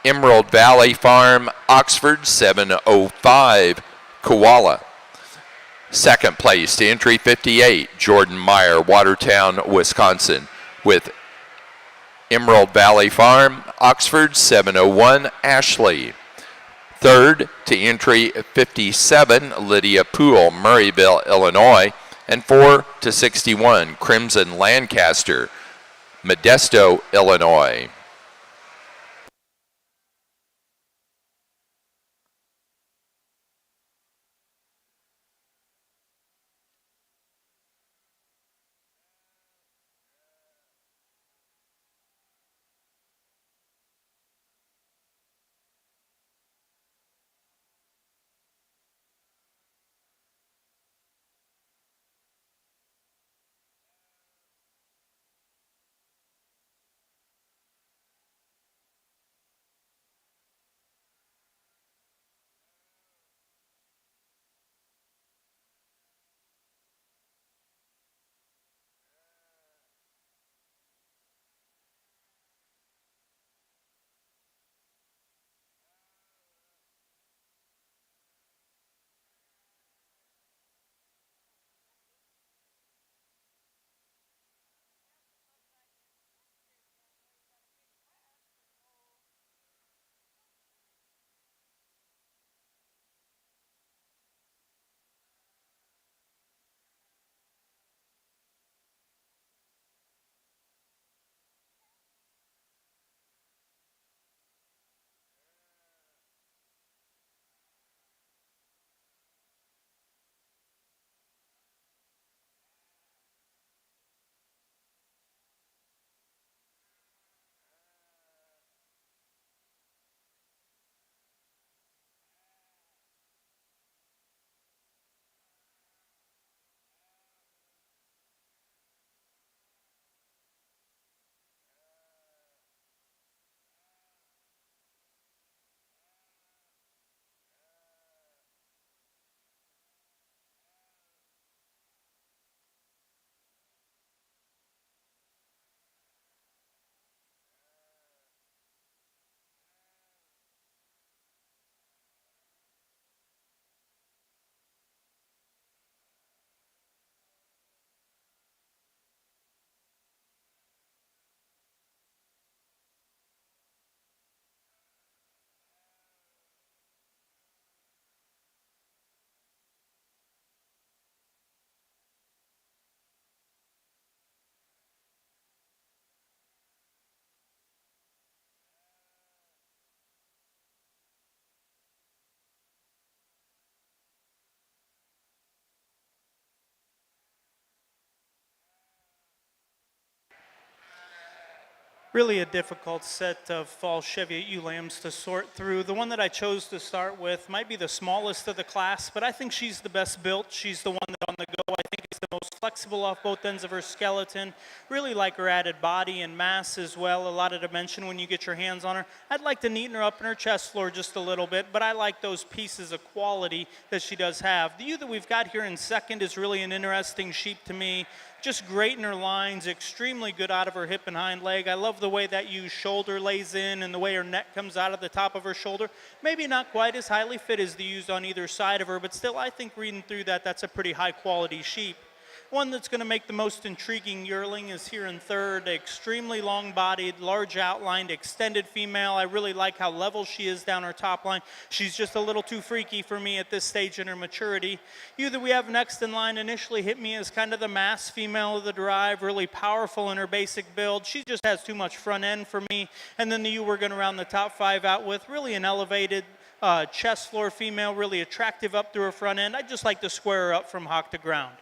Emerald Valley Farm, Oxford 705, Koala. Second place to entry 58, Jordan Meyer, Watertown, Wisconsin, with Emerald Valley Farm, Oxford 701, Ashley. Third to entry 57, Lydia Poole, Murrayville, Illinois, and 4 to 61, Crimson Lancaster, Modesto, Illinois. Really a difficult set of fall Cheviot ewe lambs to sort through. The one that I chose to start with might be the smallest of the class, but I think she's the best built. She's the one that on the go I think is the most flexible off both ends of her skeleton. Really like her added body and mass as well, a lot of dimension when you get your hands on her. I'd like to neaten her up in her chest floor just a little bit, but I like those pieces of quality that she does have. The ewe that we've got here in second is really an interesting sheep to me. Just great in her lines, extremely good out of her hip and hind leg. I love the way that ewe's shoulder lays in and the way her neck comes out of the top of her shoulder. Maybe not quite as highly fit as the ewes on either side of her, but still I think reading through that, that's a pretty high quality sheep. One that's going to make the most intriguing yearling is here in third, extremely long-bodied, large outlined, extended female. I really like how level she is down her top line. She's just a little too freaky for me at this stage in her maturity. Ewe that we have next in line initially hit me as kind of the mass female of the drive, really powerful in her basic build. She just has too much front end for me. And then the ewe we're going to round the top five out with, really an elevated chest floor female, really attractive up through her front end. I just like to square her up from hock to ground.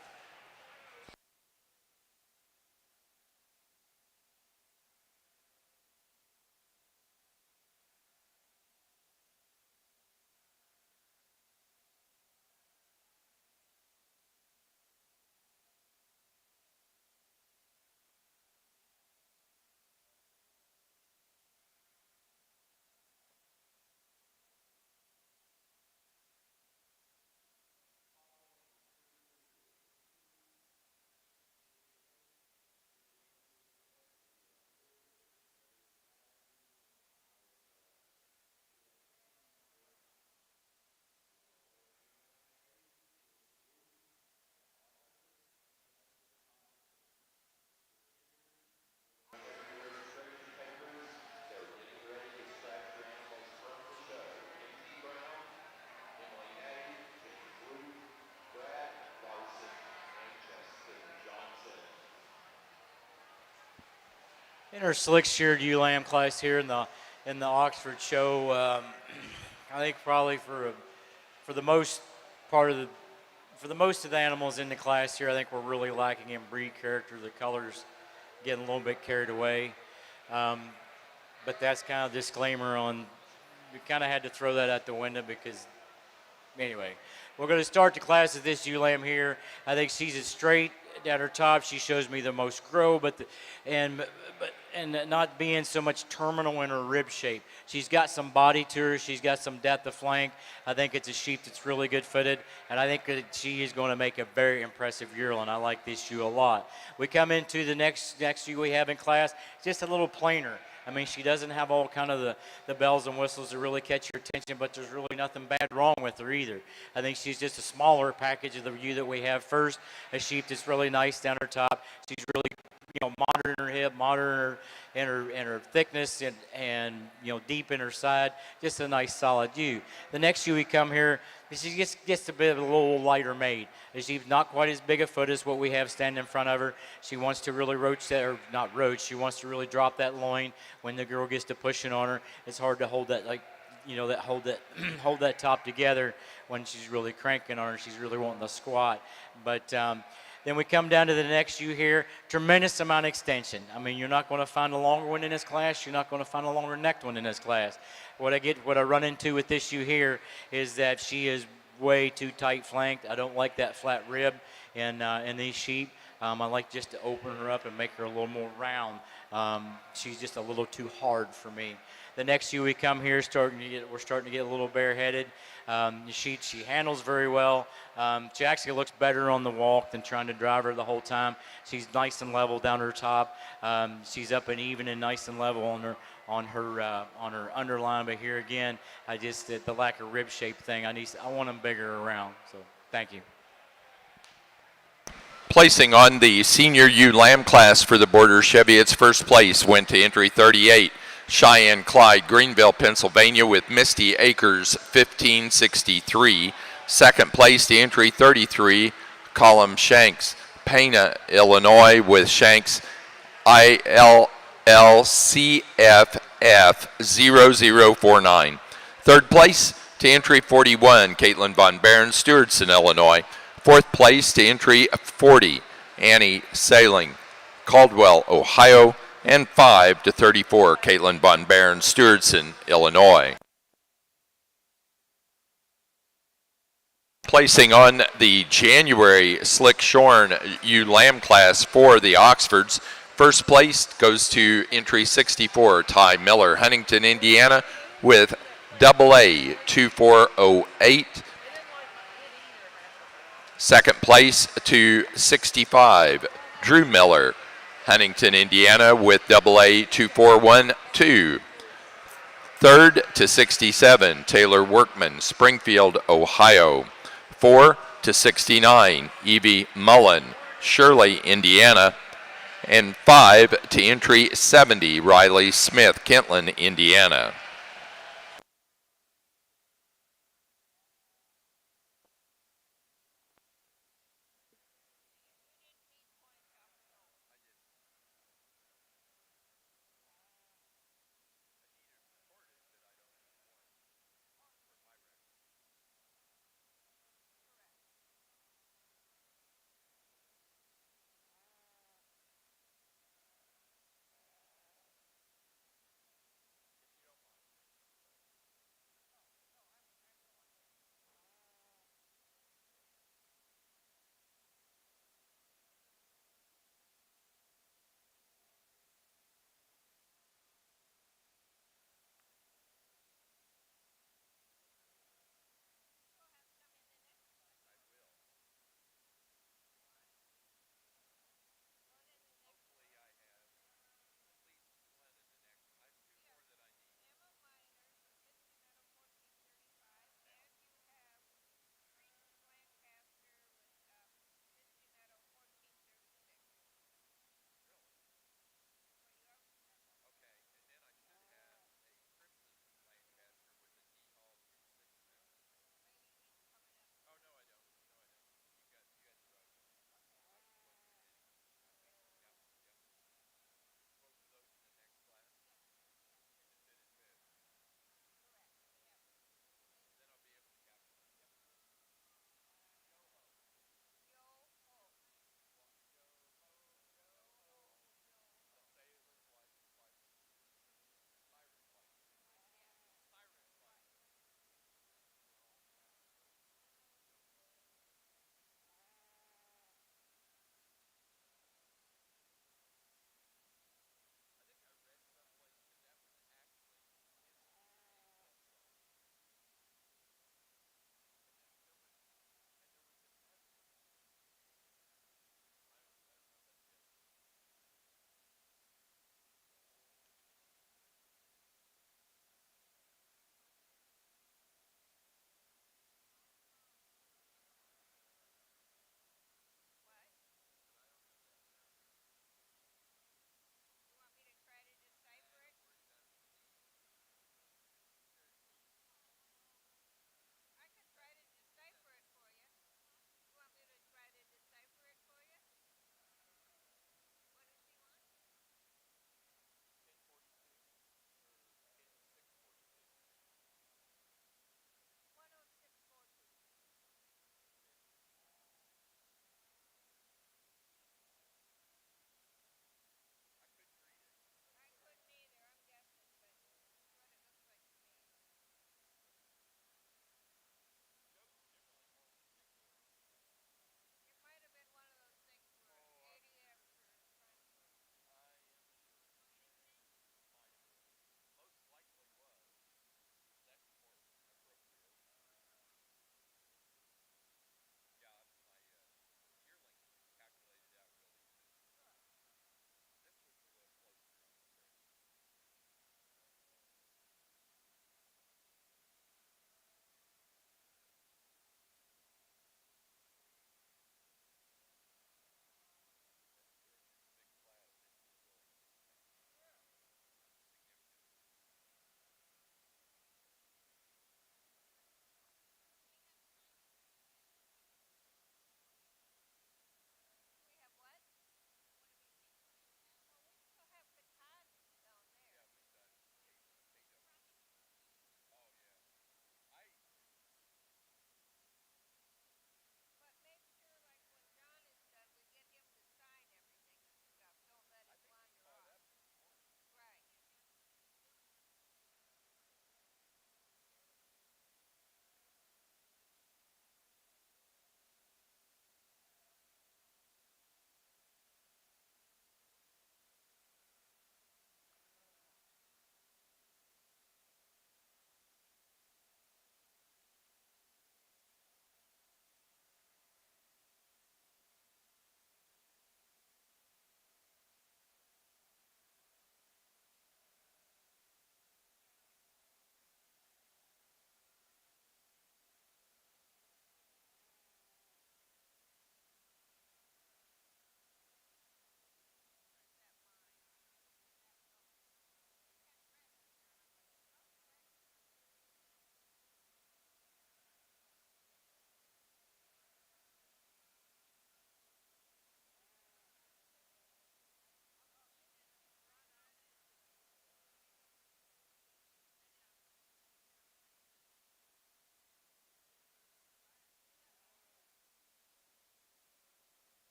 In our slick-sheared ewe lamb class here in the Oxford show, I think probably for the most of the animals in the class here, I think we're really lacking in breed character. The colors getting a little bit carried away, but that's kind of a disclaimer on. We kind of had to throw that out the window because, anyway, we're going to start the class with this ewe lamb here. I think she's as straight at her top. She shows me the most grow, and not being so much terminal in her rib shape. She's got some body to her. She's got some depth of flank. I think it's a sheep that's really good footed, and I think that she is going to make a very impressive yearling. I like this ewe a lot. We come into the next ewe we have in class, just a little plainer. I mean, she doesn't have all kind of the bells and whistles to really catch your attention, but there's really nothing bad wrong with her either. I think she's just a smaller package of the ewe that we have first, a sheep that's really nice down her top. She's really, moderate in her hip, moderate in her thickness, and deep in her side. Just a nice solid ewe. The next ewe we come here, she gets a bit of a little lighter made. She's not quite as big a foot as what we have standing in front of her. She wants to really she wants to really drop that loin when the girl gets to pushing on her. It's hard to hold that, hold that top together when she's really cranking on her. She's really wanting to squat. But then we come down to the next ewe here. Tremendous amount of extension. I mean, you're not going to find a longer one in this class. You're not going to find a longer necked one in this class. What I run into with this ewe here is that she is way too tight flanked. I don't like that flat rib in these sheep. I like just to open her up and make her a little more round. She's just a little too hard for me. The next ewe we come here, we're starting to get a little bareheaded. She handles very well. She actually looks better on the walk than trying to drive her the whole time. She's nice and level down her top. She's up and even and nice and level on her underline. But here again, the lack of rib shape thing. I want them bigger around. So thank you. Placing on the senior ewe lamb class for the Border Cheviots, first place went to entry 38. Cheyenne Clyde, Greenville, Pennsylvania, with Misty Acres 1563. Second place to entry 33, Colum Shanks, Pana, Illinois, with Shanks ILLCFF 0049. Third place to entry 41, Caitlin Von Barron, Stewartson, Illinois. Fourth place to entry 40, Annie Sailing, Caldwell, Ohio, And 5-34, Caitlin Von Baron, Stewardson, Illinois. Placing on the January Slick Shorn ewe lamb class for the Oxfords. First place goes to entry 64, Ty Miller, Huntington, Indiana, with AA 2408. Second place to 65, Drew Miller, Huntington, Indiana, with AA 2412. Third to 67, Taylor Workman, Springfield, Ohio. 4 to 69, Evie Mullen, Shirley, Indiana. And 5 to entry 70, Riley Smith, Kentland, Indiana.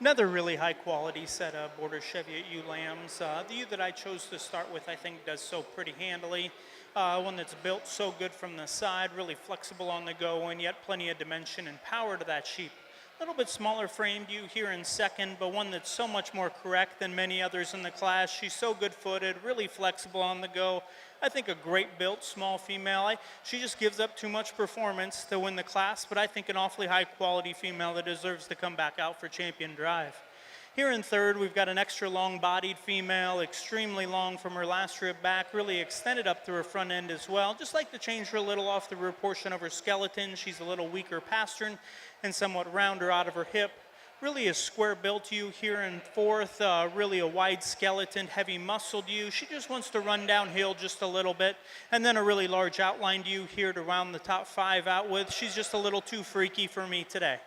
Another really high quality set of Border Cheviot ewe lambs. The ewe that I chose to start with I think does so pretty handily. One that's built so good from the side, really flexible on the go, and yet plenty of dimension and power to that sheep. A little bit smaller framed ewe here in second, but one that's so much more correct than many others in the class. She's so good-footed, really flexible on the go. I think a great built small female. She just gives up too much performance to win the class, but I think an awfully high quality female that deserves to come back out for champion drive. Here in third, we've got an extra long-bodied female, extremely long from her last rib back, really extended up through her front end as well. Just like to change her a little off the rear portion of her skeleton. She's a little weaker pastern and somewhat rounder out of her hip. Really a square-built ewe here in fourth, really a wide skeleton, heavy-muscled ewe. She just wants to run downhill just a little bit. And then a really large outlined ewe here to round the top five out with. She's just a little too freaky for me today.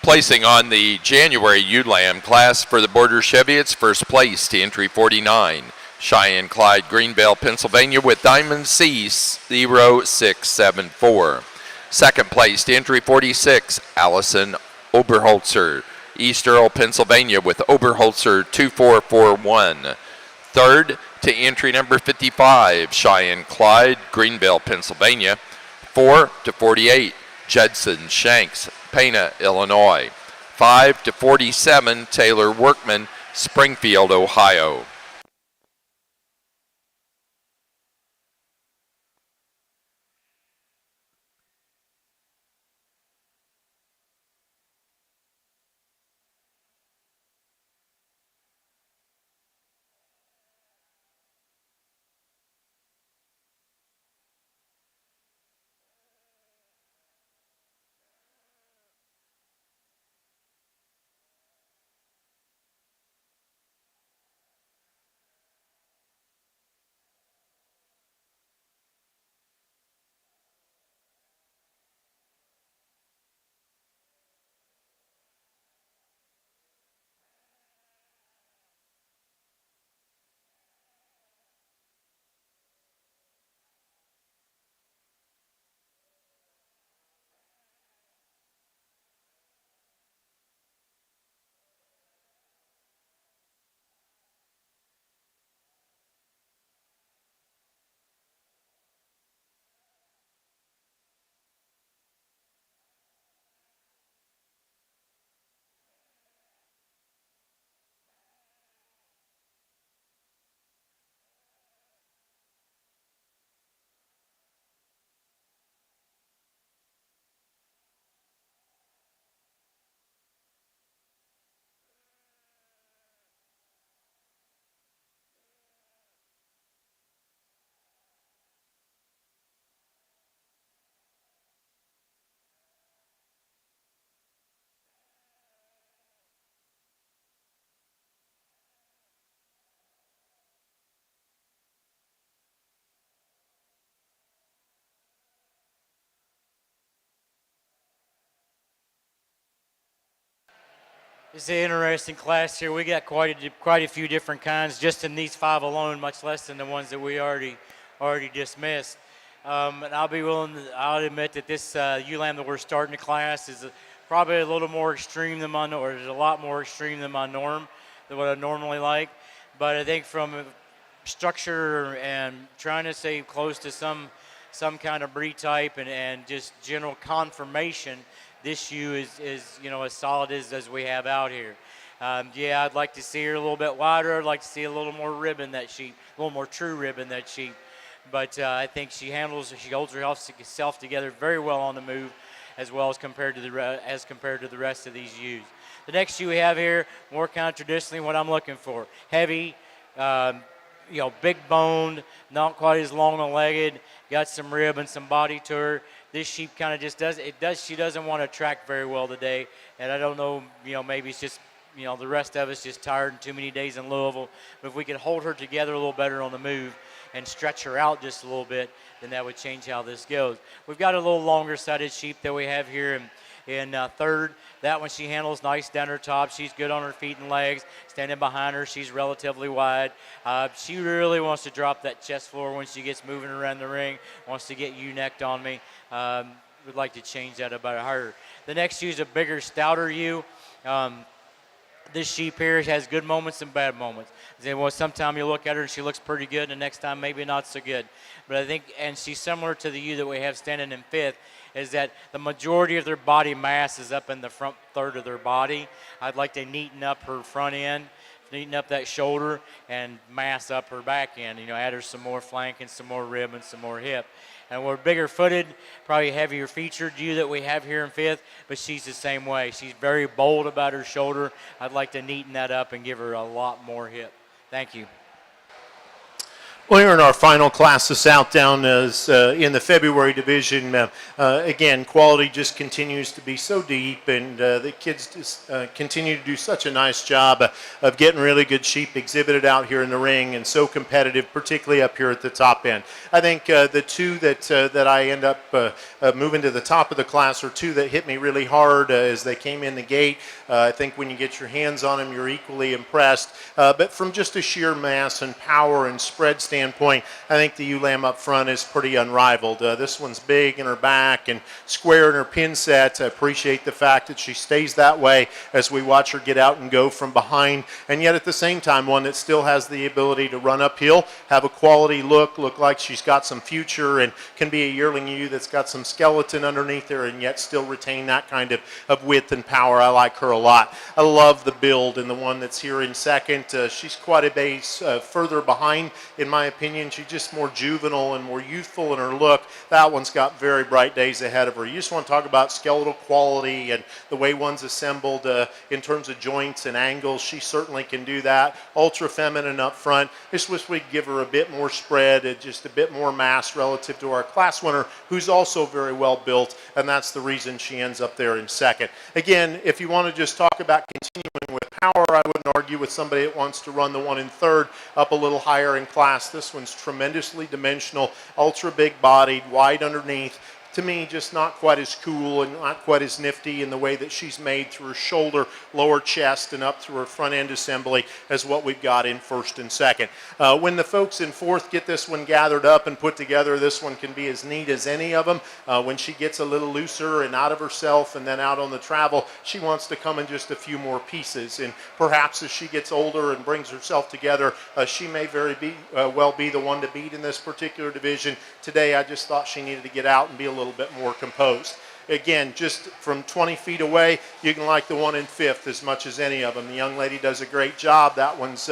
Placing on the January ewe lamb class for the Border Cheviots, first place to entry 49, Cheyenne Clyde, Greenville, Pennsylvania, with Diamond C0674. Second place to entry 46, Allison Oberholzer, East Earl, Pennsylvania, with Oberholzer 2441. Third to entry number 55, Cheyenne Clyde, Greenville, Pennsylvania, 4 to 48, Judson Shanks, Pana, Illinois. 5 to 47, Taylor Workman, Springfield, Ohio. It's an interesting class here. We got quite a few different kinds just in these five alone, much less than the ones that we already dismissed. And I'll admit that this ewe lamb that we're starting the class is probably a little more extreme than my or is a lot more extreme than my norm, than what I normally like. But I think from structure and trying to stay close to some kind of breed type and just general conformation, this ewe is as solid as we have out here. Yeah, I'd like to see her a little bit wider. I'd like to see a little more rib in that sheep, a little more true rib in that sheep. But I think she holds herself together very well on the move, as well as compared to the rest of these ewes. The next ewe we have here, more kind of traditionally what I'm looking for: heavy, big boned, not quite as long legged, got some rib and some body to her. This sheep kind of just she doesn't want to track very well today. And I don't know, maybe it's just, the rest of us just tired and too many days in Louisville. But if we could hold her together a little better on the move and stretch her out just a little bit, then that would change how this goes. We've got a little longer sided sheep that we have here in third. That one she handles nice down her top. She's good on her feet and legs. Standing behind her, she's relatively wide. She really wants to drop that chest floor when she gets moving around the ring, wants to get ewe-necked on me. Would like to change that about her. The next ewe is a bigger, stouter ewe. This sheep here has good moments and bad moments. Sometimes you look at her and she looks pretty good, and the next time maybe not so good. But I think, and she's similar to the ewe that we have standing in fifth, is that the majority of their body mass is up in the front third of their body. I'd like to neaten up her front end, neaten up that shoulder, and mass up her back end. Add her some more flank and some more rib and some more hip. And we're bigger footed, probably heavier featured ewe that we have here in fifth, but she's the same way. She's very bold about her shoulder. I'd like to neaten that up and give her a lot more hip. Thank you. Well, here in our final class of Southdown is in the February division. Again, quality just continues to be so deep, and the kids just continue to do such a nice job of getting really good sheep exhibited out here in the ring, and so competitive, particularly up here at the top end. I think the two that I end up moving to the top of the class are two that hit me really hard as they came in the gate. I think when you get your hands on them, you're equally impressed. But from just a sheer mass and power and spread standpoint, I think the ewe lamb up front is pretty unrivaled. This one's big in her back and square in her pin set. I appreciate the fact that she stays that way as we watch her get out and go from behind, and yet at the same time one that still has the ability to run uphill, have a quality look like she's got some future, and can be a yearling ewe that's got some skeleton underneath her and yet still retain that kind of width and power. I like her a lot. I love the build, and the one that's here in second, she's quite a base further behind in my opinion. She's just more juvenile and more youthful in her look. That one's got very bright days ahead of her. You just want to talk about skeletal quality and the way one's assembled in terms of joints and angles. She certainly can do that. Ultra feminine up front. Just wish we'd give her a bit more spread, just a bit more mass relative to our class winner, who's also very well built, and that's the reason she ends up there in second. Again, if you want to just talk about continuing with power, I wouldn't argue with somebody that wants to run the one in third up a little higher in class. This one's tremendously dimensional, ultra big bodied, wide underneath. To me, just not quite as cool and not quite as nifty in the way that she's made through her shoulder, lower chest, and up through her front end assembly as what we've got in first and second. When the folks in fourth get this one gathered up and put together, this one can be as neat as any of them. When she gets a little looser and out of herself and then out on the travel, she wants to come in just a few more pieces. And perhaps as she gets older and brings herself together, she may well be the one to beat in this particular division. Today, I just thought she needed to get out and be a little bit more composed. Again, just from 20 feet away, you can like the one in fifth as much as any of them. The young lady does a great job. That one's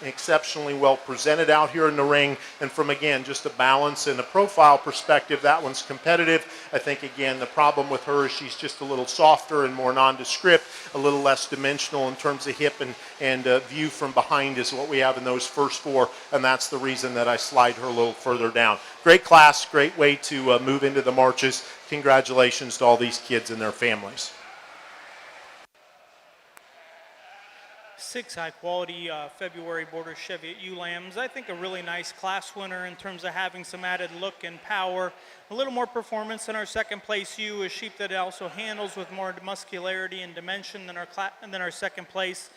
exceptionally well presented out here in the ring. And from, again, just a balance and a profile perspective, that one's competitive. I think, again, the problem with her is she's just a little softer and more nondescript, a little less dimensional in terms of hip and view from behind is what we have in those first four. And that's the reason that I slide her a little further down. Great class, great way to move into the marches. Congratulations to all these kids and their families. 6 high-quality February Border Cheviot ewe lambs. I think a really nice class winner in terms of having some added look and power. A little more performance than our second-place ewe, a sheep that also handles with more muscularity and dimension than our second place.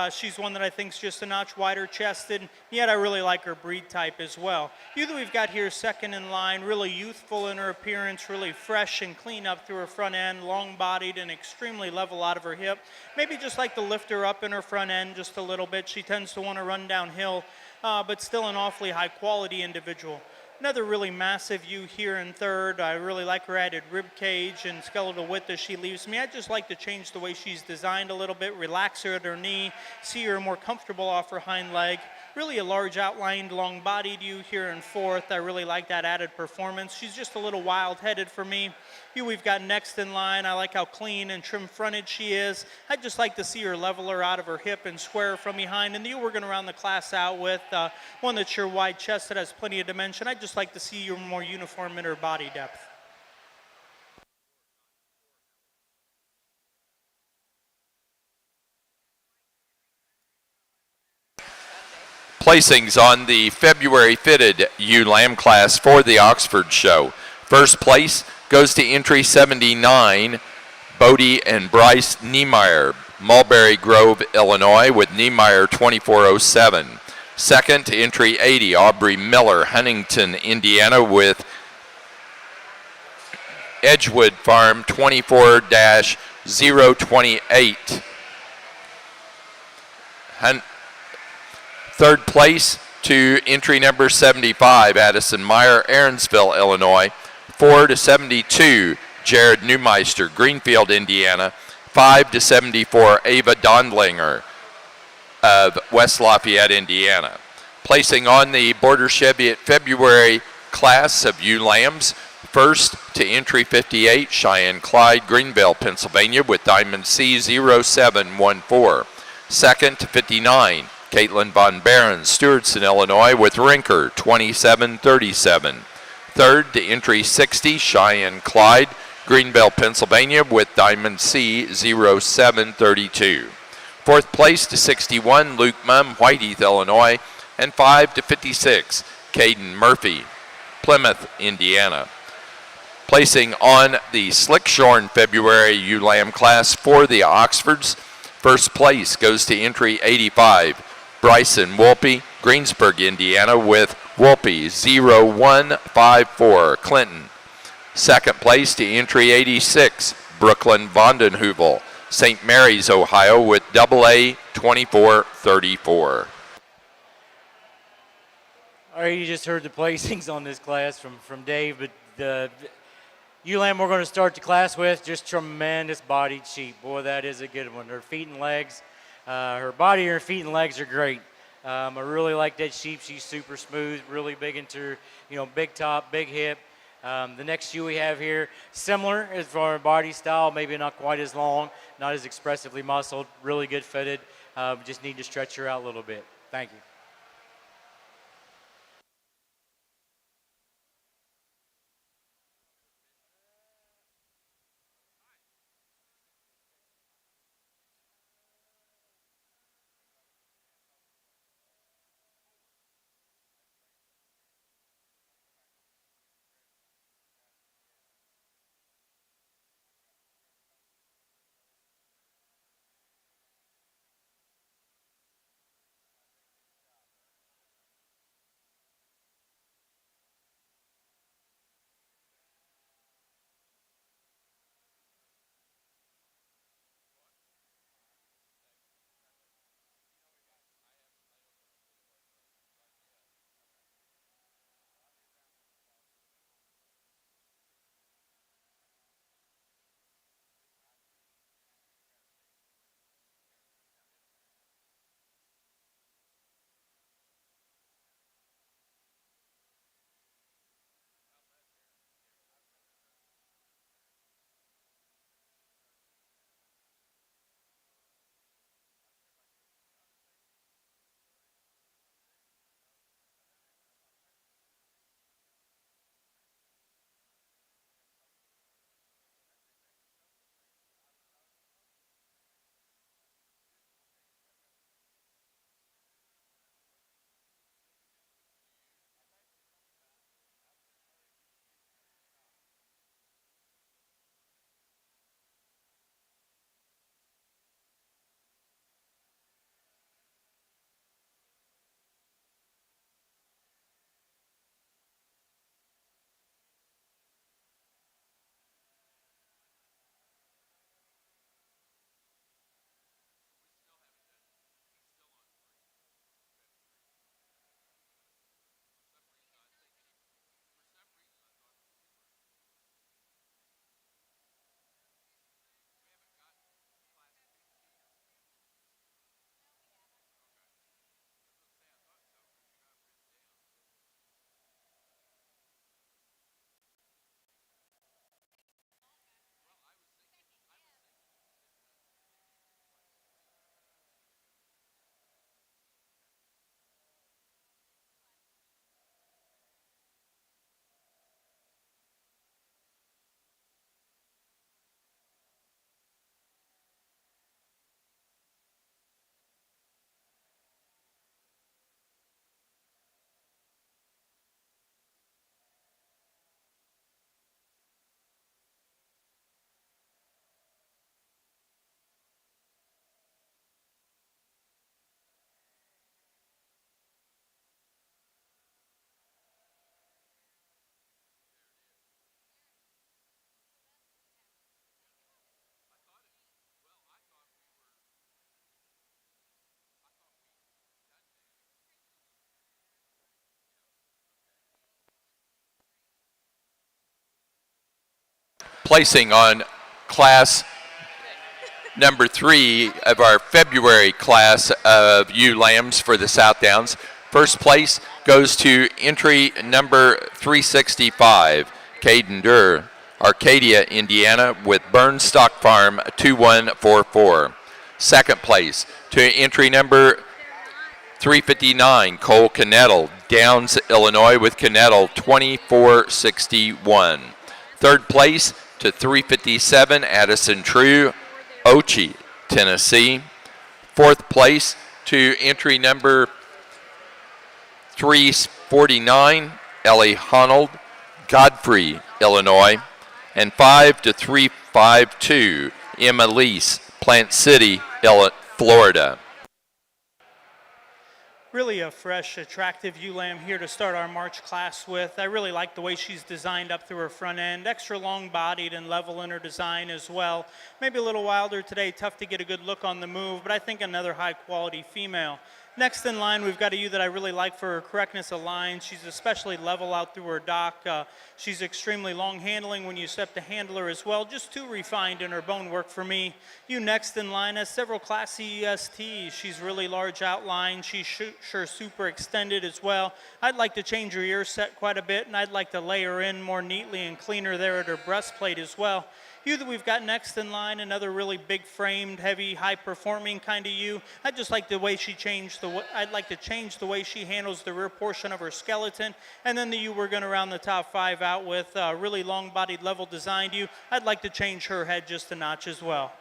She's one that I think is just a notch wider chested, yet I really like her breed type as well. Ewe that we've got here second in line, really youthful in her appearance, really fresh and clean up through her front end, long-bodied and extremely level out of her hip. Maybe just like to lift her up in her front end just a little bit. She tends to want to run downhill, but still an awfully high-quality individual. Another really massive ewe here in third. I really like her added rib cage and skeletal width as she leaves me. I'd just like to change the way she's designed a little bit, relax her at her knee, see her more comfortable off her hind leg. really a large outlined, long-bodied ewe here in fourth. I really like that added performance. She's just a little wild-headed for me. Ewe we've got next in line. I like how clean and trim-fronted she is. I'd just like to see her level her out of her hip and square from behind. And the ewe we're going to round the class out with, one that's your wide-chested, has plenty of dimension. I'd just like to see you more uniform in her body depth. Placings on the February fitted ewe lamb class for the Oxford show. First place goes to entry 79, Bodie and Bryce Niemeyer, Mulberry Grove, Illinois, with Niemeyer 2407. Second to entry 80, Aubrey Miller, Huntington, Indiana, with Edgewood Farm 24-028. Third place to entry number 75, Addison Meyer, Aaronsville, Illinois. 4-72, Jared Neumeister, Greenfield, Indiana. 5-74, Ava Dondlinger of West Lafayette, Indiana. Placing on the Border Cheviot February class of ewe lambs. First to entry 58, Cheyenne Clyde, Greenville, Pennsylvania, with Diamond C0714. Second to 59, Caitlin Von Barron, Stewartson, Illinois, with Rinker 2737. Third to entry 60, Cheyenne Clyde, Greenville, Pennsylvania, with Diamond C0732. Fourth place to 61, Luke Mumm, Whiteheath, Illinois, and 5-56, Caden Murphy, Plymouth, Indiana. Placing on the Slickshorn February ewe lamb class for the Oxfords, first place goes to entry 85, Bryson Wolpe, Greensburg, Indiana, with Wolpe 0154, Clinton. Second place to entry 86, Brooklyn Vondenheuvel, St. Mary's, Ohio, with AA 2434. All right, you just heard the placings on this class from Dave, but the ewe lamb we're going to start the class with, just tremendous bodied sheep. Boy, that is a good one. Her feet and legs, her body, her feet and legs are great. I really like that sheep. She's super smooth, really big into, big top, big hip. The next ewe we have here, similar as far as body style, maybe not quite as long, not as expressively muscled, really good fitted. Just need to stretch her out a little bit. Thank you. Placing on class number 3 of our February class of ewe lambs for the South Downs. First place goes to entry number 365, Caden Durr, Arcadia, Indiana, with Burns Stock Farm 2144. Second place to entry number 359, Cole Cannettle, Downs, Illinois, with Cannettle 2461. Third place to 357, Addison True, Ochi, Tennessee. Fourth place to entry number 349, Ellie Honold, Godfrey, Illinois. And 5 to 352, Emma Lease, Plant City, Florida. Really a fresh, attractive ewe lamb here to start our March class with. I really like the way she's designed up through her front end. Extra long-bodied and level in her design as well. Maybe a little wilder today, tough to get a good look on the move, but I think another high-quality female. Next in line, we've got a ewe that I really like for her correctness of line. She's especially level out through her dock. She's extremely long handling when you step to handle her as well. Just too refined in her bone work for me. Ewe next in line has several Class ESTs. She's really large outline. She's sure super extended as well. I'd like to change her ear set quite a bit, and I'd like to lay her in more neatly and cleaner there at her breastplate as well. Ewe that we've got next in line, another really big framed, heavy, high performing kind of ewe. I just like the way she changed I'd like to change the way she handles the rear portion of her skeleton. And then the ewe we're going to round the top 5 out with, really long bodied, level designed ewe. I'd like to change her head just a notch as well.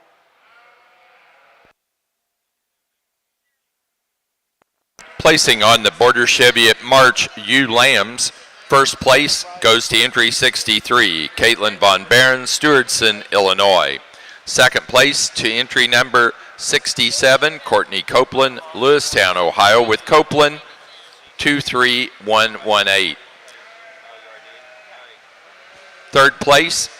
Placing on the Border Cheviot March ewe lambs, first place goes to entry 63, Caitlin Von Barron, Stewardson, Illinois. Second place to entry number 67, Courtney Copeland, Lewistown, Ohio, with Copeland 23118. Third place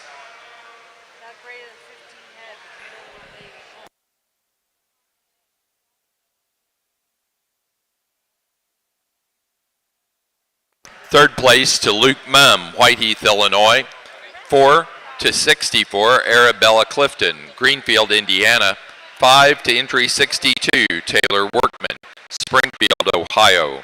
to Luke Mumm, Whiteheath, Illinois. 4 to 64, Arabella Clifton, Greenfield, Indiana. 5 to entry 62, Taylor Workman, Springfield, Ohio.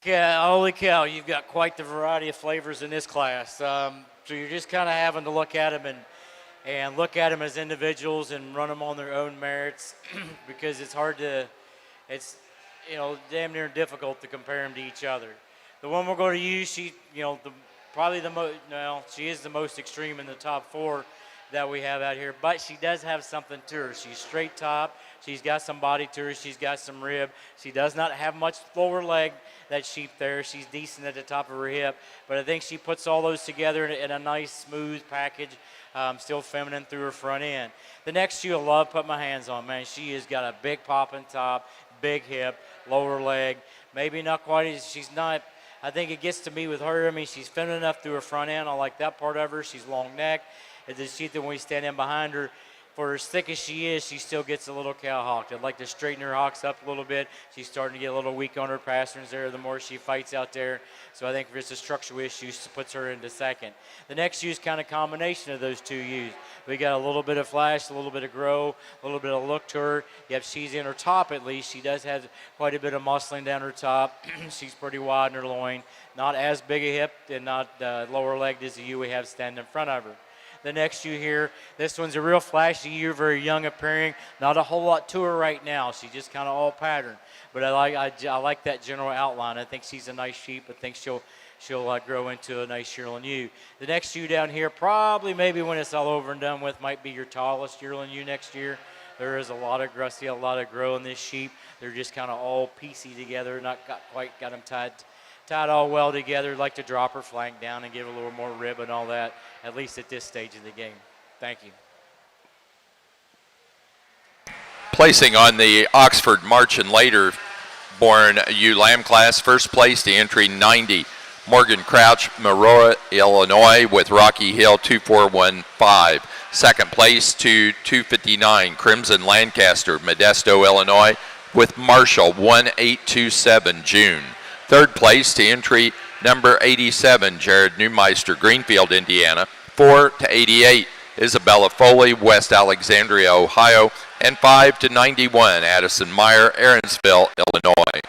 Yeah, holy cow, you've got quite the variety of flavors in this class. So you're just kind of having to look at them and look at them as individuals and run them on their own merits because it's hard to, it's, damn near difficult to compare them to each other. The one we're going to use, she, probably the most, well, she is the most extreme in the top 4 that we have out here, but she does have something to her. She's straight top. She's got some body to her. She's got some rib. She does not have much lower leg, that sheep there. She's decent at the top of her hip, but I think she puts all those together in a nice, smooth package, still feminine through her front end. The next shoe I love put my hands on, man. She has got a big popping top, big hip, lower leg. Maybe not quite as, she's not, I think it gets to me with her. I mean, she's feminine enough through her front end. I like that part of her. She's long neck. It's a sheep that when we stand in behind her, for as thick as she is, she still gets a little cow-hawked. I'd like to straighten her hocks up a little bit. She's starting to get a little weak on her pasterns there the more she fights out there. So I think if it's a structural issue, she puts her into second. The next ewe is kind of a combination of those two ewes. We got a little bit of flash, a little bit of grow, a little bit of look to her. Yep, she's in her top at least. She does have quite a bit of muscling down her top. She's pretty wide in her loin. Not as big a hip and not lower legged as the ewe we have standing in front of her. The next ewe here, this one's a real flashy ewe, very young appearing. Not a whole lot to her right now. She's just kind of all patterned. But I like that general outline. I think she's a nice sheep. I think she'll grow into a nice yearling ewe. The next ewe down here, probably maybe when it's all over and done with, might be your tallest yearling ewe next year. There is a lot of grow in this sheep. They're just kind of all piecey together, not quite got them tied all well together. Like to drop her flank down and give a little more rib and all that, at least at this stage of the game. Thank you. Placing on the Oxford March and Later born ewe lamb class, first place to entry 90, Morgan Crouch, Maroa, Illinois, with Rocky Hill 2415. Second place to 259, Crimson Lancaster, Modesto, Illinois, with Marshall 1827, June. Third place to entry number 87, Jared Neumeister, Greenfield, Indiana, 4-88, Isabella Foley, West Alexandria, Ohio, and 5-91, Addison Meyer, Aaronsville, Illinois.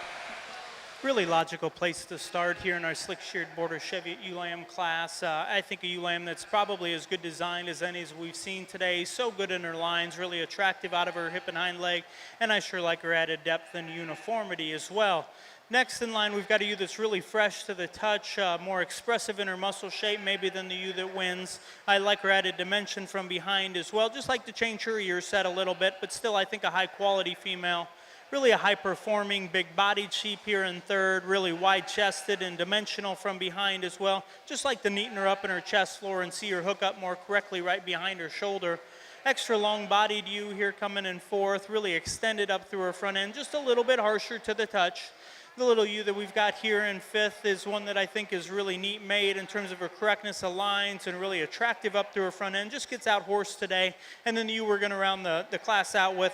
Really logical place to start here in our slick-sheared border Cheviot ewe lamb class. I think a ewe lamb that's probably as good designed as any as we've seen today. So good in her lines, really attractive out of her hip and hind leg, and I sure like her added depth and uniformity as well. Next in line, we've got a ewe that's really fresh to the touch, more expressive in her muscle shape maybe than the ewe that wins. I like her added dimension from behind as well. Just like to change her ear set a little bit, but still I think a high-quality female. Really a high-performing, big-bodied sheep here in third, really wide-chested and dimensional from behind as well. Just like to neaten her up in her chest floor and see her hook up more correctly right behind her shoulder. Extra long-bodied ewe here coming in fourth, really extended up through her front end, just a little bit harsher to the touch. The little ewe that we've got here in fifth is one that I think is really neat made in terms of her correctness of lines and really attractive up through her front end. Just gets out horsed today. And then the ewe we're going to round the class out with,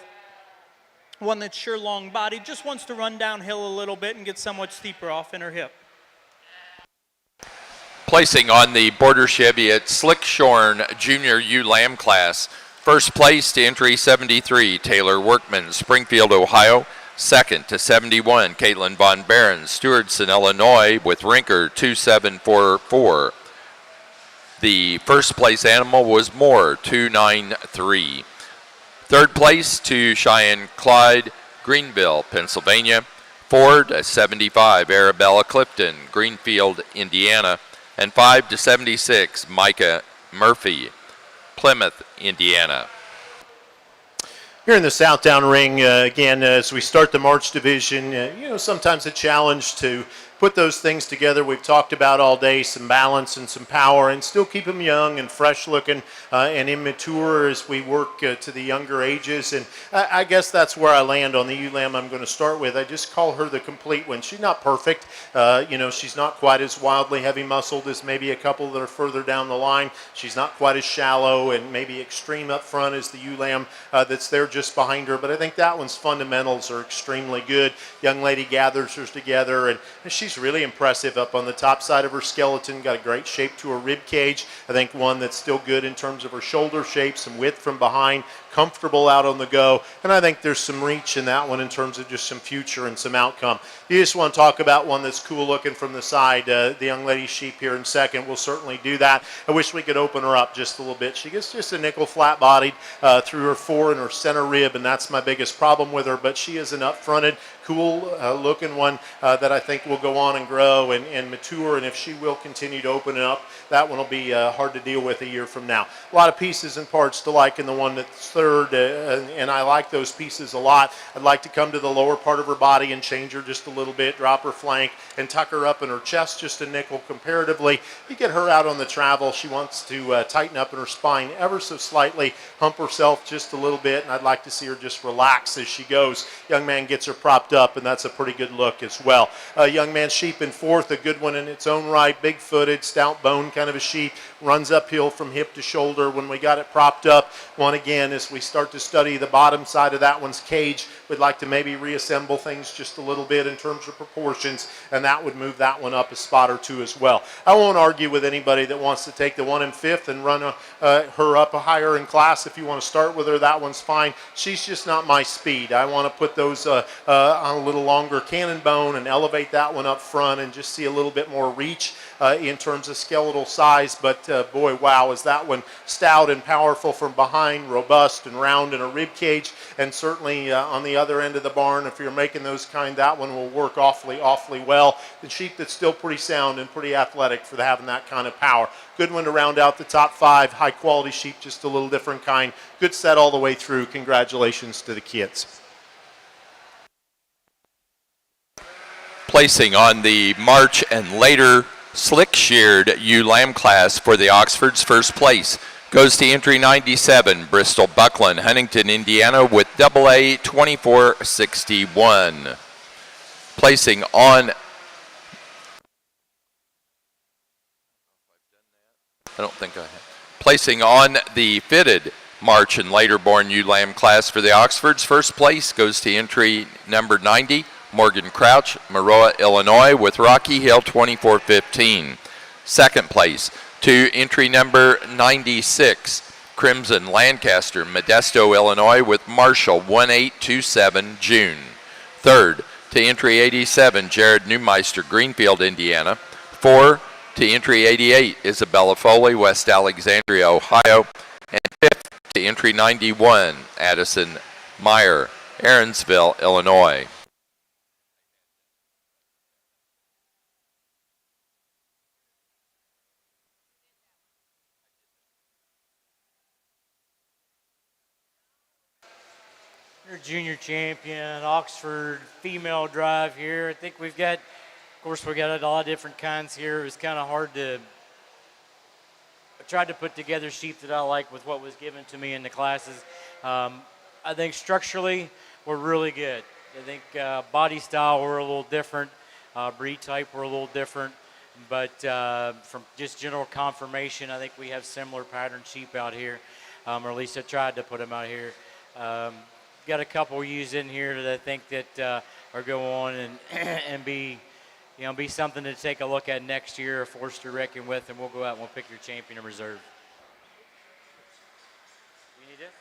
one that's sure long-bodied, just wants to run downhill a little bit and get somewhat steeper off in her hip. Placing on the Border Cheviot Slick Shorn Junior ewe lamb class, first place to entry 73, Taylor Workman, Springfield, Ohio. Second to 71, Caitlin Von Barron, Stewardson, Illinois, with Rinker 2744. The first place animal was Moore 293. Third place to Cheyenne Clyde, Greenville, Pennsylvania. Ford 75, Arabella Clifton, Greenfield, Indiana. And 5-76, Micah Murphy, Plymouth, Indiana. Here in the Southdown Ring, again, as we start the March division, sometimes a challenge to put those things together we've talked about all day, some balance and some power, and still keep them young and fresh looking and immature as we work to the younger ages. And I guess that's where I land on the ewe lamb I'm going to start with. I just call her the complete one. She's not perfect. She's not quite as wildly heavy muscled as maybe a couple that are further down the line. She's not quite as shallow and maybe extreme up front as the ewe lamb that's there just behind her. But I think that one's fundamentals are extremely good. Young lady gathers her together, and she's she's really impressive up on the top side of her skeleton. Got a great shape to her rib cage. I think one that's still good in terms of her shoulder shape, some width from behind, comfortable out on the go. And I think there's some reach in that one in terms of just some future and some outcome. You just want to talk about one that's cool looking from the side. The young lady sheep here in second will certainly do that. I wish we could open her up just a little bit. She gets just a nickel flat bodied through her fore and her center rib, and that's my biggest problem with her. But she is an up-fronted, cool looking one that I think will go on and grow and mature. And if she will continue to open it up, that one will be hard to deal with a year from now. A lot of pieces and parts to like in the one that's third, and I like those pieces a lot. I'd like to come to the lower part of her body and change her just a little bit, drop her flank, and tuck her up in her chest just a nickel comparatively. You get her out on the travel. She wants to tighten up in her spine ever so slightly, hump herself just a little bit, and I'd like to see her just relax as she goes. Young man gets her propped up, and that's a pretty good look as well. Young man sheep in fourth, a good one in its own right, big-footed, stout bone kind of a sheep, runs uphill from hip to shoulder. When we got it propped up, one again, as we start to study the bottom side of that one's cage, we'd like to maybe reassemble things just a little bit in terms of proportions, and that would move that one up a spot or two as well. I won't argue with anybody that wants to take the one in fifth and run her up a higher in class. If you want to start with her, that one's fine. She's just not my speed. I want to put those on a little longer cannon bone and elevate that one up front and just see a little bit more reach in terms of skeletal size. But boy, wow, is that one stout and powerful from behind, robust and round in a rib cage. And certainly on the other end of the barn, if you're making those kind, that one will work awfully well. The sheep that's still pretty sound and pretty athletic for having that kind of power. Good one to round out the top five. High quality sheep, just a little different kind. Good set all the way through. Congratulations to the kids. Placing on the March and later slick-sheared ewe lamb class for the Oxfords, first place goes to entry 97, Bristol Buckland, Huntington, Indiana, with AA 2461. Placing on, I don't think I have. Placing on the fitted March and later born ewe lamb class for the Oxfords, first place goes to entry number 90, Morgan Crouch, Maroa, Illinois, with Rocky Hill 2415. Second place to entry number 96, Crimson Lancaster, Modesto, Illinois, with Marshall 1827, June. Third to entry 87, Jared Neumeister, Greenfield, Indiana. 4 to entry 88, Isabella Foley, West Alexandria, Ohio. And 5th to entry 91, Addison Meyer, Aaronsville, Illinois. Your junior champion, Oxford female drive here. I think we've got, of course, we got a lot of different kinds here. It was kind of hard to, I tried to put together sheep that I like with what was given to me in the classes. I think structurally, we're really good. I think body style, we're a little different. Breed type, we're a little different. But from just general conformation, I think we have similar pattern sheep out here, or at least I tried to put them out here. Got a couple ewes in here that I think that are go on and be, be something to take a look at next year, a force to reckon with, and we'll go out and we'll pick your champion in reserve. You need this?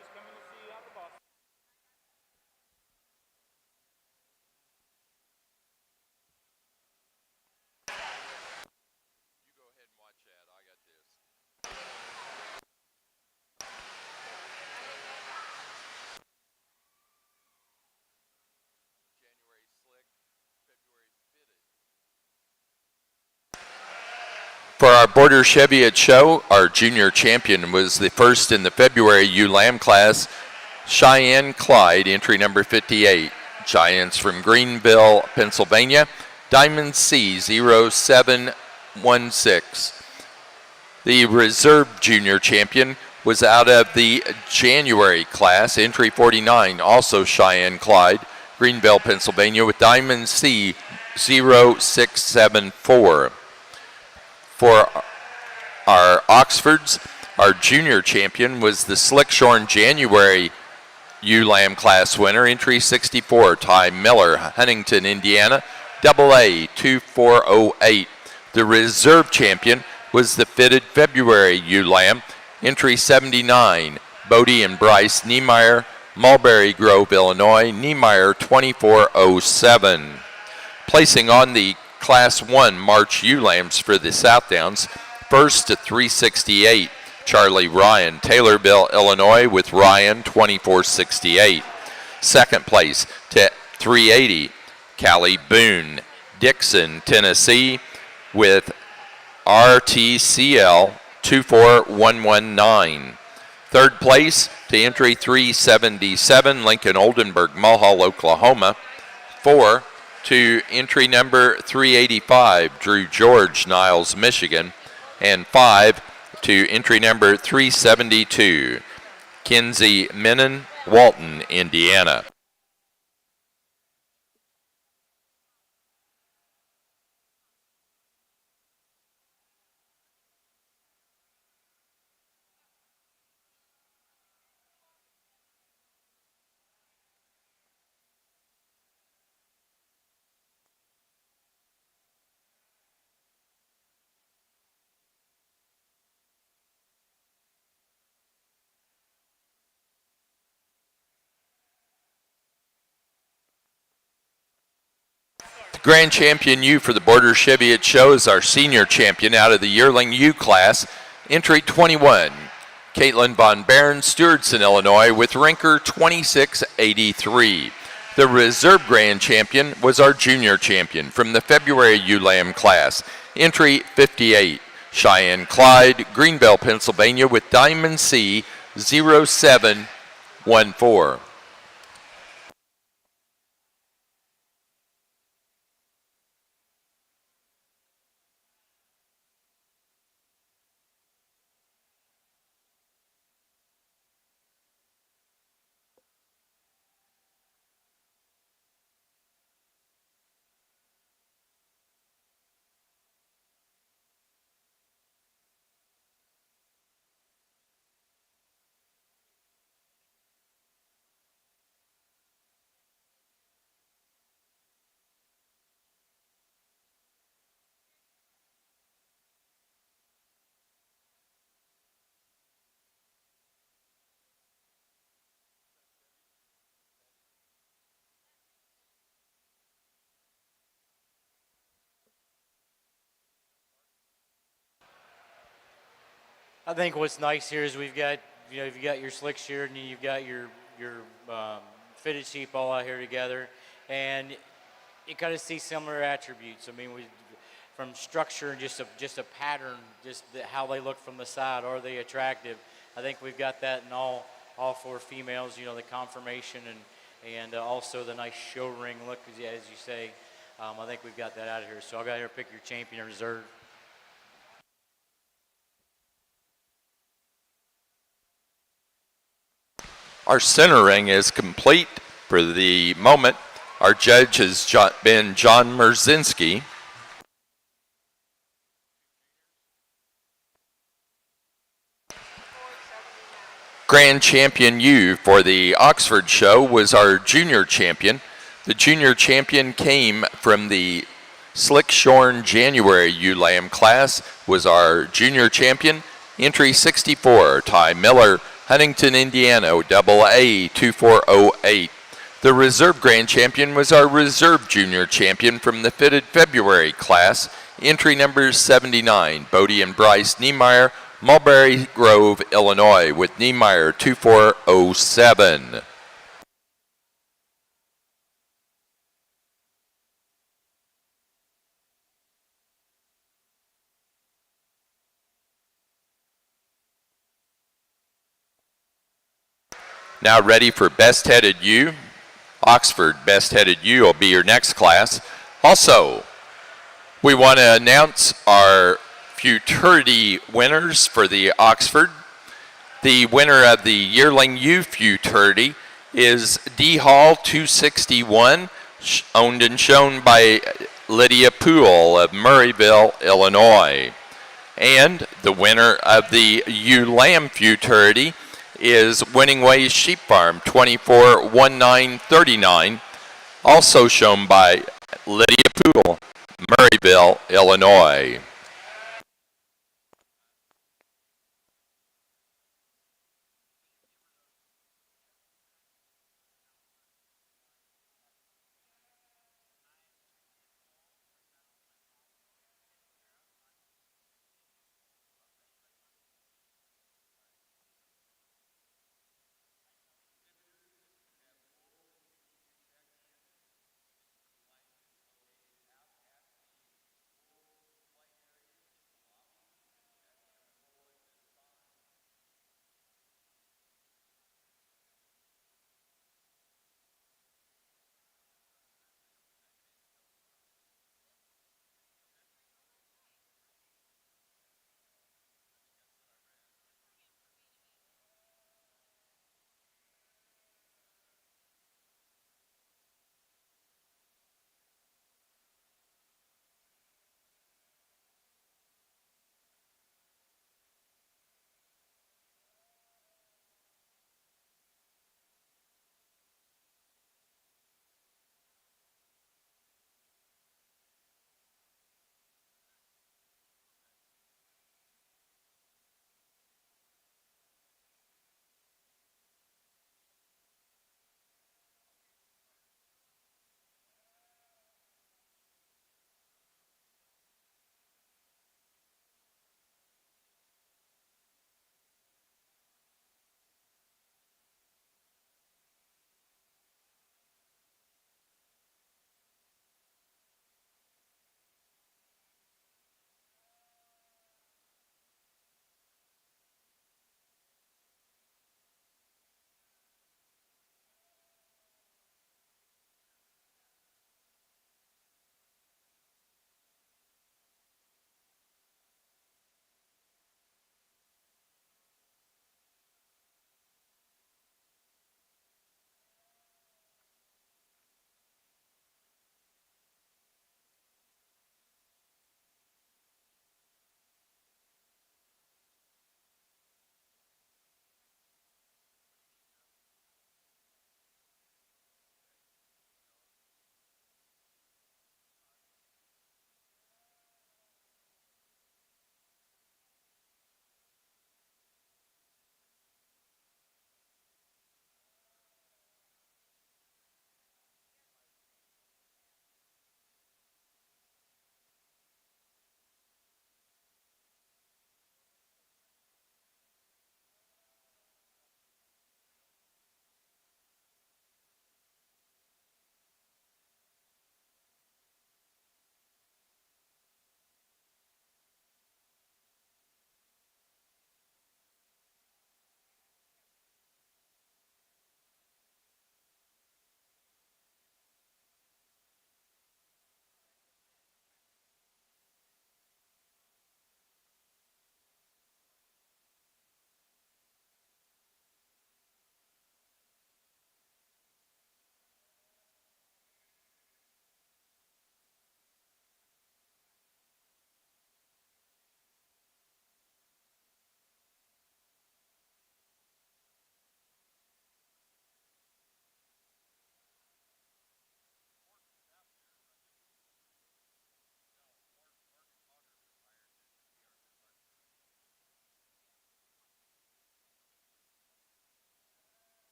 Just coming to see you out the box. You go ahead and watch that. I got this. For our Border Cheviot show, our junior champion was the first in the February ewe lamb class, Cheyenne Clyde, entry number 58. Giants from Greenville, Pennsylvania, Diamond C 0716. The reserve junior champion was out of the January class, entry 49, also Cheyenne Clyde, Greenville, Pennsylvania, with Diamond C 0674. For our Oxfords, our junior champion was the slick-shorn January ULAM class winner, entry 64, Ty Miller, Huntington, Indiana, AA 2408. The reserve champion was the fitted February ULAM, entry 79, Bodie and Bryce Niemeyer, Mulberry Grove, Illinois, Niemeyer 2407. Placing on the Class 1 March ULAMs for the South Downs, first to 368, Charlie Ryan, Taylorville, Illinois, with Ryan 2468. Second place to 380, Callie Boone, Dixon, Tennessee, with RTCL 24119. Third place to entry 377, Lincoln Oldenburg, Mulhall, Oklahoma. 4 to entry number 385, Drew George, Niles, Michigan. And 5 to entry number 372, Kinsey Menon, Walton, Indiana. Grand Champion U for the Border Cheviot Show is our senior champion out of the yearling U class, entry 21, Caitlin Von Barron, Stewardson, Illinois, with Rinker 2683. The reserve grand champion was our junior champion from the February ULAM class, entry 58, Cheyenne Clyde, Greenville, Pennsylvania, with Diamond C 0714. I think what's nice here is we've got, you've got your slick sheared and you've got your fitted sheep all out here together, and you kind of see similar attributes. I mean, from structure and just a pattern, how they look from the side. Are they attractive? I think we've got that in all four females. The conformation and also the nice show ring look, as you say. I think we've got that out of here. So I'll go here pick your champion reserve. Our center ring is complete for the moment. Our judge has been John Merzinski. Grand Champion U for the Oxford show was our junior champion. The junior champion came from the Slick Shorn January ULAM class, was our junior champion. Entry 64, Ty Miller, Huntington, Indiana, AA 2408. The reserve grand champion was our reserve junior champion from the fitted February class, entry number 79, Bodie and Bryce Niemeyer, Mulberry Grove, Illinois, with Niemeyer 2407. Now ready for Best Headed U. Oxford Best Headed U will be your next class. Also, we want to announce our futurity winners for the Oxford. The winner of the yearling U futurity is D Hall 261, owned and shown by Lydia Poole of Murrayville, Illinois. And the winner of the ULAM futurity is Winning Ways Sheep Farm 241939, also shown by Lydia Poodle, Murrayville, Illinois.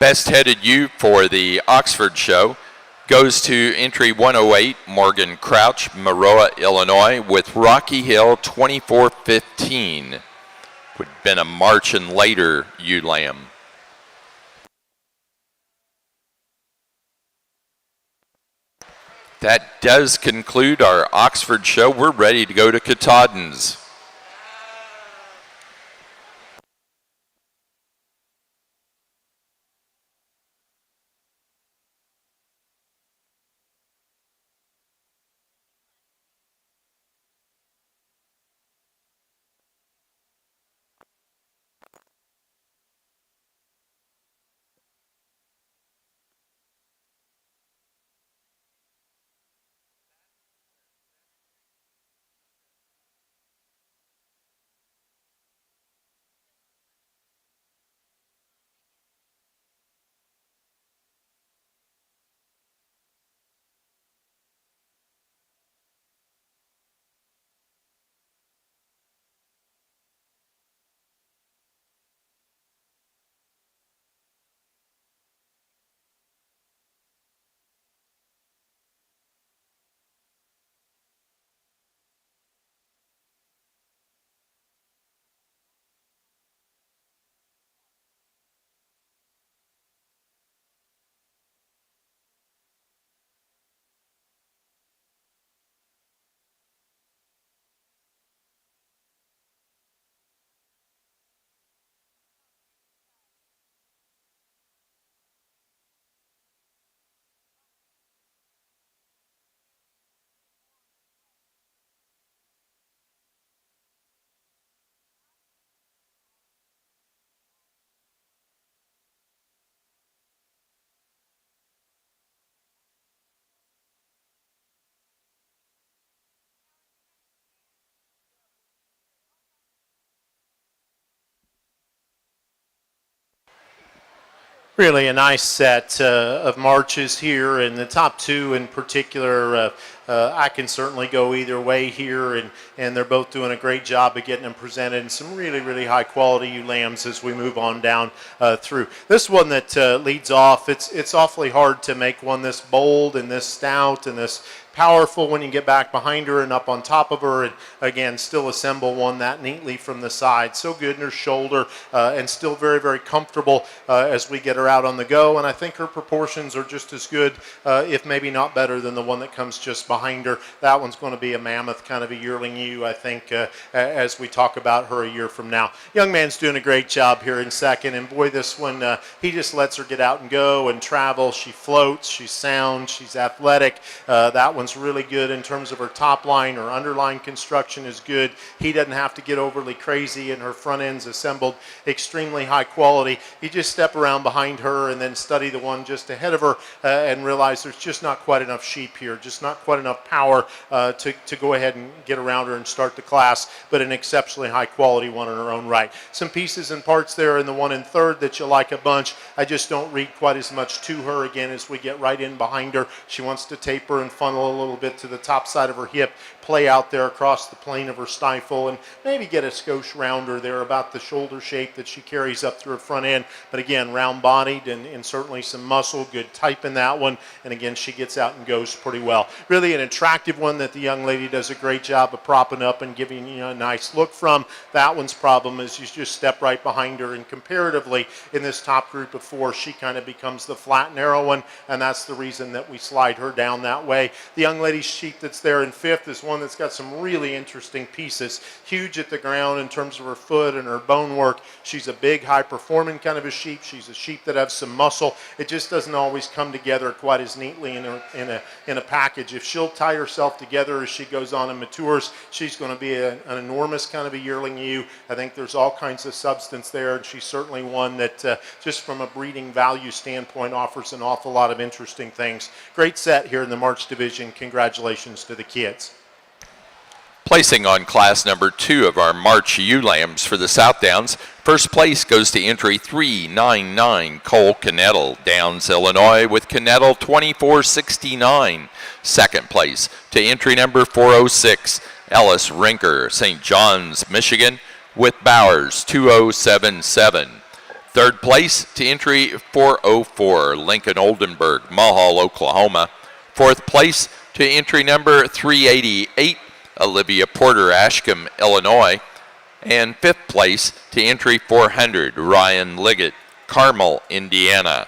Best headed ewe for the Oxford show goes to entry 108, Morgan Crouch, Maroa, Illinois, with Rocky Hill 2415. Would have been a March and later ewe lamb. That does conclude our Oxford show. We're ready to go to Katahdin's. Really a nice set of marches here, and the top two in particular. I can certainly go either way here, and they're both doing a great job of getting them presented, and some really, really high quality ewe lambs as we move on down through. This one that leads off, it's awfully hard to make one this bold and this stout and this powerful when you get back behind her and up on top of her, and again still assemble one that neatly from the side. So good in her shoulder, and still very, very comfortable as we get her out on the go, and I think her proportions are just as good, if maybe not better, than the one that comes just behind her. That one's going to be a mammoth, kind of a yearling ewe, I think, as we talk about her a year from now. Young man's doing a great job here in second, and boy, this one, he just lets her get out and go and travel. She floats, she's sound, she's athletic. That one's really good in terms of her top line. Her underline construction is good. He doesn't have to get overly crazy, and her front end's assembled extremely high quality. You just step around behind her and then study the one just ahead of her, and realize there's just not quite enough sheep here, just not quite enough power to go ahead and get around her and start the class, but an exceptionally high quality one in her own right. Some pieces and parts there in the one in third that you like a bunch. I just don't read quite as much to her again as we get right in behind her. She wants to taper and funnel a little bit to the top side of her hip, play out there across the plane of her stifle, and maybe get a skosh rounder there about the shoulder shape that she carries up through her front end. But again, round bodied and certainly some muscle, good type in that one. And again, she gets out and goes pretty well. Really an attractive one that the young lady does a great job of propping up and giving you a nice look from. That one's problem is you just step right behind her, and comparatively in this top group of four, she kind of becomes the flat, narrow one, and that's the reason that we slide her down that way. The young lady's sheep that's there in fifth is one that's got some really interesting pieces. Huge at the ground in terms of her foot and her bone work. She's a big, high-performing kind of a sheep. She's a sheep that has some muscle. It just doesn't always come together quite as neatly in a package. If she'll tie herself together as she goes on and matures, she's going to be an enormous kind of a yearling ewe. I think there's all kinds of substance there, and she's certainly one that just from a breeding value standpoint offers an awful lot of interesting things. Great set here in the March division. Congratulations to the kids. Placing on class number 2 of our March ewe lambs for the South Downs, first place goes to entry 399 Cole Knettle, Downs, Illinois, with Knettle 2469. Second place to entry number 406 Ellis Rinker, St. John's, Michigan, with Bowers 2077. Third place to entry 404 Lincoln Oldenburg, Mulhall, Oklahoma. Fourth place to entry number 388 Olivia Porter, Ashcombe, Illinois. And fifth place to entry 400 Ryan Liggett, Carmel, Indiana.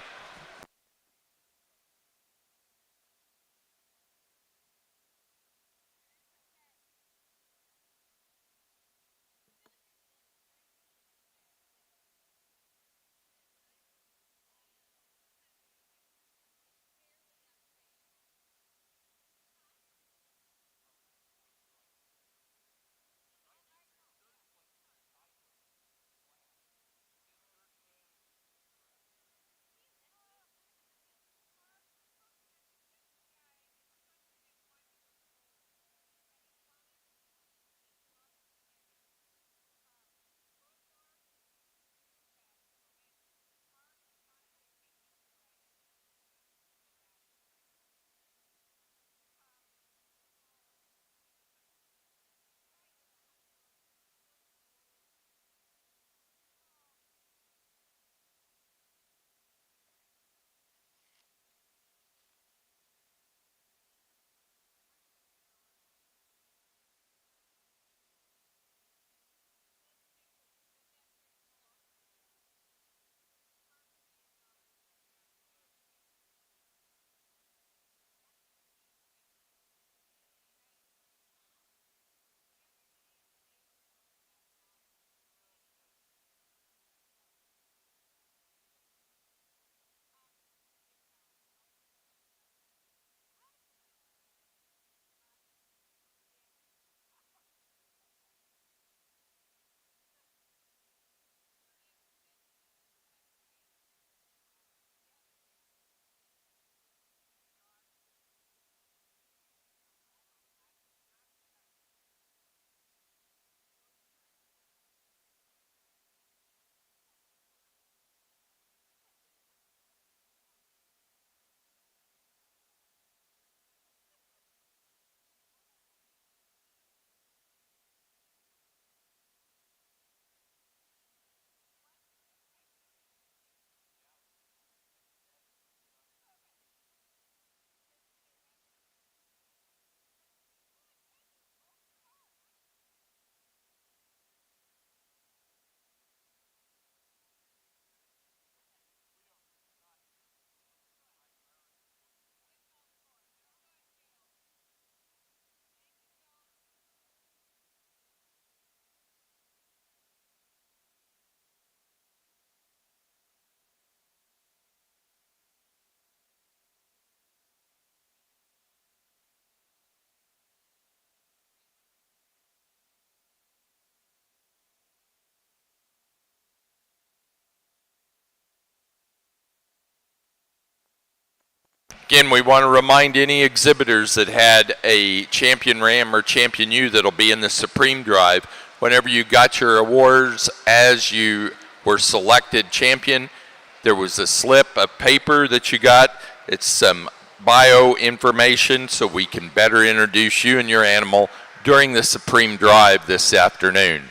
Again, we want to remind any exhibitors that had a champion ram or champion ewe that'll be in the Supreme Drive, whenever you got your awards as you were selected champion, there was a slip of paper that you got. It's some bio information so we can better introduce you and your animal during the Supreme Drive this afternoon.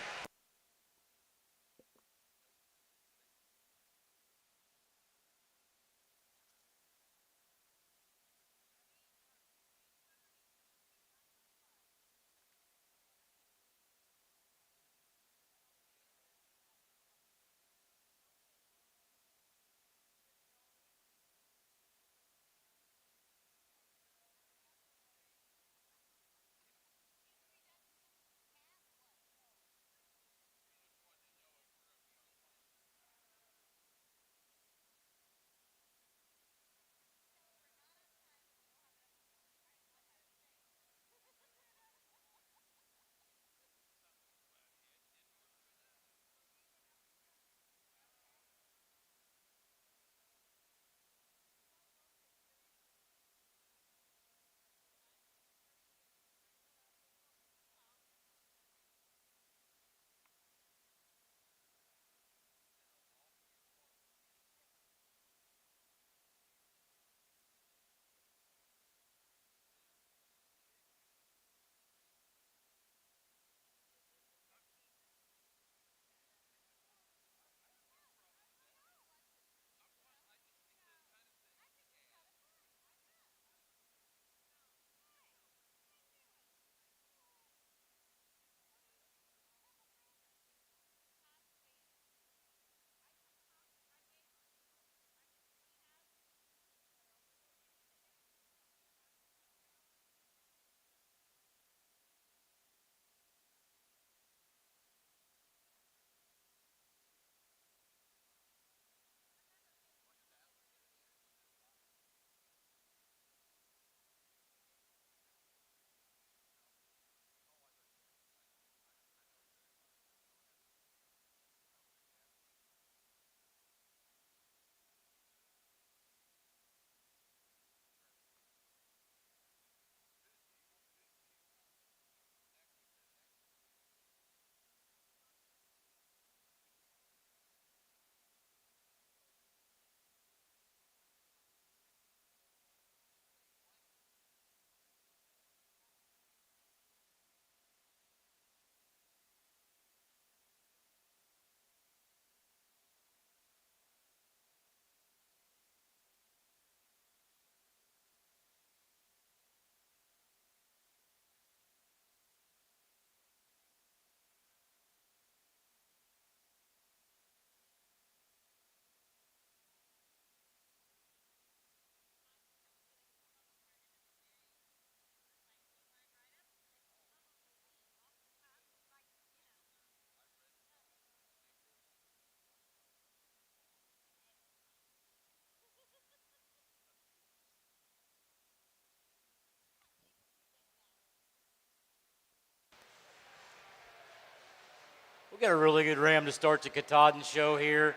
We got a really good ram to start the Katahdin show here.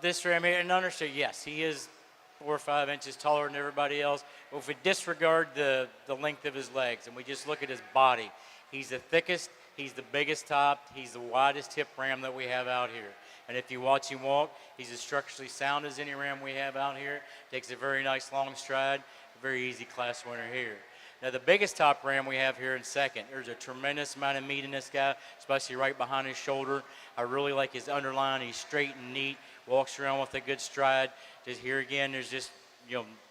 This ram here, and understand, yes, he is 4 or 5 inches taller than everybody else. But if we disregard the length of his legs and we just look at his body, he's the thickest, he's the biggest topped, he's the widest hip ram that we have out here. And if you watch him walk, he's as structurally sound as any ram we have out here. Takes a very nice long stride, a very easy class winner here. Now, the biggest top ram we have here in second, there's a tremendous amount of meat in this guy, especially right behind his shoulder. I really like his underline. He's straight and neat, walks around with a good stride. Just here again, there's just,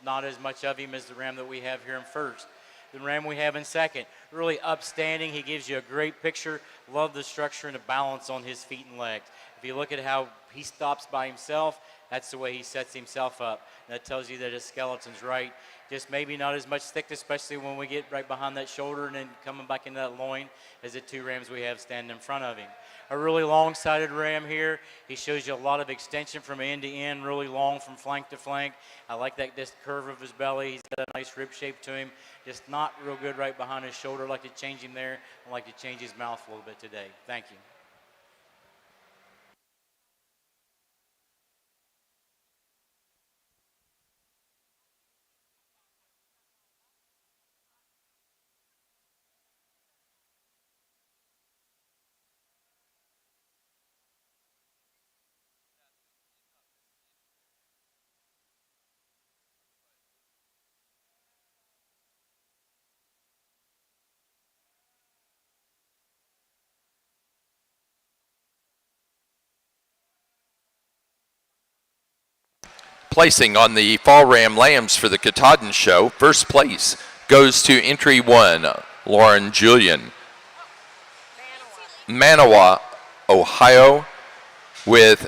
not as much of him as the ram that we have here in first. The ram we have in second, really upstanding. He gives you a great picture. Love the structure and the balance on his feet and legs. If you look at how he stops by himself, that's the way he sets himself up. And that tells you that his skeleton's right. Just maybe not as much thickness, especially when we get right behind that shoulder and then coming back into that loin as the 2 rams we have standing in front of him. A really long-sided ram here. He shows you a lot of extension from end to end, really long from flank to flank. I like this curve of his belly. He's got a nice rib shape to him. Just not real good right behind his shoulder. I'd like to change him there. I'd like to change his mouth a little bit today. Thank you. Placing on the Fall Ram Lambs for the Katahdin Show, first place goes to entry 1, Lauren Julian, Manawa, Ohio, with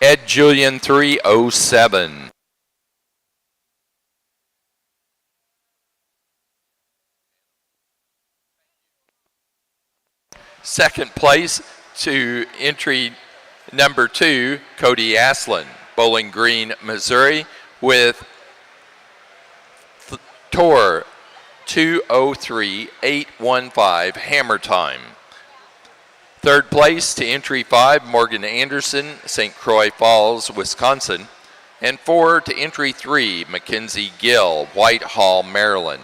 Ed Julian 307. Second place to entry number 2, Cody Aslin, Bowling Green, Missouri, with Tor 203815, Hammer Time. Third place to entry 5, Morgan Anderson, St. Croix Falls, Wisconsin. And 4 to entry 3, Mackenzie Gill, Whitehall, Maryland.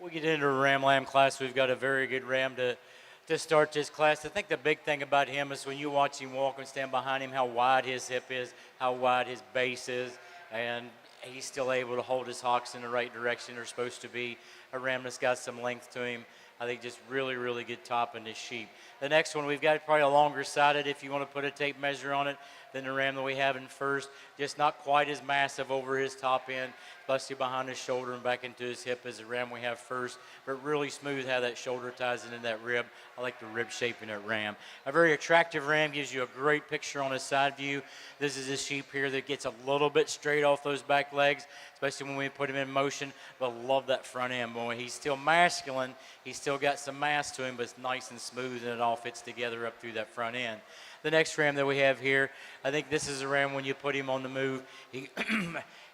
we get into a Ram Lamb class, we've got a very good Ram to start this class. I think the big thing about him is when you watch him walk and stand behind him, how wide his hip is, how wide his base is, and he's still able to hold his hocks in the right direction they're supposed to be. A Ram that's got some length to him. I think just really, really good top in this sheep. The next one, we've got probably a longer sided if you want to put a tape measure on it than the Ram that we have in first. Just not quite as massive over his top end, especially behind his shoulder and back into his hip as the Ram we have first, but really smooth how that shoulder ties into that rib. I like the rib shape in that Ram. A very attractive Ram, gives you a great picture on his side view. This is a sheep here that gets a little bit straight off those back legs, especially when we put him in motion, but love that front end, boy. He's still masculine. He's still got some mass to him, but it's nice and smooth, and it all fits together up through that front end. The next Ram that we have here, I think this is a Ram when you put him on the move.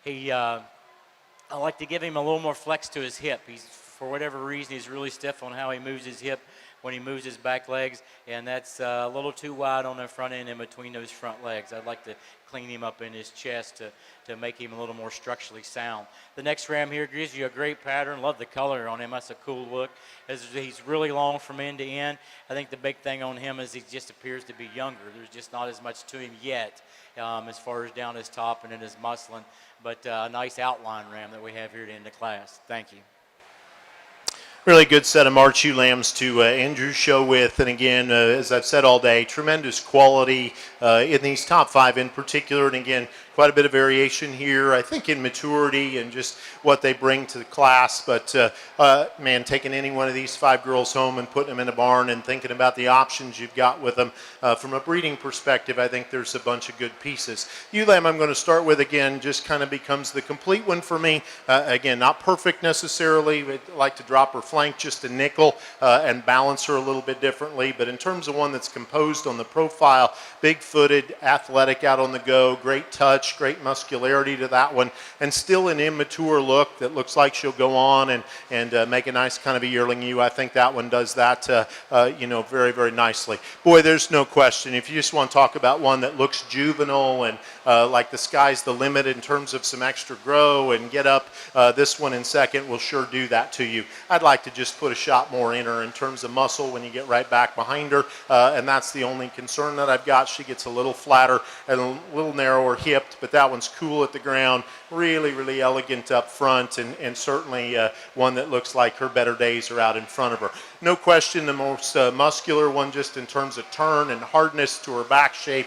I like to give him a little more flex to his hip. He's, for whatever reason, he's really stiff on how he moves his hip when he moves his back legs, and that's a little too wide on the front end in between those front legs. I'd like to clean him up in his chest to make him a little more structurally sound. The next Ram here gives you a great pattern. Love the color on him. That's a cool look. He's really long from end to end. I think the big thing on him is he just appears to be younger. There's just not as much to him yet as far as down his top and in his muscling, but a nice outline Ram that we have here at the end of class. Thank you. Really good set of March ewe lambs to end your show with. And again, as I've said all day, tremendous quality in these top 5 in particular. And again, quite a bit of variation here, I think, in maturity and just what they bring to the class. But, man, taking any one of these 5 girls home and putting them in a barn and thinking about the options you've got with them from a breeding perspective, I think there's a bunch of good pieces. Ewe lamb I'm going to start with, again, just kind of becomes the complete one for me. Again, not perfect necessarily. I'd like to drop her flank just a nickel and balance her a little bit differently. But in terms of one that's composed on the profile, big-footed, athletic out on the go, great touch, great muscularity to that one, and still an immature look that looks like she'll go on and make a nice kind of a yearling ewe. I think that one does that, very, very nicely. Boy, there's no question. If you just want to talk about one that looks juvenile and like the sky's the limit in terms of some extra grow and get up, this one in second will sure do that to you. I'd like to just put a shot more in her in terms of muscle when you get right back behind her, and that's the only concern that I've got. She gets a little flatter and a little narrower hipped, but that one's cool at the ground, really, really elegant up front, and certainly one that looks like her better days are out in front of her. No question the most muscular one, just in terms of turn and hardness to her back shape.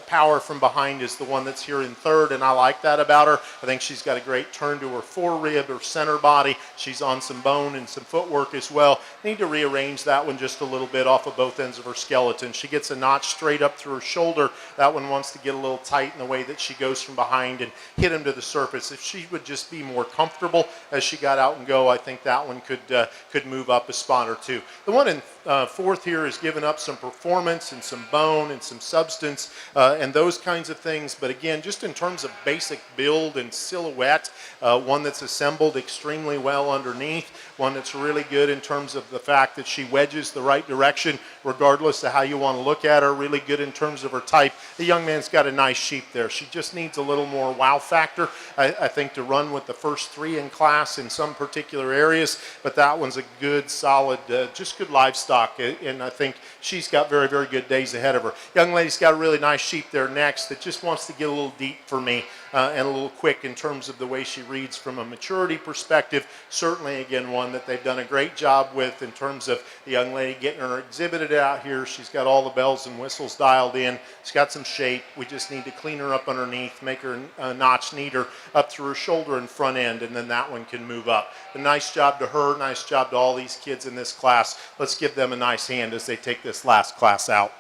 Power from behind is the one that's here in third, and I like that about her. I think she's got a great turn to her forerib, her center body. She's on some bone and some footwork as well. Need to rearrange that one just a little bit off of both ends of her skeleton. She gets a notch straight up through her shoulder. That one wants to get a little tight in the way that she goes from behind and hit him to the surface. If she would just be more comfortable as she got out and go, I think that one could move up a spot or two. The one in fourth here is giving up some performance and some bone and some substance and those kinds of things. But again, just in terms of basic build and silhouette, one that's assembled extremely well underneath, one that's really good in terms of the fact that she wedges the right direction regardless of how you want to look at her, really good in terms of her type. The young man's got a nice sheep there. She just needs a little more wow factor, I think, to run with the first 3 in class in some particular areas, but that one's a good, solid, just good livestock, and I think she's got very, very good days ahead of her. Young lady's got a really nice sheep there next that just wants to get a little deep for me and a little quick in terms of the way she reads from a maturity perspective. Certainly, again, one that they've done a great job with in terms of the young lady getting her exhibited out here. She's got all the bells and whistles dialed in. She's got some shape. We just need to clean her up underneath, make her a notch neater up through her shoulder and front end, and then that one can move up. A nice job to her, nice job to all these kids in this class. Let's give them a nice hand as they take this last class out.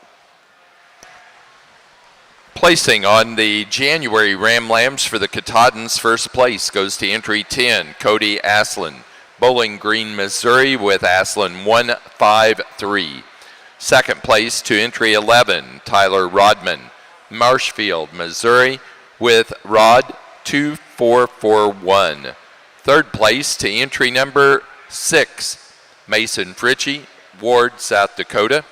Placing on the January Ram Lambs for the Katahdins, first place goes to entry 10, Cody Aslan, Bowling Green, Missouri, with Aslan 153. Second place to entry 11, Tyler Rodman, Marshfield, Missouri, with Rod 2441. Third place to entry number 6, Mason Fritchie, Ward, South Dakota.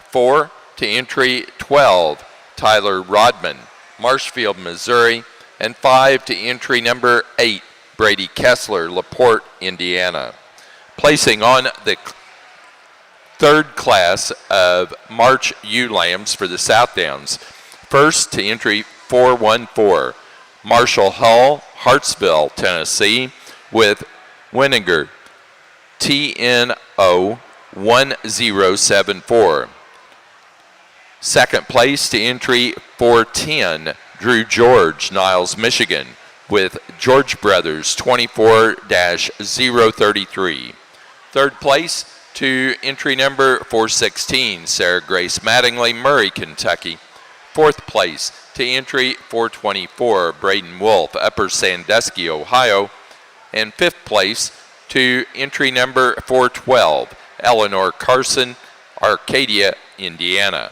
4 to entry 12, Tyler Rodman, Marshfield, Missouri. And 5 to entry number 8, Brady Kessler, LaPorte, Indiana. Placing on the third class of March ewe lambs for the South Downs. First to entry 414, Marshall Hull, Hartsville, Tennessee, with Winiger, TNO 1074. Second place to entry 410, Drew George, Niles, Michigan, with George Brothers 24-033. Third place to entry number 416, Sarah Grace Mattingly, Murray, Kentucky. Fourth place to entry 424, Braden Wolf, Upper Sandusky, Ohio. And fifth place to entry number 412, Eleanor Carson, Arcadia, Indiana.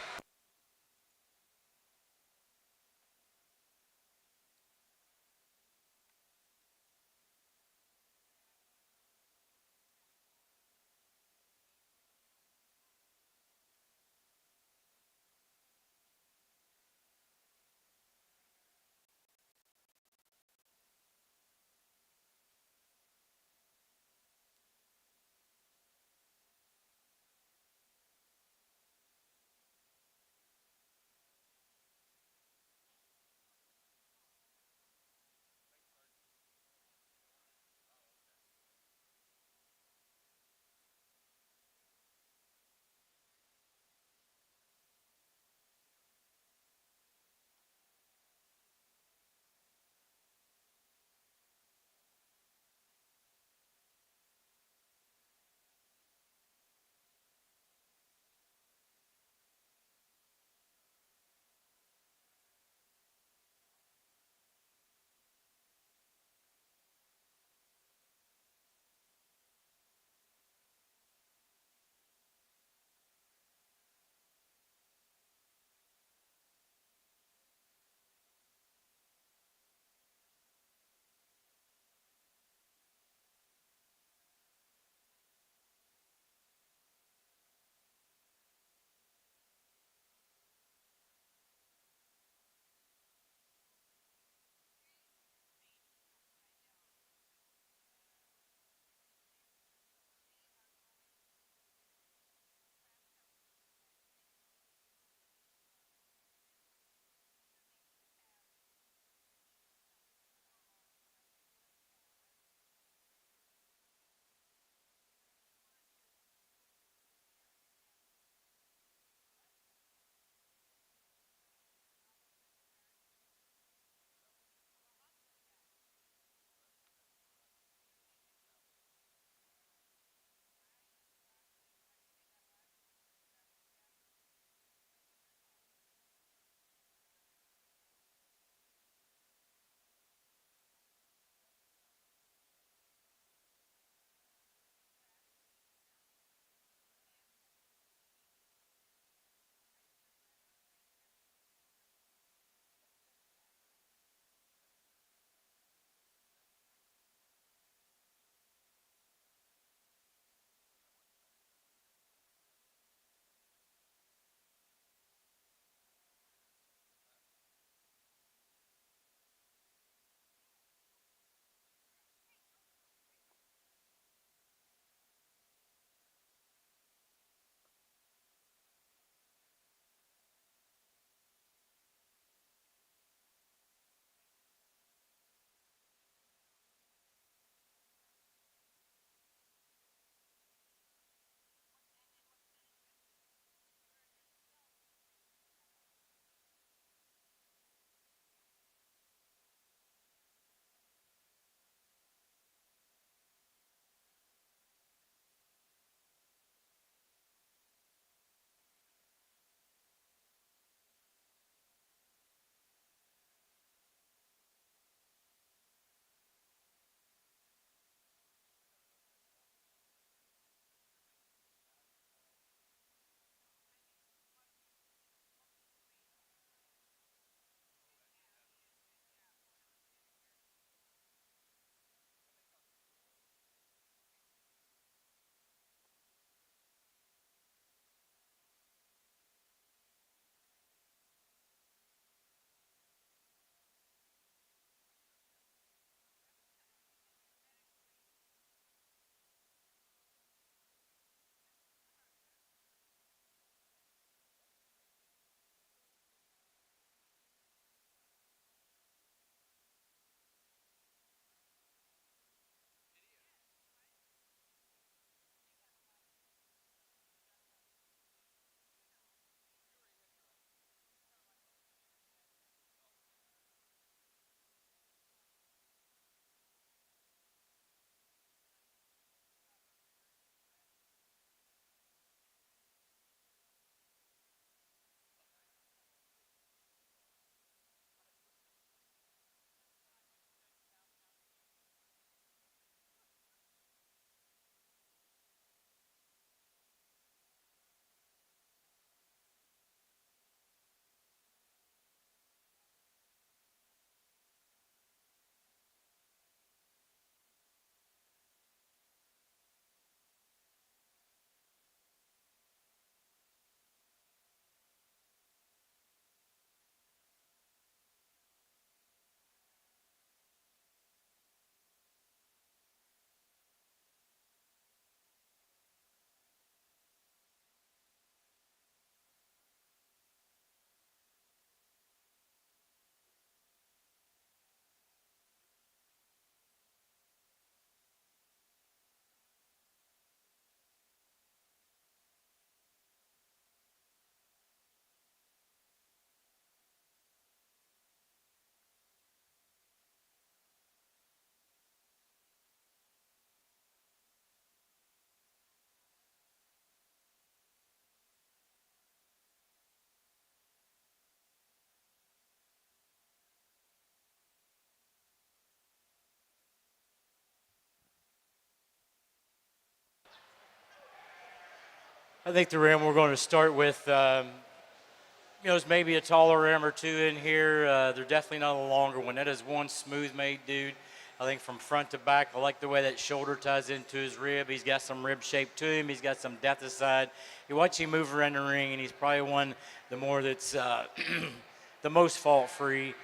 I think the ram we're going to start with, there's maybe a taller ram or two in here. They're definitely not a longer one. That is one smooth-made dude. I think from front to back, I like the way that shoulder ties into his rib. He's got some rib shape to him. He's got some depth aside. You watch him move around the ring, and he's probably one the more that's the most fault-free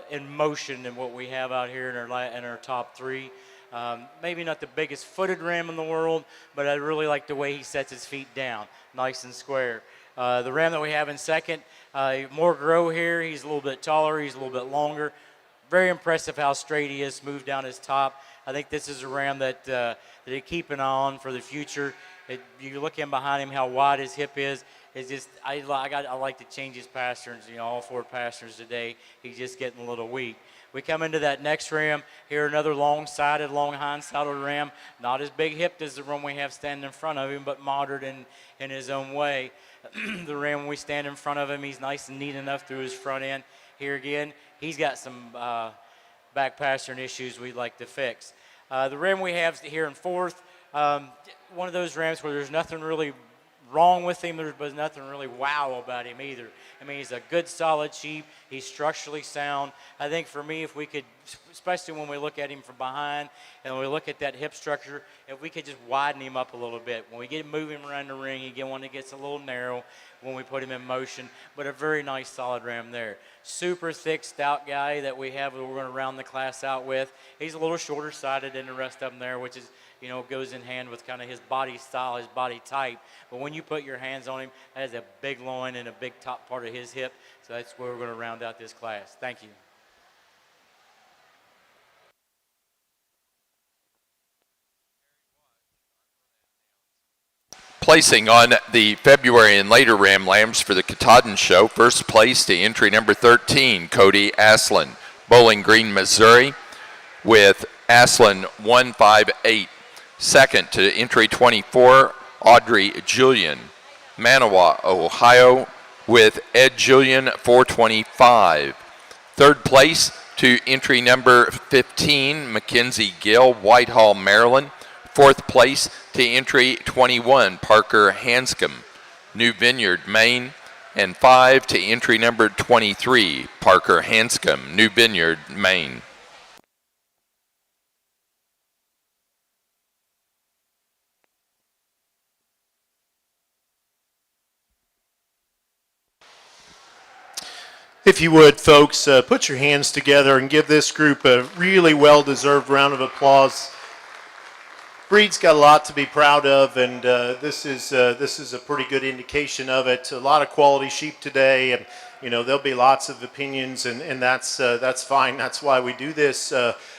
in motion than what we have out here in our top three. Maybe not the biggest footed ram in the world, but I really like the way he sets his feet down, nice and square. The ram that we have in second, more grow here. He's a little bit taller. He's a little bit longer. Very impressive how straight he is, smooth down his top. I think this is a ram that they keep an eye on for the future. You look in behind him, how wide his hip is. It's just I like to change his pasterns. All four pasterns today. He's just getting a little weak. We come into that next ram here, another long-sided, long hind-sided ram. Not as big hipped as the one we have standing in front of him, but moderate in his own way. The ram, when we stand in front of him, he's nice and neat enough through his front end. Here again, he's got some back pastern issues we'd like to fix. The ram we have here in fourth, one of those rams where there's nothing really wrong with him, but nothing really wow about him either. I mean, he's a good, solid sheep. He's structurally sound. I think for me, if we could, especially when we look at him from behind and we look at that hip structure, if we could just widen him up a little bit. When we get him moving around the ring, you get one that gets a little narrow when we put him in motion, but a very nice, solid ram there. Super thick, stout guy that we have that we're going to round the class out with. He's a little shorter-sided than the rest of them there, which is, goes in hand with kind of his body style, his body type. But when you put your hands on him, that has a big loin and a big top part of his hip. So that's where we're going to round out this class. Thank you. Placing on the February and later Ram Lambs for the Katahdin Show, first place to entry number 13, Cody Aslan, Bowling Green, Missouri, with Aslan 158. Second to entry 24, Audrey Julian, Manawa, Ohio, with Ed Julian 425. Third place to entry number 15, Mackenzie Gill, Whitehall, Maryland. Fourth place to entry 21, Parker Hanscom, New Vineyard, Maine. And 5 to entry number 23, Parker Hanscom, New Vineyard, Maine. If you would, folks, put your hands together and give this group a really well-deserved round of applause. Breed's got a lot to be proud of, and this is a pretty good indication of it. A lot of quality sheep today, and there'll be lots of opinions, and that's fine. That's why we do this.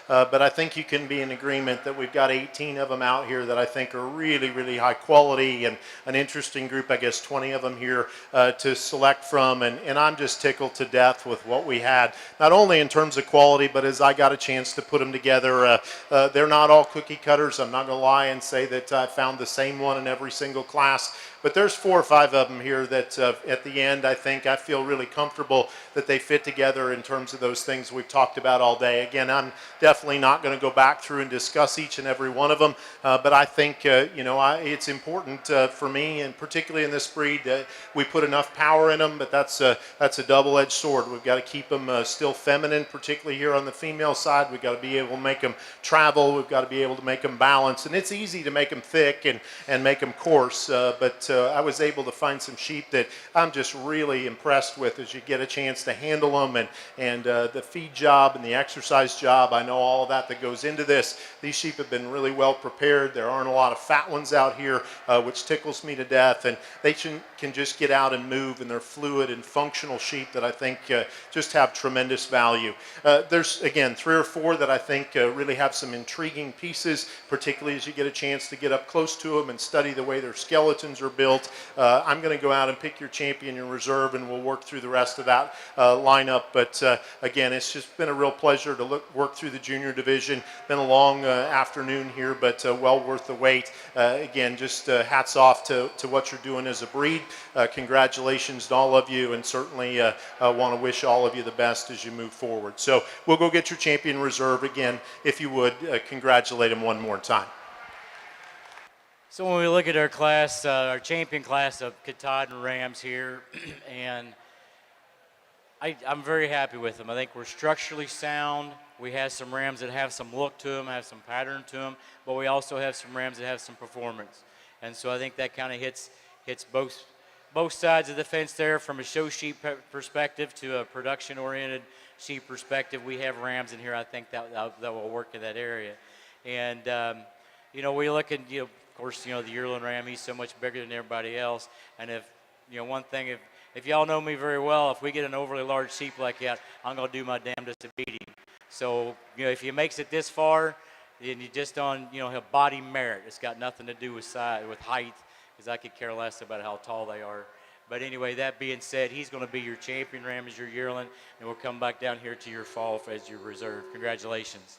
But I think you can be in agreement that we've got 18 of them out here that I think are really, really high quality, and an interesting group, I guess 20 of them here to select from. And I'm just tickled to death with what we had, not only in terms of quality, but as I got a chance to put them together. They're not all cookie cutters. I'm not going to lie and say that I found the same one in every single class. But there's 4 or 5 of them here that at the end, I feel really comfortable that they fit together in terms of those things we've talked about all day. Again, I'm definitely not going to go back through and discuss each and every one of them, but I think, it's important for me, and particularly in this breed, that we put enough power in them, but that's a double-edged sword. We've got to keep them still feminine, particularly here on the female side. We've got to be able to make them travel. We've got to be able to make them balance, and it's easy to make them thick and make them coarse, but I was able to find some sheep that I'm just really impressed with as you get a chance to handle them, and the feed job and the exercise job. I know all of that goes into this. These sheep have been really well prepared. There aren't a lot of fat ones out here, which tickles me to death, and they can just get out and move, and they're fluid and functional sheep that I think just have tremendous value. There's, again, 3 or 4 that I think really have some intriguing pieces, particularly as you get a chance to get up close to them and study the way their skeletons are built. I'm going to go out and pick your champion in reserve, and we'll work through the rest of that lineup. But again, it's just been a real pleasure to work through the junior division. Been a long afternoon here, but well worth the wait. Again, just hats off to what you're doing as a breed. Congratulations to all of you, and certainly want to wish all of you the best as you move forward. So we'll go get your champion reserve again. If you would, congratulate him one more time. So when we look at our class, our champion class of Katahdin Rams here, and I'm very happy with them. I think we're structurally sound. We have some Rams that have some look to them, have some pattern to them, but we also have some Rams that have some performance. And so I think that kind of hits both sides of the fence there, from a show sheep perspective to a production-oriented sheep perspective. We have Rams in here. I think that will work in that area. And we look at, of course, the yearling ram. He's so much bigger than everybody else. And if one thing, if y'all know me very well, if we get an overly large sheep like that, I'm gonna do my damnedest to beat him. So if he makes it this far, then you just on his body merit. It's got nothing to do with size, with height, because I could care less about how tall they are. But anyway, that being said, he's going to be your champion ram as your yearling, and we'll come back down here to your fall as your reserve. Congratulations.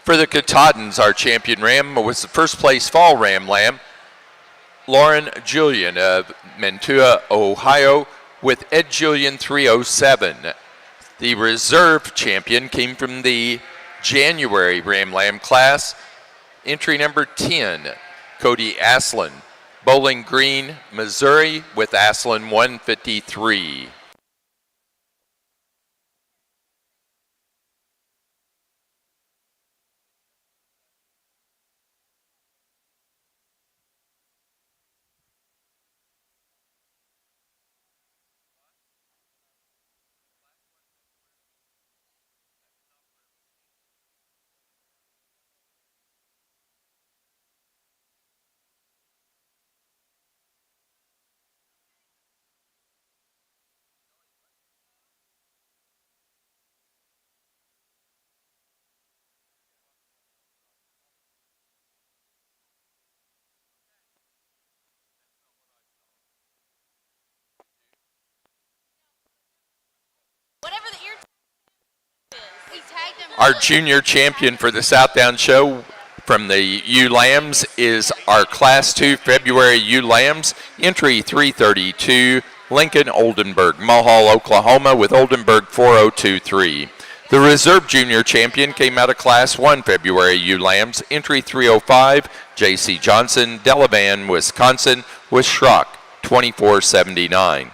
For the Katahdins, our champion ram was the first place fall ram lamb, Lauren Julian of Mantua, Ohio, with Ed Julian 307. The reserve champion came from the January ram lamb class, entry number 10, Cody Aslan, Bowling Green, Missouri, with Aslan 153. Our junior champion for the Southdown Show from the ewe lambs is our Class 2 February ewe lambs, entry 332, Lincoln Oldenburg, Mulhall, Oklahoma, with Oldenburg 4023. The reserve junior champion came out of Class 1 February ewe lambs, entry 305, J.C. Johnson, Delavan, Wisconsin, with Schrock 2479.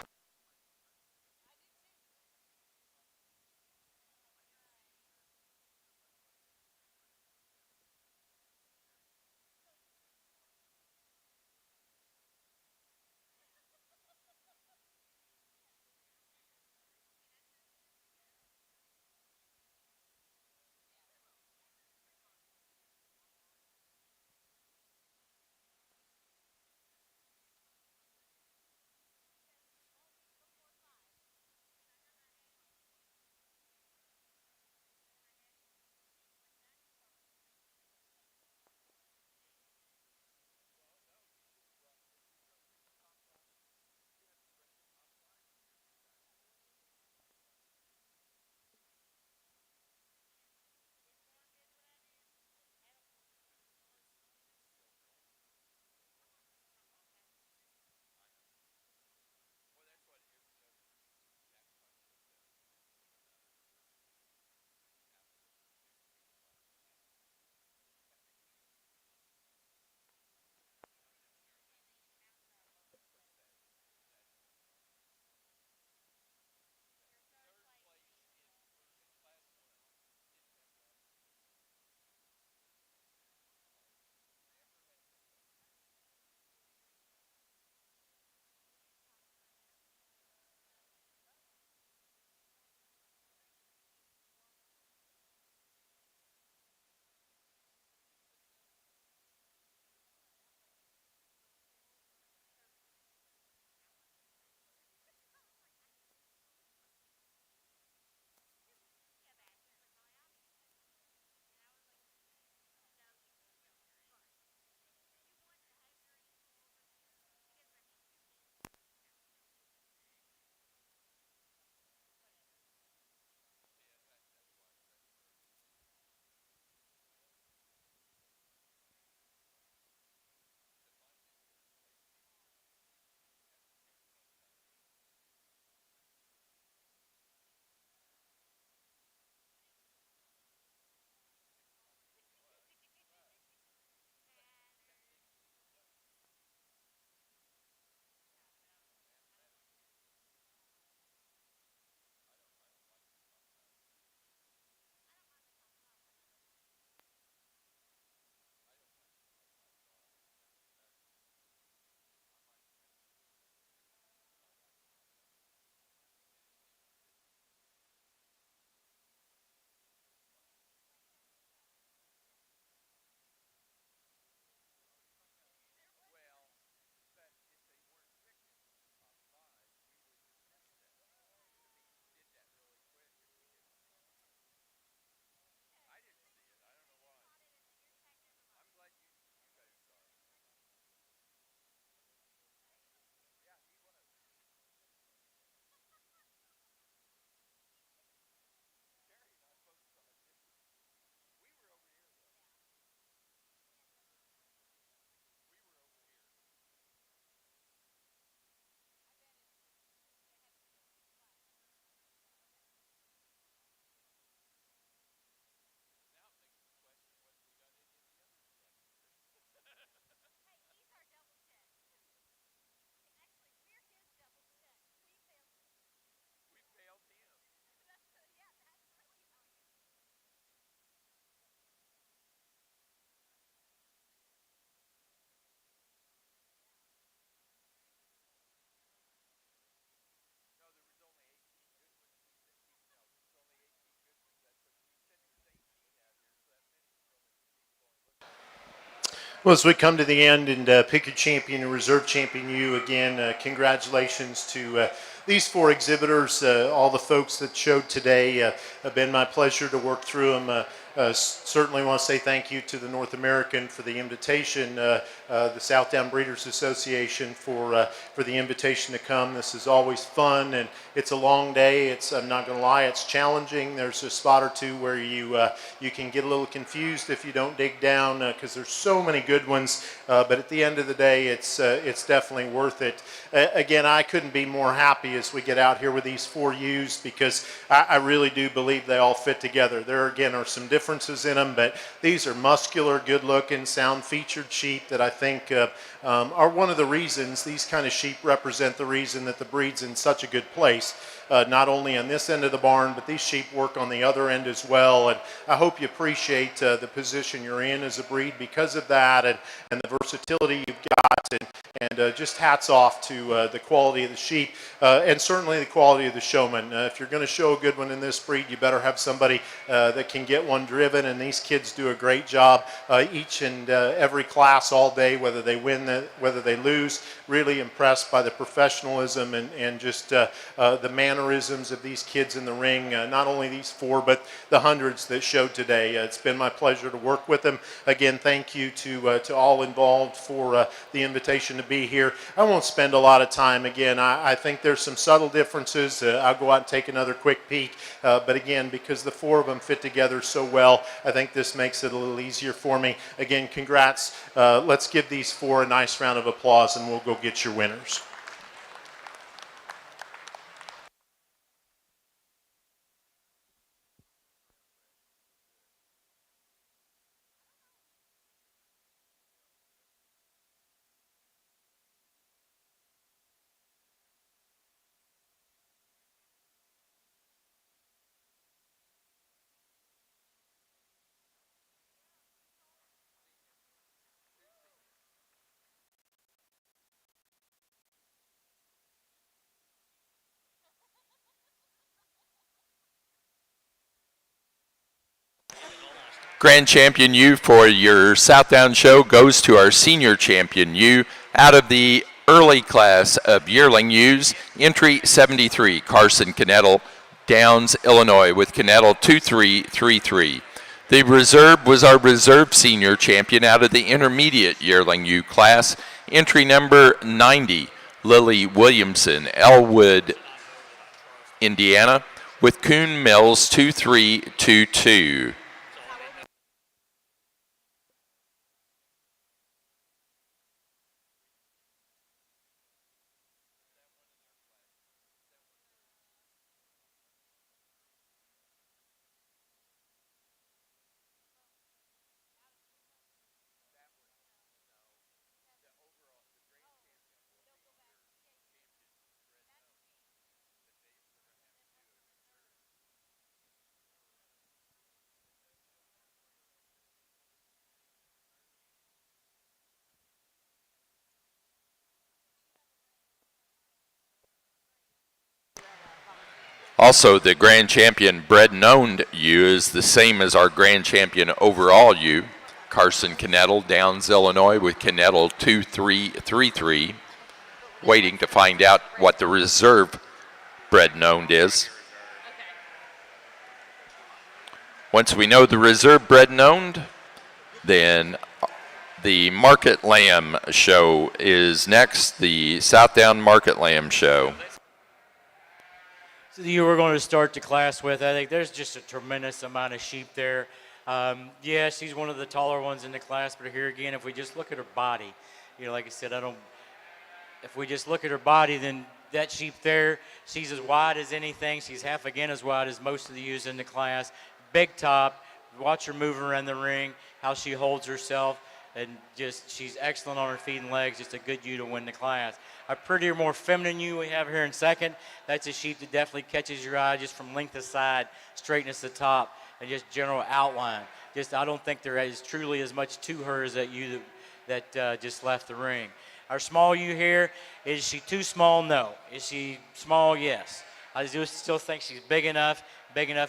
Well, as we come to the end and pick your champion and reserve champion you again, congratulations to these four exhibitors, all the folks that showed today. Have been my pleasure to work through them. Certainly want to say thank you to the North American for the invitation, the South Down Breeders Association for the invitation to come. This is always fun, and it's a long day. I'm not going to lie, it's challenging. There's a spot or two where you can get a little confused if you don't dig down because there's so many good ones. But at the end of the day, it's definitely worth it. Again, I couldn't be more happy as we get out here with these four U's because I really do believe they all fit together. There again are some differences in them, but these are muscular, good-looking, sound-featured sheep that I think are one of the reasons these kind of sheep represent the reason that the breed's in such a good place. Not only on this end of the barn, but these sheep work on the other end as well. And I hope you appreciate the position you're in as a breed because of that and the versatility you've got. And just hats off to the quality of the sheep and certainly the quality of the showman. If you're going to show a good one in this breed, you better have somebody that can get one driven. And these kids do a great job each and every class all day, whether they win, whether they lose. Really impressed by the professionalism and just the mannerisms of these kids in the ring. Not only these four, but the hundreds that showed today. It's been my pleasure to work with them. Again, thank you to all involved for the invitation to be here. I won't spend a lot of time. Again, I think there's some subtle differences. I'll go out and take another quick peek. But again, because the four of them fit together so well, I think this makes it a little easier for me. Again, congrats. Let's give these four a nice round of applause and we'll go get your winners. Grand Champion U for your Southdown show goes to our Senior Champion U out of the early class of yearling U's, entry 73, Carson Knettel, Downs, Illinois, with Knettel 2333. The reserve was our reserve senior champion out of the intermediate yearling U class, entry number 90, Lily Williamson, Elwood, Indiana, with Coon Mills 2322. Also, the Grand Champion bred and owned ewe is the same as our Grand Champion overall ewe, Carson Knettel, Downs, Illinois, with Knettel 2333. Waiting to find out what the reserve bred and owned is. Once we know the reserve bred and owned, then the Market Lamb show is next, the Southdown Market Lamb show. So you were going to start the class with, I think there's just a tremendous amount of sheep there. Yeah, she's one of the taller ones in the class, but here again, if we just look at her body, like I said, if we just look at her body, then that sheep there, she's as wide as anything. She's half again as wide as most of the ewes in the class. Big top. Watch her move around the ring, how she holds herself, and just she's excellent on her feet and legs. Just a good ewe to win the class. A prettier, more feminine ewe we have here in second. That's a sheep that definitely catches your eye just from length of side, straightness of top, and just general outline. I don't think there is truly as much to her as that ewe that just left the ring. Our small ewe here, is she too small? No. Is she small? Yes. I do still think she's big enough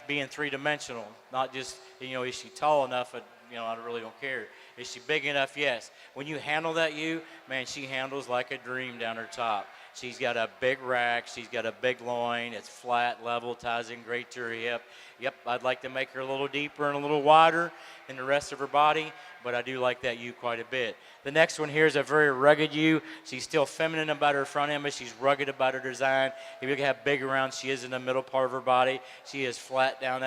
being three-dimensional, not just, is she tall enough, I really don't care. Is she big enough? Yes. When you handle that ewe, man, she handles like a dream down her top. She's got a big rack. She's got a big loin. It's flat, level, ties in great to her hip. Yep, I'd like to make her a little deeper and a little wider than the rest of her body, but I do like that ewe quite a bit. The next one here is a very rugged ewe. She's still feminine about her front end, but she's rugged about her design. If you look at how big around she is in the middle part of her body, she is flat down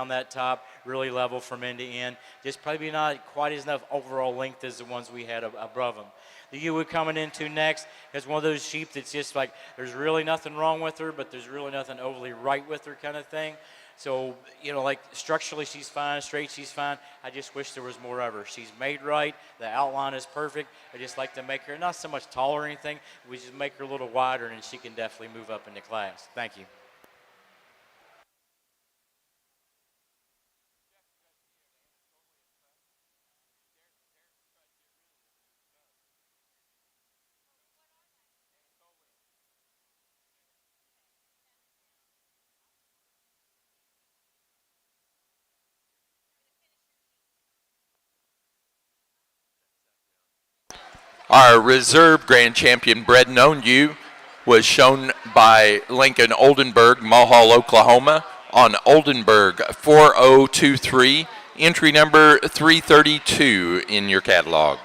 that top, really level from end to end. Just probably not quite as enough overall length as the ones we had above them. The ewe we're coming into next is one of those sheep that's just like there's really nothing wrong with her, but there's really nothing overly right with her kind of thing. So, like structurally she's fine, straight she's fine. I just wish there was more of her. She's made right. The outline is perfect. I just like to make her not so much taller or anything. We just make her a little wider and she can definitely move up in the class. Thank you. Our reserve grand champion bred and owned ewe was shown by Lincoln Oldenburg, Mulhall, Oklahoma, on Oldenburg 4023, entry number 332 in your catalog.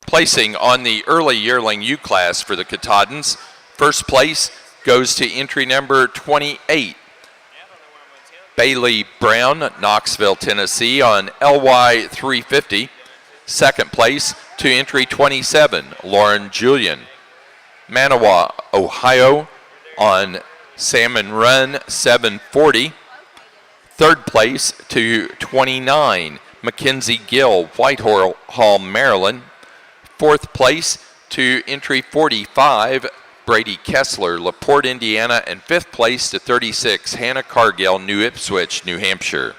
Placing on the early yearling U class for the Katahdins, first place goes to entry number 28, Bailey Brown, Knoxville, Tennessee, on LY 350. Second place to entry 27, Lauren Julian, Manawa, Ohio, on Salmon Run 740. Third place to 29, Mackenzie Gill, Whitehall, Maryland. Fourth place to entry 45, Brady Kessler, LaPorte, Indiana. And fifth place to 36, Hannah Cargill, New Ipswich, New Hampshire.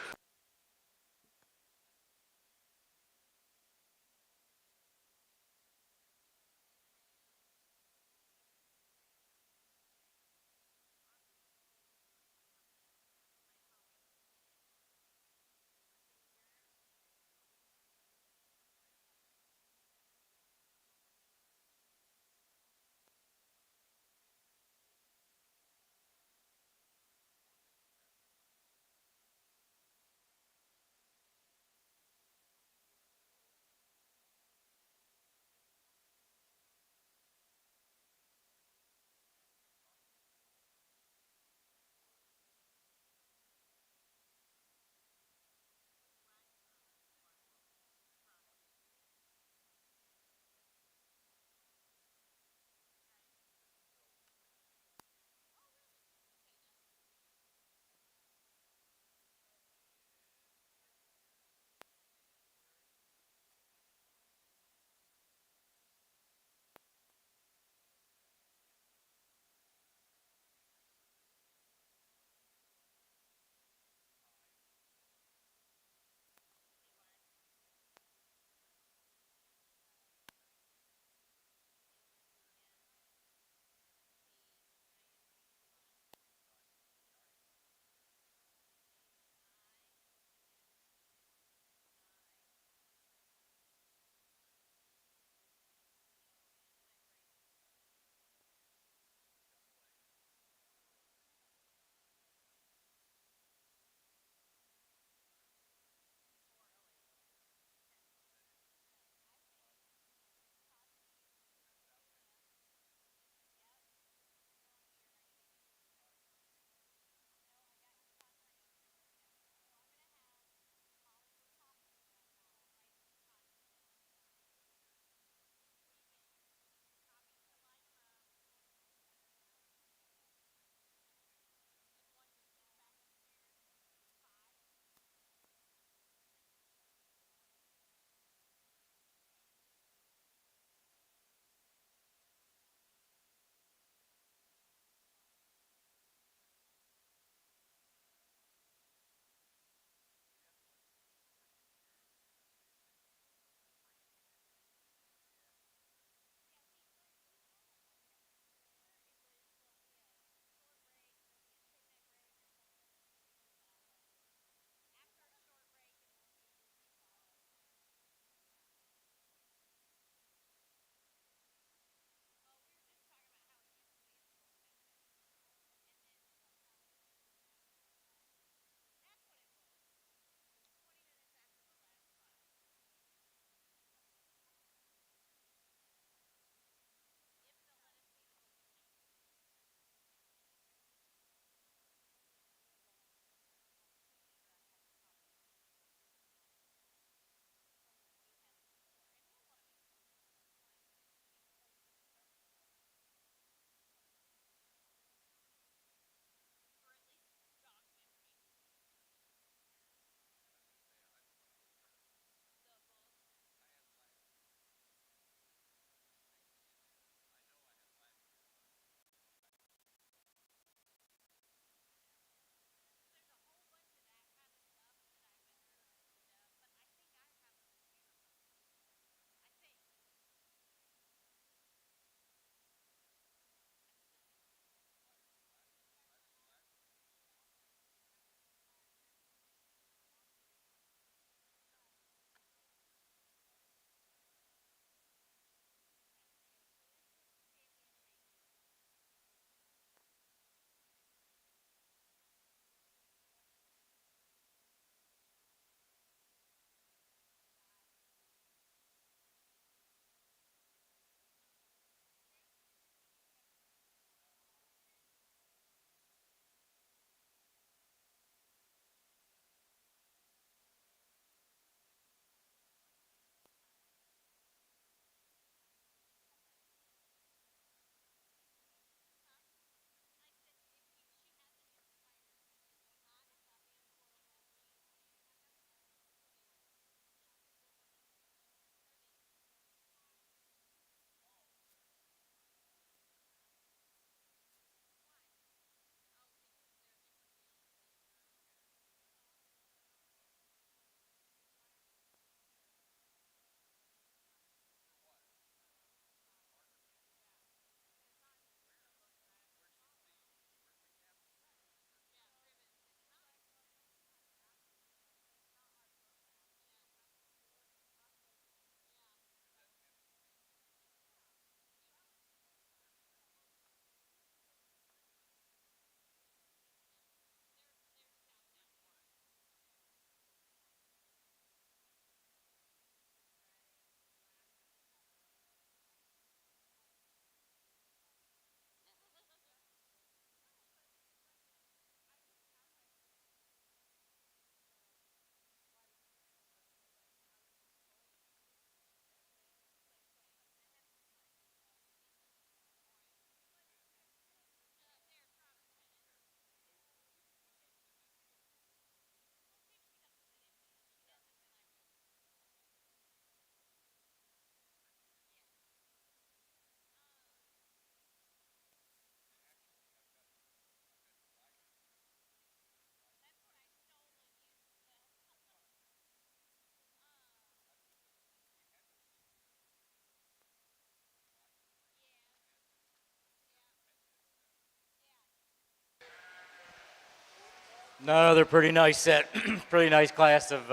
No, they're pretty nice set, pretty nice class of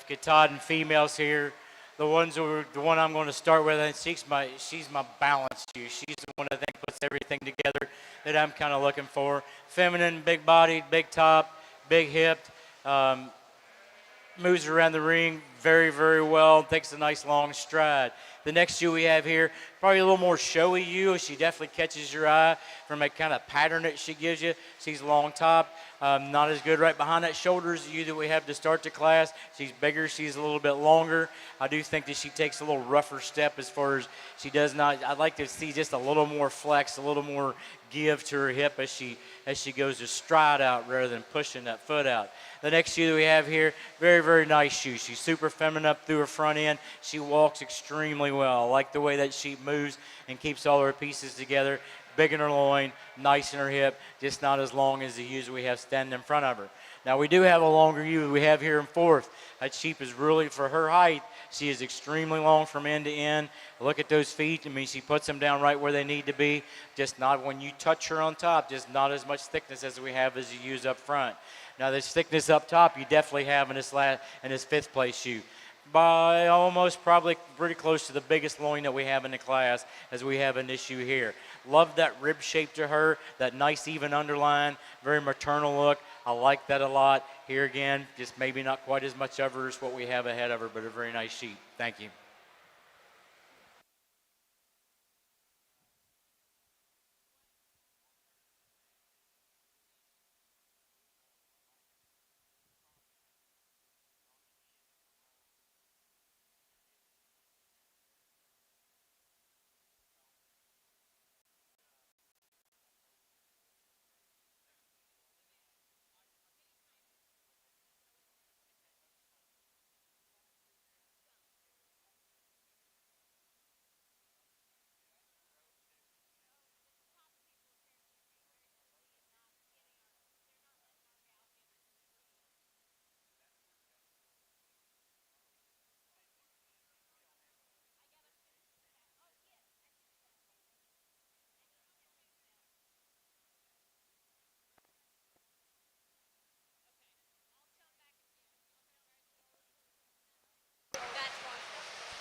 Katahdin females here. The one I'm going to start with, and she's my balance shoe. She's the one I think puts everything together that I'm kind of looking for. Feminine, big bodied, big top, big hipped. Moves around the ring very, very well, takes a nice long stride. The next shoe we have here, probably a little more showy ewe. She definitely catches your eye from a kind of pattern that she gives you. She's long top, not as good right behind that shoulder as the ewe that we have to start the class. She's bigger, she's a little bit longer. I do think that she takes a little rougher step as far as she does not. I'd like to see just a little more flex, a little more give to her hip as she goes to stride out rather than pushing that foot out. The next shoe that we have here, very, very nice shoe. She's super feminine up through her front end. She walks extremely well. I like the way that she moves and keeps all her pieces together. Big in her loin, nice in her hip, just not as long as the ewes we have standing in front of her. Now we do have a longer ewe we have here in fourth. That sheep is really, for her height, she is extremely long from end to end. Look at those feet. I mean, she puts them down right where they need to be. Just not when you touch her on top, just not as much thickness as we have as you use up front. Now, this thickness up top, you definitely have in this fifth place shoe. By almost probably pretty close to the biggest loin that we have in the class as we have in this shoe here. Love that rib shape to her, that nice even underline, very maternal look. I like that a lot. Here again, just maybe not quite as much of her as what we have ahead of her, but a very nice sheep. Thank you.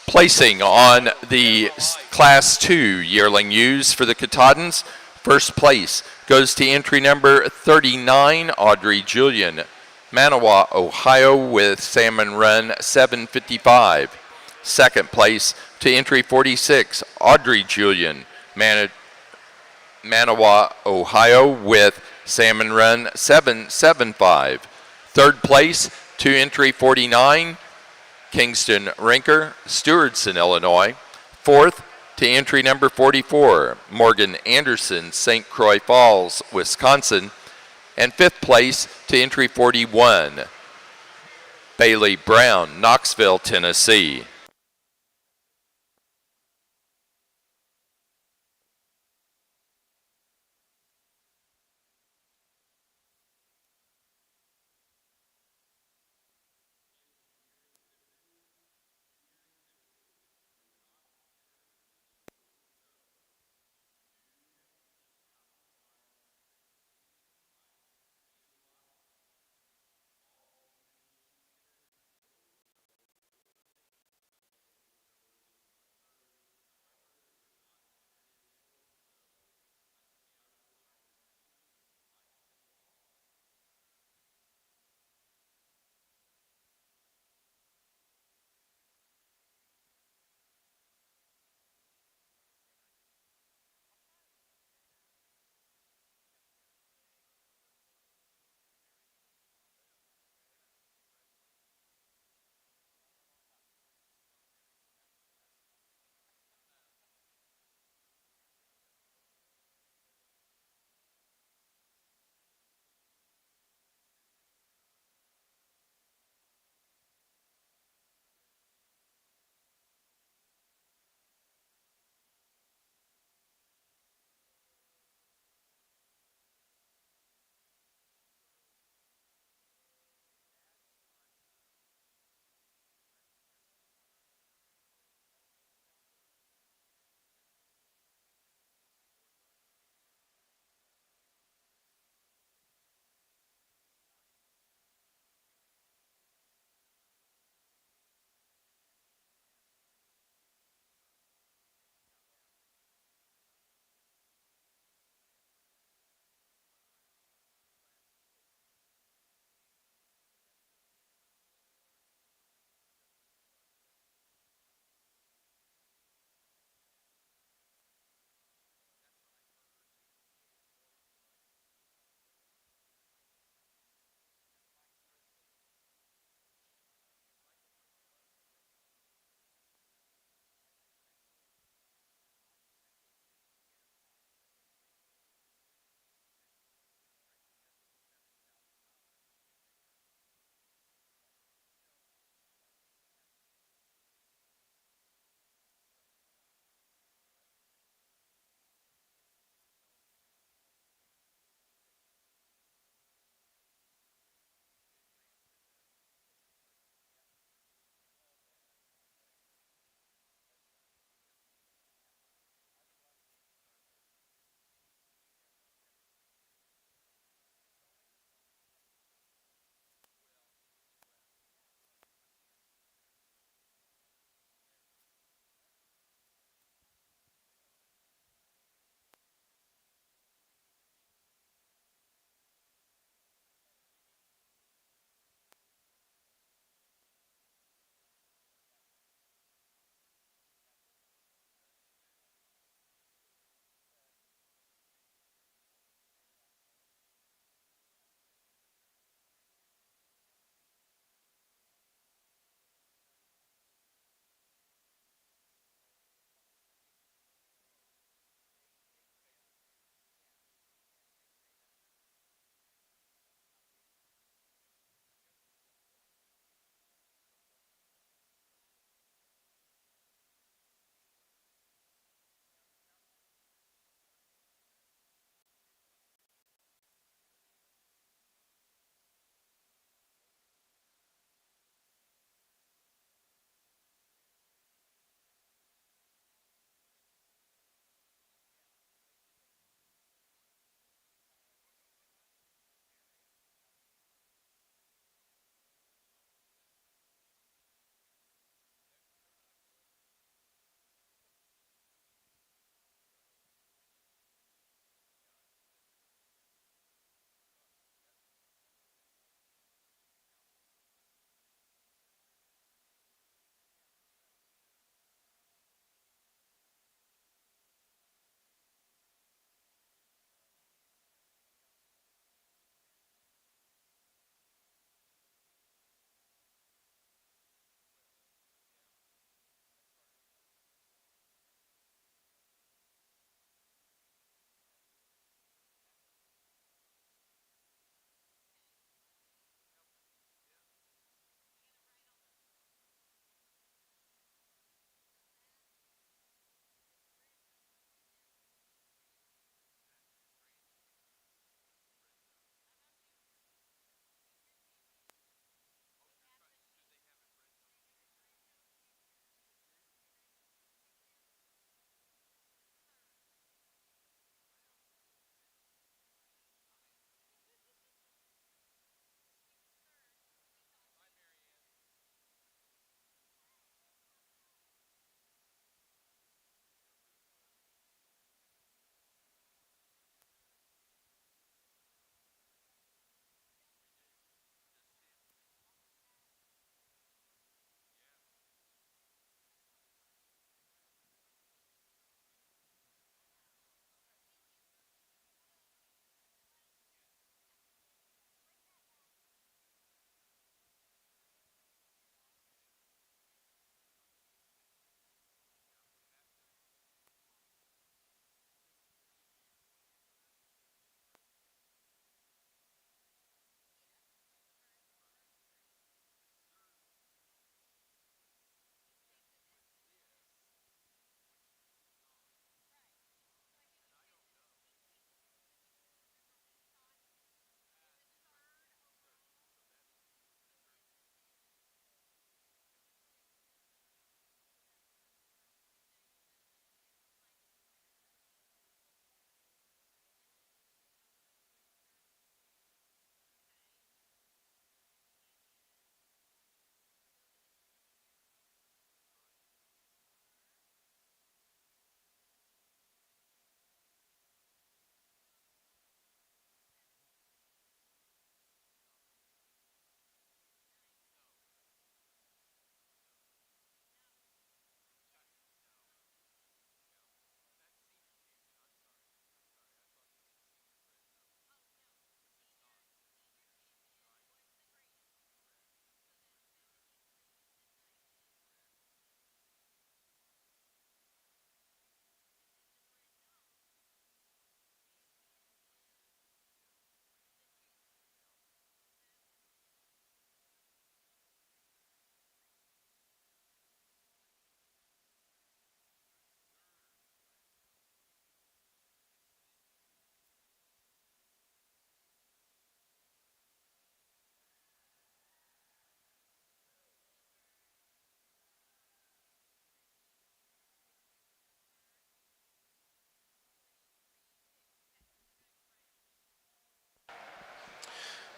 Placing on the Class 2 yearling ewes for the Katahdins, first place goes to entry number 39, Audrey Julian, Manawa, Ohio, with Salmon Run 755. Second place to entry 46, Audrey Julian, Manawa, Ohio, with Salmon Run 775. Third place to entry 49, Kingston Rinker, Stewardson, Illinois. Fourth to entry number 44, Morgan Anderson, St. Croix Falls, Wisconsin. And fifth place to entry 41, Bailey Brown, Knoxville, Tennessee.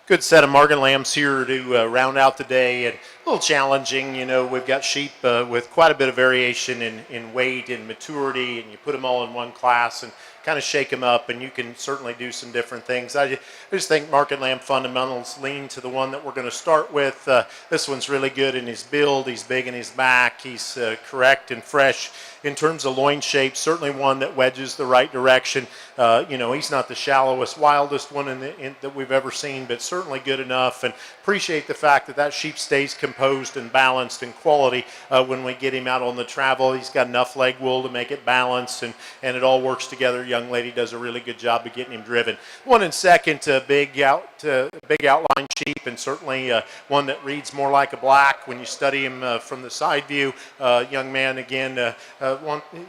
Good set of market lambs here to round out the day, and a little challenging. You know, we've got sheep with quite a bit of variation in weight and maturity, and you put them all in one class and kind of shake them up, and you can certainly do some different things. I just think market lamb fundamentals lean to the one that we're going to start with. This one's really good in his build. He's big in his back. He's correct and fresh in terms of loin shape. Certainly one that wedges the right direction. You know, he's not the shallowest, wildest one that we've ever seen, but certainly good enough. And appreciate the fact that that sheep stays composed and balanced in quality when we get him out on the travel. He's got enough leg wool to make it balanced, and it all works together. Young lady does a really good job of getting him driven. One in second, big outline sheep, and certainly one that reads more like a black when you study him from the side view. Young man, again,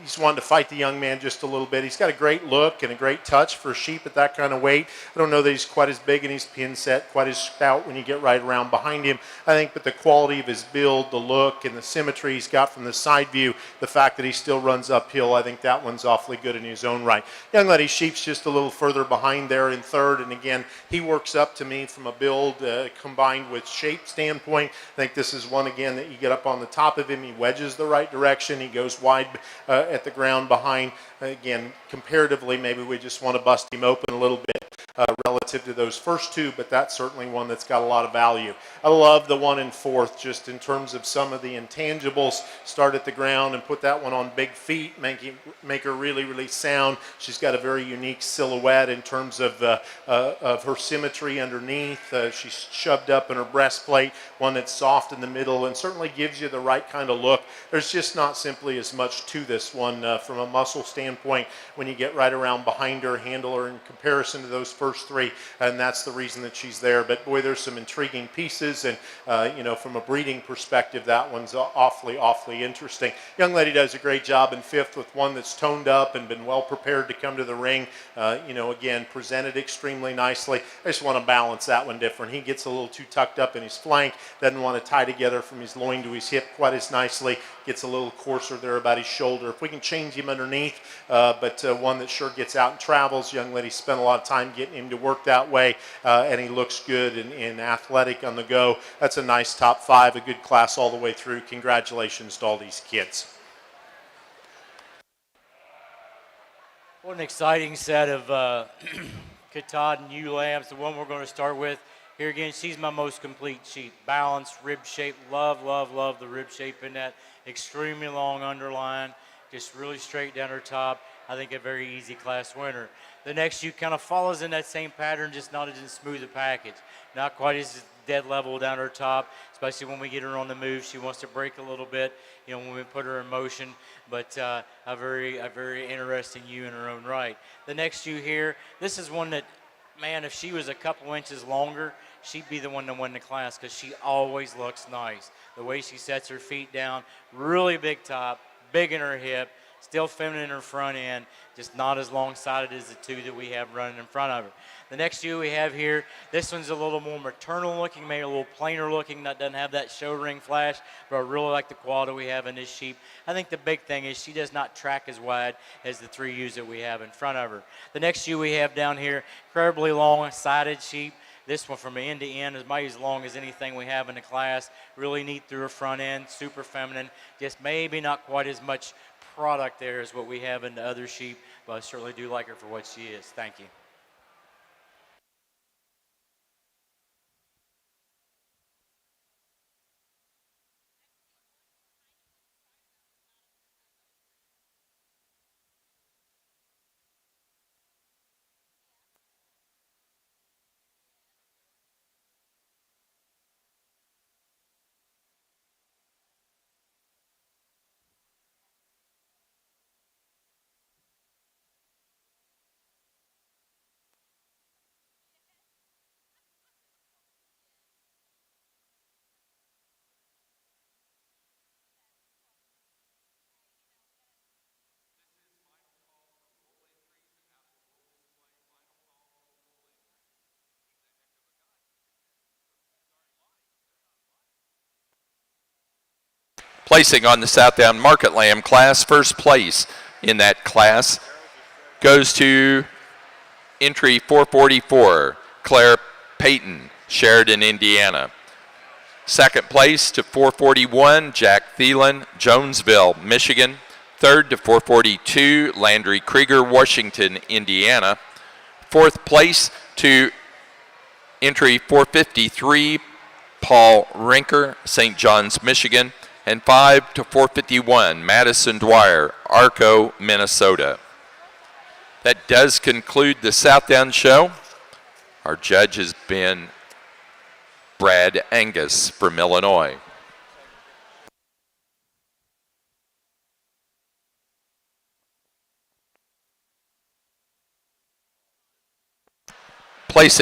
he's wanting to fight the young man just a little bit. He's got a great look and a great touch for a sheep at that kind of weight. I don't know that he's quite as big in his pin set, quite as stout when you get right around behind him. I think, but the quality of his build, the look, and the symmetry he's got from the side view, the fact that he still runs uphill, I think that one's awfully good in his own right. Young lady sheep's just a little further behind there in third, and again, he works up to me from a build combined with shape standpoint. I think this is one, again, that you get up on the top of him, he wedges the right direction, he goes wide at the ground behind. Again, comparatively, maybe we just want to bust him open a little bit relative to those first two, but that's certainly one that's got a lot of value. I love the one in fourth, just in terms of some of the intangibles. Start at the ground and put that one on big feet, make her really, really sound. She's got a very unique silhouette in terms of her symmetry underneath. She's shoved up in her breastplate, one that's soft in the middle, and certainly gives you the right kind of look. There's just not simply as much to this one from a muscle standpoint when you get right around behind her, handle her in comparison to those first three, and that's the reason that she's there. But boy, there's some intriguing pieces, and you know, from a breeding perspective, that one's awfully interesting. Young lady does a great job in fifth with one that's toned up and been well prepared to come to the ring. You know, again, presented extremely nicely. I just want to balance that one different. He gets a little too tucked up in his flank, doesn't want to tie together from his loin to his hip quite as nicely, gets a little coarser there about his shoulder. If we can change him underneath, but one that sure gets out and travels. Young lady spent a lot of time getting him to work that way, and he looks good and athletic on the go. That's a nice top five, a good class all the way through. Congratulations to all these kids. What an exciting set of Katad and ewe lambs. The one we're going to start with here again, she's my most complete sheep. Balanced, rib shape. Love the rib shape in that. Extremely long underline, just really straight down her top. I think a very easy class winner. The next ewe kind of follows in that same pattern, just not as smooth a package. Not quite as dead level down her top, especially when we get her on the move. She wants to break a little bit, you know, when we put her in motion, but a very interesting ewe in her own right. The next ewe here, this is one that, man, if she was a couple inches longer, she'd be the one to win the class because she always looks nice. The way she sets her feet down, really big top, big in her hip, still feminine in her front end, just not as long-sided as the two that we have running in front of her. The next ewe we have here, this one's a little more maternal looking, maybe a little plainer looking, that doesn't have that show ring flash, but I really like the quality we have in this sheep. I think the big thing is she does not track as wide as the three ewes that we have in front of her. The next ewe we have down here, incredibly long-sided sheep. This one from end to end is maybe as long as anything we have in the class. Really neat through her front end, super feminine. Just maybe not quite as much product there as what we have in the other sheep, but I certainly do like her for what she is. Thank you. Placing on the Southdown Market Lamb class, first place in that class goes to entry 444, Claire Payton. Sheridan, Indiana. Second place to 441, Jack Thielen, Jonesville, Michigan. Third to 442, Landry Krieger, Washington, Indiana. Fourth place to entry 453, Paul Rinker, St. John's, Michigan. And 5 to 451, Madison Dwyer, Arco, Minnesota. That does conclude the Southdown show. Our judge has been Brad Angus from Illinois. Placing